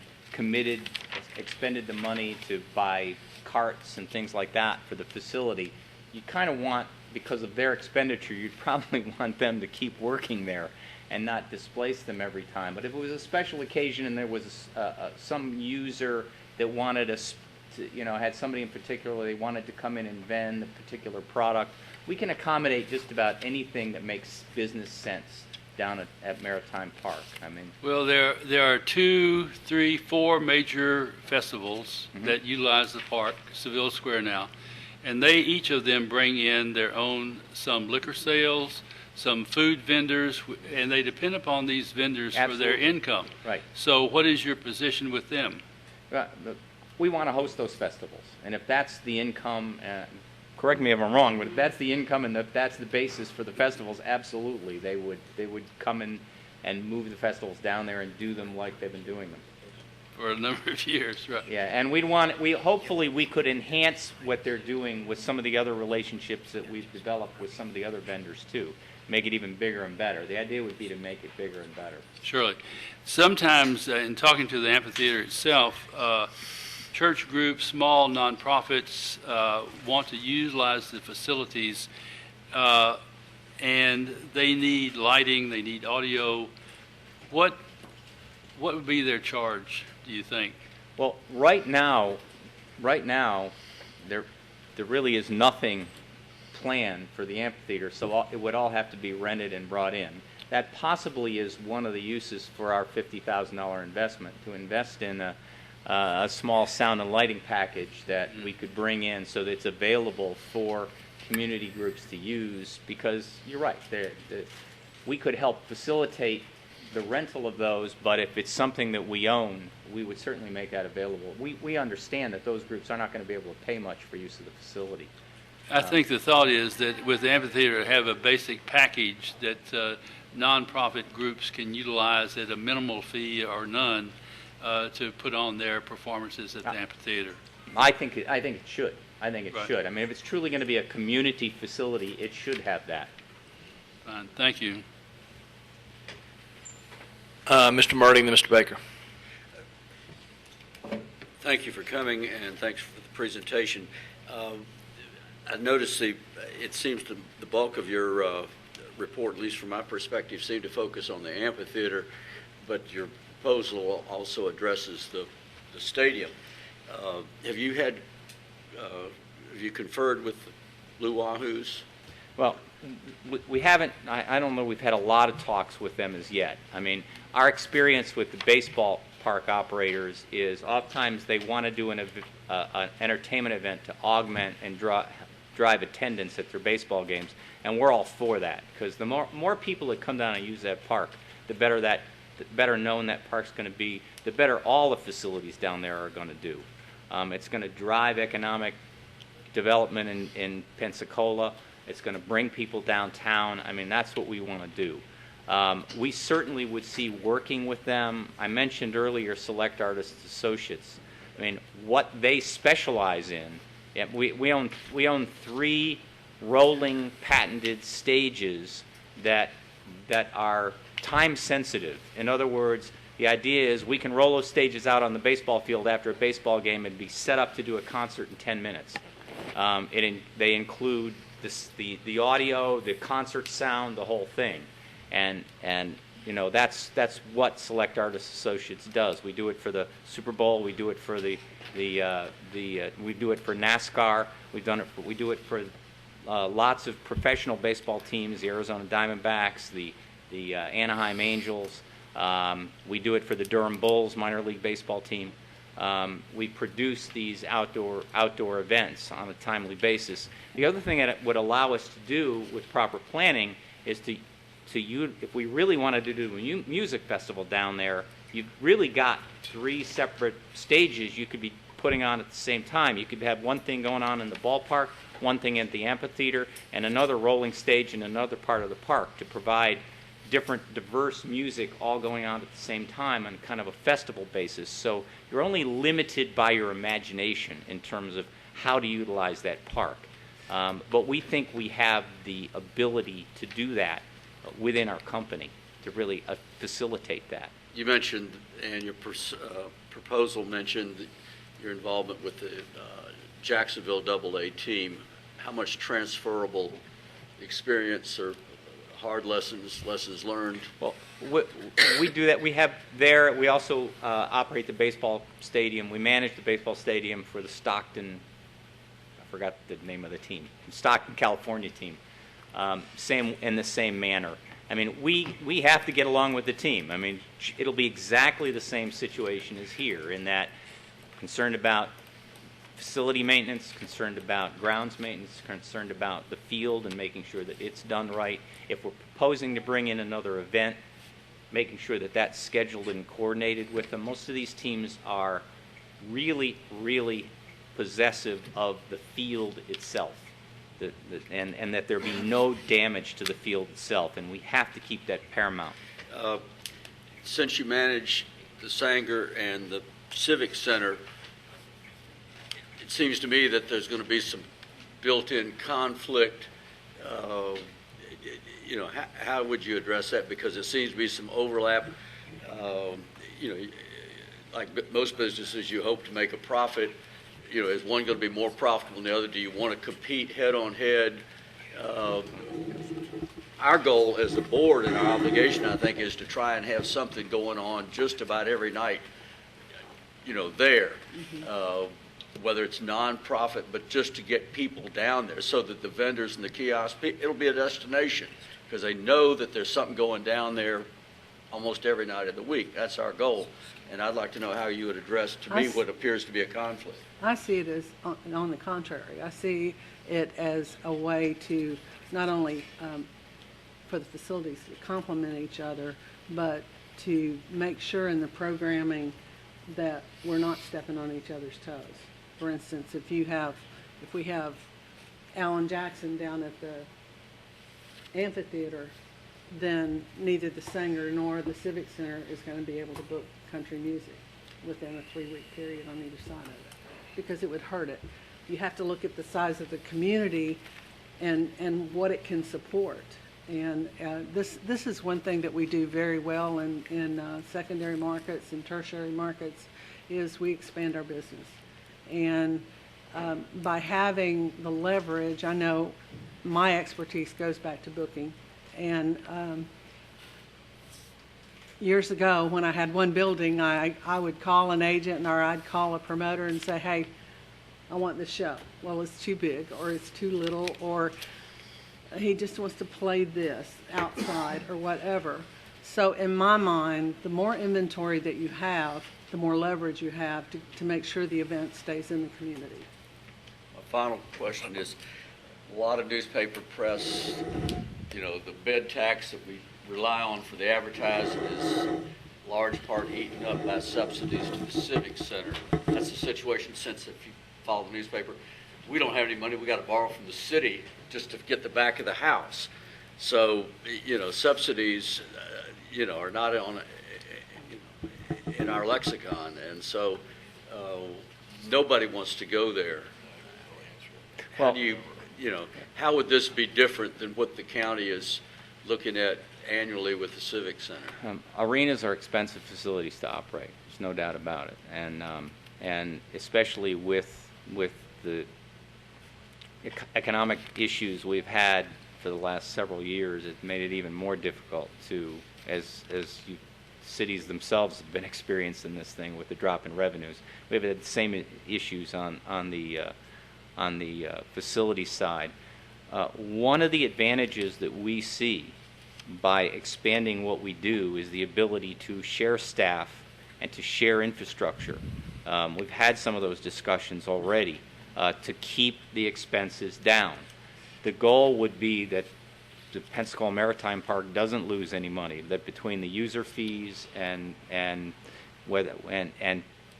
Speaker 23: expended the money to buy carts and things like that for the facility, you kind of want, because of their expenditure, you'd probably want them to keep working there and not displace them every time. But if it was a special occasion and there was some user that wanted had somebody in particular they wanted to come in and vend a particular product, we can accommodate just about anything that makes business sense down at Maritime Park. I mean,
Speaker 20: well, there are 2, 3, 4 major festivals that utilize the park, Seville Square now, and each of them bring in their own, some liquor sales, some food vendors, and they depend upon these vendors for their income.
Speaker 23: Right.
Speaker 20: So what is your position with them?
Speaker 23: We want to host those festivals, and if that's the income, correct me if I'm wrong, but if that's the income and if that's the basis for the festivals, absolutely, they would come in and move the festivals down there and do them like they've been doing them.
Speaker 20: for a number of years, right?
Speaker 23: Yeah, and hopefully we could enhance what they're doing with some of the other relationships that we've developed with some of the other vendors too. Make it even bigger and better. The idea would be to make it bigger and better.
Speaker 20: Surely. Sometimes, in talking to the amphitheater itself, church groups, small nonprofits want to utilize the facilities, and they need lighting, they need audio. What would be their charge, do you think?
Speaker 23: Well, right now, there really is nothing planned for the amphitheater, so it would all have to be rented and brought in. That possibly is one of the uses for our $50,000 investment, to invest in a small sound and lighting package that we could bring in so that it's available for community groups to use, because you're right, we could help facilitate the rental of those, but if it's something that we own, we would certainly make that available. We understand that those groups are not going to be able to pay much for use of the facility.
Speaker 20: I think the thought is that with the amphitheater, have a basic package that nonprofit groups can utilize at a minimal fee or none to put on their performances at the amphitheater.
Speaker 23: I think it should. I think it
Speaker 20: Right.
Speaker 23: should. I mean, if it's truly going to be a community facility, it should have that.
Speaker 20: Fine. Thank you.
Speaker 2: Mr. Murding, then Mr. Baker.
Speaker 8: Thank you for coming, and thanks for the presentation. I noticed it seems the bulk of your report, at least from my perspective, seemed to focus on the amphitheater, but your proposal also addresses the stadium. Have you conferred with the Blue Wahoos?
Speaker 23: Well, we haven't, I don't know, we've had a lot of talks with them as yet. I mean, our experience with the baseball park operators is oftentimes they want to do an entertainment event to augment and drive attendance at their baseball games, and we're all for that, because the more people that come down and use that park, the better known that park's going to be, the better all the facilities down there are going to do. It's going to drive economic development in Pensacola. It's going to bring people downtown. I mean, that's what we want to do. We certainly would see working with them. I mentioned earlier Select Artists Associates. I mean, what they specialize in, we own 3 rolling patented stages that are time sensitive. In other words, the idea is we can roll those stages out on the baseball field after a baseball game and be set up to do a concert in 10 minutes. They include the audio, the concert sound, the whole thing, and you know that's what Select Artists Associates does. We do it for the Super Bowl. We do it for we do it for NASCAR. We do it for lots of professional baseball teams, the Arizona Diamondbacks, the Anaheim Angels. We do it for the Durham Bulls minor league baseball team. We produce these outdoor events on a timely basis. The other thing that it would allow us to do with proper planning is if we really wanted to do a music festival down there, you've really got 3 separate stages you could be putting on at the same time. You could have one thing going on in the ballpark, one thing at the amphitheater, and another rolling stage in another part of the park to provide different diverse music all going on at the same time on kind of a festival basis. So you're only limited by your imagination in terms of how to utilize that park. But we think we have the ability to do that within our company to really facilitate that.
Speaker 8: You mentioned, and your proposal mentioned your involvement with the Jacksonville AA team. How much transferable experience or hard lessons learned?
Speaker 23: Well, we do that. We also operate the baseball stadium. We manage the baseball stadium for the Stockton, I forgot the name of the team, Stockton, California team. In the same manner. I mean, we have to get along with the team. I mean, it'll be exactly the same situation as here, in that concerned about facility maintenance, concerned about grounds maintenance, concerned about the field and making sure that it's done right. If we're proposing to bring in another event, making sure that that's scheduled and coordinated with them. Most of these teams are really, really possessive of the field itself, and that there be no damage to the field itself, and we have to keep that paramount.
Speaker 8: Since you manage the Sanger and the Civic Center, it seems to me that there's going to be some built-in conflict. You know, how would you address that? Because it seems to be some overlap. You know, like most businesses, you hope to make a profit. You know, is one going to be more profitable than the other? Do you want to compete head-on-head? Our goal as a board and our obligation, I think, is to try and have something going on just about every night, you know, there. Whether it's non-profit, but just to get people down there so that the vendors and the kiosks, it'll be a destination because they know that there's something going down there almost every night of the week. That's our goal. And I'd like to know how you would address, to me, what appears to be a conflict.
Speaker 6: I see it as, on the contrary, I see it as a way to not only for the facilities to complement each other, but to make sure in the programming that we're not stepping on each other's toes. For instance, if we have Alan Jackson down at the amphitheater, then neither the Singer nor the Civic Center is going to be able to book country music within a 3-week period on either side of it, because it would hurt it. You have to look at the size of the community and what it can support. And this is one thing that we do very well in secondary markets and tertiary markets, is we expand our business. And by having the leverage, I know my expertise goes back to booking. And years ago, when I had one building, I would call an agent or I'd call a promoter and say, hey, I want this show. Well, it's too big, or it's too little, or he just wants to play this outside or whatever. So in my mind, the more inventory that you have, the more leverage you have to make sure the event stays in the community.
Speaker 8: My final question is, a lot of newspaper press, you know, the bed tax that we rely on for the advertising is large part eaten up by subsidies to the Civic Center. That's the situation since, if you follow the newspaper, we don't have any money. We got to borrow from the city just to get the back of the house. So, you know, subsidies, you know, are not on in our lexicon, and so nobody wants to go there. How do you know, how would this be different than what the county is looking at annually with the Civic Center?
Speaker 23: Arenas are expensive facilities to operate. There's no doubt about it, and especially with the economic issues we've had for the last several years, it's made it even more difficult to, as cities themselves have been experiencing this thing with the drop in revenues. We've had the same issues on the facility side. One of the advantages that we see by expanding what we do is the ability to share staff and to share infrastructure. We've had some of those discussions already to keep the expenses down. The goal would be that the Pensacola Maritime Park doesn't lose any money, that between the user fees and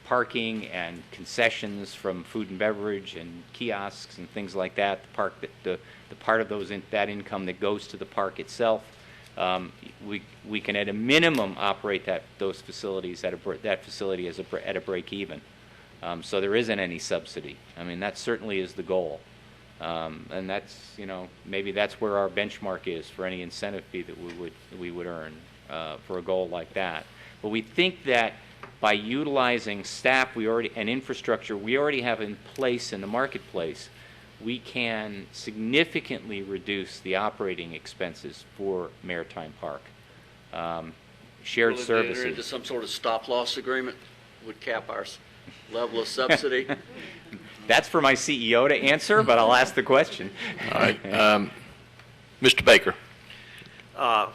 Speaker 23: parking and concessions from food and beverage and kiosks and things like that, the part of that income that goes to the park itself, we can at a minimum operate those facilities at a break even. So there isn't any subsidy. I mean, that certainly is the goal. And that's, you know, maybe that's where our benchmark is for any incentive fee that we would earn for a goal like that. But we think that by utilizing staff and infrastructure we already have in place in the marketplace, we can significantly reduce the operating expenses for Maritime Park. Shared services.
Speaker 8: Enter into some sort of stop-loss agreement would cap our level of subsidy.
Speaker 23: That's for my CEO to answer, but I'll ask the question.
Speaker 2: All right. Mr. Baker.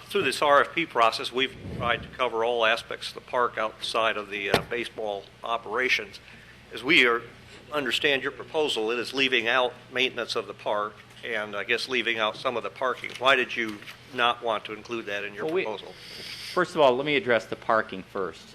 Speaker 3: Through this RFP process, we've tried to cover all aspects of the park outside of the baseball operations. As we understand your proposal, it is leaving out maintenance of the park and I guess leaving out some of the parking. Why did you not want to include that in your proposal?
Speaker 23: First of all, let me address the parking first.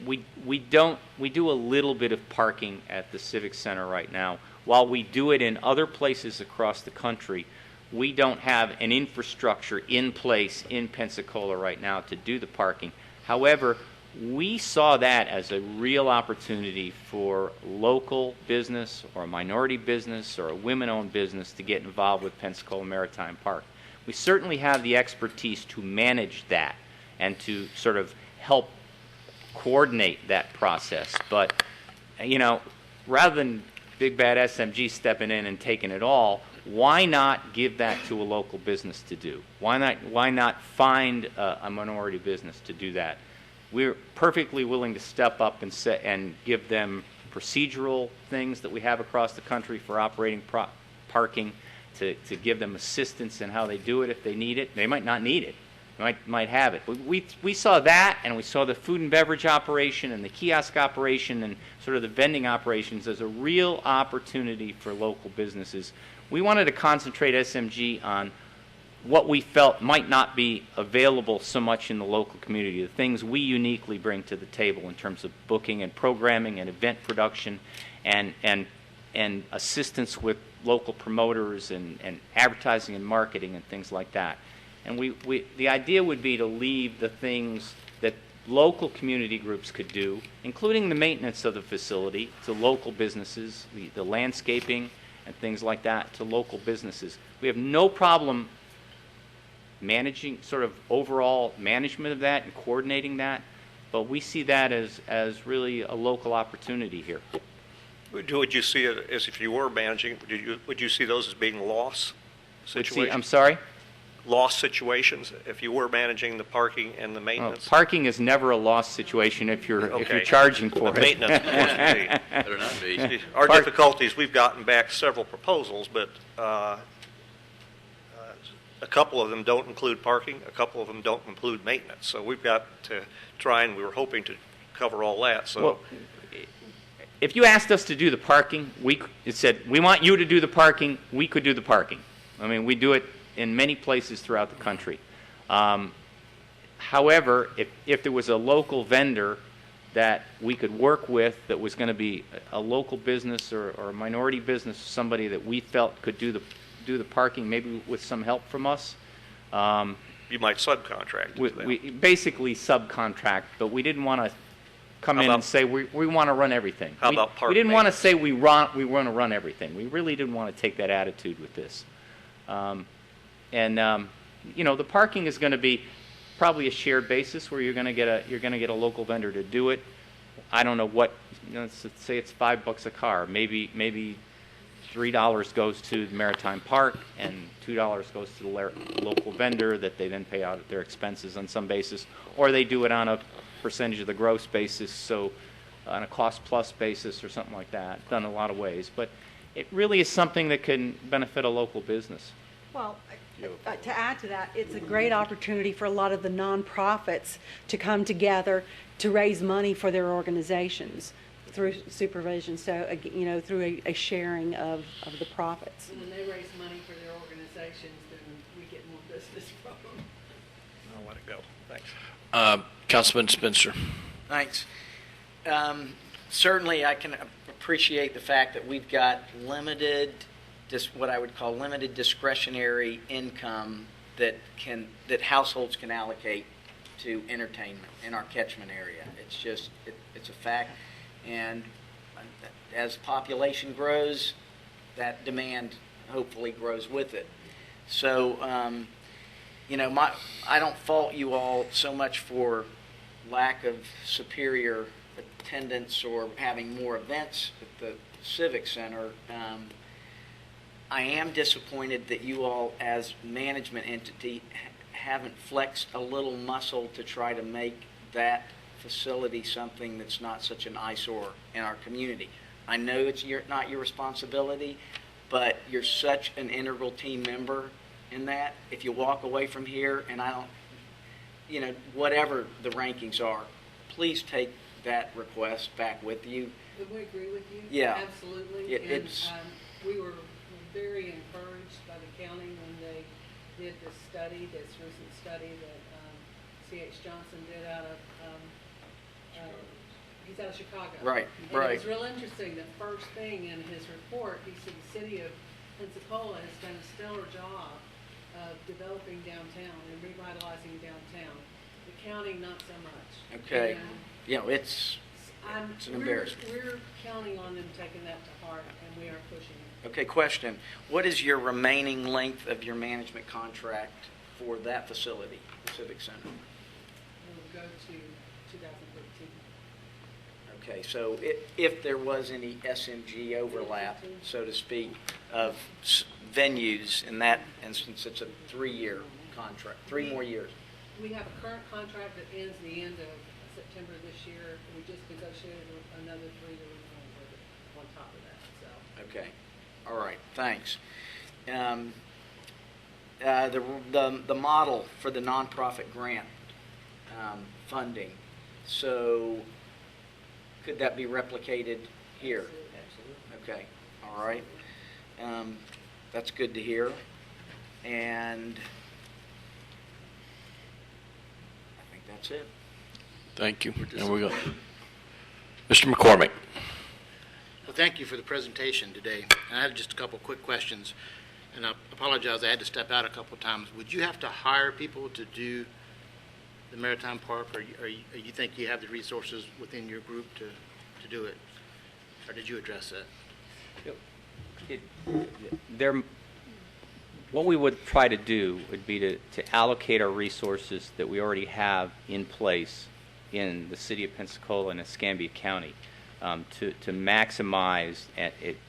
Speaker 23: We do a little bit of parking at the Civic Center right now. While we do it in other places across the country, we don't have an infrastructure in place in Pensacola right now to do the parking. However, we saw that as a real opportunity for local business or a minority business or a women-owned business to get involved with Pensacola Maritime Park. We certainly have the expertise to manage that and to sort of help coordinate that process. But, you know, rather than big bad SMG stepping in and taking it all, why not give that to a local business to do? Why not find a minority business to do that? We're perfectly willing to step up and give them procedural things that we have across the country for operating parking, to give them assistance in how they do it if they need it. They might not need it. Might have it. But we saw that, and we saw the food and beverage operation and the kiosk operation and sort of the vending operations as a real opportunity for local businesses. We wanted to concentrate SMG on what we felt might not be available so much in the local community, the things we uniquely bring to the table in terms of booking and programming and event production and assistance with local promoters and advertising and marketing and things like that. And the idea would be to leave the things that local community groups could do, including the maintenance of the facility, to local businesses, the landscaping and things like that, to local businesses. We have no problem managing, sort of overall management of that and coordinating that, but we see that as really a local opportunity here.
Speaker 3: Would you see it as, if you were managing, would you see those as being loss situations?
Speaker 23: I'm sorry?
Speaker 3: Loss situations, if you were managing the parking and the maintenance?
Speaker 23: Parking is never a loss situation if you're charging for
Speaker 3: the
Speaker 23: it.
Speaker 3: Maintenance, of course, indeed.
Speaker 8: Better not be.
Speaker 3: Our difficulties, we've gotten back several proposals, but a couple of them don't include parking, a couple of them don't include maintenance. So we've got to try, and we were hoping to cover all that. So.
Speaker 23: Well, if you asked us to do the parking, it said, we want you to do the parking, we could do the parking. I mean, we do it in many places throughout the country. However, if there was a local vendor that we could work with that was going to be a local business or a minority business, somebody that we felt could do the parking, maybe with some help from us.
Speaker 3: You might subcontract.
Speaker 23: We basically subcontract, but we didn't want to come in and say we want to run everything.
Speaker 3: How about park
Speaker 23: We didn't want to
Speaker 3: maintenance?
Speaker 23: say we want to run everything. We really didn't want to take that attitude with this. You know, the parking is going to be probably a shared basis where you're going to get a local vendor to do it. I don't know what, let's say it's $5 a car. Maybe $3 goes to the Maritime Park and $2 goes to the local vendor that they then pay out their expenses on some basis, or they do it on a percentage of the gross basis, so on a cost plus basis or something like that. Done a lot of ways, but it really is something that can benefit a local business.
Speaker 5: Well, to add to that, it's a great opportunity for a lot of the nonprofits to come together to raise money for their organizations through supervision, so, you know, through a sharing of the profits.
Speaker 6: And when they raise money for their organizations, then we get more business from them.
Speaker 3: I'll let it go. Thanks.
Speaker 2: Councilman Spencer.
Speaker 4: Thanks. Certainly, I can appreciate the fact that we've got what I would call limited discretionary income that households can allocate to entertainment in our catchment area. It's just it's a fact, and as population grows, that demand hopefully grows with it. So, you know, I don't fault you all so much for lack of superior attendance or having more events at the Civic Center. I am disappointed that you all, as management entity, haven't flexed a little muscle to try to make that facility something that's not such an eyesore in our community. I know it's not your responsibility, but you're such an integral team member in that. If you walk away from here, and I don't, you know, whatever the rankings are, please take that request back with you.
Speaker 6: Would we agree with you?
Speaker 4: Yeah.
Speaker 6: Absolutely. We were very encouraged by the county when they did this recent study that C.H. Johnson did out of, he's out of Chicago.
Speaker 4: Right,
Speaker 6: and
Speaker 4: right.
Speaker 6: It was real interesting. The first thing in his report, he said the city of Pensacola has done a stellar job of developing downtown and revitalizing downtown. The county, not so much.
Speaker 4: Okay.
Speaker 6: And
Speaker 4: You know, it's an embarrassment.
Speaker 6: We're counting on them taking that to heart, and we are pushing it.
Speaker 4: Okay, question. What is your remaining length of your management contract for that facility, the Civic Center?
Speaker 6: We'll go to 2013.
Speaker 4: Okay, so if there was any SMG overlap, so to speak, of venues, in that instance, it's a 3-year contract, 3 more years.
Speaker 6: We have a current contract that ends the end of September this year. We just negotiated another 3 year renewal with it on top of that, so.
Speaker 4: Okay, all right, thanks. The model for the nonprofit grant funding, so could that be replicated here? Absolutely. Okay, all right. That's good to hear. And I think that's it.
Speaker 2: Thank you. And we're going. Mr. McCormick.
Speaker 10: Well, thank you for the presentation today. And I have just a couple quick questions. And I apologize, I had to step out a couple of times. Would you have to hire people to do the Maritime Park, or you think you have the resources within your group to do it? Or did you address that?
Speaker 23: What we would try to do would be to allocate our resources that we already have in place in the city of Pensacola and Escambia County to maximize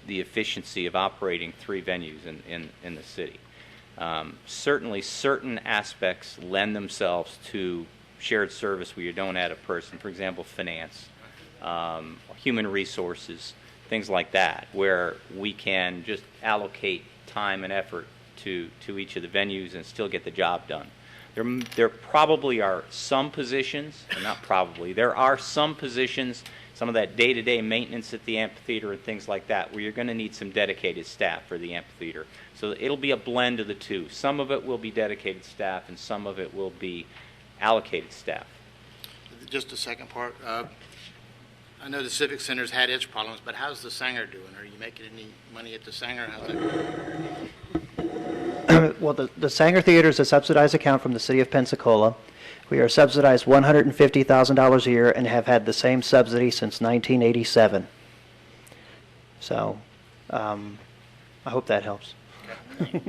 Speaker 23: the efficiency of operating 3 venues in the city. Certainly, certain aspects lend themselves to shared service where you don't add a person. For example, finance, human resources, things like that, where we can just allocate time and effort to each of the venues and still get the job done. There probably are some positions, not probably, there are some positions, some of that day-to-day maintenance at the amphitheater and things like that, where you're going to need some dedicated staff for the amphitheater. So it'll be a blend of the two. Some of it will be dedicated staff and some of it will be allocated staff.
Speaker 10: Just the second part. I know the Civic Center's had its problems, but how's the Sanger doing? Are you making any money at the Sanger? How's that going?
Speaker 7: Well, the Sanger Theater is a subsidized account from the city of Pensacola. We are subsidized $150,000 a year and have had the same subsidy since 1987. So I hope that helps.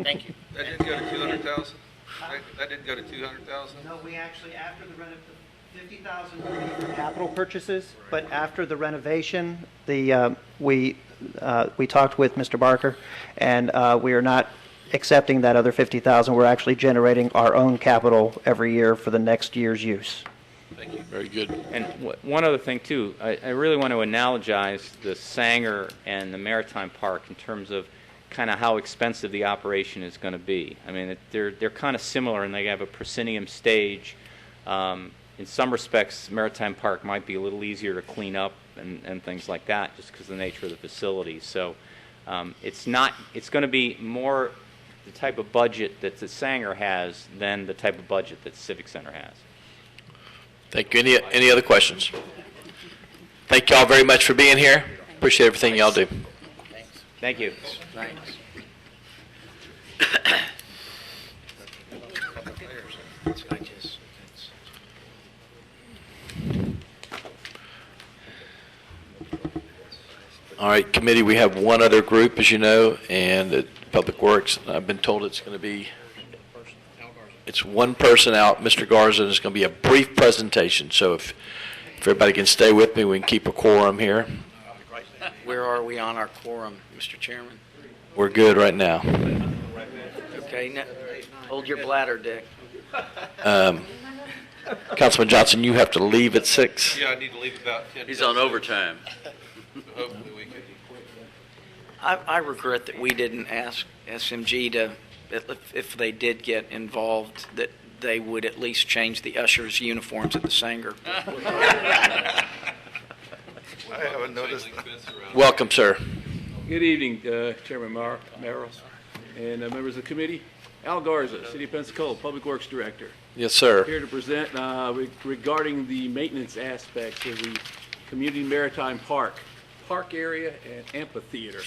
Speaker 10: Thank you.
Speaker 15: That didn't go to 200,000? That didn't go to 200,000?
Speaker 7: No, we actually, after the $50,000 for capital purchases, but after the renovation, we talked with Mr. Barker, and we are not accepting that other $50,000. We're actually generating our own capital every year for the next year's use.
Speaker 2: Thank you. Very good.
Speaker 23: And one other thing, too, I really want to analogize the Sanger and the Maritime Park in terms of kind of how expensive the operation is going to be. I mean, they're kind of similar, and they have a proscenium stage. In some respects, Maritime Park might be a little easier to clean up and things like that, just because of the nature of the facility. So it's going to be more the type of budget that the Sanger has than the type of budget that the Civic Center has.
Speaker 2: Thank you. Any other questions? Thank you all very much for being here. Appreciate everything y'all do.
Speaker 23: Thank you.
Speaker 4: Thanks.
Speaker 2: All right, committee, we have one other group, as you know, and at Public Works, I've been told it's going to be, it's one person out, Mr. Garza, and it's going to be a brief presentation. So if everybody can stay with me, we can keep a quorum here.
Speaker 4: Where are we on our quorum, Mr. Chairman?
Speaker 2: We're good right now.
Speaker 4: Okay, now, hold your bladder, Dick.
Speaker 2: Councilman Johnson, you have to leave at 6.
Speaker 15: Yeah, I need to leave about 10
Speaker 8: He's on overtime.
Speaker 15: Hopefully we can.
Speaker 4: I regret that we didn't ask SMG to, if they did get involved, that they would at least change the ushers' uniforms at the Sanger.
Speaker 15: I haven't noticed.
Speaker 2: Welcome, sir.
Speaker 21: Good evening, Chairman Merrill and members of the committee. Al Garza, City of Pensacola, Public Works Director.
Speaker 2: Yes, sir.
Speaker 21: Here to present regarding the maintenance aspects of the Community Maritime Park area and amphitheater.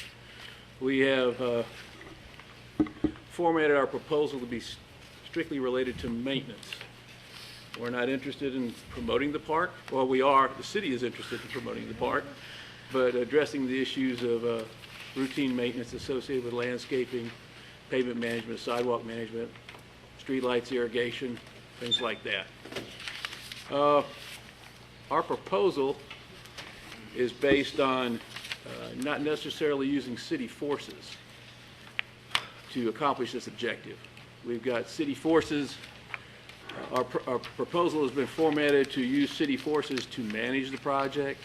Speaker 21: We have formatted our proposal to be strictly related to maintenance. We're not interested in promoting the park. Well, we are. The city is interested in promoting the park, but addressing the issues of routine maintenance associated with landscaping, pavement management, sidewalk management, streetlights, irrigation, things like that. Our proposal is based on not necessarily using city forces to accomplish this objective. We've got city forces. Our proposal has been formatted to use city forces to manage the project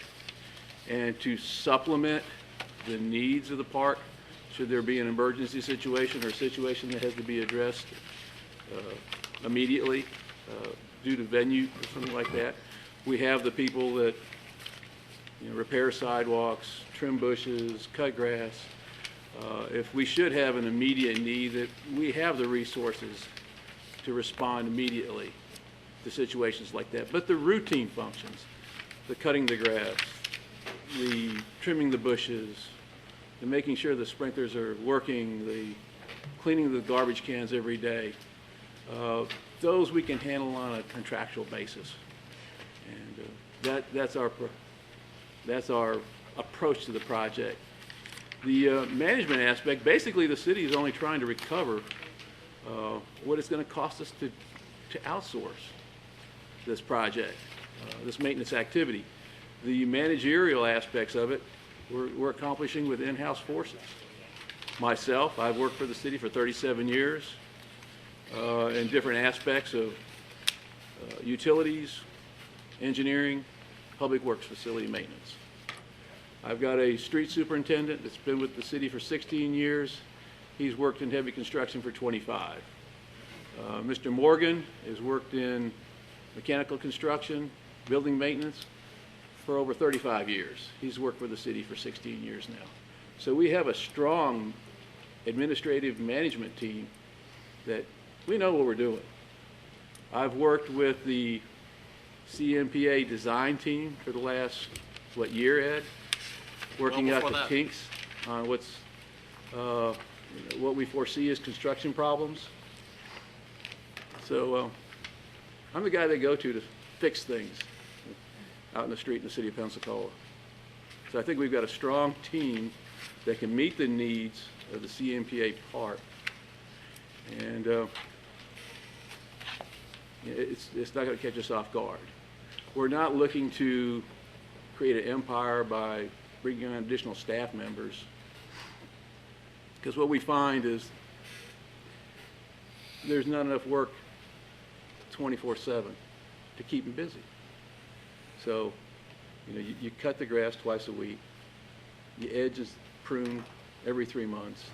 Speaker 21: and to supplement the needs of the park should there be an emergency situation or a situation that has to be addressed immediately due to venue or something like that. We have the people that repair sidewalks, trim bushes, cut grass. If we should have an immediate need, that we have the resources to respond immediately to situations like that. But the routine functions, the cutting the grass, the trimming the bushes, the making sure the sprinklers are working, the cleaning the garbage cans every day, those we can handle on a contractual basis. And that's our approach to the project. The management aspect, basically the city is only trying to recover what it's going to cost us to outsource this project, this maintenance activity. The managerial aspects of it, we're accomplishing with in-house forces. Myself, I've worked for the city for 37 years in different aspects of utilities, engineering, public works facility maintenance. I've got a street superintendent that's been with the city for 16 years. He's worked in heavy construction for 25. Mr. Morgan has worked in mechanical construction, building maintenance for over 35 years. He's worked for the city for 16 years now. So we have a strong administrative management team that we know what we're doing. I've worked with the CMPA design team for the last, year, Ed? Working out the kinks on what we foresee as construction problems. So I'm the guy they go to fix things out in the street in the city of Pensacola. So I think we've got a strong team that can meet the needs of the CMPA park. And it's not going to catch us off guard. We're not looking to create an empire by bringing on additional staff members, because what we find is there's not enough work 24/7 to keep them busy. So, you cut the grass twice a week, the edge is pruned every 3 months.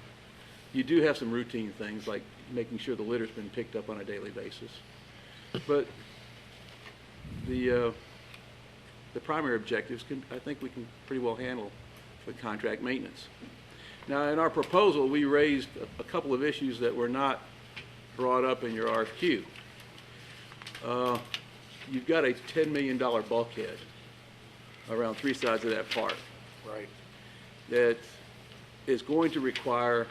Speaker 21: You do have some routine things like making sure the litter's been picked up on a daily basis. But the primary objectives, I think we can pretty well handle with contract maintenance. Now, in our proposal, we raised a couple of issues that were not brought up in your RFQ. You've got a $10 million bulkhead around 3 sides of that park. Right. That is going to require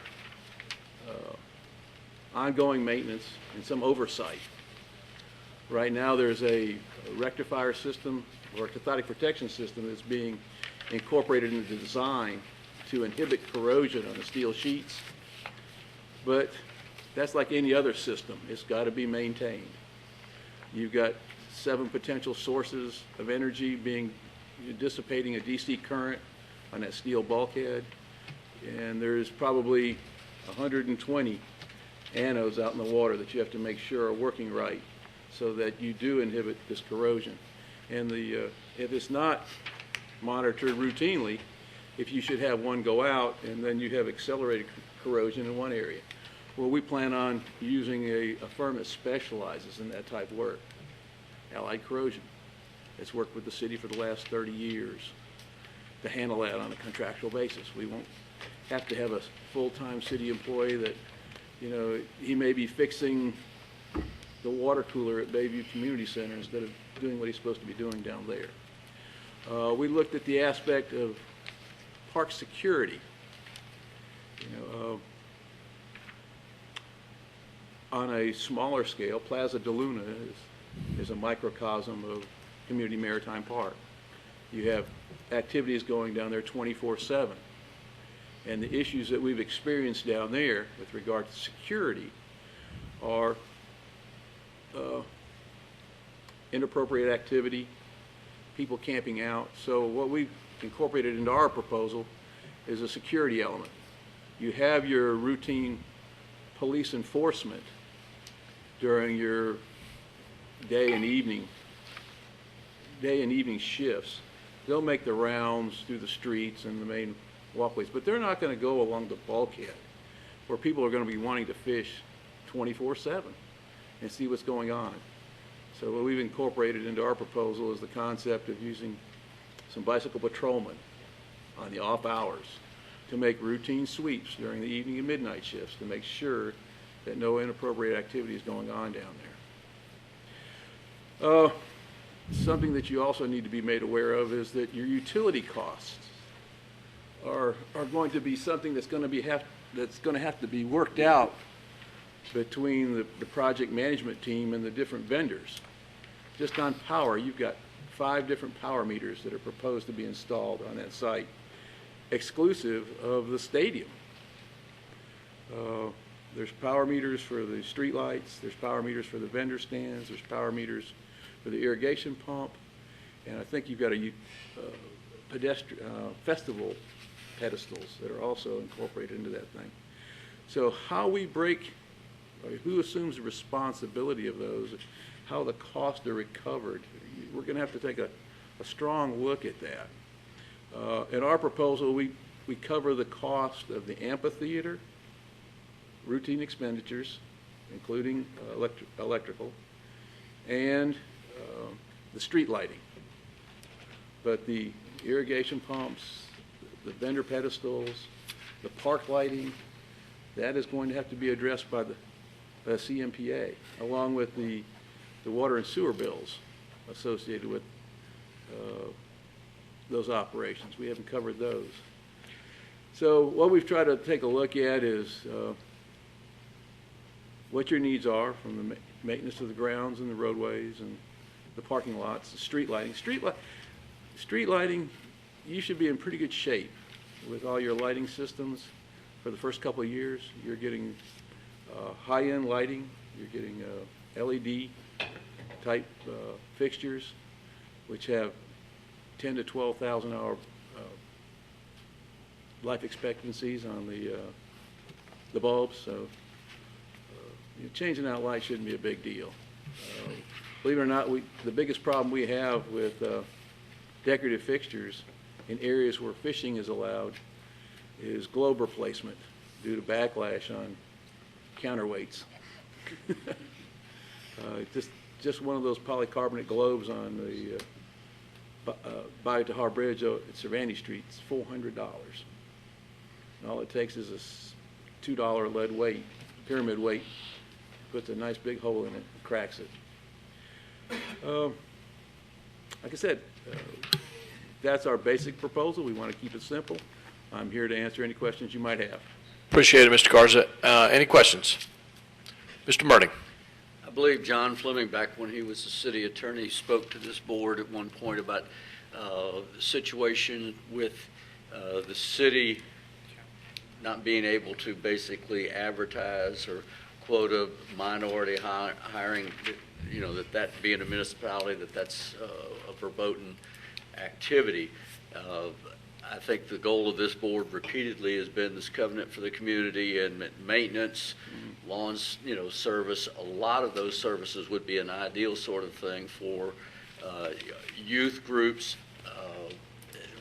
Speaker 21: ongoing maintenance and some oversight. Right now, there's a rectifier system or a cathodic protection system that's being incorporated into the design to inhibit corrosion on the steel sheets. But that's like any other system. It's got to be maintained. You've got 7 potential sources of energy dissipating a DC current on that steel bulkhead. And there's probably 120 anodes out in the water that you have to make sure are working right so that you do inhibit this corrosion. And if it's not monitored routinely, if you should have one go out and then you have accelerated corrosion in one area. Well, we plan on using a firm that specializes in that type of work, Allied Corrosion. It's worked with the city for the last 30 years to handle that on a contractual basis. We won't have to have a full-time city employee that, he may be fixing the water cooler at Bayview Community Center instead of doing what he's supposed to be doing down there. We looked at the aspect of park security. On a smaller scale, Plaza de Luna is a microcosm of Community Maritime Park. You have activities going down there 24/7. And the issues that we've experienced down there with regard to security are inappropriate activity, people camping out. So what we've incorporated into our proposal is a security element. You have your routine police enforcement during your day and evening shifts. They'll make the rounds through the streets and the main walkways, but they're not going to go along the bulkhead where people are going to be wanting to fish 24/7 and see what's going on. So what we've incorporated into our proposal is the concept of using some bicycle patrolmen on the off hours to make routine sweeps during the evening and midnight shifts to make sure that no inappropriate activity is going on down there. Something that you also need to be made aware of is that your utility costs are going to be something that's going to have to be worked out between the project management team and the different vendors. Just on power, you've got 5 different power meters that are proposed to be installed on that site, exclusive of the stadium. There's power meters for the street lights, there's power meters for the vendor stands, there's power meters for the irrigation pump, and I think you've got a festival pedestals that are also incorporated into that thing. So how we break, or who assumes the responsibility of those, how the costs are recovered, we're going to have to take a strong look at that. In our proposal, we cover the cost of the amphitheater, routine expenditures, including electrical, and the street lighting. But the irrigation pumps, the vendor pedestals, the park lighting, that is going to have to be addressed by the CMPA, along with the water and sewer bills associated with those operations. We haven't covered those. So what we've tried to take a look at is what your needs are from the maintenance of the grounds and the roadways and the parking lots, the street lighting. Street lighting, you should be in pretty good shape with all your lighting systems. For the first couple of years, you're getting high-end lighting, you're getting LED type fixtures, which have 10 to 12,000 hour life expectancies on the bulbs. So changing out lights shouldn't be a big deal. Believe it or not, the biggest problem we have with decorative fixtures in areas where fishing is allowed is globe replacement due to backlash on counterweights. Just one of those polycarbonate globes on the Bayou Bridge at Cervantes Street is $400. And all it takes is a $2 lead weight, pyramid weight, puts a nice big hole in it and cracks it. Like I said, that's our basic proposal. We want to keep it simple. I'm here to answer any questions you might have.
Speaker 2: Appreciate it, Mr. Garza. Any questions? Mr. Murting.
Speaker 8: I believe John Fleming, back when he was the city attorney, spoke to this board at one point about the situation with the city not being able to basically advertise or quota minority hiring, that being a municipality, that's a verboten activity. I think the goal of this board repeatedly has been this covenant for the community and maintenance, lawns, service. A lot of those services would be an ideal sort of thing for youth groups,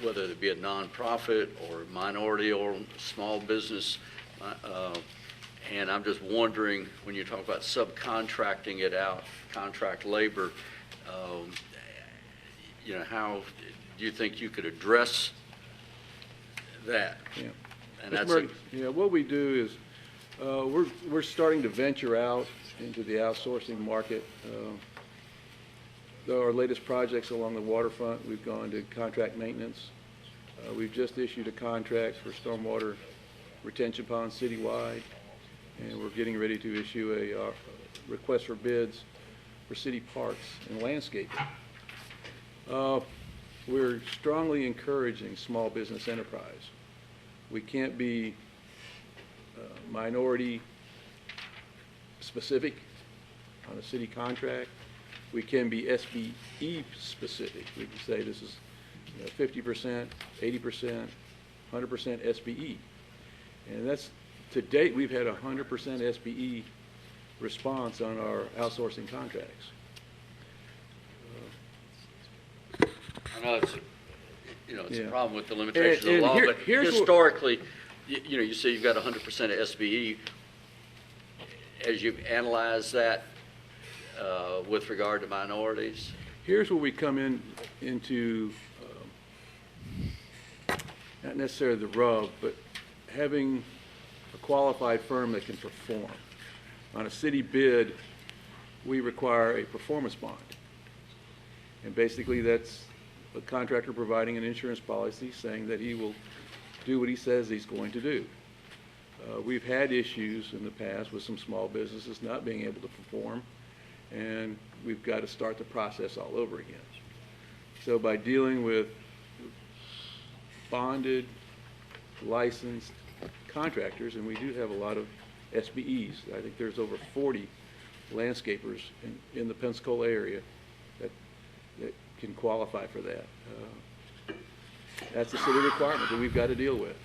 Speaker 8: whether it be a nonprofit or minority or small business. And I'm just wondering, when you talk about subcontracting it out, contract labor, how do you think you could address that?
Speaker 21: Yeah.
Speaker 8: And that's it.
Speaker 21: Yeah, what we do is we're starting to venture out into the outsourcing market. Our latest projects along the waterfront, we've gone to contract maintenance. We've just issued a contract for stormwater retention ponds citywide, and we're getting ready to issue a request for bids for city parks and landscaping. We're strongly encouraging small business enterprise. We can't be minority specific on a city contract. We can be SBE specific. We can say this is 50%, 80%, 100% SBE. And that's, to date, we've had 100% SBE response on our outsourcing contracts.
Speaker 8: I know it's a problem with the
Speaker 21: And
Speaker 8: limitations of the law, but
Speaker 21: here's what-
Speaker 8: historically, you say you've got 100% of SBE. As you've analyzed that with regard to minorities?
Speaker 21: Here's where we come into not necessarily the rub, but having a qualified firm that can perform. On a city bid, we require a performance bond. And basically that's a contractor providing an insurance policy saying that he will do what he says he's going to do. We've had issues in the past with some small businesses not being able to perform, and we've got to start the process all over again. So by dealing with bonded, licensed contractors, and we do have a lot of SBEs. I think there's over 40 landscapers in the Pensacola area that can qualify for that. That's a city requirement that we've got to deal with.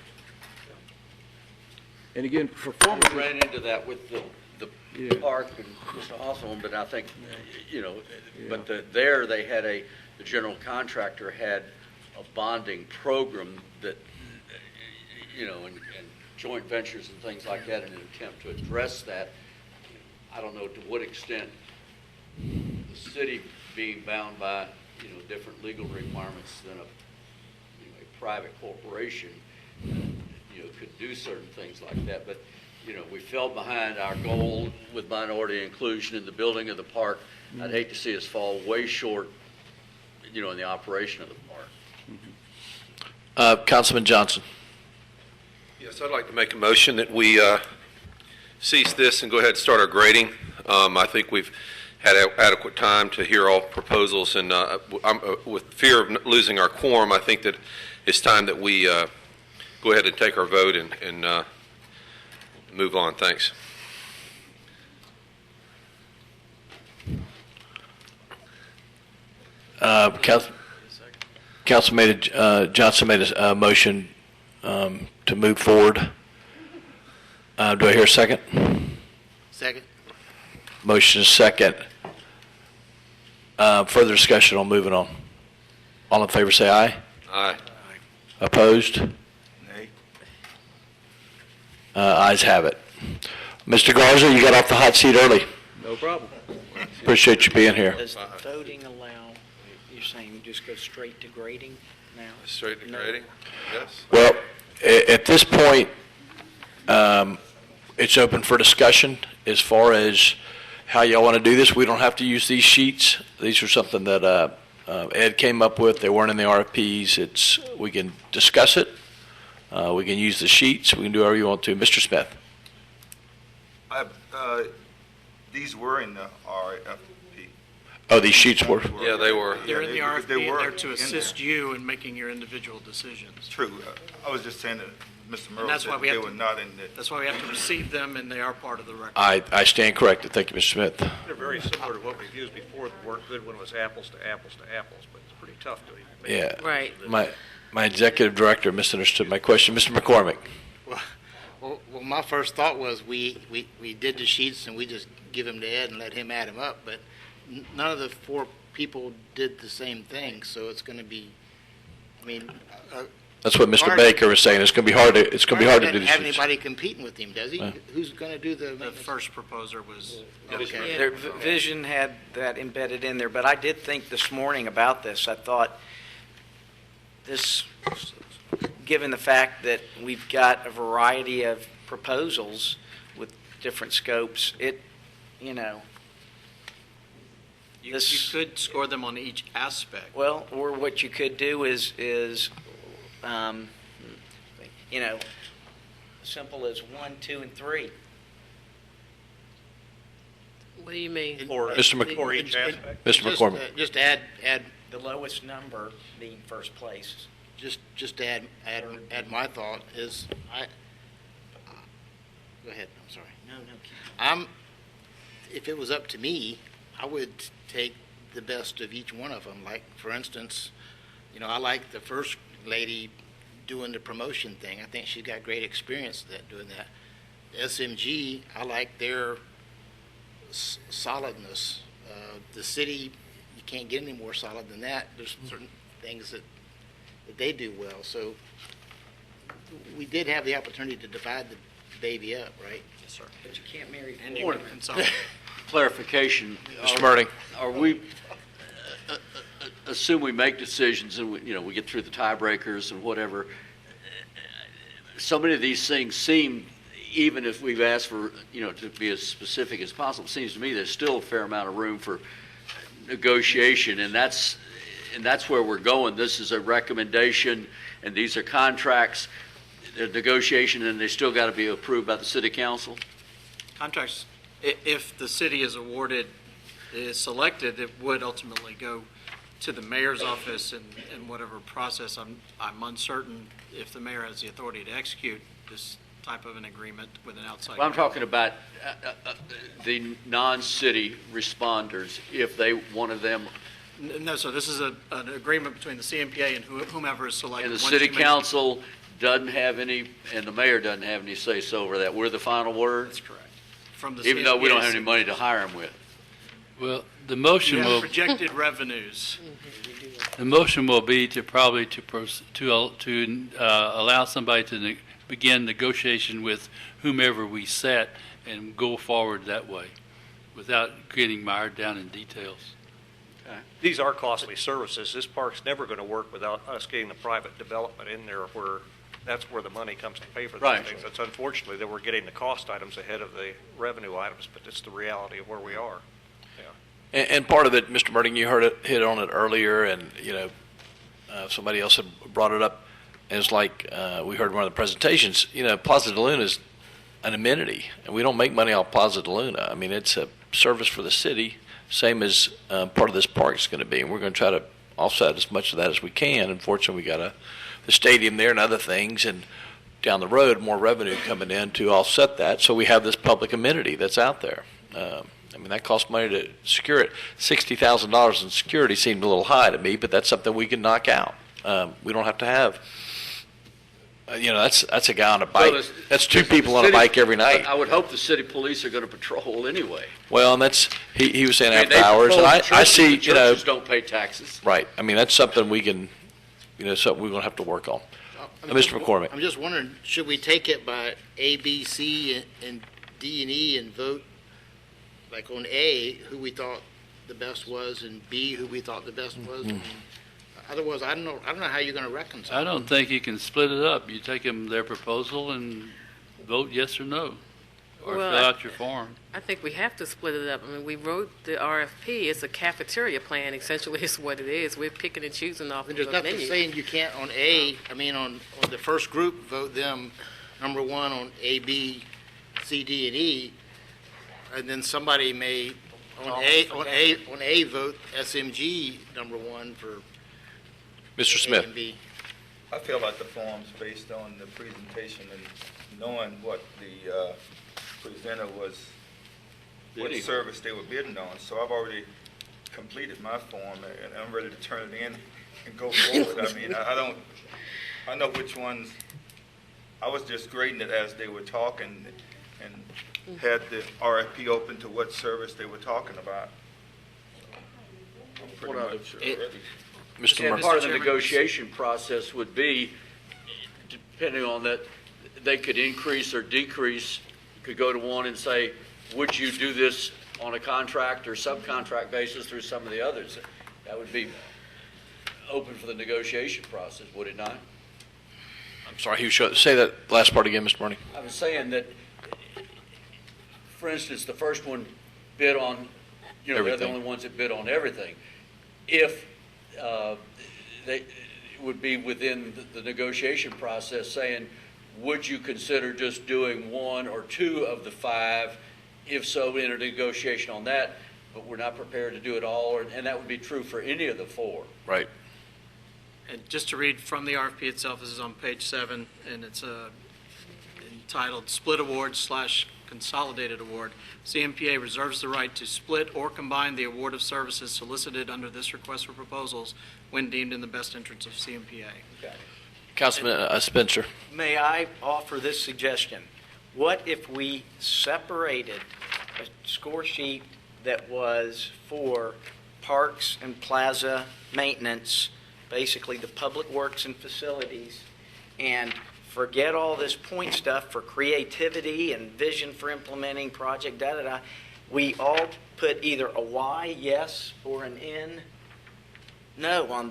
Speaker 21: And again, performance.
Speaker 8: We ran into that with the park and Mr. Hawthorne, but I think, but there they had the general contractor had a bonding program that, and joint ventures and things like that in an attempt to address that. I don't know to what extent the city being bound by, different legal requirements than a private corporation, could do certain things like that. But, we fell behind our goal with minority inclusion in the building of the park. I'd hate to see us fall way short, in the operation of the park.
Speaker 2: Councilman Johnson.
Speaker 1: Yes, I'd like to make a motion that we cease this and go ahead and start our grading. I think we've had adequate time to hear all proposals, and with fear of losing our quorum, I think that it's time that we go ahead and take our vote and move on. Thanks.
Speaker 2: Councilman Johnson made a motion to move forward. Do I hear a second?
Speaker 10: Second.
Speaker 2: Motion is second. Further discussion on moving on. All in favor say aye.
Speaker 1: Aye.
Speaker 2: Opposed?
Speaker 11: Nay.
Speaker 2: Ayes have it. Mr. Garza, you got off the hot seat early.
Speaker 21: No problem.
Speaker 2: Appreciate you being here.
Speaker 4: Does the voting allow, you're saying just go straight to grading now?
Speaker 1: Straight to grading? Yes.
Speaker 2: Well, at this point, it's open for discussion as far as how y'all want to do this. We don't have to use these sheets. These are something that Ed came up with. They weren't in the RFPs. We can discuss it. We can use the sheets. We can do whatever you want to. Mr. Smith.
Speaker 11: These were in the RFP.
Speaker 2: Oh, these sheets were?
Speaker 1: Yeah, they were.
Speaker 9: They're in the RFP,
Speaker 11: they were
Speaker 9: and they're to
Speaker 11: in
Speaker 9: assist you in making your individual decisions.
Speaker 11: True. I was just saying that Mr.
Speaker 9: And
Speaker 11: Merle
Speaker 9: that's
Speaker 11: said
Speaker 9: why we
Speaker 11: they
Speaker 9: have
Speaker 11: were
Speaker 9: to,
Speaker 11: not in the.
Speaker 9: that's why we have to receive them, and they are part of the record.
Speaker 2: I stand corrected. Thank you, Mr. Smith.
Speaker 3: They're very similar to what we've used before. The work good when it was apples to apples to apples, but it's pretty tough to even make
Speaker 2: Yeah.
Speaker 3: it.
Speaker 18: Right.
Speaker 2: My executive director misunderstood my question. Mr. McCormick.
Speaker 10: Well, my first thought was we did the sheets and we just give them to Ed and let him add them up, but none of the four people did the same thing, so it's going to be,
Speaker 2: That's what Mr. Baker was saying. It's going to be hard to. It's going to be hard to do
Speaker 10: Doesn't
Speaker 2: this.
Speaker 10: have anybody competing with him, does he?
Speaker 2: Yeah.
Speaker 10: Who's going to do
Speaker 9: The first proposer was.
Speaker 10: Okay.
Speaker 4: Their vision had that embedded in there, but I did think this morning about this. I thought this, given the fact that we've got a variety of proposals with different scopes,
Speaker 9: You could score them on each aspect.
Speaker 4: well, or what you could do is simple as 1, 2, and 3.
Speaker 18: What do you mean?
Speaker 2: Mr. Mc-
Speaker 3: For each aspect?
Speaker 2: Mr. McCormick.
Speaker 10: Just add
Speaker 4: The lowest number being first place.
Speaker 10: just add my thought is go ahead. I'm sorry.
Speaker 4: No.
Speaker 10: If it was up to me, I would take the best of each one of them. Like, for instance, I like the first lady doing the promotion thing. I think she's got great experience doing that. SMG, I like their solidness. The city, you can't get any more solid than that. There's certain things that they do well. So we did have the opportunity to divide the baby up, right?
Speaker 4: Yes, sir. But you can't marry
Speaker 8: Point of clarification.
Speaker 2: Mr. Murray.
Speaker 8: Are we, assume we make decisions and we get through the tiebreakers and whatever, so many of these things seem, even if we've asked for, to be as specific as possible, it seems to me there's still a fair amount of room for negotiation, and that's where we're going. This is a recommendation, and these are contracts, they're negotiation, and they still got to be approved by the city council?
Speaker 9: Contracts, if the city is selected, it would ultimately go to the mayor's office and whatever process. I'm uncertain if the mayor has the authority to execute this type of an agreement with an outside.
Speaker 8: Well, I'm talking about the non-city responders, if one of them.
Speaker 9: No, so this is an agreement between the CMPA and whomever is selected.
Speaker 8: And the
Speaker 9: Once
Speaker 8: city
Speaker 9: you make-
Speaker 8: council doesn't have any, and the mayor doesn't have any say-so over that. We're the final word?
Speaker 9: That's correct. From the
Speaker 8: Even though we don't have any
Speaker 9: CMPA.
Speaker 8: money to hire them with.
Speaker 20: Well, the motion
Speaker 9: You have
Speaker 20: will,
Speaker 9: projected revenues.
Speaker 20: the motion will be to probably allow somebody to begin negotiation with whomever we set and go forward that way without getting mired down in details.
Speaker 3: These are costly services. This park's never going to work without us getting the private development in there where that's where the money comes to pay for these
Speaker 8: Right.
Speaker 3: things. It's unfortunately that we're getting the cost items ahead of the revenue items, but it's the reality of where we are.
Speaker 2: And part of it, Mr. Murray, you hit on it earlier, and somebody else had brought it up. And it's like we heard in one of the presentations. Plaza de Luna is an amenity, and we don't make money off Plaza de Luna. I mean, it's a service for the city, same as part of this park is going to be. And we're going to try to offset as much of that as we can. Unfortunately, we got the stadium there and other things, and down the road, more revenue coming in to offset that. So we have this public amenity that's out there. I mean, that costs money to secure it. $60,000 in security seemed a little high to me, but that's something we can knock out. We don't have to have, that's a guy on a bike.
Speaker 8: Well,
Speaker 2: that's two people on a bike every night.
Speaker 8: I would hope the city police are going to patrol anyway.
Speaker 2: Well, and that's, he was saying
Speaker 8: I mean,
Speaker 2: after hours, and I
Speaker 8: churches,
Speaker 2: see,
Speaker 8: the churches don't pay taxes.
Speaker 2: Right. I mean, that's something we can, something we're going to have to work on. Mr. McCormick.
Speaker 10: I'm just wondering, should we take it by A, B, C, and D and E and vote, like on A, who we thought the best was, and B, who we thought the best was? I mean, otherwise, I don't know how you're going to reconcile.
Speaker 20: I don't think you can split it up. You take them their proposal and vote yes or no, or
Speaker 18: Well,
Speaker 20: fill out your form.
Speaker 18: I think we have to split it up. I mean, we wrote the RFP. It's a cafeteria plan, essentially, is what it is. We're picking and choosing off of
Speaker 10: There's
Speaker 18: the
Speaker 10: nothing
Speaker 18: menu.
Speaker 10: saying you can't on A, I mean, on the first group, vote them number one on A, B, C, D, and E, and then somebody may, on A, vote SMG number one for
Speaker 2: Mr.
Speaker 10: A
Speaker 2: Smith.
Speaker 10: and B.
Speaker 11: I feel like the form's based on the presentation and knowing what the presenter was, what
Speaker 8: Bidding.
Speaker 11: service they were bidding on. So I've already completed my form, and I'm ready to turn it in and go forward. I mean, I know which ones, I was just grading it as they were talking and had the RFP open to what service they were talking about. I'm pretty much ready.
Speaker 2: Mr.
Speaker 8: And part of the negotiation process would be, depending on that, they could increase or decrease, could go to one and say, would you do this on a contract or subcontract basis through some of the others? That would be open for the negotiation process, would it not?
Speaker 2: I'm sorry, say that last part again, Mr. Murray.
Speaker 8: I was saying that, for instance, the first one bid on, they're the
Speaker 2: Everything.
Speaker 8: only ones that bid on everything. If they would be within the negotiation process saying, would you consider just doing one or two of the five if so, enter negotiation on that, but we're not prepared to do it all, and that would be true for any of the four.
Speaker 2: Right.
Speaker 9: And just to read from the RFP itself, this is on page 7, and it's entitled Split Award / Consolidated Award. CMPA reserves the right to split or combine the award of services solicited under this request for proposals when deemed in the best interest of CMPA.
Speaker 2: Councilman Spencer.
Speaker 4: May I offer this suggestion? What if we separated a score sheet that was for parks and plaza maintenance, basically the public works and facilities, and forget all this point stuff for creativity and vision for implementing project, da-da-da. We all put either a Y, yes, or an N, no, on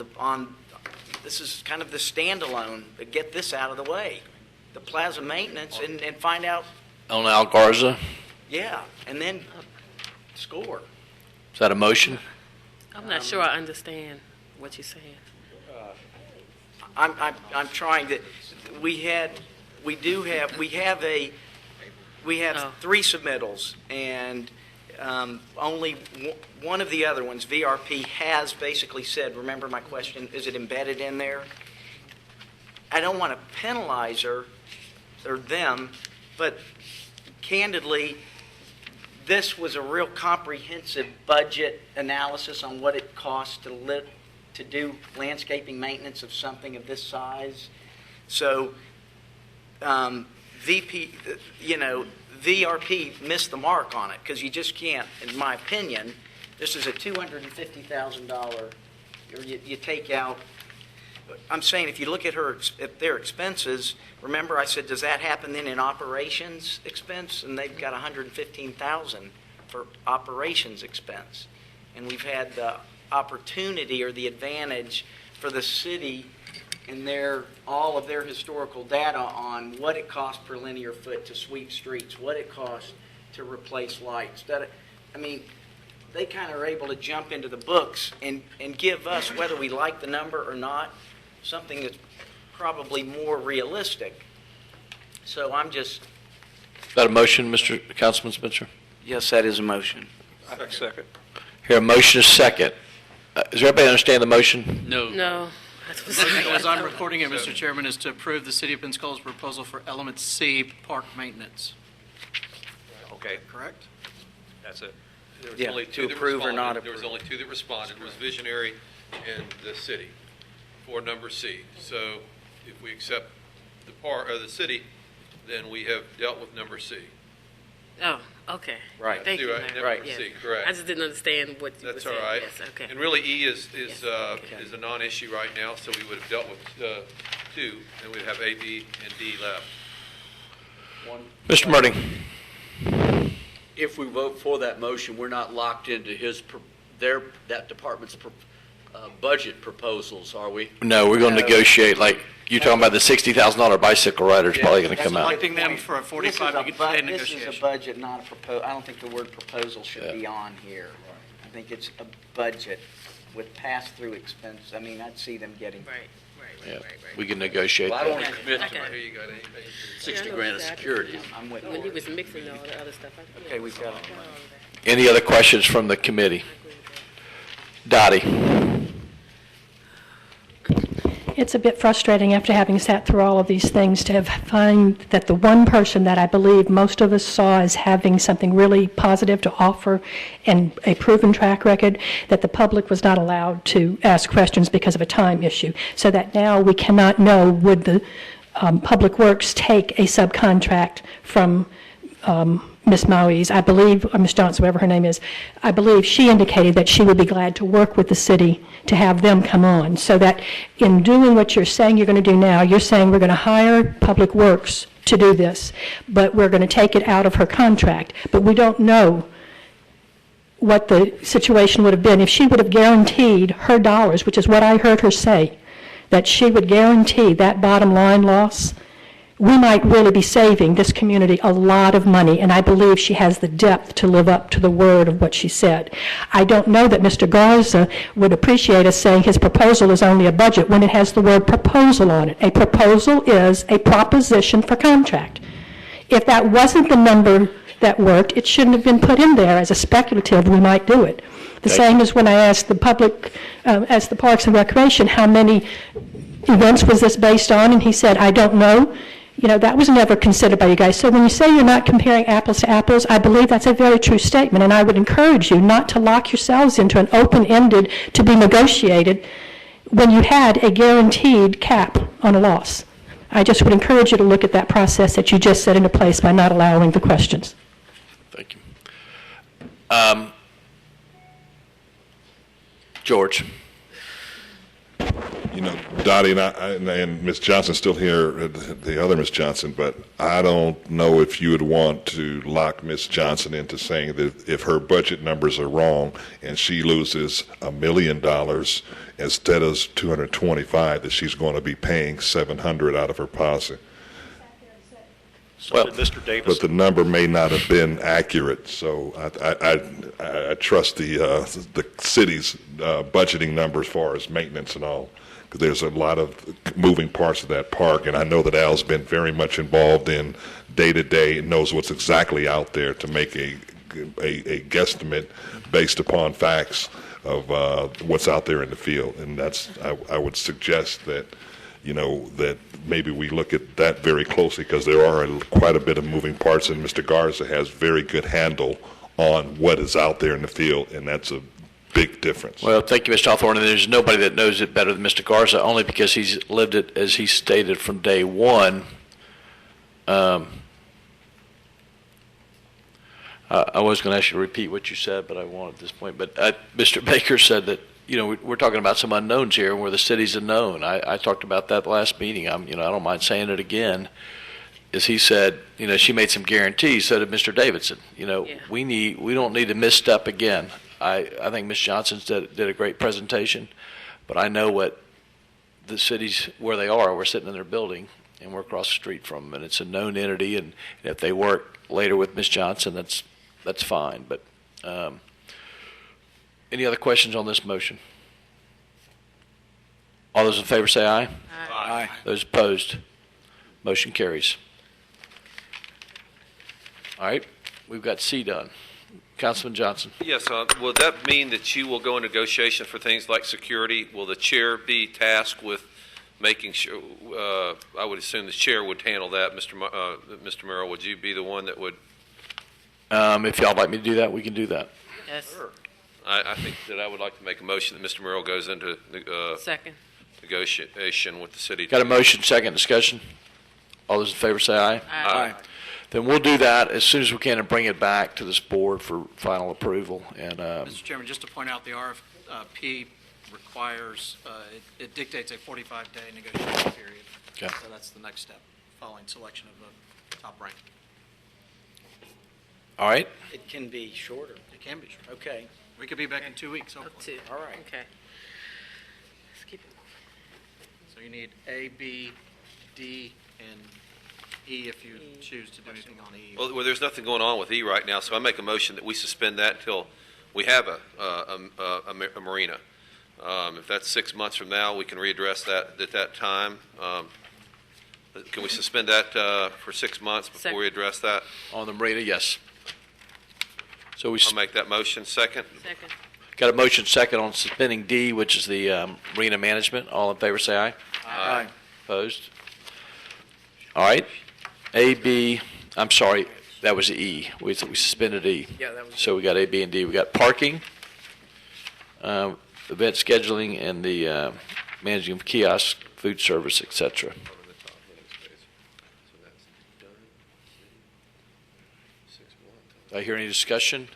Speaker 4: this is kind of the standalone, but get this out of the way. The plaza maintenance and find out,
Speaker 2: On Al Garza.
Speaker 4: yeah, and then score.
Speaker 2: Is that a motion?
Speaker 18: I'm not sure I understand what you're saying.
Speaker 4: I'm trying to, we have 3 submittals, and only one of the other ones, VRP, has basically said, remember my question, is it embedded in there? I don't want to penalize her or them, but candidly, this was a real comprehensive budget analysis on what it costs to do landscaping maintenance of something of this size. So VRP missed the mark on it, because you just can't, in my opinion, this is a $250,000, or you take out, I'm saying if you look at their expenses, remember I said, does that happen then in operations expense? And they've got $115,000 for operations expense. And we've had the opportunity or the advantage for the city and all of their historical data on what it costs per linear foot to sweep streets, what it costs to replace lights. They kind of are able to jump into the books and give us, whether we like the number or not, something that's probably more realistic. So I'm just...
Speaker 2: Is that a motion, Mr. Councilman Spencer?
Speaker 4: Yes, that is a motion.
Speaker 15: Second.
Speaker 2: Here, a motion is second. Does everybody understand the motion?
Speaker 20: No.
Speaker 18: No.
Speaker 9: As I'm recording it, Mr. Chairman, is to approve the City of Pensacola's proposal for Element C, park maintenance.
Speaker 15: Okay,
Speaker 9: Correct?
Speaker 15: that's it.
Speaker 1: There was
Speaker 4: Yeah,
Speaker 1: only
Speaker 4: to
Speaker 1: two that
Speaker 4: approve or
Speaker 1: responded.
Speaker 4: not
Speaker 1: There was
Speaker 4: approve.
Speaker 1: only 2 that responded. It was Visionary and the city for number C. So if we accept the city, then we have dealt with number C.
Speaker 18: Oh, okay.
Speaker 4: Right.
Speaker 18: Thank you,
Speaker 1: Right,
Speaker 18: Larry.
Speaker 1: number
Speaker 18: Yeah.
Speaker 1: C, correct.
Speaker 18: I just didn't understand what you were
Speaker 1: That's
Speaker 18: saying.
Speaker 1: all right.
Speaker 18: Yes, okay.
Speaker 1: And really, E is
Speaker 18: okay.
Speaker 1: a non-issue right now, so we would have dealt with 2, and we'd have A, B, and D left.
Speaker 2: Mr. Murdy.
Speaker 8: If we vote for that motion, we're not locked into that department's budget proposals, are we?
Speaker 2: No, we're going to negotiate, like, you're talking about the $60,000 bicycle rider's probably going to come out.
Speaker 9: Selecting them for a 45-day
Speaker 4: This
Speaker 9: negotiation.
Speaker 4: is a budget, not a proposal. I don't think the word proposal should be on here. I think it's a budget with pass-through expense. I'd see them getting...
Speaker 18: Right.
Speaker 2: Yeah, we can negotiate
Speaker 8: Well, I don't
Speaker 2: that.
Speaker 8: want to commit
Speaker 18: Okay.
Speaker 8: to
Speaker 1: Here you got anything?
Speaker 8: 60
Speaker 18: Yeah, I know
Speaker 8: grand of
Speaker 18: exactly.
Speaker 8: security.
Speaker 4: I'm with
Speaker 18: When
Speaker 4: you.
Speaker 18: he was mixing all the other stuff.
Speaker 4: Okay, we've got it.
Speaker 2: Any other questions from the committee? Dottie.
Speaker 13: It's a bit frustrating after having sat through all of these things to find that the one person that I believe most of us saw as having something really positive to offer and a proven track record, that the public was not allowed to ask questions because of a time issue. So that now we cannot know, would the Public Works take a subcontract from Ms. Maui's, I believe, or Ms. Johnson, whatever her name is, I believe she indicated that she would be glad to work with the city to have them come on, so that in doing what you're saying you're going to do now, you're saying we're going to hire Public Works to do this, but we're going to take it out of her contract. But we don't know what the situation would have been if she would have guaranteed her dollars, which is what I heard her say, that she would guarantee that bottom line loss. We might really be saving this community a lot of money, and I believe she has the depth to live up to the word of what she said. I don't know that Mr. Garza would appreciate us saying his proposal is only a budget when it has the word proposal on it. A proposal is a proposition for contract. If that wasn't the number that worked, it shouldn't have been put in there as a speculative, we might do it. The same as when I asked the public, as the Parks and Recreation, how many events was this based on, and he said, I don't know. You know, that was never considered by you guys. So when you say you're not comparing apples to apples, I believe that's a very true statement, and I would encourage you not to lock yourselves into an open-ended to be negotiated when you had a guaranteed cap on a loss. I just would encourage you to look at that process that you just set into place by not allowing the questions.
Speaker 2: Thank you. George.
Speaker 14: You know, Dottie and Ms. Johnson's still here, the other Ms. Johnson, but I don't know if you would want to lock Ms. Johnson into saying that if her budget numbers are wrong and she loses $1 million instead of 225, that she's going to be paying 700 out of her policy.
Speaker 3: So did Mr. Davis.
Speaker 14: But the number may not have been accurate, so I trust the city's budgeting numbers as far as maintenance and all. Because there's a lot of moving parts of that park, and I know that Al's been very much involved in day-to-day and knows what's exactly out there to make a guesstimate based upon facts of what's out there in the field. And that's, I would suggest that, you know, that maybe we look at that very closely, because there are quite a bit of moving parts, and Mr. Garza has very good handle on what is out there in the field, and that's a big difference.
Speaker 2: Well, thank you, Mr. Hawthorne. And there's nobody that knows it better than Mr. Garza, only because he's lived it, as he stated, from day one. I was going to ask you to repeat what you said, but I won't at this point. But Mr. Baker said that, you know, we're talking about some unknowns here, where the city's unknown. I talked about that last meeting. I don't mind saying it again. As he said, you know, she made some guarantees. So did Mr. Davidson. You know,
Speaker 18: Yeah.
Speaker 2: we don't need to misstep again. I think Ms. Johnson did a great presentation, but I know what the cities, where they are. We're sitting in their building, and we're across the street from them, and it's a known entity. And if they work later with Ms. Johnson, that's fine. But any other questions on this motion? All those in favor say aye.
Speaker 3: Aye.
Speaker 2: Those opposed, motion carries. All right, we've got C done. Councilman Johnson.
Speaker 1: Yes, will that mean that you will go in negotiation for things like security? Will the chair be tasked with making sure, I would assume the chair would handle that. Mr. Merrill, would you be the one that would?
Speaker 2: If y'all like me to do that, we can do that.
Speaker 18: Yes.
Speaker 1: Sure. I think that I would like to make a motion that Mr. Merrill goes into
Speaker 18: Second.
Speaker 1: negotiation with the city.
Speaker 2: Got a motion, second discussion. All those in favor say aye.
Speaker 18: Aye.
Speaker 2: Then we'll do that as soon as we can and bring it back to this board for final approval. And
Speaker 9: Mr. Chairman, just to point out, the RFP requires, it dictates a 45-day negotiation period.
Speaker 2: Okay.
Speaker 9: So that's the next step, following selection of the top rank.
Speaker 2: all right,
Speaker 4: It can be shorter.
Speaker 9: It can be short.
Speaker 4: Okay.
Speaker 9: We could be back in 2 weeks,
Speaker 18: Up
Speaker 9: hopefully.
Speaker 18: to.
Speaker 4: All right.
Speaker 18: Okay. Let's keep it.
Speaker 9: So you need A, B, D, and E if you choose to do anything on E.
Speaker 1: Well, there's nothing going on with E right now, so I make a motion that we suspend that until we have a marina. If that's 6 months from now, we can readdress that at that time. Can we suspend that for 6 months before we address that?
Speaker 2: on the marina, yes. So
Speaker 1: I'll make that motion. Second?
Speaker 18: Second.
Speaker 2: got a motion, second on suspending D, which is the marina management. All in favor say aye.
Speaker 1: Aye.
Speaker 2: Opposed? All right. A, B, I'm sorry, that was E. We suspended E.
Speaker 18: Yeah, that was
Speaker 2: So we got A, B, and D. We got parking, event scheduling, and the managing of kiosks, food service, et cetera. Do I hear any discussion?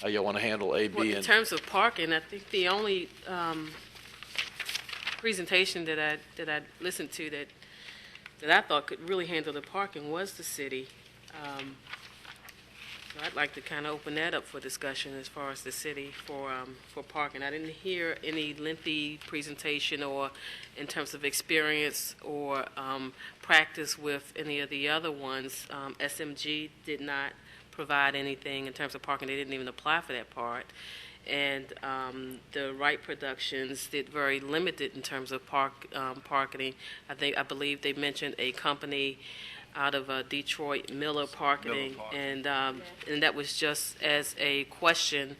Speaker 2: How y'all want to handle A,
Speaker 18: Well,
Speaker 2: B,
Speaker 18: in
Speaker 2: and
Speaker 18: terms of parking, I think the only presentation that I listened to that I thought could really handle the parking was the city. So I'd like to kind of open that up for discussion as far as the city for parking. I didn't hear any lengthy presentation or in terms of experience or practice with any of the other ones. SMG did not provide anything in terms of parking. They didn't even apply for that part. And the Wright Productions did very limited in terms of parking. I believe they mentioned a company out of Detroit Miller Parking, and that was just as a question,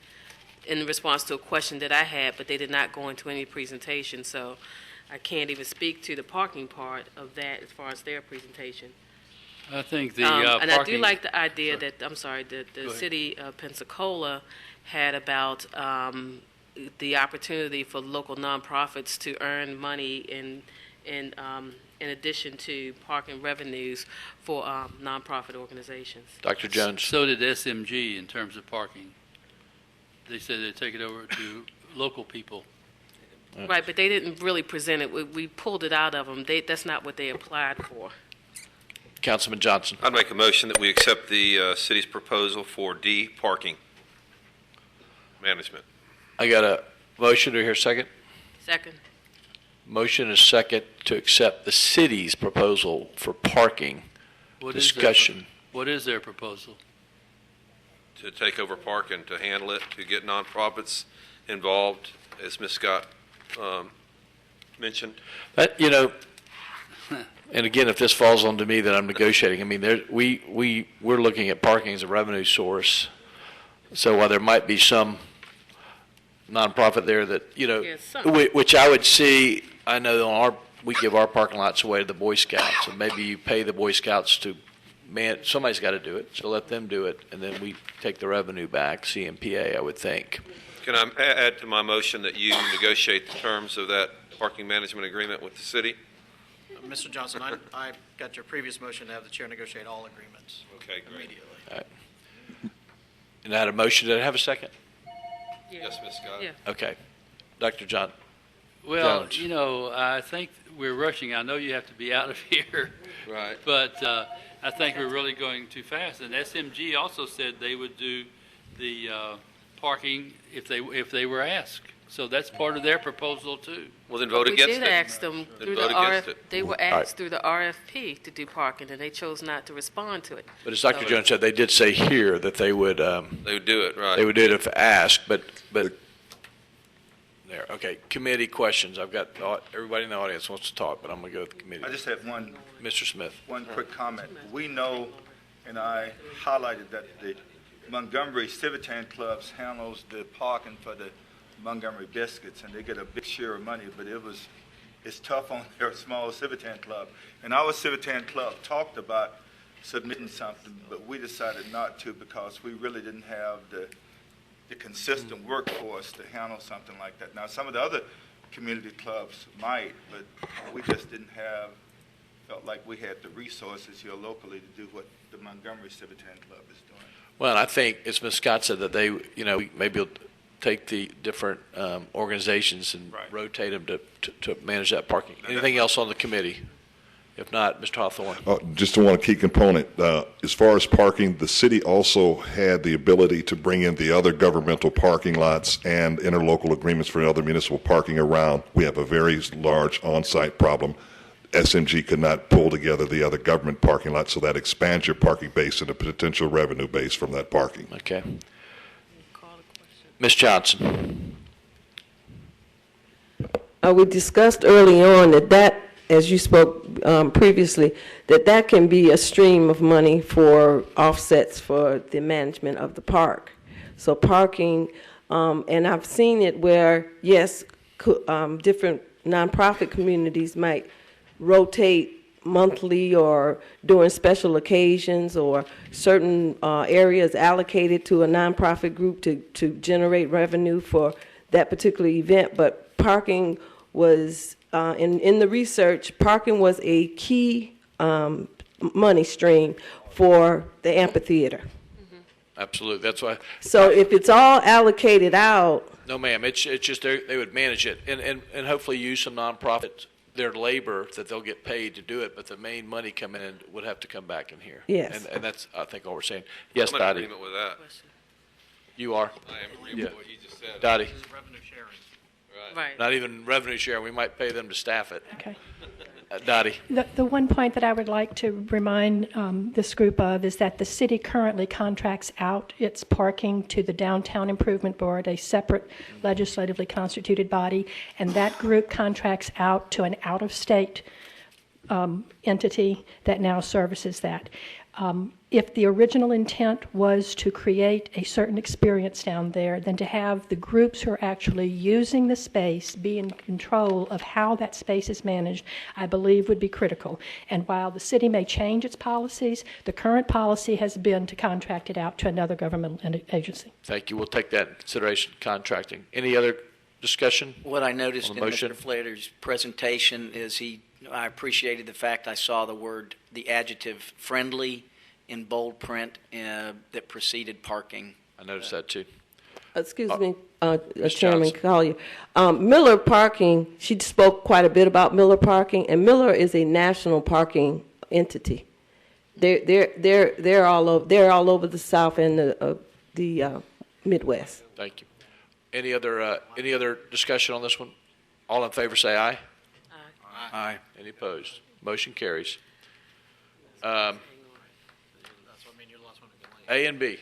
Speaker 18: in response to a question that I had, but they did not go into any presentation, so I can't even speak to the parking part of that as far as their presentation.
Speaker 20: I think the
Speaker 18: and I do
Speaker 20: parking-
Speaker 18: like the idea that, I'm sorry, the
Speaker 20: ahead.
Speaker 18: city of Pensacola had about the opportunity for local nonprofits to earn money in addition to parking revenues for nonprofit organizations.
Speaker 2: Dr. Jones.
Speaker 20: So did SMG in terms of parking. They said they'd take it over to local people.
Speaker 18: Right, but they didn't really present it. We pulled it out of them. That's not what they applied for.
Speaker 2: Councilman Johnson.
Speaker 1: I'd make a motion that we accept the city's proposal for D, parking management.
Speaker 2: I got a motion. Do I hear a second?
Speaker 18: Second.
Speaker 2: Motion is second to accept the city's proposal for parking.
Speaker 20: What is their
Speaker 2: Discussion.
Speaker 20: what is their proposal?
Speaker 1: To take over park and to handle it, to get nonprofits involved, as Ms. Scott mentioned.
Speaker 2: That, and again, if this falls onto me, then I'm negotiating. I mean, we're looking at parking as a revenue source. So while there might be some nonprofit there that, which I would see, I know we give our parking lots away to the Boy Scouts, and maybe you pay the Boy Scouts to somebody's got to do it, so let them do it, and then we take the revenue back, CMPA, I would think.
Speaker 1: Can I add to my motion that you negotiate the terms of that parking management agreement with the city?
Speaker 9: Mr. Johnson, I got your previous motion to have the chair negotiate all agreements.
Speaker 1: Okay, great.
Speaker 9: Immediately.
Speaker 2: All right. And I had a motion. Did I have a second?
Speaker 1: Yes, Ms. Scott.
Speaker 18: Yeah.
Speaker 2: Okay. Dr. John.
Speaker 20: Well,
Speaker 2: Jones.
Speaker 20: I think we're rushing. I know you have to be out of here.
Speaker 1: Right.
Speaker 20: But I think we're really going too fast. And SMG also said they would do the parking if they were asked. So that's part of their proposal too.
Speaker 1: Well, then vote
Speaker 18: We
Speaker 1: against it.
Speaker 18: did ask them
Speaker 1: Then
Speaker 18: through
Speaker 1: vote
Speaker 18: the
Speaker 1: against it.
Speaker 18: They were asked through the RFP to do parking, and they chose not to respond to it.
Speaker 2: But as Dr. Jones said, they did say here that they would
Speaker 1: do it, right?
Speaker 2: They would do it if asked, but there. Okay. Committee questions. I've got everybody in the audience wants to talk, but I'm going to go with the committee.
Speaker 11: I just have one.
Speaker 2: Mr. Smith.
Speaker 11: One quick comment. We know, and I highlighted that the Montgomery Civitan Clubs handles the parking for the Montgomery Biscuits, and they get a big share of money, but it's tough on their small Civitan Club. And our Civitan Club talked about submitting something, but we decided not to because we really didn't have the consistent workforce to handle something like that. Now, some of the other community clubs might, but we just felt like we had the resources here locally to do what the Montgomery Civitan Club is doing.
Speaker 2: Well, I think, as Ms. Scott said, that they, maybe take the different organizations and rotate them to manage that parking. Anything else on the committee? If not, Mr. Hawthorne.
Speaker 14: Just one key component. As far as parking, the city also had the ability to bring in the other governmental parking lots and interlocal agreements for other municipal parking around. We have a very large on-site problem. SMG could not pull together the other government parking lots, so that expands your parking base and a potential revenue base from that parking.
Speaker 2: Okay. Ms. Johnson.
Speaker 16: We discussed early on that, as you spoke previously, that can be a stream of money for offsets for the management of the park. So parking, and I've seen it where, yes, different nonprofit communities might rotate monthly or during special occasions, or certain areas allocated to a nonprofit group to generate revenue for that particular event. But parking was, in the research, parking was a key money stream for the amphitheater.
Speaker 2: Absolutely. That's why.
Speaker 16: So if it's all allocated out.
Speaker 2: No, ma'am. It's just they would manage it and hopefully use some nonprofits, their labor that they'll get paid to do it, but the main money coming in would have to come back in here.
Speaker 16: Yes.
Speaker 2: And that's, I think, all we're saying. Yes,
Speaker 1: I'm in
Speaker 2: Dottie.
Speaker 1: agreement with that.
Speaker 2: You are?
Speaker 1: I am in agreement with what he just said.
Speaker 2: Dottie.
Speaker 9: Revenue sharing.
Speaker 18: Right.
Speaker 2: Not even revenue share. We might pay them to staff it.
Speaker 13: Okay.
Speaker 2: Dottie.
Speaker 13: The one point that I would like to remind this group of is that the city currently contracts out its parking to the Downtown Improvement Board, a separate legislatively constituted body, and that group contracts out to an out-of-state entity that now services that. If the original intent was to create a certain experience down there, then to have the groups who are actually using the space be in control of how that space is managed, I believe would be critical. And while the city may change its policies, the current policy has been to contract it out to another governmental agency.
Speaker 2: Thank you. We'll take that into consideration, contracting. Any other discussion?
Speaker 4: What I noticed
Speaker 2: on
Speaker 4: in
Speaker 2: the motion?
Speaker 4: Mr. Flater's presentation is I appreciated the fact I saw the adjective friendly in bold print that preceded parking.
Speaker 2: I noticed that too.
Speaker 16: Excuse me, Chairman
Speaker 2: Johnson.
Speaker 16: Collier. Miller Parking, she spoke quite a bit about Miller Parking, and Miller is a national parking entity. They're all over the South and the Midwest.
Speaker 2: Thank you. Any other discussion on this one? All in favor say aye.
Speaker 4: Aye.
Speaker 2: Any opposed? Motion carries. A and B.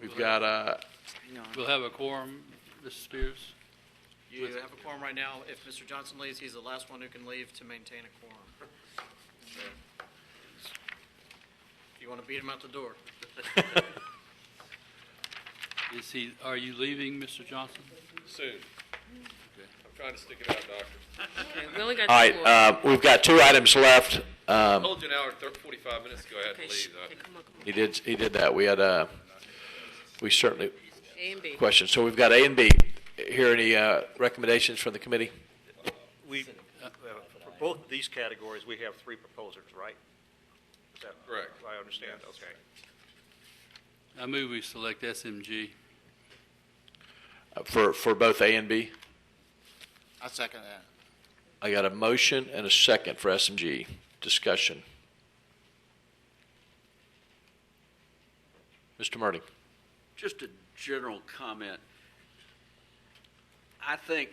Speaker 2: We've got
Speaker 9: We'll have a quorum, Mr. Spears.
Speaker 12: You have a quorum right now. If Mr. Johnson leaves, he's the last one who can leave to maintain a quorum. If you want to beat him out the door.
Speaker 20: Are you leaving, Mr. Johnson?
Speaker 1: Soon. I'm trying to stick it out, Doctor.
Speaker 18: We only got
Speaker 2: all right. We've got 2 items left.
Speaker 1: I told you an hour and 45 minutes to go ahead and leave.
Speaker 2: He did that. We had we certainly
Speaker 18: A and B.
Speaker 2: questions. So we've got A and B. Hear any recommendations from the committee?
Speaker 3: For both of these categories, we have 3 proposers, right? Is that
Speaker 1: correct?
Speaker 3: I understand. Okay.
Speaker 20: I move we select SMG.
Speaker 2: For both A and B?
Speaker 10: I second that.
Speaker 2: I got a motion and a second for SMG. Discussion. Mr. Murdy.
Speaker 8: Just a general comment. I think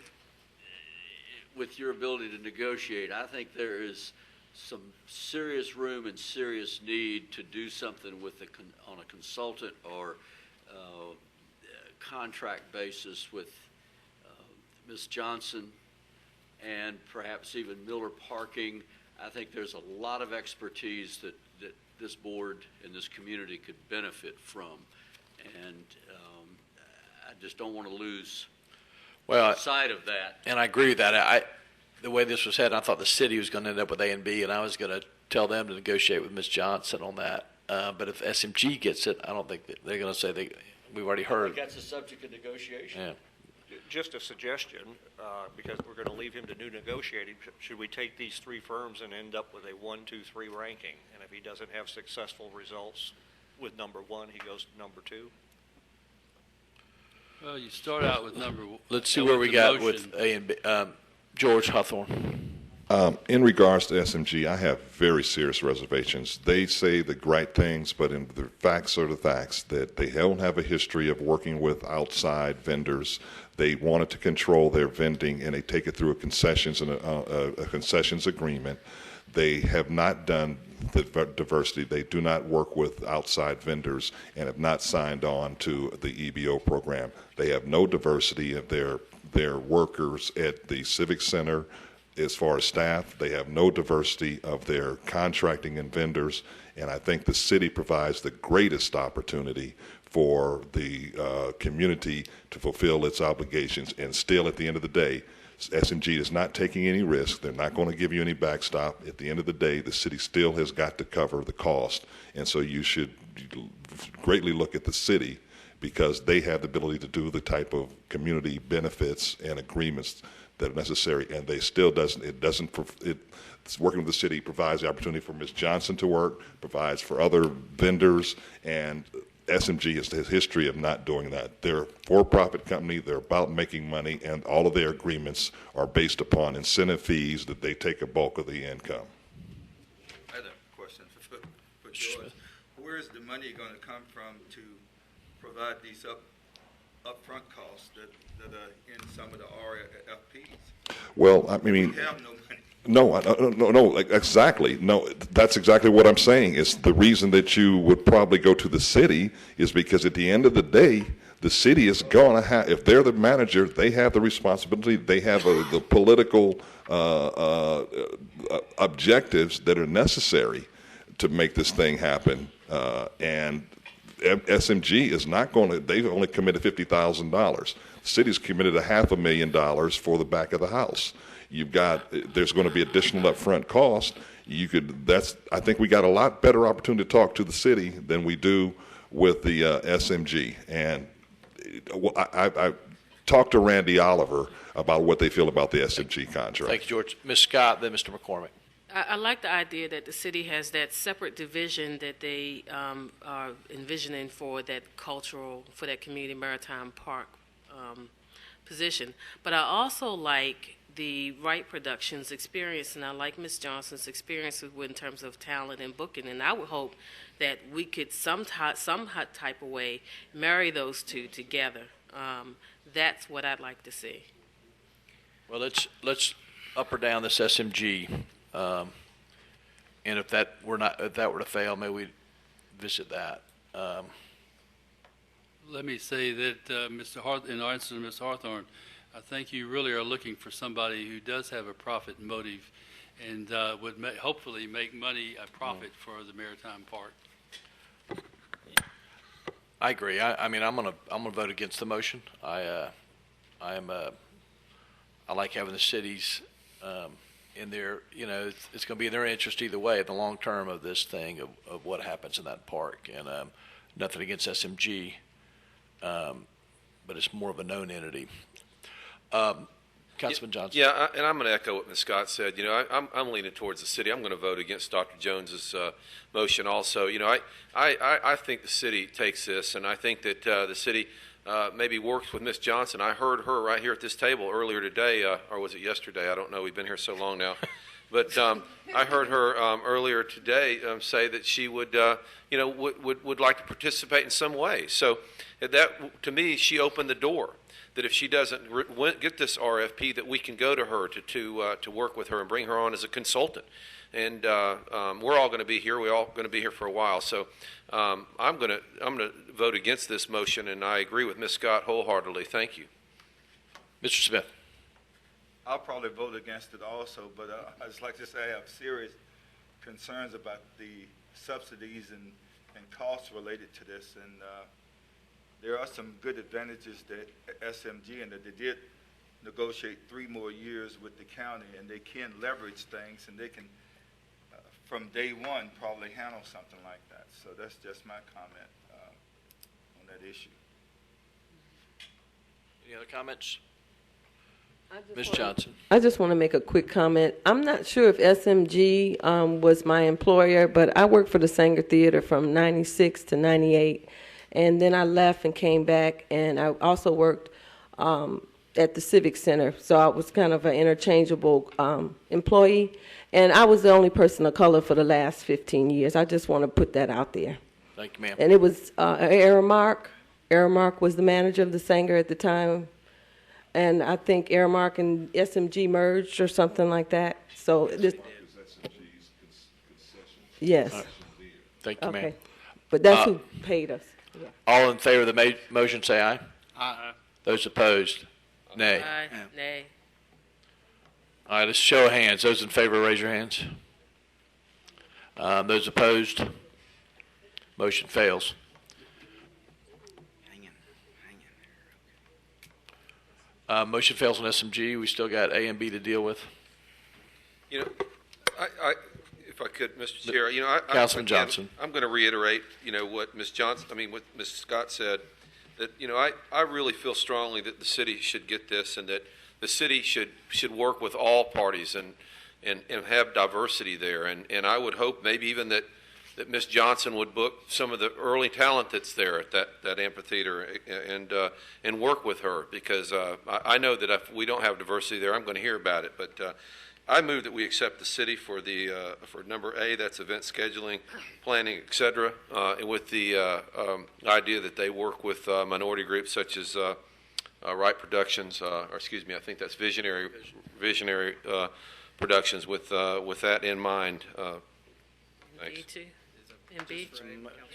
Speaker 8: with your ability to negotiate, I think there is some serious room and serious need to do something with on a consultant or contract basis with Ms. Johnson and perhaps even Miller Parking. I think there's a lot of expertise that this board and this community could benefit from. And I just don't want to lose sight of that.
Speaker 2: And I agree with that. The way this was headed, I thought the city was going to end up with A and B, and I was going to tell them to negotiate with Ms. Johnson on that. But if SMG gets it, I don't think that they're going to say we've already heard.
Speaker 8: That's a subject of negotiation.
Speaker 2: Yeah.
Speaker 3: Just a suggestion, because we're going to leave him to do negotiating. Should we take these 3 firms and end up with a 1, 2, 3 ranking? And if he doesn't have successful results with number 1, he goes to number 2?
Speaker 20: Well, you start out with number.
Speaker 2: Let's see where we got with A and B. George Hawthorne.
Speaker 14: In regards to SMG, I have very serious reservations. They say the right things, but in the facts are the facts, that they don't have a history of working with outside vendors. They wanted to control their vending, and they take it through a concessions and a concessions agreement. They have not done the diversity. They do not work with outside vendors and have not signed on to the EBO program. They have no diversity of their workers at the Civic Center. As far as staff, they have no diversity of their contracting and vendors, and I think the city provides the greatest opportunity for the community to fulfill its obligations. And still, at the end of the day, SMG is not taking any risk. They're not going to give you any backstop. At the end of the day, the city still has got to cover the cost, and so you should greatly look at the city because they have the ability to do the type of community benefits and agreements that are necessary, and they still it's working with the city provides the opportunity for Ms. Johnson to work, provides for other vendors, and SMG has a history of not doing that. They're a for-profit company, they're about making money, and all of their agreements are based upon incentive fees that they take a bulk of the income.
Speaker 11: I have a question for George. Where is the money going to come from to provide these upfront costs that are in some of the RFPs?
Speaker 14: Well, I mean,
Speaker 11: we have no money.
Speaker 14: No, no, like, exactly. No, that's exactly what I'm saying. Is the reason that you would probably go to the city is because at the end of the day, the city is going to have, if they're the manager, they have the responsibility, they have the political objectives that are necessary to make this thing happen. And SMG is not going to, they've only committed $50,000. The city's committed $500,000 for the back of the house. You've got, there's going to be additional upfront cost. You could, I think we got a lot better opportunity to talk to the city than we do with the SMG. And I talked to Randy Oliver about what they feel about the SMG contract.
Speaker 2: Thank you, George. Ms. Scott, then Mr. McCormick.
Speaker 18: I like the idea that the city has that separate division that they are envisioning for that for that community maritime park position. But I also like the Wright Productions experience, and I like Ms. Johnson's experience in terms of talent and booking, and I would hope that we could some type of way marry those two together. That's what I'd like to see.
Speaker 2: Well, let's up or down this SMG, and if that were to fail, maybe we visit that.
Speaker 20: Let me say that, in answer to Mr. Hawthorne, I think you really are looking for somebody who does have a profit motive and would hopefully make money a profit for the Maritime Park.
Speaker 2: I agree. I mean, I'm gonna vote against the motion. I like having the cities in their, it's going to be in their interest either way, the long term of this thing, of what happens in that park. And nothing against SMG, but it's more of a known entity. Councilman Johnson.
Speaker 1: Yeah, and I'm going to echo what Ms. Scott said. I'm leaning towards the city. I'm going to vote against Dr. Jones's motion also. I think the city takes this, and I think that the city maybe works with Ms. Johnson. I heard her right here at this table earlier today, or was it yesterday? I don't know. We've been here so long now. But I heard her earlier today say that she would like to participate in some way. So that, to me, she opened the door. That if she doesn't get this RFP, that we can go to her to work with her and bring her on as a consultant. And we're all going to be here. We're all going to be here for a while. So I'm going to vote against this motion, and I agree with Ms. Scott wholeheartedly. Thank you.
Speaker 2: Mr. Smith.
Speaker 11: I'll probably vote against it also, but I'd just like to say I have serious concerns about the subsidies and costs related to this. And there are some good advantages that SMG, and that they did negotiate 3 more years with the county, and they can leverage things, and they can, from day one, probably handle something like that. So that's just my comment on that issue.
Speaker 2: Any other comments? Ms. Johnson.
Speaker 16: I just want to make a quick comment. I'm not sure if SMG was my employer, but I worked for the Sanger Theater from 96 to 98. And then I left and came back, and I also worked at the Civic Center. So I was kind of an interchangeable employee. And I was the only person of color for the last 15 years. I just want to put that out there.
Speaker 2: Thank you, ma'am.
Speaker 16: And it was Aramark. Aramark was the manager of the Sanger at the time. And I think Aramark and SMG merged or something like that. So this, yes.
Speaker 2: Right. Thank you,
Speaker 16: okay.
Speaker 2: ma'am.
Speaker 16: But that's who paid us. Yeah.
Speaker 2: All in favor of the motion, say aye.
Speaker 12: Aye.
Speaker 2: Those opposed, nay.
Speaker 18: Aye. Nay.
Speaker 2: All right, let's show of hands. Those in favor, raise your hands. Those opposed, motion fails. Motion fails on SMG. We still got A and B to deal with.
Speaker 1: If I could, Mr. Chair,
Speaker 2: Councilman Johnson.
Speaker 1: I'm going to reiterate, what Ms. what Ms. Scott said, that, I really feel strongly that the city should get this, and that the city should work with all parties and have diversity there. And I would hope maybe even that Ms. Johnson would book some of the early talent that's there at that amphitheater and work with her, because I know that if we don't have diversity there, I'm going to hear about it. But I move that we accept the city for number A, that's event scheduling, planning, et cetera, with the idea that they work with minority groups such as Wright Productions, I think that's Visionary Productions. With that in mind, thanks.
Speaker 18: B2 and B,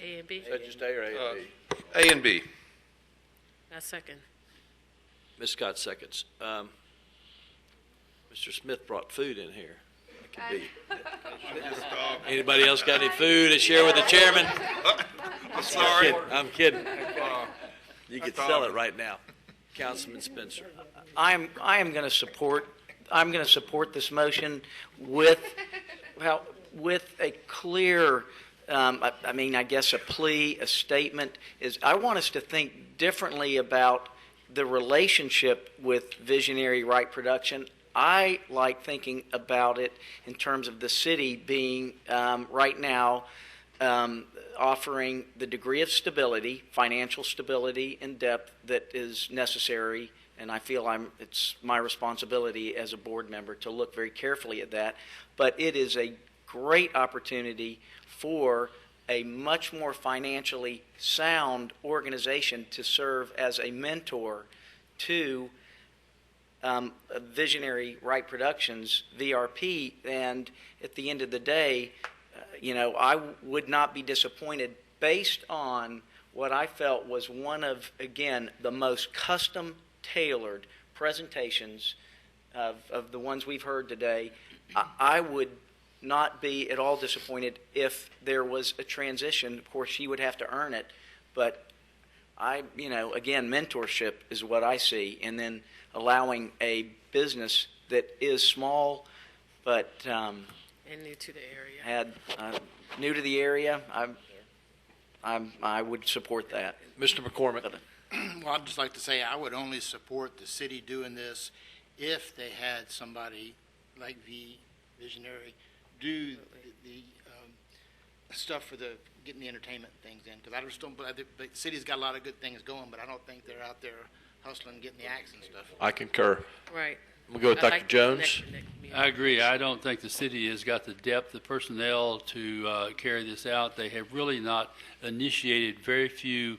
Speaker 18: A and B.
Speaker 2: Is that just A or A and B?
Speaker 1: A and B.
Speaker 18: A second.
Speaker 2: Ms. Scott seconds. Mr. Smith brought food in here. It could be. Anybody else got any food to share with the chairman?
Speaker 11: I'm sorry.
Speaker 2: I'm kidding. You could sell it right now. Councilman Spencer.
Speaker 4: I am going to support this motion with a clear, I guess a plea, a statement is I want us to think differently about the relationship with Visionary Right Production. I like thinking about it in terms of the city being right now offering the degree of stability, financial stability and depth that is necessary, and I feel it's my responsibility as a board member to look very carefully at that. But it is a great opportunity for a much more financially sound organization to serve as a mentor to Visionary Right Productions, VRP, and at the end of the day, I would not be disappointed based on what I felt was one of, again, the most custom-tailored presentations of the ones we've heard today. I would not be at all disappointed if there was a transition. Of course, she would have to earn it, but again, mentorship is what I see, and then allowing a business that is small but
Speaker 18: And new to the area.
Speaker 4: New to the area, I would support that.
Speaker 2: Mr. McCormick.
Speaker 10: Well, I'd just like to say I would only support the city doing this if they had somebody like Visionary do the stuff for getting the entertainment things in. Because I just don't believe the city's got a lot of good things going, but I don't think they're out there hustling, getting the acts and stuff.
Speaker 2: I concur.
Speaker 18: Right.
Speaker 2: We'll go with Dr. Jones.
Speaker 20: I agree. I don't think the city has got the depth, the personnel to carry this out. They have really not initiated very few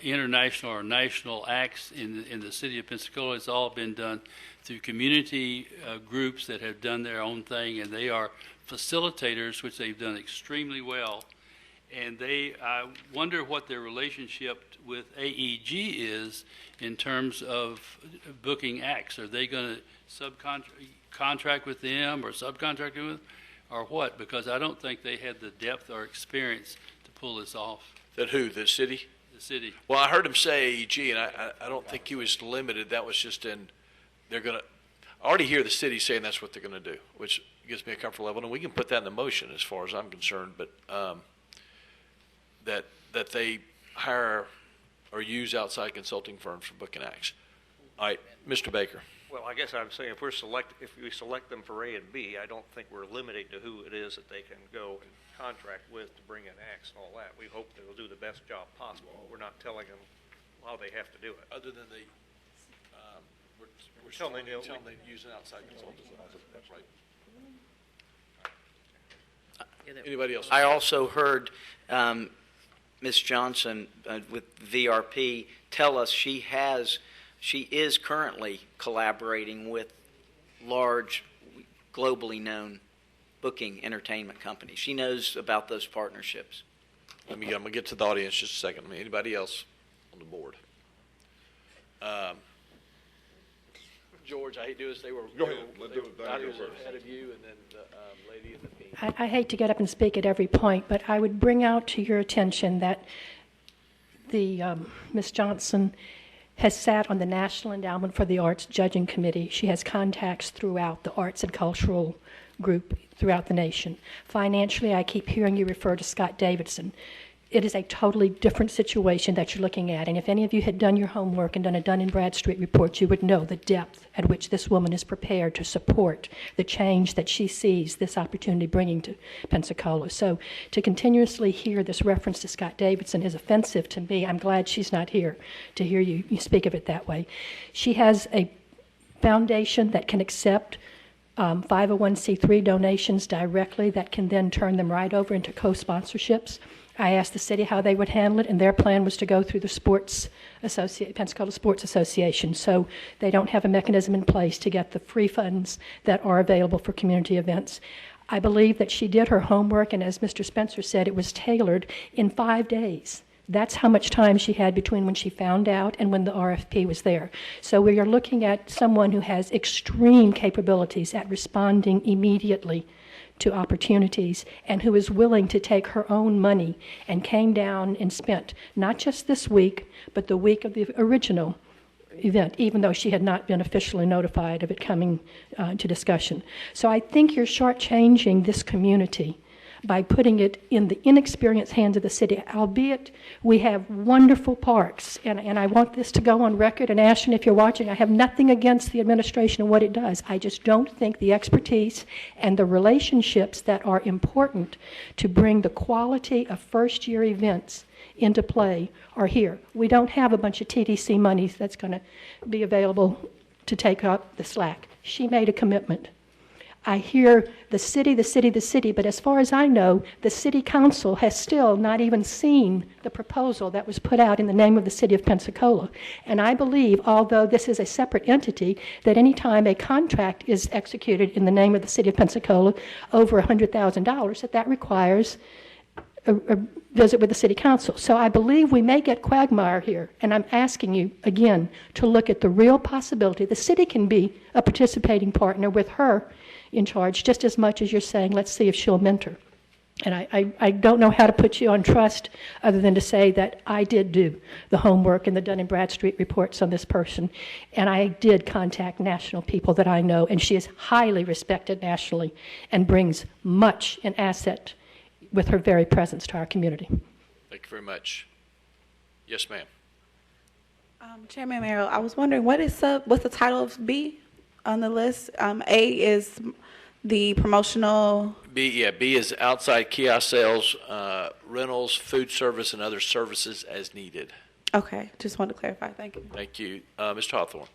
Speaker 20: international or national acts in the city of Pensacola. It's all been done through community groups that have done their own thing, and they are facilitators, which they've done extremely well. And I wonder what their relationship with AEG is in terms of booking acts. Are they going to subcontract with them or subcontract with them or what? Because I don't think they had the depth or experience to pull this off.
Speaker 2: That who? The city?
Speaker 20: The city.
Speaker 2: Well, I heard him say AEG, and I don't think he was limited. That was just they're going to, I already hear the city saying that's what they're going to do, which gives me a comfort level, and we can put that in the motion as far as I'm concerned, but that they hire or use outside consulting firms for booking acts. All right, Mr. Baker.
Speaker 3: Well, I guess I'm saying if we select them for A and B, I don't think we're limiting to who it is that they can go and contract with to bring in acts and all that. We hope they'll do the best job possible. We're not telling them how they have to do it.
Speaker 2: Other than we're telling them they use an outside consultant. That's right. Anybody else?
Speaker 4: I also heard Ms. Johnson with VRP tell us she is currently collaborating with large, globally known booking entertainment companies. She knows about those partnerships.
Speaker 2: I'm going to get to the audience just a second. Anybody else on the board? George, I hate to do this. They were
Speaker 14: Go ahead. Let's do it.
Speaker 2: I was ahead of you, and then the lady in the pink.
Speaker 13: I hate to get up and speak at every point, but I would bring out to your attention that Ms. Johnson has sat on the National Endowment for the Arts Judging Committee. She has contacts throughout the arts and cultural group throughout the nation. Financially, I keep hearing you refer to Scott Davidson. It is a totally different situation that you're looking at. And if any of you had done your homework and done a Dun & Bradstreet report, you would know the depth at which this woman is prepared to support the change that she sees this opportunity bringing to Pensacola. So to continuously hear this reference to Scott Davidson is offensive to me. I'm glad she's not here to hear you speak of it that way. She has a foundation that can accept 501c3 donations directly that can then turn them right over into co-sponsorships. I asked the city how they would handle it, and their plan was to go through the Pensacola Sports Association. So they don't have a mechanism in place to get the free funds that are available for community events. I believe that she did her homework, and as Mr. Spencer said, it was tailored in 5 days. That's how much time she had between when she found out and when the RFP was there. So we are looking at someone who has extreme capabilities at responding immediately to opportunities and who is willing to take her own money and came down and spent not just this week, but the week of the original event, even though she had not been officially notified of it coming to discussion. So I think you're shortchanging this community by putting it in the inexperienced hands of the city, albeit we have wonderful parks. And I want this to go on record. And Ashton, if you're watching, I have nothing against the administration and what it does. I just don't think the expertise and the relationships that are important to bring the quality of first-year events into play are here. We don't have a bunch of TDC monies that's going to be available to take up the slack. She made a commitment. I hear the city, but as far as I know, the city council has still not even seen the proposal that was put out in the name of the city of Pensacola. And I believe, although this is a separate entity, that any time a contract is executed in the name of the city of Pensacola over $100,000, that requires a visit with the city council. So I believe we may get quagmire here, and I'm asking you again to look at the real possibility. The city can be a participating partner with her in charge just as much as you're saying, let's see if she'll mentor. And I don't know how to put you on trust other than to say that I did do the homework and the Dun & Bradstreet reports on this person, and I did contact national people that I know, and she is highly respected nationally and brings much an asset with her very presence to our community.
Speaker 2: Thank you very much. Yes, ma'am.
Speaker 17: Chairman Merrill, I was wondering what's the title of B on the list? A is the promotional.
Speaker 2: B is outside kiosk sales, rentals, food service, and other services as needed.
Speaker 17: Okay, just wanted to clarify. Thank you.
Speaker 2: Thank you. Mr. Hawthorne.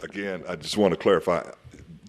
Speaker 14: Again, I just want to clarify,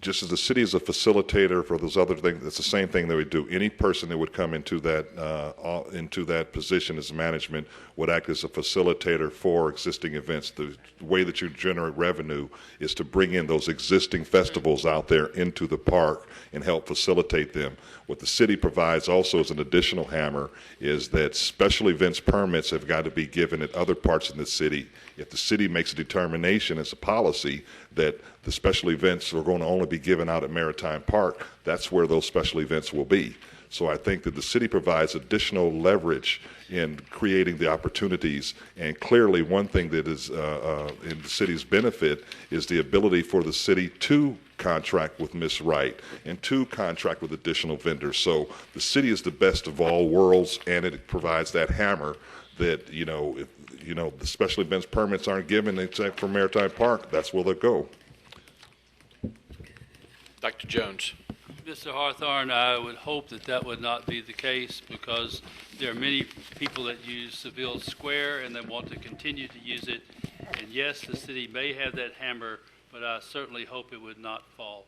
Speaker 14: just as the city is a facilitator for those other things, it's the same thing that we do. Any person that would come into that position as management would act as a facilitator for existing events. The way that you generate revenue is to bring in those existing festivals out there into the park and help facilitate them. What the city provides also as an additional hammer is that special events permits have got to be given at other parts in the city. If the city makes a determination as a policy that the special events are going to only be given out at Maritime Park, that's where those special events will be. So I think that the city provides additional leverage in creating the opportunities. And clearly, one thing that is in the city's benefit is the ability for the city to contract with Ms. Wright and to contract with additional vendors. So the city is the best of all worlds, and it provides that hammer that, if the special events permits aren't given except for Maritime Park, that's where they'll go.
Speaker 2: Dr. Jones.
Speaker 20: Mr. Hawthorne, I would hope that would not be the case, because there are many people that use Seville Square and they want to continue to use it. And yes, the city may have that hammer, but I certainly hope it would not fall.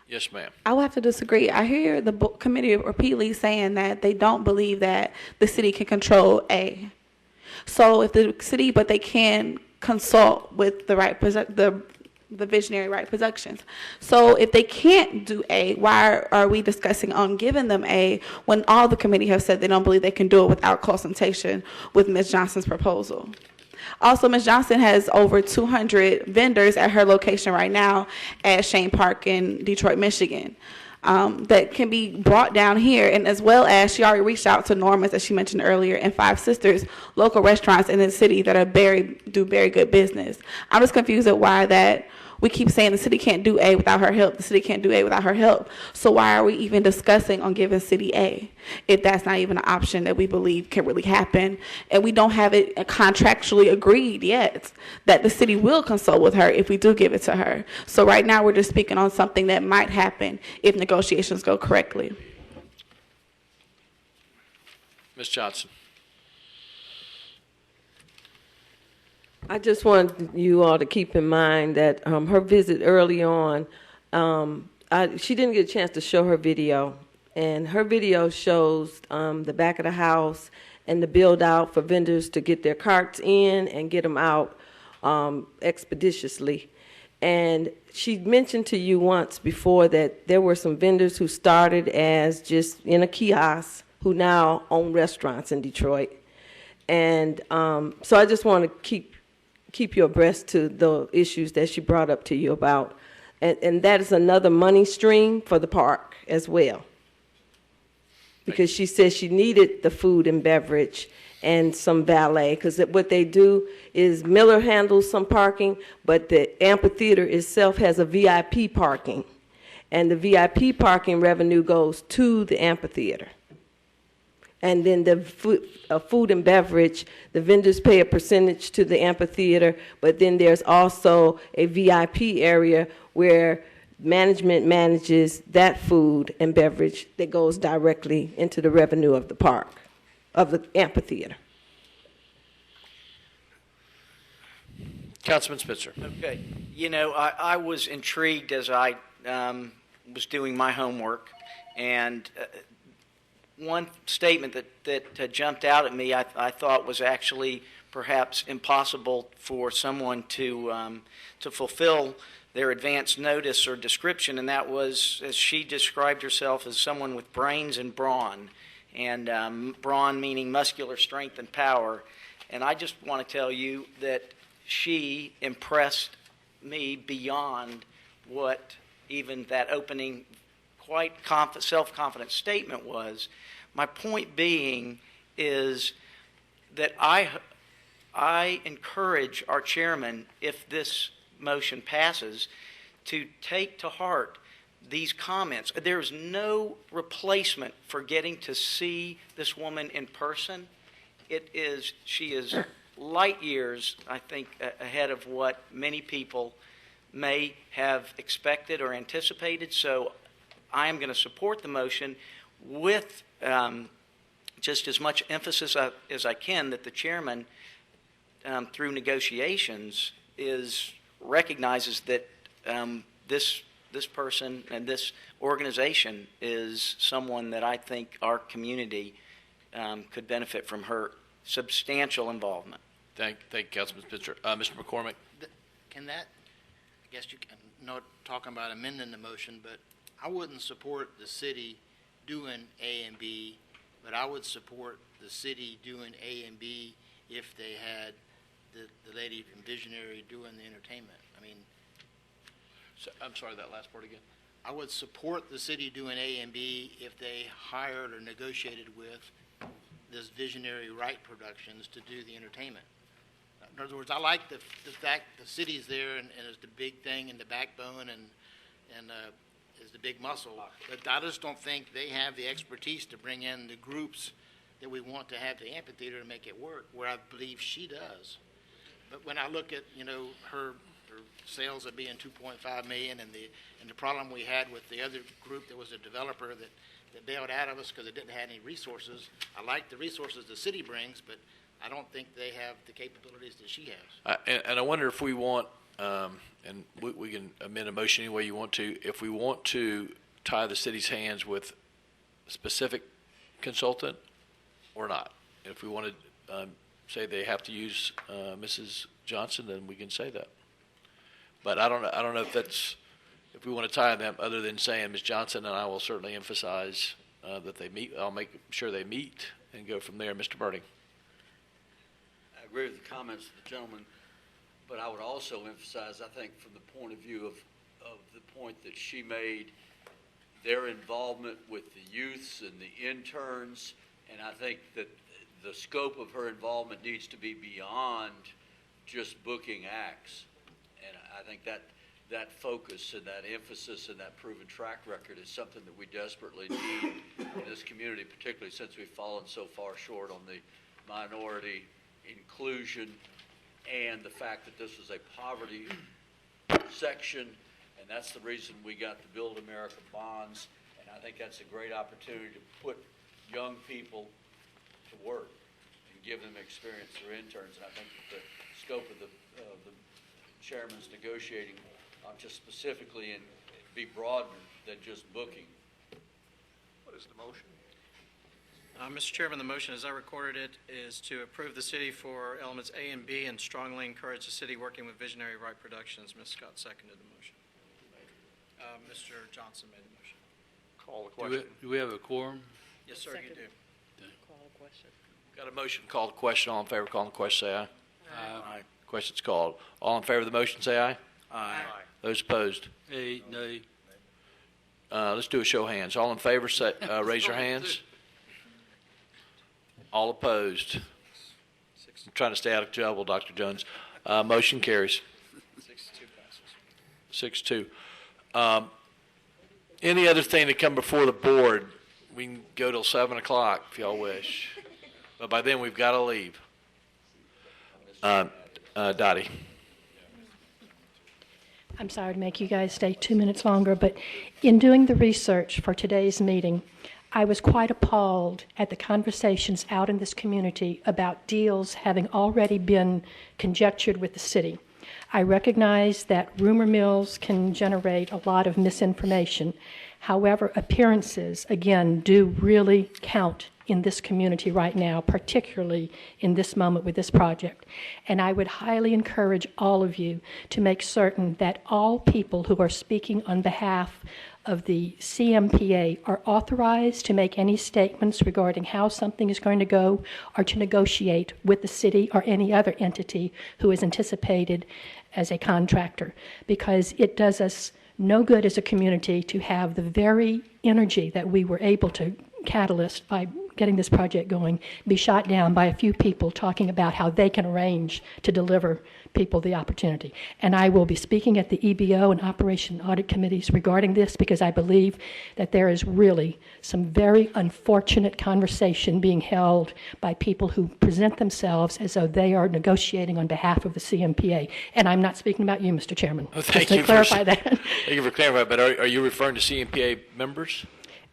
Speaker 2: Yes, ma'am.
Speaker 17: I will have to disagree. I hear the committee repeatedly saying that they don't believe that the city can control A. So if the city, but they can consult with the visionary Right Productions. So if they can't do A, why are we discussing on giving them A when all the committee have said they don't believe they can do it without consultation with Ms. Johnson's proposal? Also, Ms. Johnson has over 200 vendors at her location right now at Shane Park in Detroit, Michigan, that can be brought down here. And as well as she already reached out to Norman's, as she mentioned earlier, and Five Sisters, local restaurants in the city that do very good business. I'm just confused at why that we keep saying the city can't do A without her help. The city can't do A without her help. So why are we even discussing on giving city A if that's not even an option that we believe can really happen? And we don't have it contractually agreed yet that the city will consult with her if we do give it to her. So right now we're just speaking on something that might happen if negotiations go correctly.
Speaker 2: Ms. Johnson.
Speaker 16: I just want you all to keep in mind that her visit early on, she didn't get a chance to show her video. And her video shows the back of the house and the build out for vendors to get their carts in and get them out expeditiously. And she mentioned to you once before that there were some vendors who started as just in a kiosk who now own restaurants in Detroit. And so I just want to keep you abreast to the issues that she brought up to you about. And that is another money stream for the park as well. Because she said she needed the food and beverage and some valet, because what they do is Miller handles some parking, but the amphitheater itself has a VIP parking, and the VIP parking revenue goes to the amphitheater. And then the food and beverage, the vendors pay a percentage to the amphitheater, but then there's also a VIP area where management manages that food and beverage that goes directly into the revenue of the park, of the amphitheater.
Speaker 2: Councilman Spitzer.
Speaker 4: Okay. You know, I was intrigued as I was doing my homework, and one statement that jumped out at me I thought was actually perhaps impossible for someone to fulfill their advance notice or description, and that was, as she described herself, as someone with brains and brawn, and brawn meaning muscular strength and power. And I just want to tell you that she impressed me beyond what even that opening, quite self-confident statement was. My point being is that I encourage our chairman, if this motion passes, to take to heart these comments. There's no replacement for getting to see this woman in person. She is light years, I think, ahead of what many people may have expected or anticipated. So I am going to support the motion with just as much emphasis as I can that the chairman, through negotiations, recognizes that this person and this organization is someone that I think our community could benefit from her substantial involvement.
Speaker 2: Thank you, Councilman Spitzer. Mr. McCormick.
Speaker 10: Can that, I guess you can, not talking about amending the motion, but I wouldn't support the city doing A and B, but I would support the city doing A and B if they had the lady from Visionary doing the entertainment. I mean,
Speaker 2: So, I'm sorry, that last part again.
Speaker 10: I would support the city doing A and B if they hired or negotiated with this Visionary Right Productions to do the entertainment. In other words, I like the fact the city's there and is the big thing and the backbone and is the big muscle. But I just don't think they have the expertise to bring in the groups that we want to have the amphitheater to make it work, where I believe she does. But when I look at, her sales of being 2.5 million and the problem we had with the other group that was a developer that bailed out of us because it didn't have any resources. I like the resources the city brings, but I don't think they have the capabilities that she has.
Speaker 2: And I wonder if we want, and we can amend a motion any way you want to, if we want to tie the city's hands with a specific consultant or not. If we want to say they have to use Mrs. Johnson, then we can say that. But I don't know if we want to tie them other than saying Ms. Johnson, and I will certainly emphasize that they meet. I'll make sure they meet and go from there. Mr. Birding.
Speaker 8: I agree with the comments of the gentleman, but I would also emphasize, I think, from the point of view of the point that she made, their involvement with the youths and the interns, and I think that the scope of her involvement needs to be beyond just booking acts. And I think that focus and that emphasis and that proven track record is something that we desperately need in this community, particularly since we've fallen so far short on the minority inclusion and the fact that this was a poverty section, and that's the reason we got the Build America bonds, and I think that's a great opportunity to put young people to work and give them experience through interns, and I think that the scope of the chairman's negotiating just specifically and be broader than just booking.
Speaker 3: What is the motion?
Speaker 12: Mr. Chairman, the motion, as I recorded it, is to approve the city for elements A and B and strongly encourage the city working with Visionary Right Productions. Ms. Scott seconded the motion. Mr. Johnson made the motion.
Speaker 3: Call the question.
Speaker 20: Do we have a quorum?
Speaker 12: Yes, sir, you do.
Speaker 18: Call the question.
Speaker 2: Got a motion, call the question. All in favor of calling the question, say aye.
Speaker 20: Aye.
Speaker 2: Question's called. All in favor of the motion, say aye.
Speaker 3: Aye.
Speaker 2: Those opposed?
Speaker 20: Nay, nay.
Speaker 2: Let's do a show of hands. All in favor, say, raise your hands. All opposed? I'm trying to stay out of trouble, Dr. Jones. Motion carries.
Speaker 12: 6-2 passes.
Speaker 2: 6-2. Any other thing to come before the board, we can go till 7 o'clock if y'all wish. But by then, we've got to leave. Dottie.
Speaker 13: I'm sorry to make you guys stay 2 minutes longer, but in doing the research for today's meeting, I was quite appalled at the conversations out in this community about deals having already been conjectured with the city. I recognize that rumor mills can generate a lot of misinformation. However, appearances, again, do really count in this community right now, particularly in this moment with this project. And I would highly encourage all of you to make certain that all people who are speaking on behalf of the CMPA are authorized to make any statements regarding how something is going to go or to negotiate with the city or any other entity who is anticipated as a contractor, because it does us no good as a community to have the very energy that we were able to catalyst by getting this project going be shot down by a few people talking about how they can arrange to deliver people the opportunity. And I will be speaking at the EBO and Operation Audit Committees regarding this, because I believe that there is really some very unfortunate conversation being held by people who present themselves as though they are negotiating on behalf of the CMPA. And I'm not speaking about you, Mr. Chairman.
Speaker 2: Oh, thank
Speaker 13: Just to
Speaker 2: you
Speaker 13: clarify that.
Speaker 2: Thank you for clarifying, but are you referring to CMPA members?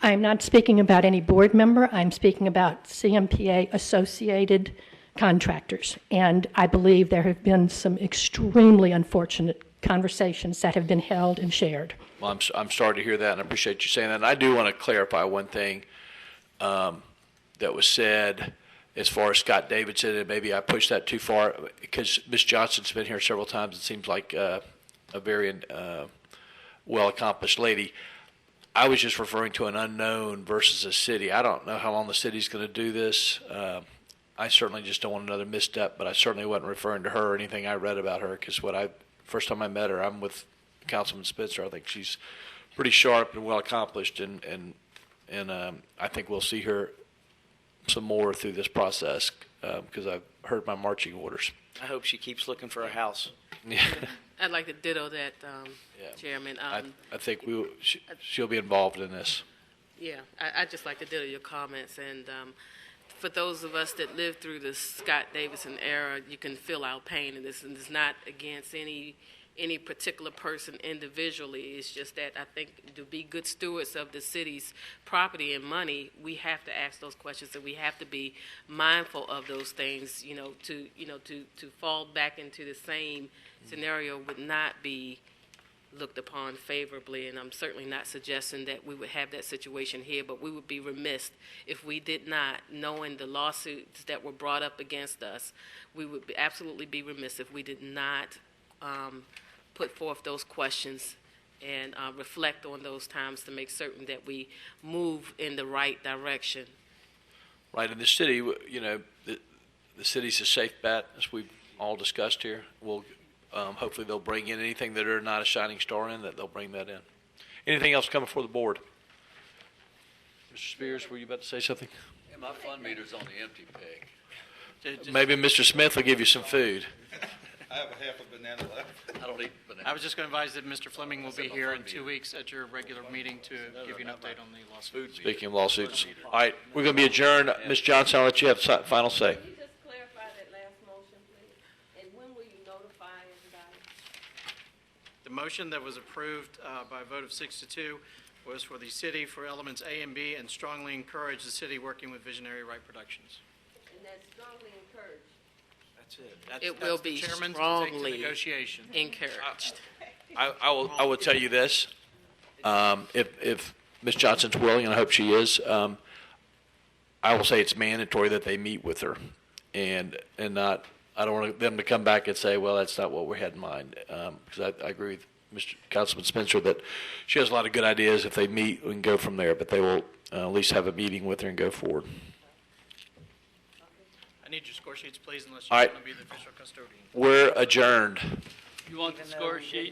Speaker 13: I'm not speaking about any board member. I'm speaking about CMPA associated contractors. And I believe there have been some extremely unfortunate conversations that have been held and shared.
Speaker 2: Well, I'm sorry to hear that, and I appreciate you saying that. And I do want to clarify one thing that was said as far as Scott David said, and maybe I pushed that too far, because Ms. Johnson's been here several times. It seems like a very well-accomplished lady. I was just referring to an unknown versus a city. I don't know how long the city's going to do this. I certainly just don't want another misstep, but I certainly wasn't referring to her or anything I read about her, because first time I met her, I'm with Councilman Spencer. I think she's pretty sharp and well accomplished, and I think we'll see her some more through this process, because I've heard my marching orders.
Speaker 4: I hope she keeps looking for a house.
Speaker 2: Yeah.
Speaker 18: I'd like to ditto that, Chairman.
Speaker 2: I think she'll be involved in this.
Speaker 18: Yeah, I'd just like to ditto your comments. And for those of us that lived through the Scott Davidson era, you can feel our pain in this. And it's not against any particular person individually. It's just that I think to be good stewards of the city's property and money, we have to ask those questions, and we have to be mindful of those things. To fall back into the same scenario would not be looked upon favorably, and I'm certainly not suggesting that we would have that situation here, but we would be remiss if we did not, knowing the lawsuits that were brought up against us, we would absolutely be remiss if we did not put forth those questions and reflect on those times to make certain that we move in the right direction.
Speaker 2: Right, in the city, the city's a safe bet, as we've all discussed here. Hopefully they'll bring in anything that are not a shining star in, that they'll bring that in. Anything else coming before the board? Mr. Spears, were you about to say something?
Speaker 8: Yeah, my fund meter's on the empty peg.
Speaker 2: Maybe Mr. Smith will give you some food.
Speaker 11: I have a half a banana left.
Speaker 8: I don't eat banana.
Speaker 12: I was just going to advise that Mr. Fleming will be here in 2 weeks at your regular meeting to give you an update on the lawsuit.
Speaker 2: Speaking of lawsuits. All right, we're going to be adjourned. Ms. Johnson, I'll let you have final say.
Speaker 16: Can you just clarify that last motion, please? And when will you notify everybody?
Speaker 12: The motion that was approved by a vote of 6-2 was for the city for elements A and B, and strongly encourage the city working with Visionary Right Productions.
Speaker 16: And that's strongly encouraged.
Speaker 9: That's it.
Speaker 18: It will be strongly encouraged.
Speaker 2: I will tell you this, if Ms. Johnson's willing, and I hope she is, I will say it's mandatory that they meet with her, and not, I don't want them to come back and say, well, that's not what we had in mind, because I agree with Mr. Councilman Spencer that she has a lot of good ideas. If they meet, we can go from there, but they will at least have a meeting with her and go forward.
Speaker 12: I need your score sheets, please, unless you
Speaker 2: All right.
Speaker 12: want to be the official custodian.
Speaker 2: We're adjourned.
Speaker 20: You want the score sheet?